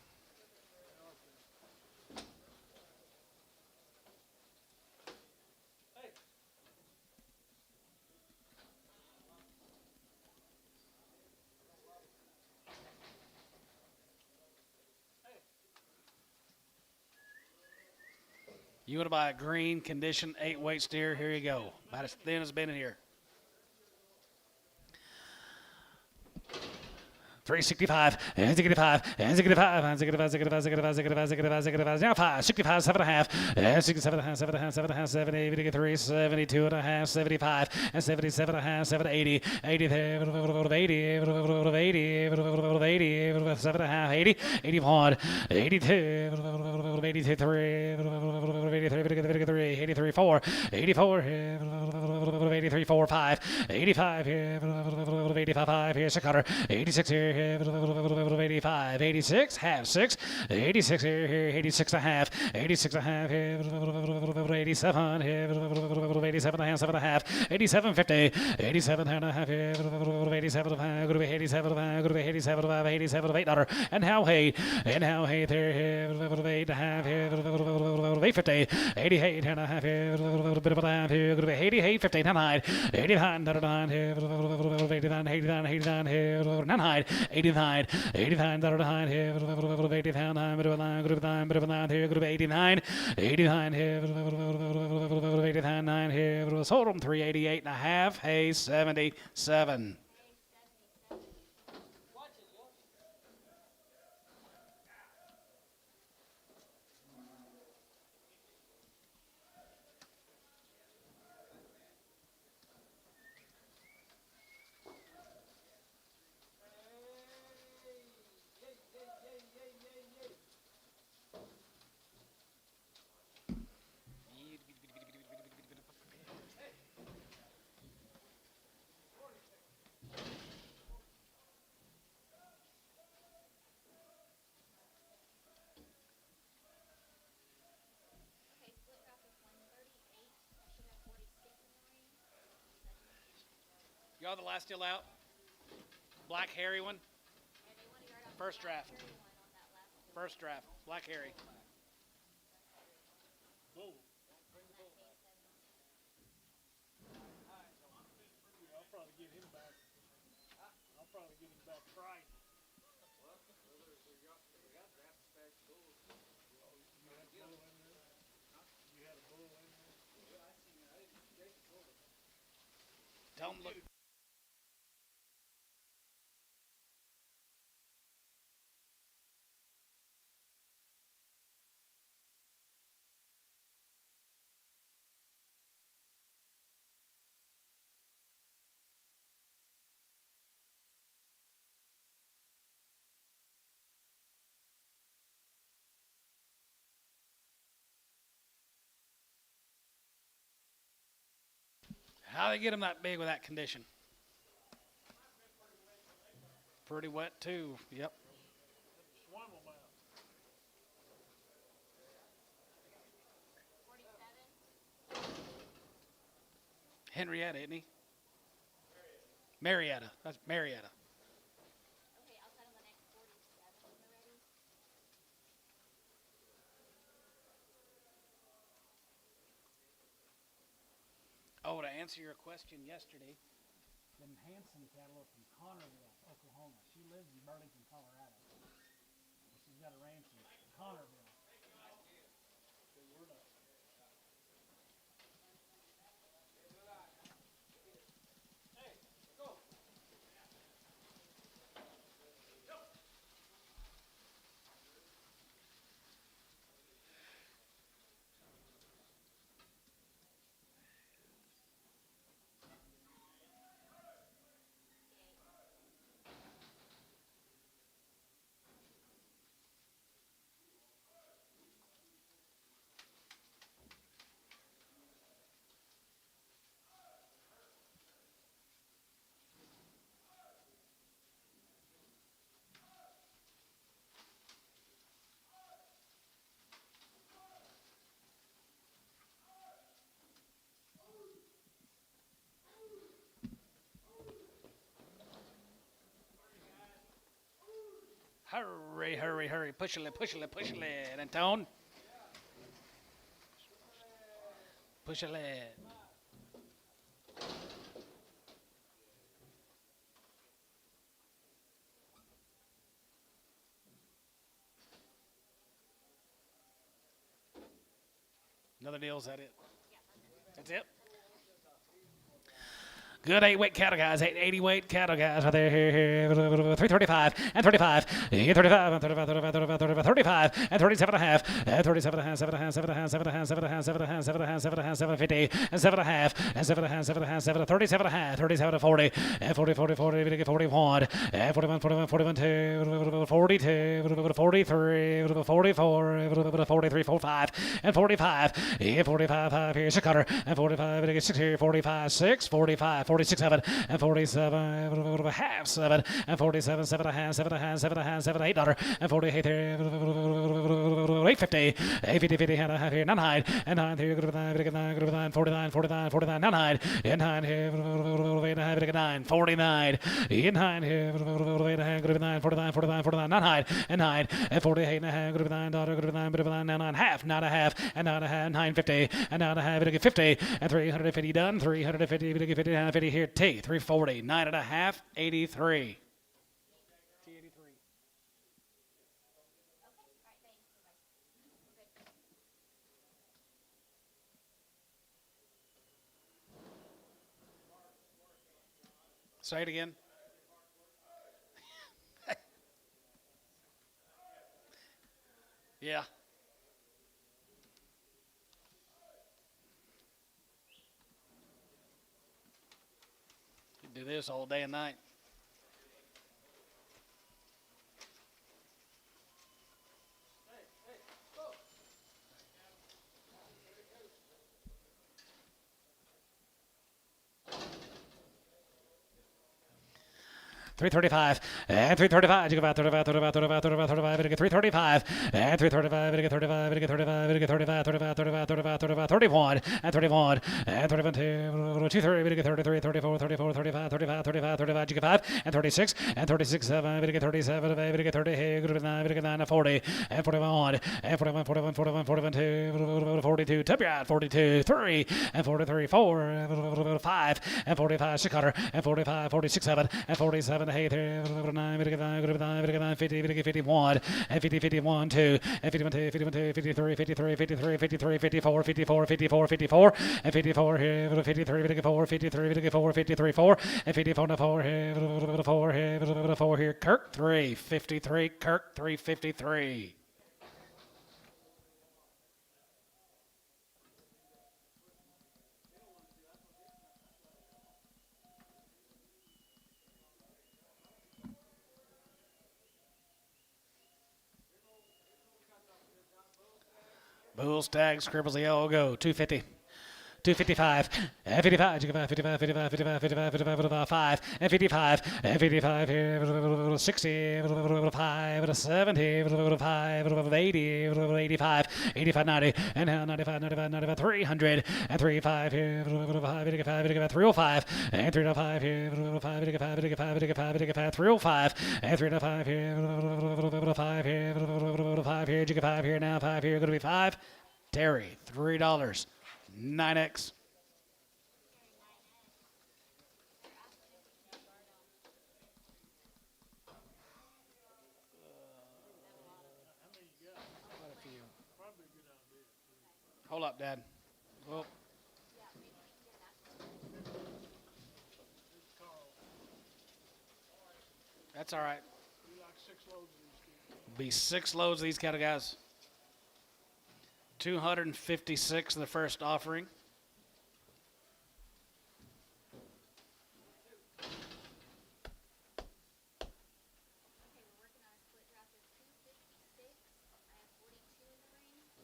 You want to buy a green condition 8-weight steer? Here you go. About as thin as been in here. 365 and 65 and 65 and 65 65 65 65 65 65 now 5 65 7 and a half and 67 and a half 7 and a half 7 and a half 70 3 72 and a half 75 and 77 and a half 7 80 80 80 80 7 and a half 80 81 82 82 3 83 83 4 84 83 4 5 85 85 5 here's a cutter 86 here 85 86 half 6 86 here 86 and a half 86 and a half 87 87 and a half 7 and a half 87 50 87 and a half 87 go to 87 go to 87 87 $8 and how hey there 8 and a half 850 88 and a half a bit of a laugh here go to 88 50 9 89 89 89 89 89 9 89 89 9 here 89 bit of a line group 9 bit of a line here group 89 89 here 89 9 here sold them 388 and a half hey 77. Okay, split drop is 138. I should have 46 in the ring. Y'all the last still out? Black hairy one? And they want to yard off First the draft. carry one on that last one. First draft. Black hairy. Bull. I'll probably get him back. I'll probably get him back Friday. You had a bull in there? Tell them look. How they get them that big with that condition? Pretty wet too. Yep. Swim them out. 47. Henrietta, isn't he? Marietta. That's Marietta. Okay, I'll cut him the next 47 when they're ready. Oh, to answer your question yesterday, them Hanson cattle are from Connerville, Oklahoma. She lives in Burlington, Colorado. She's got a ranch in Connerville. Hurry, hurry, hurry. Push a little, push a little, push a little. And Tone. Push a little. Another deal, is that it? That's it? Good 8-weight cattle guys, 80-weight cattle guys right there, here, 335 and 35, 35 and 35, 35, 35, 35, 35 and 37 and a half, 37 and a half, 7 and a half, 7 and a half, 7 and a half, 7 and a half, 7 and a half, 7 and a half, 7 and a half, 750 and 7 and a half, and 7 and a half, 7 and a half, 7 and 37 and a half, 37 and 40, and 40, 40, 40, 41, and 41, 41, 41, 2, 42, 43, 44, 43, 45, and 45, and 45, 5, here's a cutter, and 45, 6 here, 45, 6, 45, 46, 7, and 47, half 7, and 47, 7 and a half, 7 and a half, 7 and a half, 7, $8, and 48, 850, 850, 50, and a half here, 9, and 9 here, 49, 49, 49, 49, 9, and 9 here, 8 and a half, 9, 49, and 9 here, 8 and a half, 9, 49, 49, 49, 9, and 9, and 48 and a half, 9, 9, half, 9 and a half, and 9 and a half, 950, and 9 and a half, 50, and 350 done, 350, 50, and 50 here, 340, 9 and a half, 83. T83. Okay, all right, thanks. Bye-bye. Good. Say it again. Yeah. Do this all day and night. Three 35 and 335. You go about 35, 35, 35, 35, 35, and get 335 and 335, and get 35, and get 35, and get 35, 35, 35, 35, 35, 31 and 31 and 31, 2, 3, and get 33, 34, 34, 35, 35, 35, 35, you get 5 and 36 and 36, 7, and get 37, and get 30, and get 9, and get 9, 40 and 41 and 41, 41, 41, 41, 2, 42, tip your out, 42, 3 and 43, 4, 5 and 45, 6 cutter and 45, 46, 7 and 47. 9, 50, 51, and 50, 51, 2, and 51, 2, 51, 2, 53, 53, 53, 53, 54, 54, 54, 54, and 54 here, 53, 54, 53, 54, 53, 4, and 54, 4 here, 4 here, 4 here, Kirk 3, 53, Kirk 353. Bulls, tags, scribbles, they all go. 250. 255, and 55, 55, 55, 55, 55, 55, 55, 5, and 55, and 55 here, 60, 5, 70, 5, 80, 85, 85, 90, and now 95, 95, 95, 300, and 35 here, 5, 85, 305, and 305 here, 5, 85, 85, 85, 85, 305, and 305 here, 5 here, 5 here, 5 here, now 5 here, going to be 5. Terry, $3. 9X. Quite a few. Hold up, Dad. Well, that's all right. We like 6 loads of these kids. Be 6 loads of these cattle, guys. 256 the first offering. Okay, we're working on a split draft of 256. I have 42 in the ring.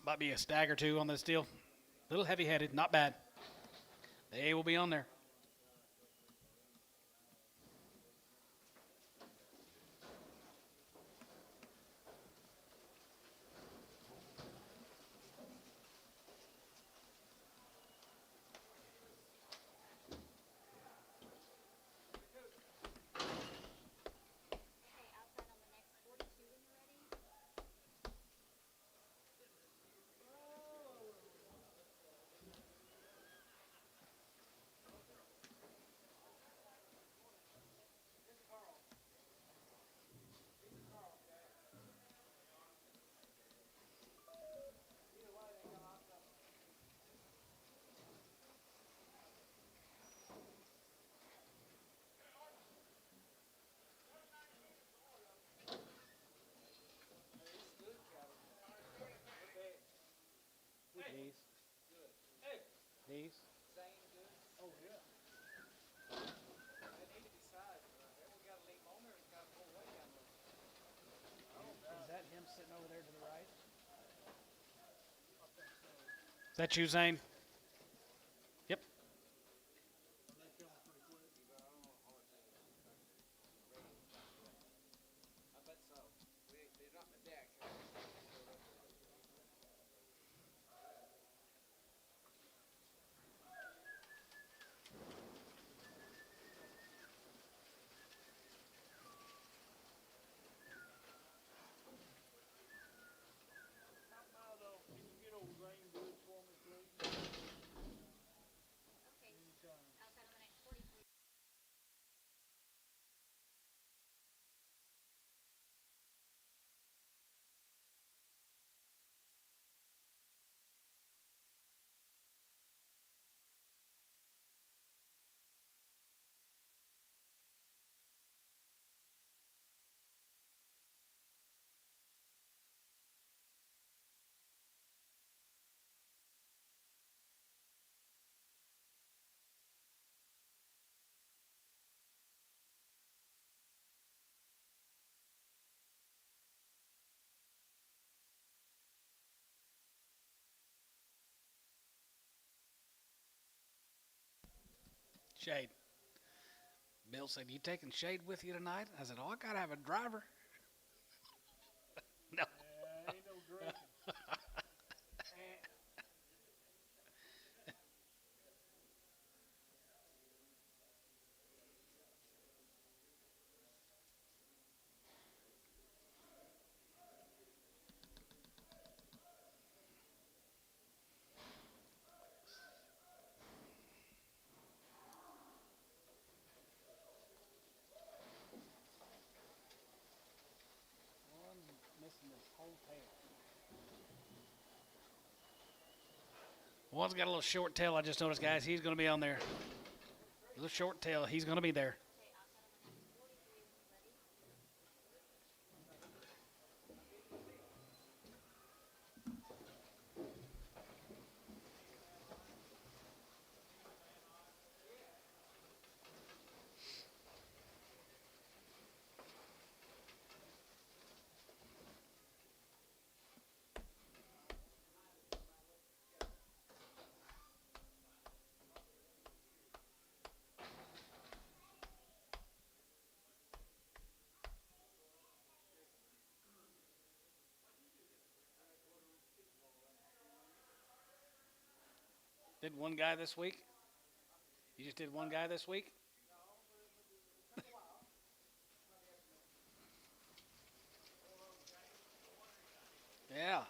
Might be a stag or two on this deal. A little heavy-headed, not bad. They will be on there. Okay, outside on the next 42 when you're ready. These. Is that him sitting over there to the right? Is that you, Zane? Yep. How about, can you get old Zane Good for me, please? Okay, Anytime. outside on the next 43. Shade. Bill said, "You taking Shade with you tonight?" I said, "Oh, I gotta have a driver." No. Yeah, ain't no drinking. One's missing this whole tail. One's got a little short tail. I just noticed, guys. He's going to be on there. Little short tail. He's going to be there. Okay, Did one guy this week? You just did one guy this week? Yeah.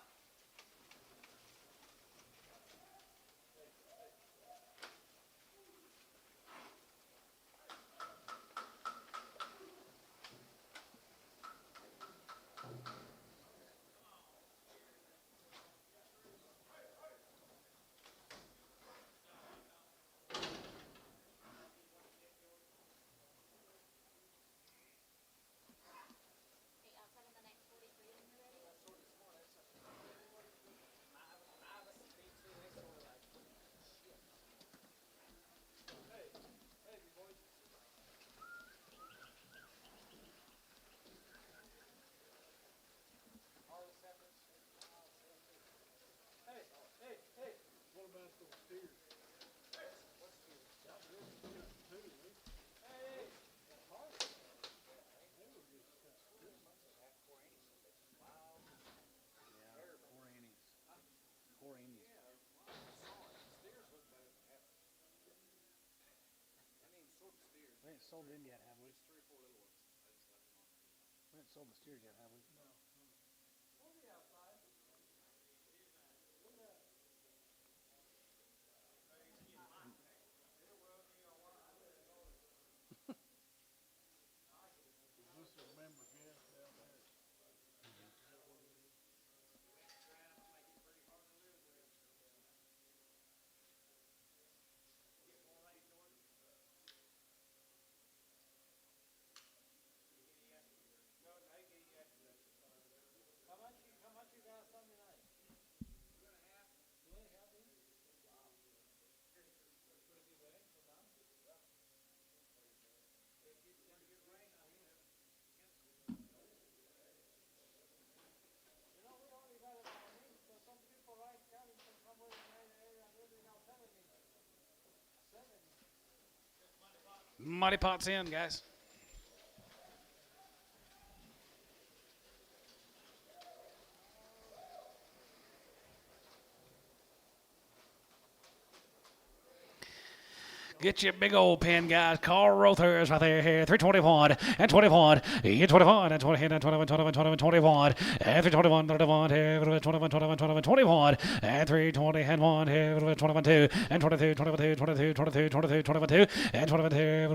Hey, outside of the next 43 when you're ready. What about those steers? What steers? Y'all really cut two, eh? Hey! The Heifers. They were just cut two. Yeah, poor Annie's. Poor Annie's. We ain't sold them yet, have we? We haven't sold the steers yet, have we? No. This is a member guest down there. How much you got Sunday night? 2.5. 2.5 each? Wow. Pretty good wedding for now? Yeah. It gets gonna get rain out here. You know, we only got it on me, so some people right coming from somewhere in the area, really now 7 inches. 7 inches. Muddy Pot's in, guys. Get your big old pen, guys. Carl Rothers right there here. 321 and 21. 21 and 20 and 21, 21, 21, 21. And 321, 31 here. 21, 21, 21, 21. And 320 and 1 here. 21, 2. And 22, 22, 22, 22, 22, 22. And 22,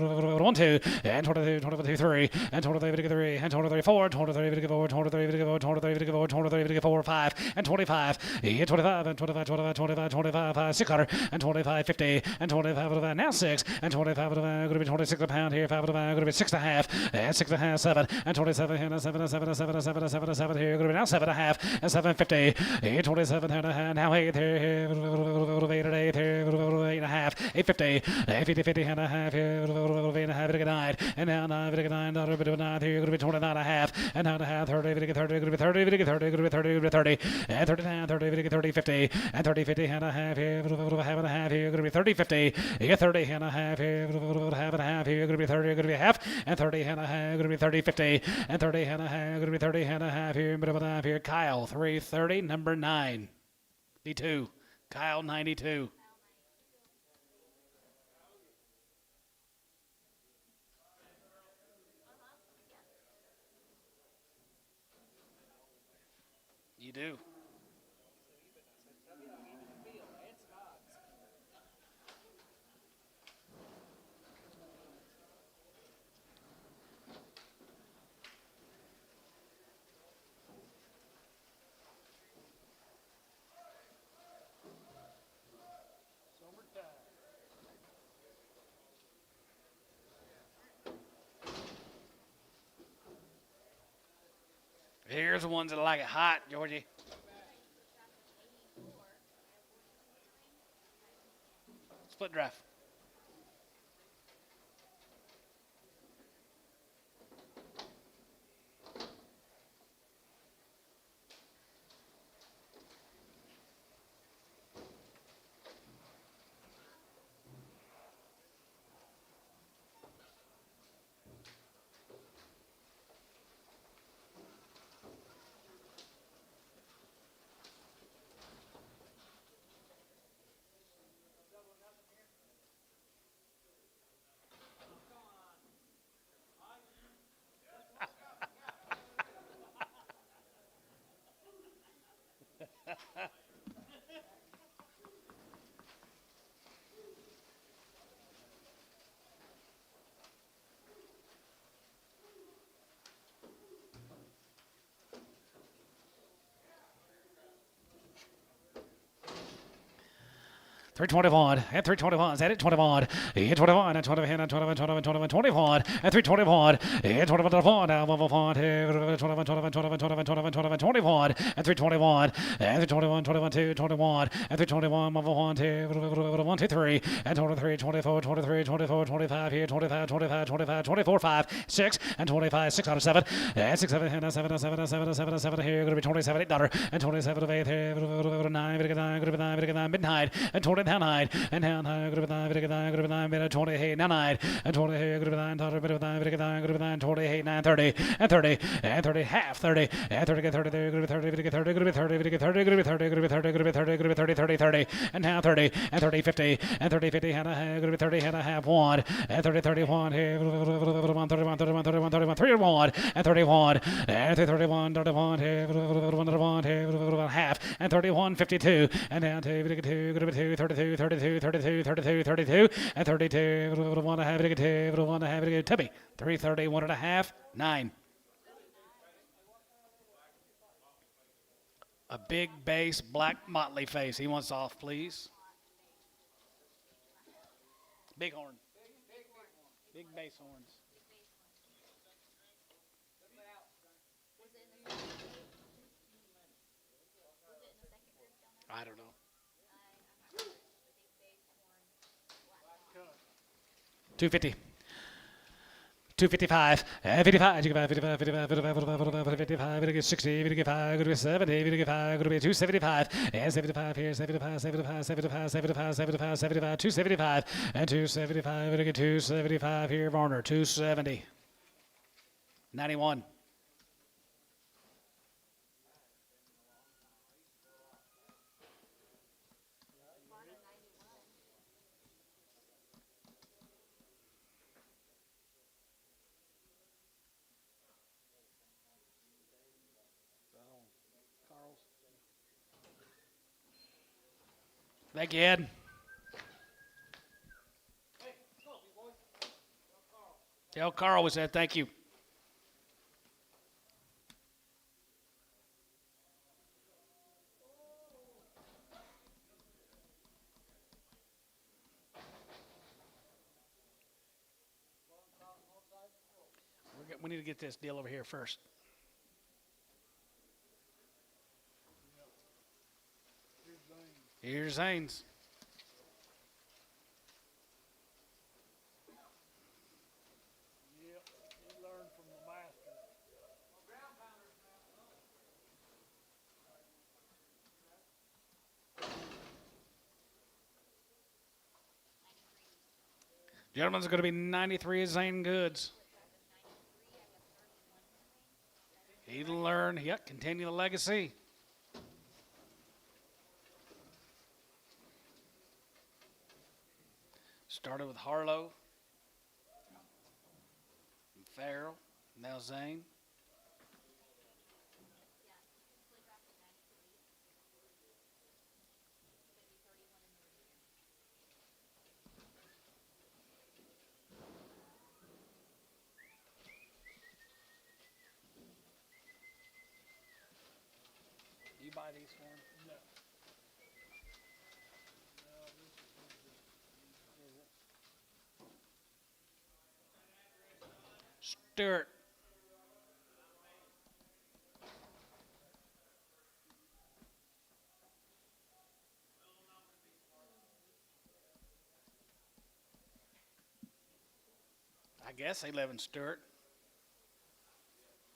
1, 2. And 22, 22, 3. And 23, 3. And 23, 4. 23, 4. 23, 4. 23, 4. 23, 4. 5. And 25. And 25 and 25, 25, 25, 25. 600 and 25, 50. And 25 now 6 and 25 going to be 26 a pound here. 5 going to be 6.5 and 6.5, 7 and 27 and 7 and 7 and 7 and 7 and 7 and 7 here. Going to be now 7.5 and 7.50 and 27 and now 8 here. 8 here. 8.5 8.50 8.50 50 and a half here. 8.5 9 and now 9 9 9 here. Going to be 29 and a half and 9 and a half 30 30 going to be 30 30 30 going to be 30 30 and 39 30 30 50 and 30 50 and a half here. Half and a half here. Going to be 30 50 30 and a half here. Half and a half here. Going to be 30 going to be half and 30 and a half going to be 30 50 and 30 and a half going to be 30 and a half here. Bit of a half here. Kyle 330 number 9 92 Kyle 92. You do. Here's the ones that like it hot, Georgie. Split draft. $321 and $321 is at it 21 and 21 and 20 and 21 21 21 21 and $321 and 21 now 21 21 21 21 21 21 21 and $321 and $321 21 2 21 and $321 1 2 1 2 3 and 23 24 23 24 25 here 25 25 25 24 5 6 and 25 6 out of 7 and 6 7 and 7 7 7 7 7 here going to be 27 $8 and 27 of 8 here 9 midnight and 20 down high and down high good with 9 good with 9 minute 28 now 9 and 20 good with 9 good with 9 good with 9 28 9 30 and 30 and 30 half 30 and 30 get 30 good with 30 get 30 good with 30 get 30 good with 30 good with 30 good with 30 good with 30 30 30 and now 30 and 30 50 and 30 50 and a half good with 30 and a half 1 and 30 31 here 31 31 31 31 31 31 and 31 and 31 31 here 1 here half and 31 52 and down to 2 good with 2 32 32 32 32 32 and 32 1 1/2 negative 1 1/2 negative Tubby 330 1 1/2 9 a big bass black motley face he wants off please big horn big bass horns I don't know 250 255 55 55 55 55 60 55 70 55 275 and 75 here 75 75 75 75 75 75 275 and 275 275 here Varner 270 91 Thank you, Ed. Tell Carl we said thank you. We need to get this deal over here first. Here's Zane's. Yep, he learned from the master. Gentlemen's going to be 93 Zane Goods. He'll learn. Yep, continue the legacy. Started with Harlow, and Farrell, now Zane. You buy these for him? No. Stewart. I guess they live in Stewart.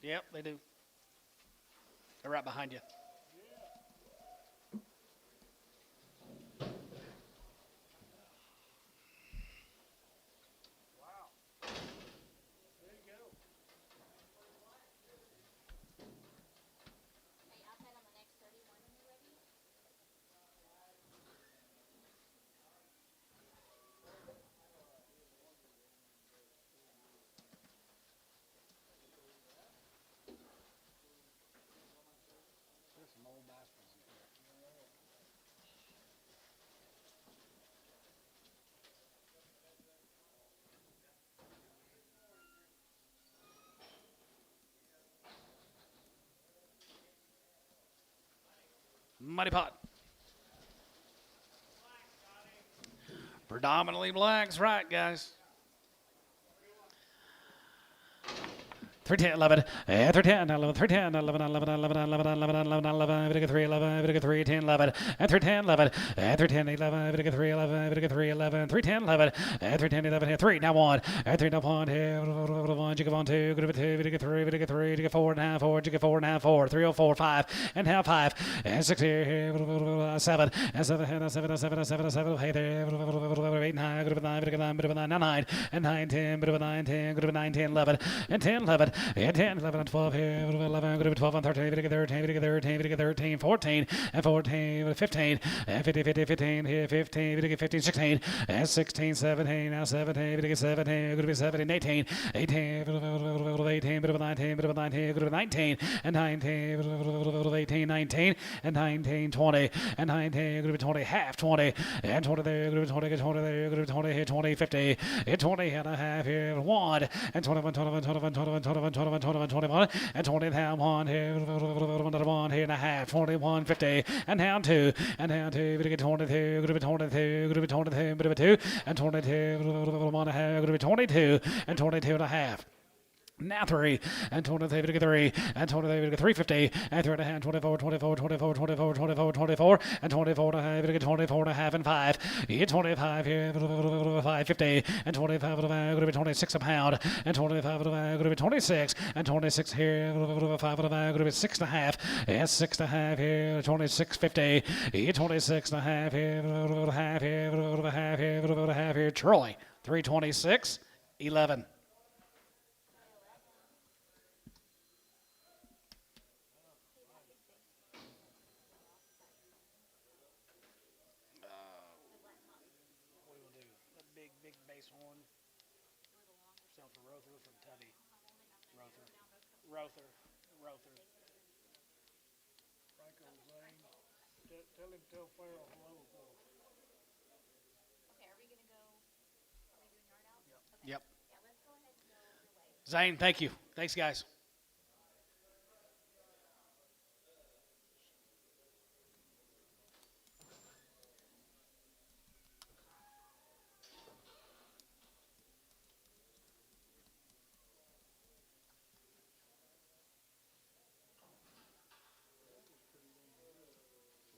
Yep, they do. They're right behind you. Hey, I'll head on the next 31 when you're ready. Muddy pot. Predominantly blacks, right, guys? 310, 11, 310, 11, 310, 11, 11, 11, 11, 11, 11, 11, Vidica 3, 11, Vidica 3, 10, 11, and 310, 11, and 310, 11, Vidica 3, 11, Vidica 3, 11, 310, 11, and 310, 11, 3, now 1, and 3, now 1, here, 1, Jigga 1, 2, Vidica 2, Vidica 3, Vidica 3, Jigga 4, now 4, Jigga 4, now 4, 304, 5, and now 5, and 6 here, 7, and 7, 7, 7, 7, 7, hey there, 8, 9, Vidica 9, Vidica 9, Vidica 9, 9, and 9, 10, Vidica 9, 10, Vidica 9, 10, 11, and 10, 11, and 10, 11, and 12 here, 11, good 12, and 13, Vidica 13, Vidica 13, Vidica 13, 14, and 14, 15, and 50, 50, 15, here, 15, Vidica 15, 16, and 16, 17, now 17, Vidica 17, good 17, 18, 18, 18, bit of 19, bit of 19, good 19, and 19, 18, 19, and 19, 20, and 19, good 20, half 20, and 20 there, good 20, 20 there, good 20 here, 20, 50, and 20 and a half here, 1, and 21, 21, 21, 21, 21, 21, 21, 21, and 20 down 1 here, 1 here and a half, 21, 50, and down 2, and down 2, bit of 22, good 22, good 22, bit of 2, and 22, 1 and a half, good 22, and 22 and a half. Now 3, and 23, 3, and 23, 350, and 3 and a half, 24, 24, 24, 24, 24, 24, and 24 and a half, 24 and a half, and 5, 25 here, 550, and 25 going to be 26 a pound, and 25 going to be 26, and 26 here, 5 going to be 6 and a half, and 6 and a half here, 26.50, 26 and a half here, half here, half here, Troy, 326, 11. Big bass horn. Sell for Rother from Tubby. Rother. Franco Zane. Tell him, tell Farrell hello for us. Okay, are we doing yard out? Okay. Yep. Yeah, let's go ahead and go your way. Zane, thank you. Thanks, guys.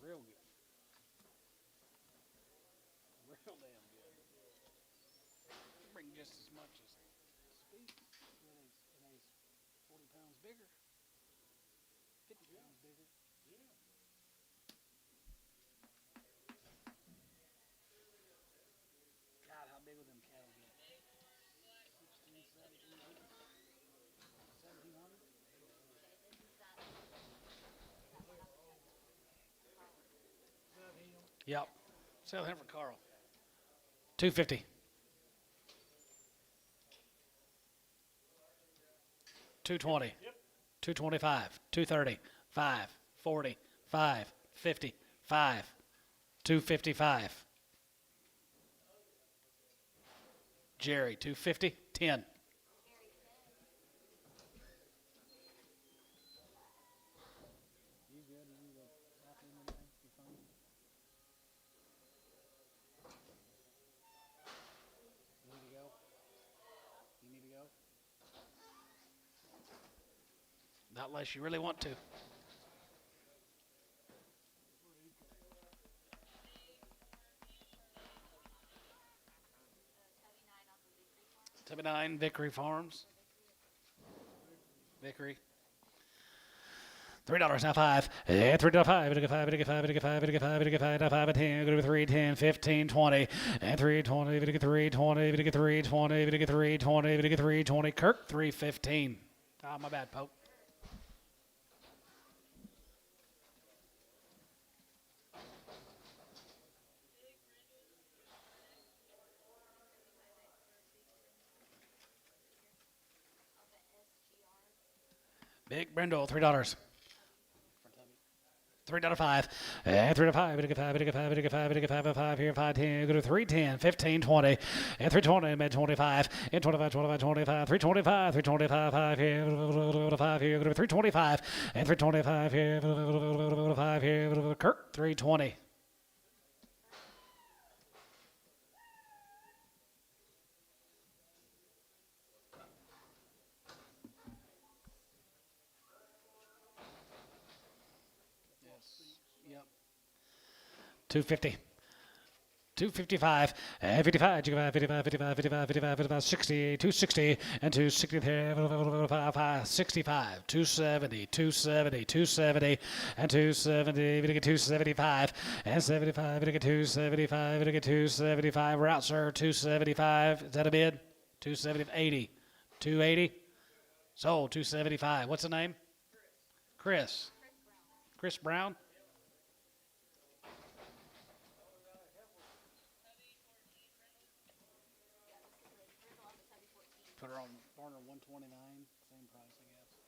Real good. Real damn good. Bring just as much as speed. And he's 40 pounds bigger. 50 pounds bigger. God, how big will them cattle get? 16, 17, 1700? Yep. Sell him for Carl. 250. 220. Yep. 225. 230. 5. 40. 5. 50. 5. 255. Jerry, 250. 10. You good? You need to lock in anything? You fine? You need to go? You need to go? Not unless you really want to. Tubby 9 off of Victory 79 Vickery Farm. Farms. Vickery. $3 now 5. $3 5. $5. $5. 5 and 10. Go to 3, 10, 15, 20. And 3, 20. $3, 20. $3, 3, 20. $3, 3, 20. $3, 3, 20. Kirk 315. Ah, my bad, Pope. Big Brindle, $3. $3 5. And 3 to 5. $5. $5. 5 here. 5 10. Go to 3 10. 15 20. And 320. Mid 25. And 25 25 25. 325. 325. 5 here. 5 here. Go to 325. And 325 here. 5 here. Kurt, 320. Yes. Yep. 250. 255, 55, 55, 55, 55, 55, 55, 60, 260, and 260, 65, 270, 270, 270, and 270, we get 275, and 75, we get 275, we get 275, we're out, sir, 275, is that a bid? 270, 80, 280, sold, 275, what's the name? Chris. Chris Brown? Put her on Barner 129. Same price, I guess.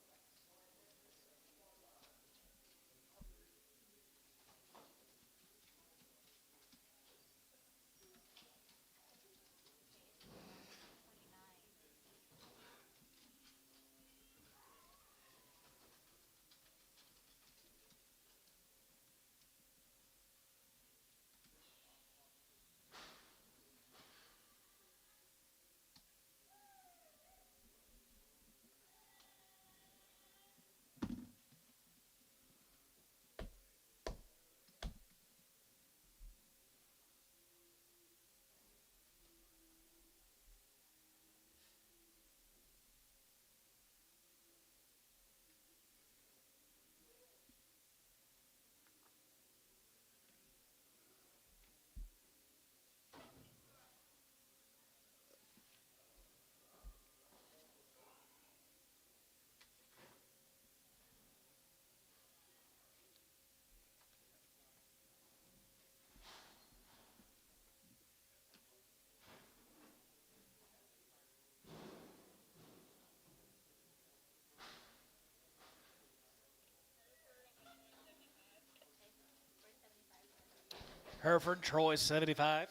Hereford, Troy, 75.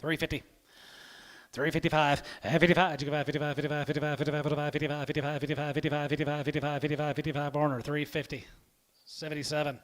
350. 355, 55, 55, 55, 55, 55, 55, 55, 55, 55, 55, 55, 55, 55, 55, Barner, 350. 77.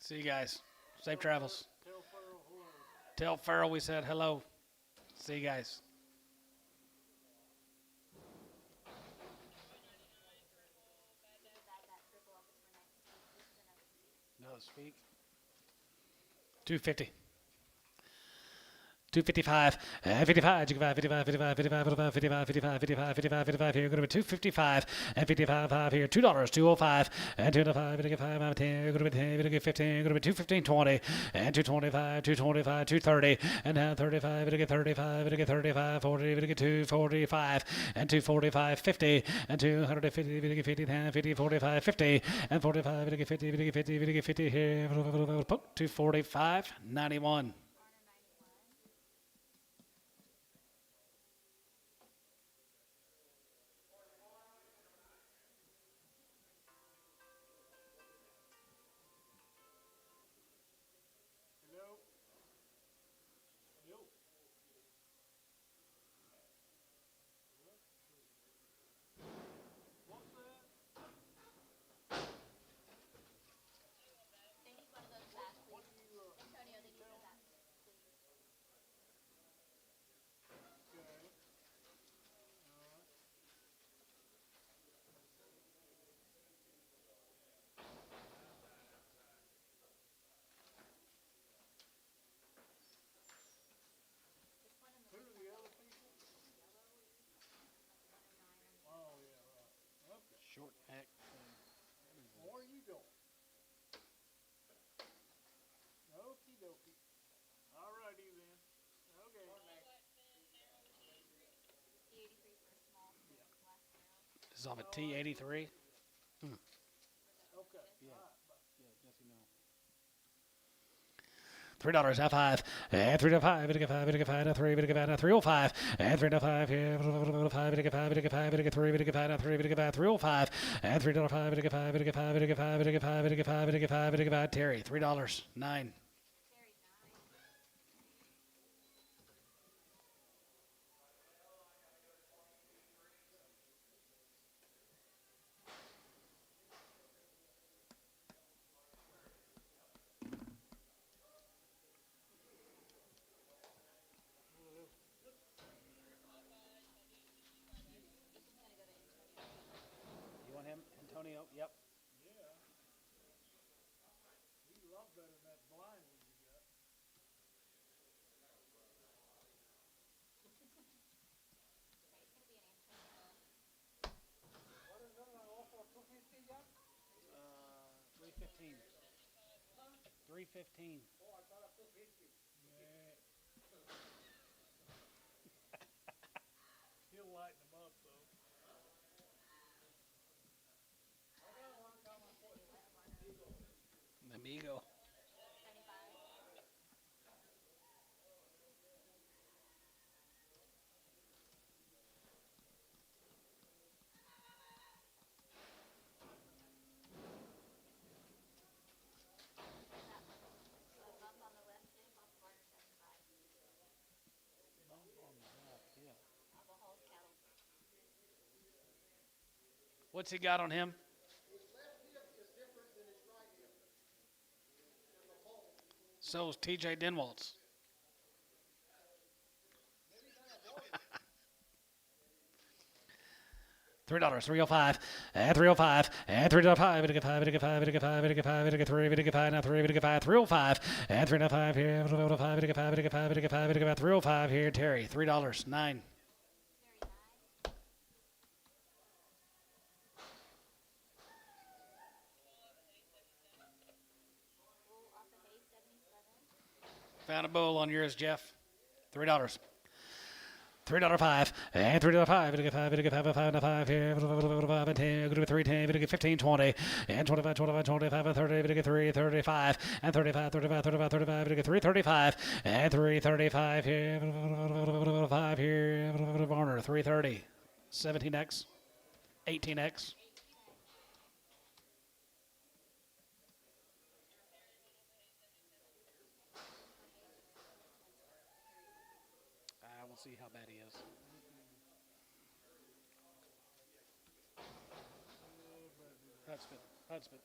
See you guys. Safe travels. Tell Farrell we said hello. See you guys. No, speak. 250. 255, 55, 55, 55, 55, 55, 55, 55, 55, 55, 55 here. Going to be 255 and 55 5 here. $2, 205 and 205, 5, 10. Going to be 10, going to be 15, going to be 215, 20 and 225, 225, 230 and now 35, going to get 35, going to get 35, 40, going to get 245 and 245, 50 and 250, going to get 50, 10, 50, 45, 50 and 45, going to get 50, going to get 50, going to get 50 here. 245, 91. Short neck. Where are you going? Okie dokie. All righty then. Okay. The 83 for a small last round. is off a T83. Okay. Yeah. Yeah, Jesse, no. $3 at 5 and 3 to 5, bit 5, bit 5, now 3, bit 5, now 305 and 3 to 5 here, 5, bit 5, bit 5, bit 3, bit 5, now 3, bit 5, 305 and 3 to 5, bit 5, bit 5, bit 5, bit 5, bit 5, bit 5, bit 5, Terry, $3, 9. Terry 9. You want him, Antonio? Yep. Yeah. He's a lot better than that blind one you got. Okay, it's gonna be an Antonio. 315. 315. Yeah. He'll lighten them up though. Amigo. 75. So bump on the left hip off of Barter 75. Bump on the left, yeah. Off of Hall's cattle. What's he got on him? So is TJ Denwalt's. $3, 305 and 305 and 3 to 5, bit 5, bit 5, bit 5, bit 5, bit 3, bit 5, now 3, bit 5, 305 and 3 to 5 here, 5, bit 5, bit 5, bit 5, bit 5, 305 here, Terry, $3, 9. Terry 9. Bull off of hay 77. Found a bull on yours, Jeff. $3. $3 5 and 3 to 5, bit 5, bit 5, 5 to 5 here, 5 and 10, go to 3, 10, bit 15, 20 and 25, 25, 25, 30, bit 3, 35 and 35, 35, 35, 35, bit 3, 35 and 3, 35 here, 5 here, Varner, 330, 17X, 18X. We'll see how bad he is. Hudspeth.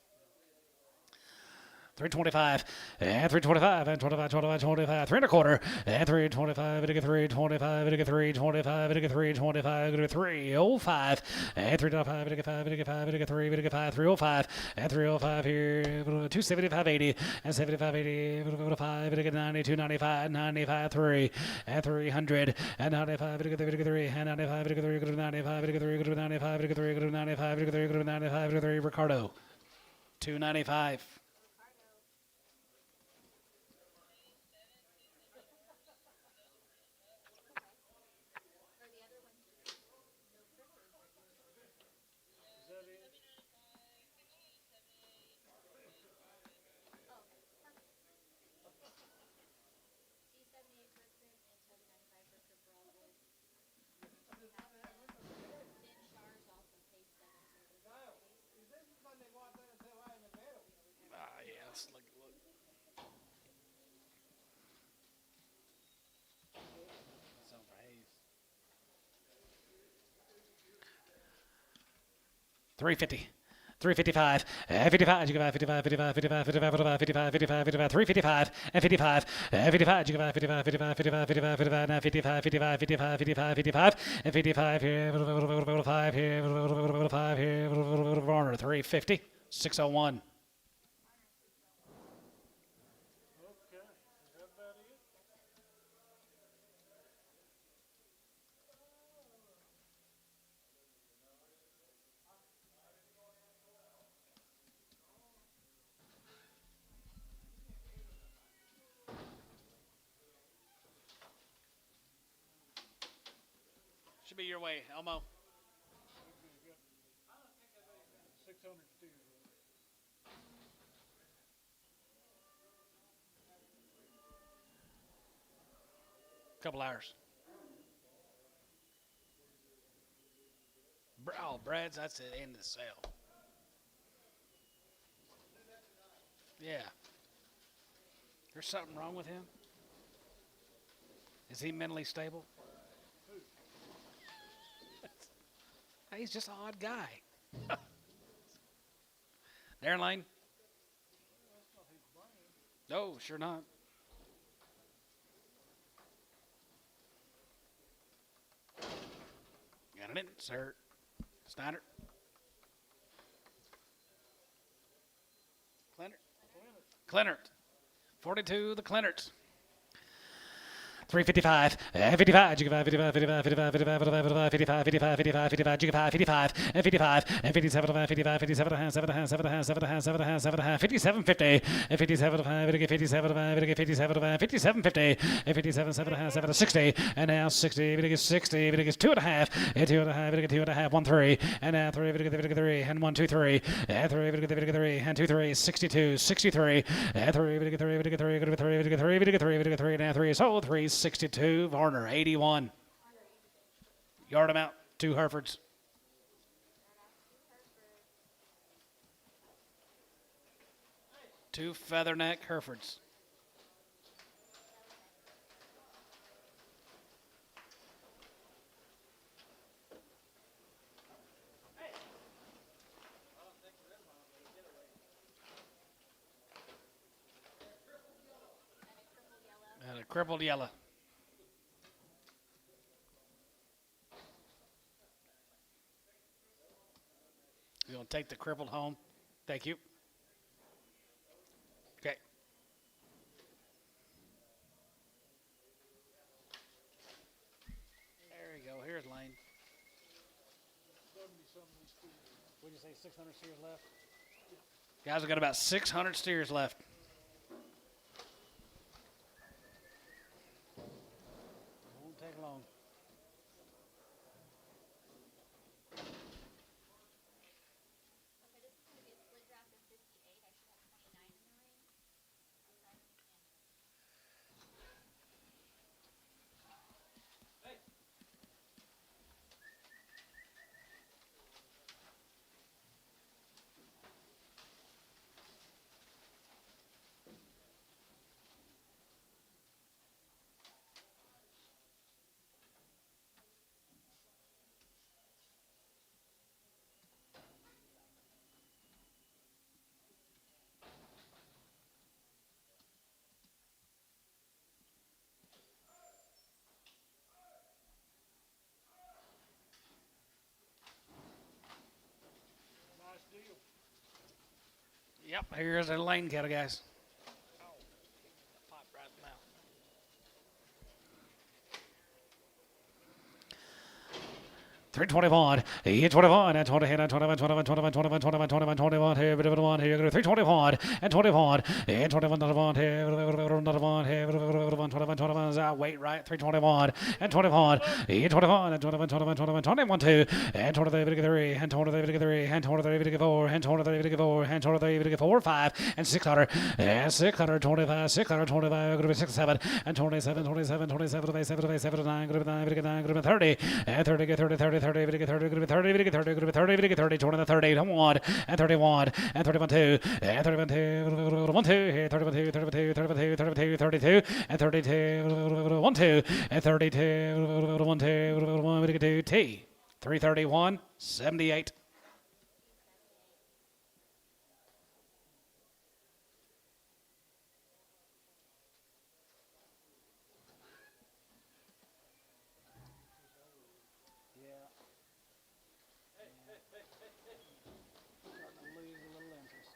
325 and 325 and 25, 25, 25, 3 and a quarter and 325, bit 325, bit 325, bit 325, bit 305 and 305, bit 5, bit 5, bit 3, bit 5, 305 and 305 here, 275, 80 and 75, 80, 5, bit 90, 295, 95, 3 and 300 and 95, bit 3 and 95, bit 3, 95, bit 3, 95, bit 3, 95, bit 3, 95, bit 3, Ricardo, 295. Or the other one's just no prickles right here. Is that it? Oh, okay. Perfect. C78 for crib and 795 for crib for all boys. Then Shars off of hay 7 service. Yes. Look. Some for Hayes. 350. 355 and 55, 55, 55, 55, 55, 55, 55, 55, 55, 355 and 55 and 55, 55, 55, 55, 55, 55, now 55, 55, 55, 55, 55 and 55 here, 5 here, 5 here, Varner, 350, 601. Okay. Is that about it? Should be your way, Elmo. 600 steers. Couple hours. Oh, Brad's, that's the end of the sale. Yeah. There's something wrong with him? Is he mentally stable? He's just an odd guy. There, Lane? No, sure not. Got an insert. Snyder. Clennert. 42, the Clennerts. 355, 55, 55, 55, 55, 55, 55, 55, 55, 55, 55, 55, 55, 57, 55, 57, 7, 7, 7, 7, 7, 57, 50, 57, 57, 57, 57, 50, 57, 7, 7, 60, and now 60, 60, 2 and a half, 2 and a half, 2 and a half, 1, 3, and now 3, 3, and 1, 2, 3, 3, 3, and 2, 3, 62, 63, 3, 3, 3, now 3, so 3, 62, Varner, 81. Yard him out, 2 Herefords. Two Featherneck Herefords. And a crippled yellow. You gonna take the crippled home? Thank you. Okay. There you go. Here's Lane. What'd you say, 600 steers left? Guys, we got about 600 steers left. Won't take long. Okay, this is going to be a split draft of 58. I should have 29 in the ring. Okay. Nice deal. Yep, here's a Lane cattle, guys. Pop right in the mouth. 321, 21, and 20, and 21, 21, 21, 21, 21, 21, 21, here, 21, here, 321, and 21, and 21, 21, here, 21, here, 21, 21, is out, wait, right, 321, and 21, and 21, and 21, 21, 21, 21, 2, and 23, and 23, and 23, 4, and 23, 4, and 23, 4, 5, and 600, and 625, 625, 67, and 27, 27, 27, 27, 27, 9, 9, 30, and 30, 30, 30, 30, 30, 30, 30, 30, 30, 30, 20, 30, 1, and 31, and 31, 2, and 31, 2, 1, 2, 31, 2, 32, 32, 32, 32, and 32, 1, 2, and 32, 1, 2, 1, 2, T, 331, 78. Starting to lose a little interest.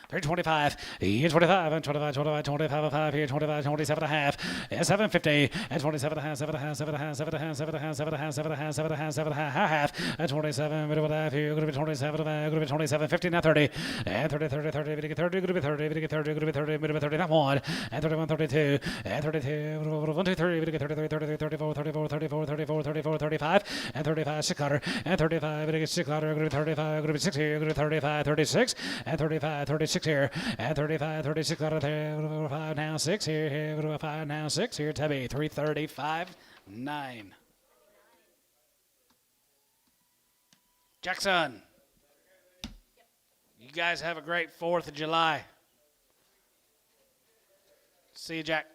325, 25, and 25, 25, 25, 5 here, 25, 27 and a half, and 750, and 27 and a half, 7 and a half, 7 and a half, 7 and a half, 7 and a half, 7 and a half, 7 and a half, 7 and a half, 7 and a half, and 27, middle of a half here, going to be 27, going to be 27, 50, now 30, and 30, 30, 30, 30, 30, going to be 30, 30, 30, going to be 30, middle of 30, not 1, and 31, 32, and 32, 1, 2, 3, 33, 33, 34, 34, 34, 34, 34, 35, and 35, 6 cutter, and 35, 6 cutter, going to be 35, going to be 6 here, going to be 35, 36, and 35, 36 here, and 35, 36 out of there, 5 now, 6 here, 5 now, 6 here, Tubby, 335, 9. Jackson, you guys have a great 4th of July. See you, Jack.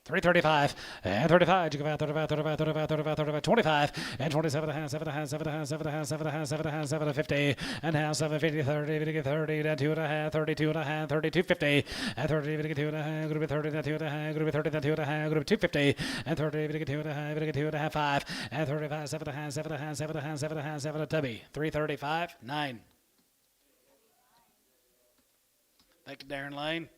335, and 35, you go out 35, 35, 35, 35, 35, 25, and 27 and a half, 7 and a half, 7 and a half, 7 and a half, 7 and a half, 7 and a half, 7 and 50, and now 750, 30, 50, 30, then 2 and a half, 32 and a half, 32, 50, and 30, 50, 2 and a half, going to be 30, then 2 and a half, going to be 30, then 2 and a half, going to be 250, and 30, 50, 2 and a half, 50, 2 and a half, 5, and 35, 7 and a half, 7 and a half, 7 and a half, 7 and a half, 7 and Tubby, 335, 9. Thank you, Darren Lane.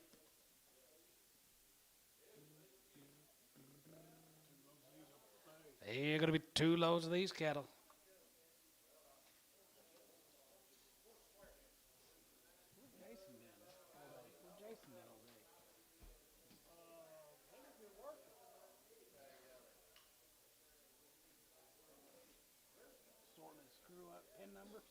You're going to be 2 loads of these cattle. Sorting and screw up pin numbers.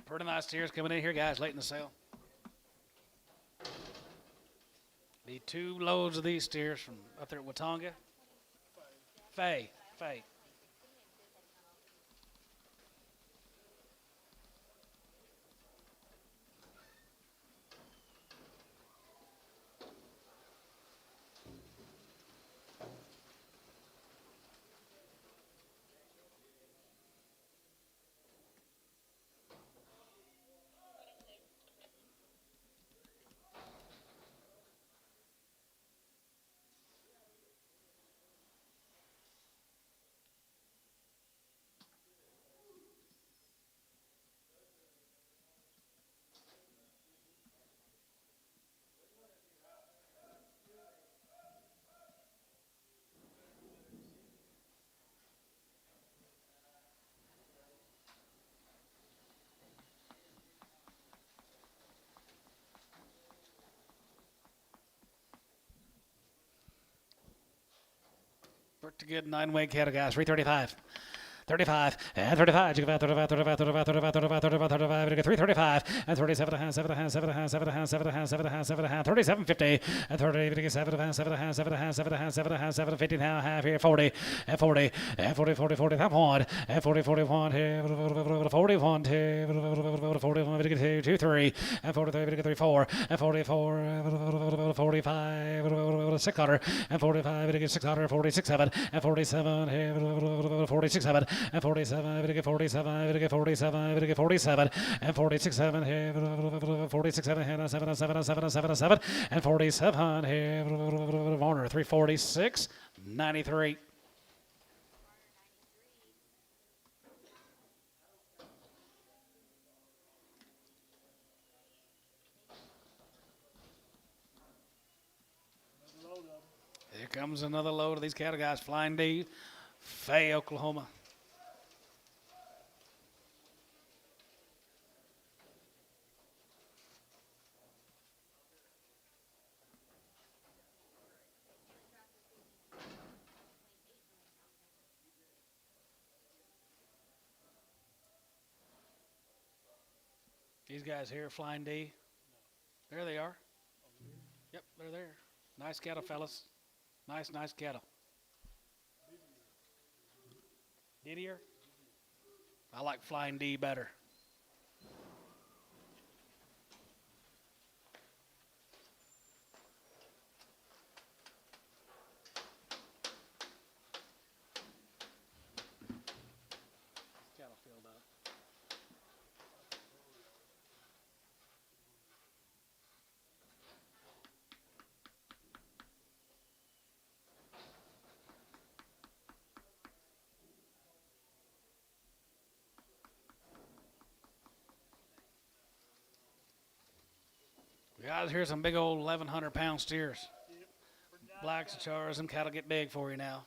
Pretty nice steers coming in here, guys, late in the sale. Need 2 loads of these steers from up there at Watonga. Faye. Worked a good 9-way cattle, guys. 335. 35 and 35. You go 35, 35, 35, 35, 35, 35, 35. You get 335 and 37 and a half, 7 and a half, 7 and a half, 7 and a half, 7 and a half, 7 and a half, 7 and a half, 37, 50 and 30. You get 7 and a half, 7 and a half, 7 and a half, 7 and a half, 7 and a half, 7 and 50 now half here 40 and 40 and 40, 40, 40. That one and 40, 41 here 41 to 41. You get 2, 3 and 43. You get 3, 4 and 44, 45, 600 and 45. You get 600, 46, 7 and 47 here 46, 7 and 47, we get 47, we get 47, we get 47, and 46, 7 here, 46, 7 here, 7, 7, 7, 7, 7, and 47 here, Warner, 346, 93. Here comes another load of these cattle guys, Flying D, Fay, Oklahoma. These guys here, Flying D. There they are. Yep, they're there. Nice cattle, fellas. Nice cattle. Didier? I like Flying D better. Cattle filled up. Guys, here's some big old 1,100-pound steers. Blacks and chars, them cattle get big for you now.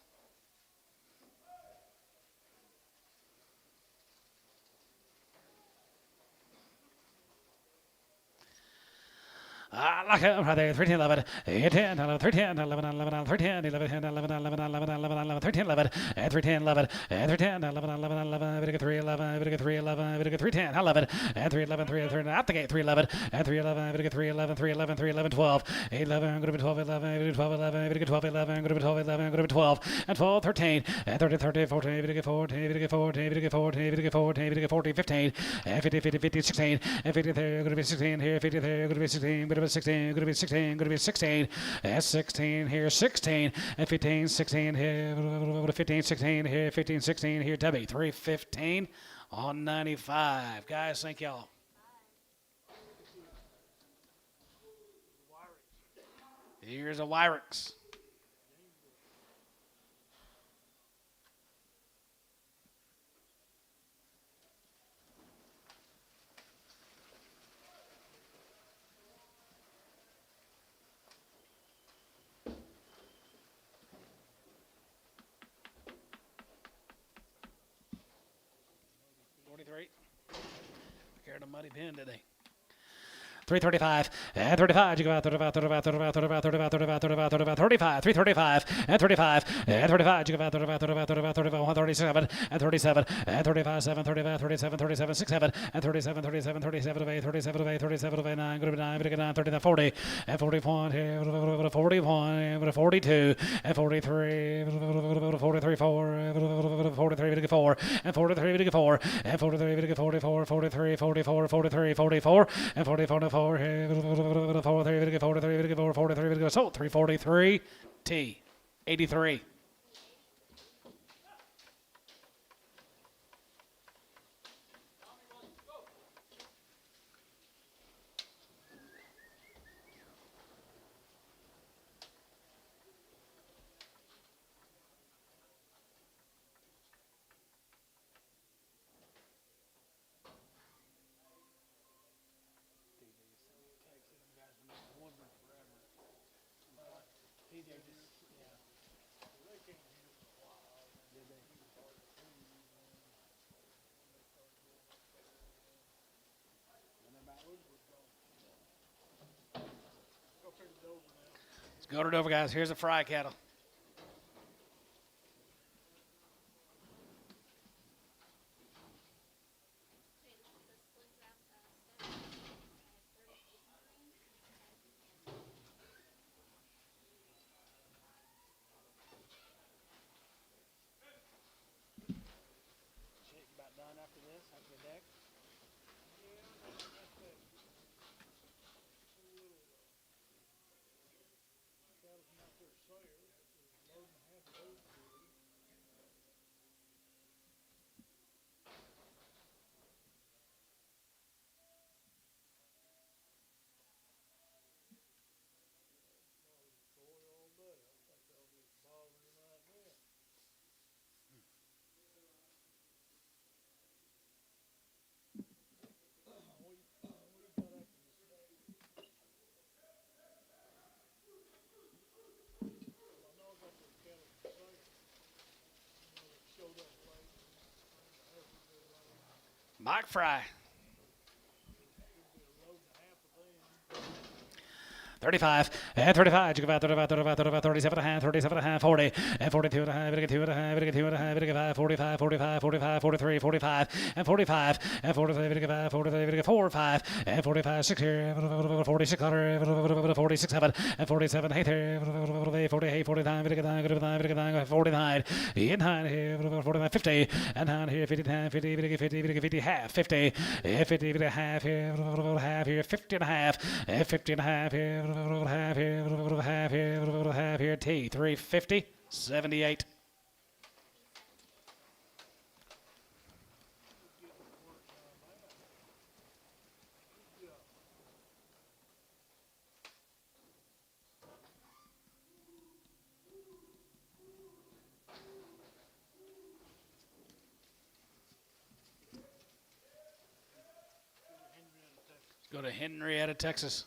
I like it right there. 13, 11, 10, 11, 13, 11, 11, 13, 11, 10, 11, 11, 11, 11, 11, 13, 11, and 3, 10, 11, and 3, 10, 11, 11, 11, Vidica 3, 11, Vidica 3, 11, Vidica 3, 10, 11, and 3, 11, 3, 3, out the gate, 3, 11, and 3, 11, Vidica 3, 11, 3, 11, 3, 11, 12, 8, 11, going to be 12, 11, Vidica 12, 11, Vidica 12, 11, going to be 12, 11, going to be 12, and 12, 13, and 30, 30, 14, Vidica 14, Vidica 14, Vidica 14, Vidica 14, Vidica 14, 15, and 50, 50, 50, 16, and 50 there, going to be 16 here, 50 there, going to be 16, going to be 16, going to be 16, going to be 16, and 16 here, 16, and 15, 16 here, 15, 16 here, 15, 16 here, Debbie, 315 on 95. Guys, thank y'all. Here's a Wyrex. Carried a muddy pen today. 335 and 35. You go out 35, 35, 35, 35, 35, 35, 35, 35, 35, 335 and 35 and 35. You go out 35, 35, 35, 35, 137 and 37 and 35, 7, 35, 37, 37, 6, 7 and 37, 37, 37 of 8, 37 of 8, 37 of 8, 9, good of 9, 9, 39, 40 and 41, 41 and 42 and 43, 43, 4, 43, 4 and 43, 4 and 43, 44, 43, 44, 43, 44 and 44. 43, so 343 T 83. Let's go to it over, guys. Here's a fry cattle. About done after this, after the deck. Mike Fry. 35 and 35. You go about 35, 35, 35, 37 and a half, 37 and a half, 40 and 42 and a half, 42 and a half, 42 and a half, 45, 45, 45, 45, 43, 45 and 45 and 45, 45, 45, 45 and 45, 6 here, 46, 46, 7 and 47, 8 here, 48, 49, 49, 49, 9 here, 49, 50 and 9 here, 50, 50, 50, 50, half, 50, 50, half here, half here, 50 and a half, 50 and a half here, half here, half here, half here, T, 350, 78. Go to Henrietta, Texas.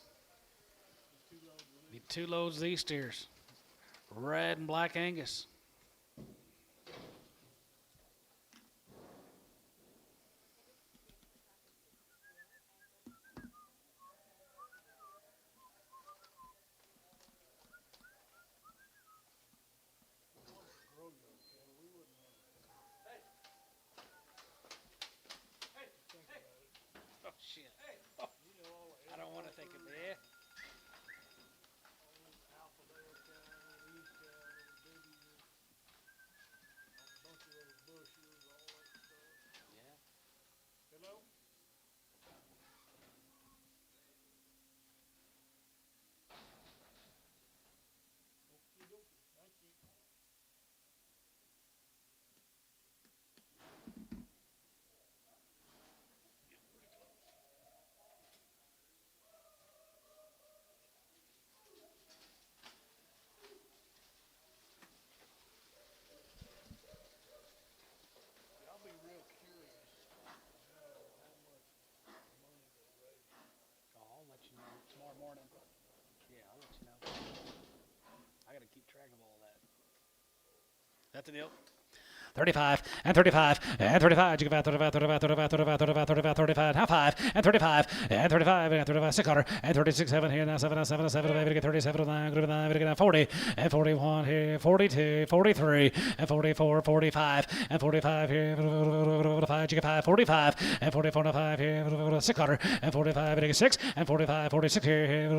Need 2 loads of these steers. Red and black Angus. Oh, shit. I don't want to think of it. Alpha, male cattle, these cattle, babies, a bunch of those bushers, all that stuff. Yeah. Hello? Okey-dokey, thank you. I'll be real curious to know how much money they raise. Oh, I'll let you know tomorrow morning. Yeah, I'll let you know. I got to keep track of all that. That's the deal. 35 and 35 and 35. You go about 35, 35, 35, 35, 35, 35, 35, half 5 and 35 and 35 and 35, 600 and 36, 7 here now, 7, 7, 7, 5, 37, 9, 40 and 41 here, 42, 43 and 44, 45 and 45 here, 5, you get 5, 45 and 44 and 5 here, 600 and 45 and 6 and 45, 46 here,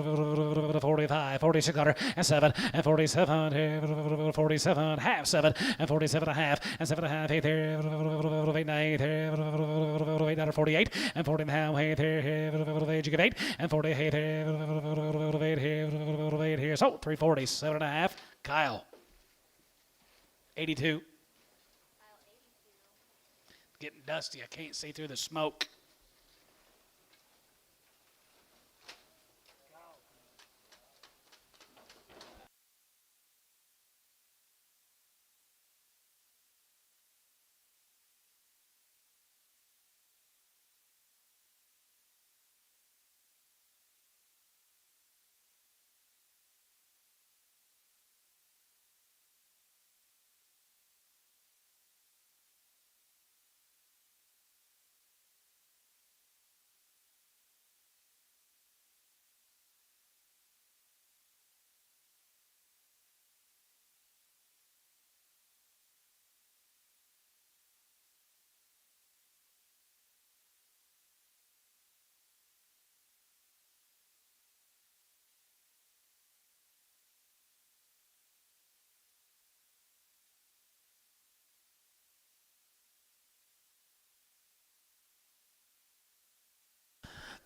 45, 4600 and 7 and 47 here, 47, half 7 and 47 and a half and 7 and a half, 8 here, 8 and 8 here, 8 out of 48 and 40 and a half, 8 here, you get 8 and 48 here, 8 here, 8 here, so 340, 7 and a half, Kyle, 82. Pile 82. Getting dusty, I can't see through the smoke.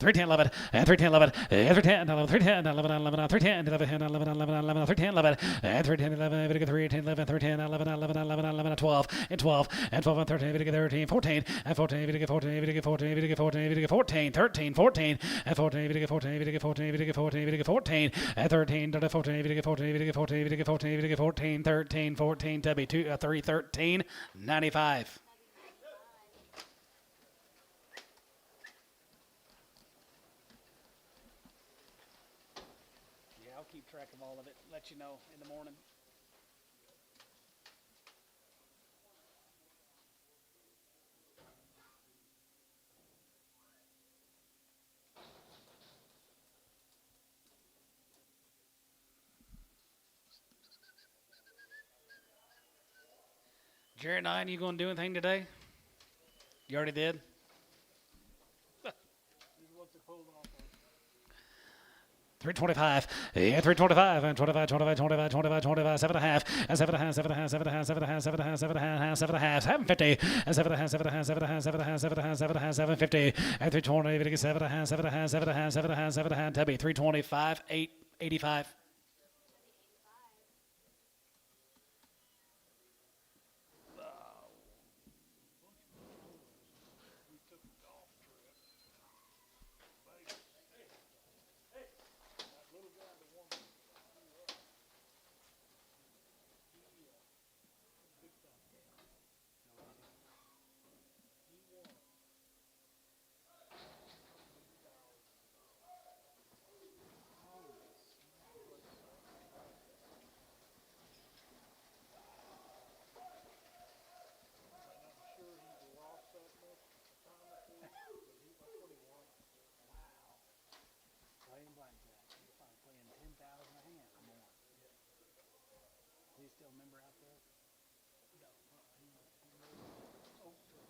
Three ten eleven and 310 11 and 310 11 310 11 11 310 11 11 11 11 310 11 and 310 11 310 11 310 11 11 11 11 12 and 12 and 12 and 13 13 14 and 14 14 14 14 14 13 14 and 14 14 14 14 14 and 13 14 14 14 14 13 14 Tubby 2 3 13 95. Yeah, I'll keep track of all of it. Let you know in the morning. Jared 9, you going to do anything today? You already did? This is what they pulled off of. 325, yeah, 325, and 25, 25, 25, 25, 25, 7.5, and 7.5, 7.5, 7.5, 7.5, 7.5, 7.5, 7.5, 750, and 7.5, 7.5, 7.5, 7.5, 7.5, 7.5, 750, and 320, 7.5, 7.5, 7.5, 7.5, 7.5, Tubby, 325, 885. We took a golf trip. Vegas. Hey, that little guy that won big time. He won. And I'm sure he lost that much time before, but that's what he won. Playing blackjack. He's probably playing 10,000 a hand or more. He's still a member out there? Oak Tree.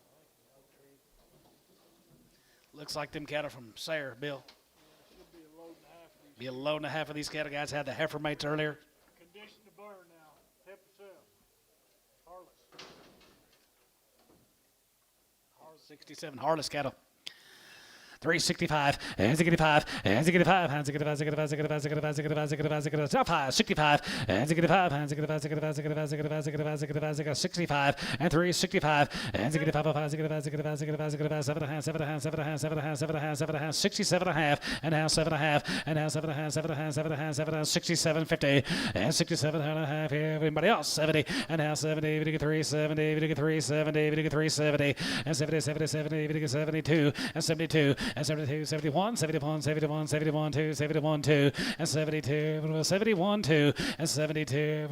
Looks like them cattle from Sayre, Bill. Yeah, should be a load and a half of these. Be a load and a half of these cattle guys had the heifer mates earlier. Condition to burn now. 10%. Harless. 67 Harless cattle. 365, and 65, and 65, and 65, 65, 65, 65, 65, 65, 65, 65, and 65, and 65, 65, 65, 65, 65, 65, and 365, and 65, 65, 65, 65, 65, 7 and a half, 7 and a half, 7 and a half, 7 and a half, 7 and a half, 7 and a half, 67 and a half, and now 7 and a half, and now 7 and a half, 7 and a half, 7 and a half, 7 and a half, 67, 50, and 67 and a half here. Everybody else, 70, and now 70, 3, 70, 3, 70, 3, 70, and 70, 70, 70, 72, and 72, and 72, 71, 71, 71, 71, 2, 71, 2, and 72, 71, 2, and 72,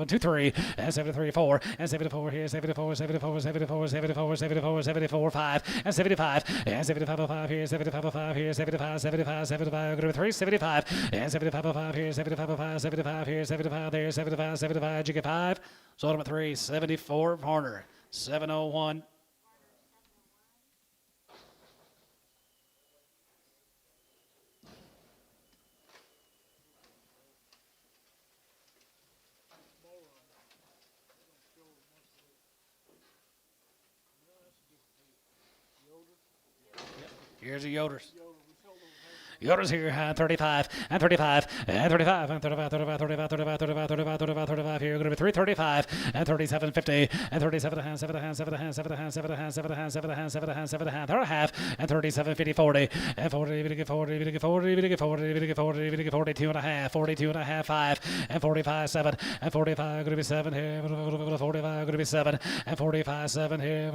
2, 3, and 73, 4, and 74 here, 74, 74, 74, 74, 74, 74, 5, and 75, and 75, 5 here, 75, 5 here, 75, 75, 75, 3, 75, and 75, 5 here, 75, 5, 75 here, 75 there, 75, 75, you get 5, sold them at 3, 74, Horner, 701. Here's the Yoders. Yours here, 35, and 35, and 35, and 35, 35, 35, 35, 35, 35, 35, 35 here, going to be 335, and 37, 50, and 37 and a half, 7 and a half, 7 and a half, 7 and a half, 7 and a half, 7 and a half, 7 and a half, 7 and a half, 7 and a half, 7 and a half, and 37, 50, 40, and 40, 40, 40, 40, 40, 40, 40, 42 and a half, 42 and a half, 5, and 45, 7, and 45, going to be 7 here, 45, going to be 7, and 45, 7 here,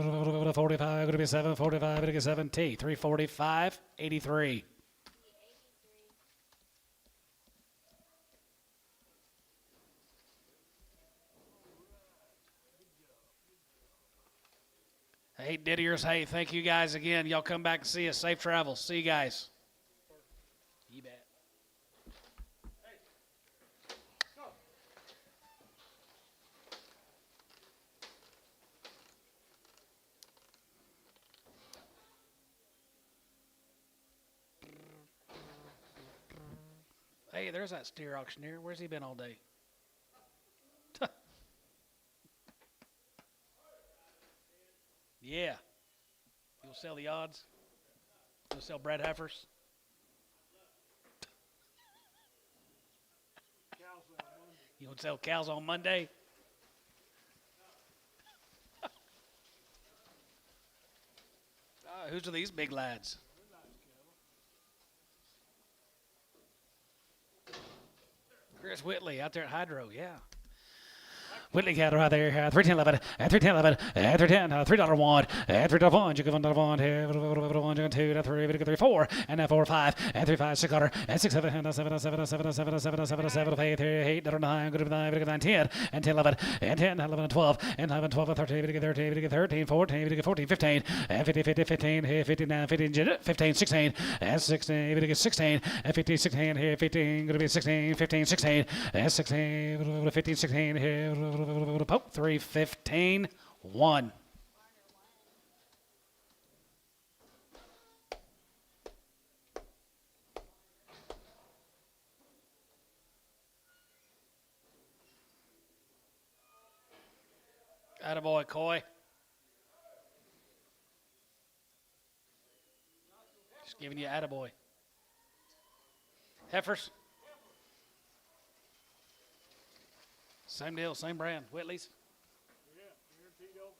45, going to be 7, 45, going to be 7, T, 345, 83. Hey, Didier's. Hey, thank you guys again. Y'all come back and see us. Safe travels. See you guys. You bet. Hey, there's that steer auctioneer. Where's he been all day? Yeah. You'll sell the odds? You'll sell Brad Heifers? You want to sell cows on Monday? Who's are these big lads? Chris Whitley out there at Hydro, yeah. Whitley cattle right there, 310.11, and 310.11, and 310, $3 and $3 you give $1 here, $1, you 2, 3, 3, 4, and now 4, 5, and 3, 5, 6 $6, and 6, 7, 7, 7, 7, 7, 7, 7, 7, 7, 8, 8, 9, good 9, 10, and 10, 11, and 10, 11, 12, and 11, 12, 13, 13, 13, 14, 14, 15, and 50, 50, 15, here, 59, 15, 15, 16, and 16, 16, and 15, 16, here, 15, going to be 16, 15, 16, and 16, 15, 16, here, Pope 315. 1. Attaboy, Coy. Just giving you attaboy. Heifers. Same deal, same brand. Whitley's. Yeah, guaranteed open.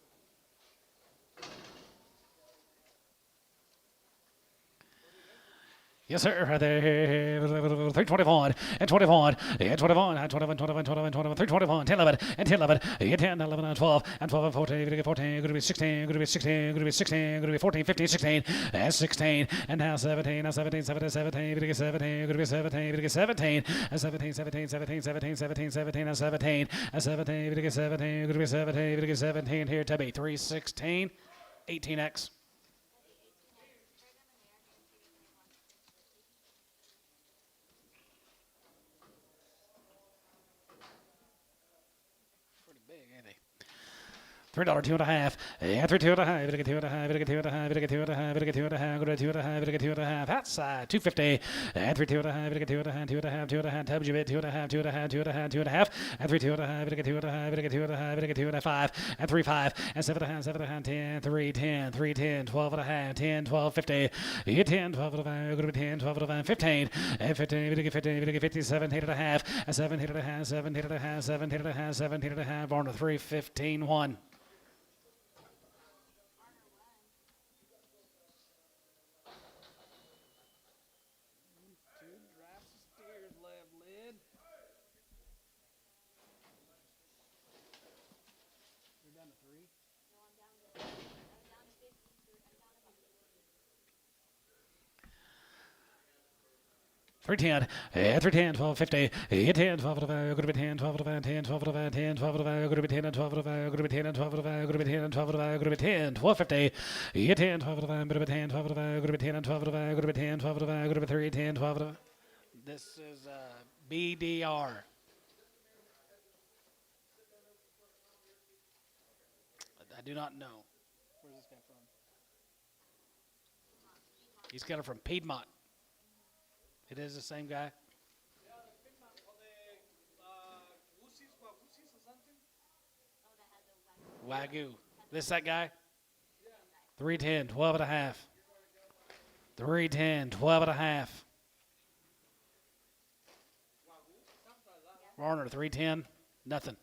Yes, sir. Right there. 321 and 21 and 21 and 21, 21, 21, 21, 321, 10, 11 and 10, 11, 10, 11 and 12 and 12 and 14, 14, going to be 16, going to be 16, going to be 16, going to be 14, 15, 16 and 16 and now 17, now 17, 17, 17, going to be 17, going to be 17, going to be 17 and 17, 17, 17, 17, 17, 17 and 17 and 17, going to be 17, going to be 17, going to be 17 here to be 316, 18x. $3, 2.5, and 3, 2.5, we get 2.5, we get 2.5, we get 2.5, we get 2.5, go to 2.5, we get 2.5, outside, 250, and 3, 2.5, we get 2.5, 2.5, 2.5, tubs you bit, 2.5, 2.5, 2.5, 2.5, and 3, 2.5, we get 2.5, we get 2.5, we get 2.5, and 3, 5, and 7.5, 7.5, 10, 3, 10, 3, 10, 12.5, 10, 12, 50, you get 10, 12.5, go to 10, 12.5, 15, and 15, we get 15, we get 50, 17.5, and 17.5, 17.5, 17.5, 17.5, on to 3, 15, 1. Three 10, 310, 12, 50, 10, 12, go to be 10, 12, 10, 12, 10, 12, go to be 10, 12, go to be 10, 12, go to be 10, 12, go to be 10, 12, 50, 10, 12, go to be 10, 12, go to be 10, 12, go to be 10, 12, go to be 3, 10, 12. This is BDR. I do not know. Where's this guy from? He's got it from Piedmont. It is the same guy? Wagyu. This that guy? 310, 12 and a half. 310, 12 and a half. Warner, 310, nothing.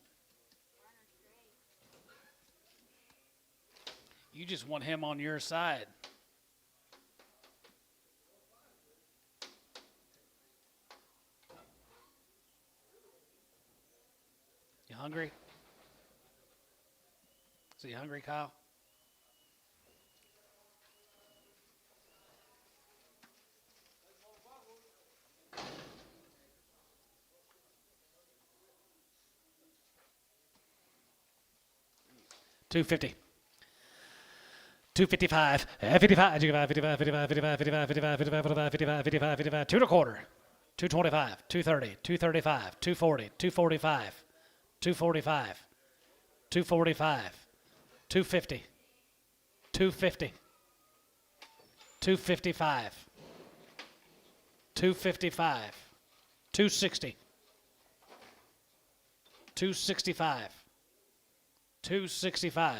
You just want him on your side. You hungry? Is he hungry, Kyle? $250. 255, 55, 55, 55, 55, 55, 55, 55, 55, 55, 55, 2 1/4, 225, 230, 235, 240, 245, 245, 245, 250, 250, 255, 255, 260, 265, 265.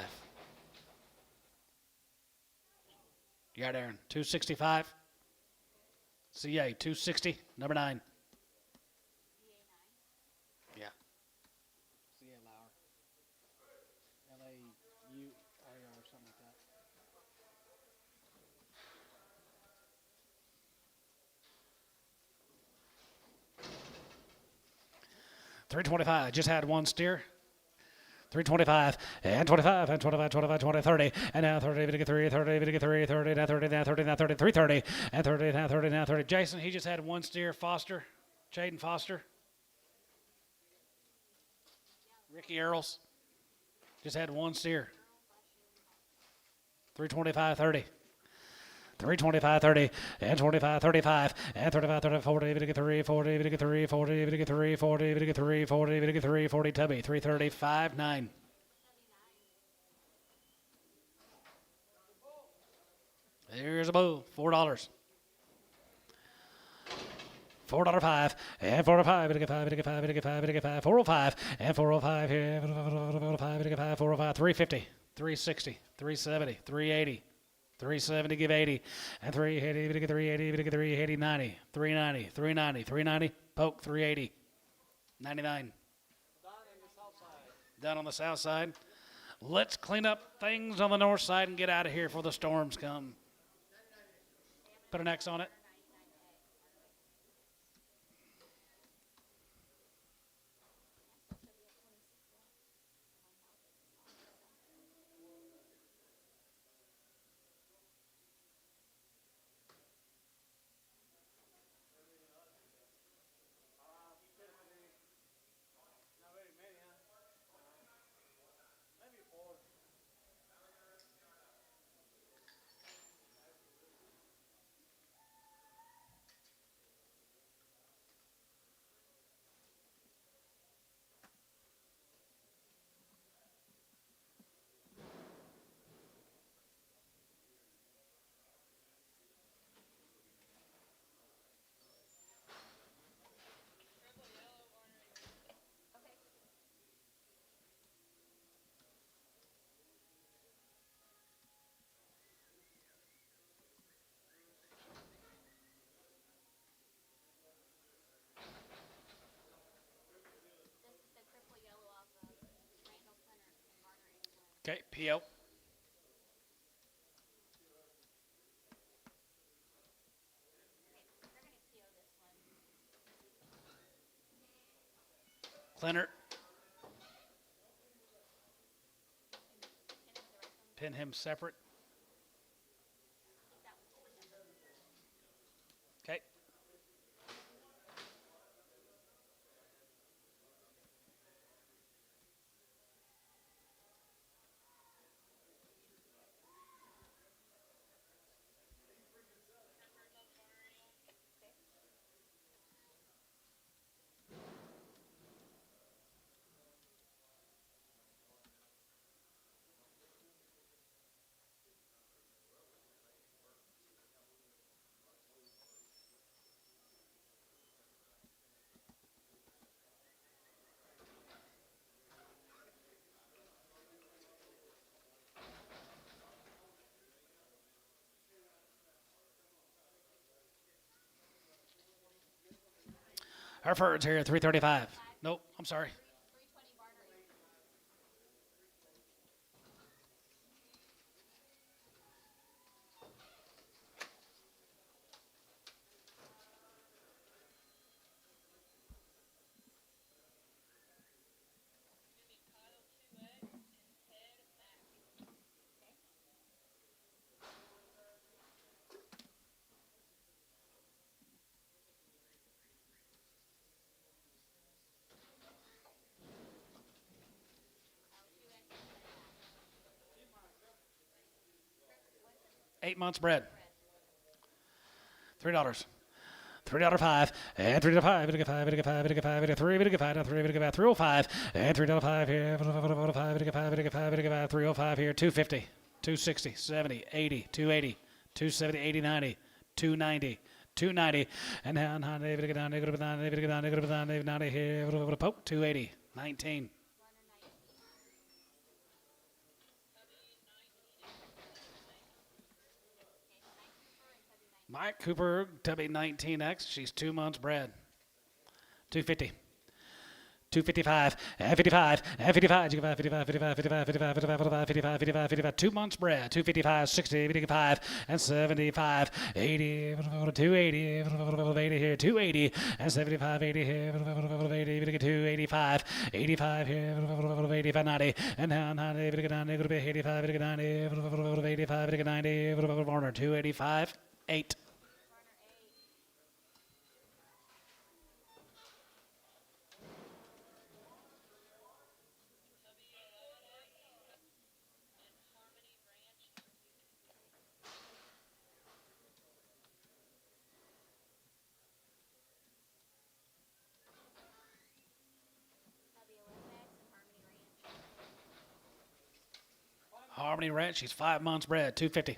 You got Aaron, 265. CA, 260, number 9. Yeah. CA Lauer. LAUR or something like that. $325. Just had one steer. 325 and 25 and 25, 25, 20, 30 and now 30, we get 3, 30, we get 3, 30, now 30, now 30, now 30, 330 and 30, now 30, now 30. Jason, he just had one steer. Foster, Jaden Foster, Ricky Earls, just had one steer. 325, 30. 325, 30, and 25, 35, and 35, 30, 40, we get 3, 40, we get 3, 40, we get 3, 40, we get 3, 40, we get 3, 40, tubby, 335, 9. Here's a bull. $4. $4.05 and $4.05. Better get five. Better get five. Better get five. Better get five. $4.05 and $4.05 here. $4.05. Better get five. $4.05. $3.50. $3.60. $3.70. $3.80. $3.70. Give 80 and $3.80. Better get $3.80. Better get $3.80. $90. $3.90. $3.90. $3.90. Poke. $3.80. $99. Done on the south side. Let's clean up things on the north side and get out of here before the storms come. Put an X on it. This is the cripple yellow off of Randall Center and Margaret England. Okay, PO. Okay, they're gonna PO this one. Cleaner. Pin him with the rest of them. Pin him separate. That one's for separate. Okay. Heifers here, 335. Nope, I'm sorry. 320 bartering. 8 months bred. $3. $3.05 and $3.05. Better get five. Better get five. Better get five. Better get three. Better get five. Three. Better get five. $3.05 and $3.05 here. $5. Better get five. Better get five. Better get five. $3.05 here. $2.50. $2.60. $70. $80. $2.80. $2.70. $80. $90. $2.90. $2.90 and down. Better get down. Better get down. Better get down. Better get down. $90 here. Poke. $2.80. $19. Mike Cooper, W19X. She's 2 months bred. $2.50. $2.55 and $55 and $55. You can $55, $55, $55, $55, $55, $55, $55, $55. 2 months bred. $2.55, $60, $55 and $75, $80, $2.80, $80 here, $2.80 and $75, $80 here, $80, $2.85, $85 here, $85, $90 and down, $90, $85, $90, $85, $90, Warner, $2.85, $8. Harmony Ranch, she's 5 months bred, $2.50.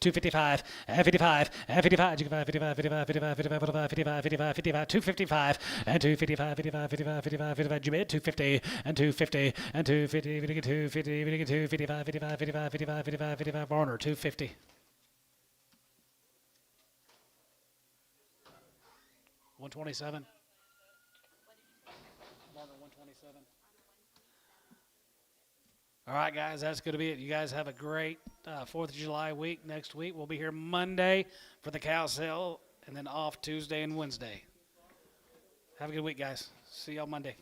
255, and 55, and 55, 55, 55, 55, 55, 55, 55, 55, 55, 255, and 255, 55, 55, 55, 55, Jumid, 250, and 250, and 250, 250, 255, 55, 55, 55, 55, 55, Barner, 250. $127. Barner 127. All right, guys, that's going to be it. You guys have a great 4th of July week. Next week, we'll be here Monday for the cow sale and then off Tuesday and Wednesday. Have a good week, guys. See y'all Monday.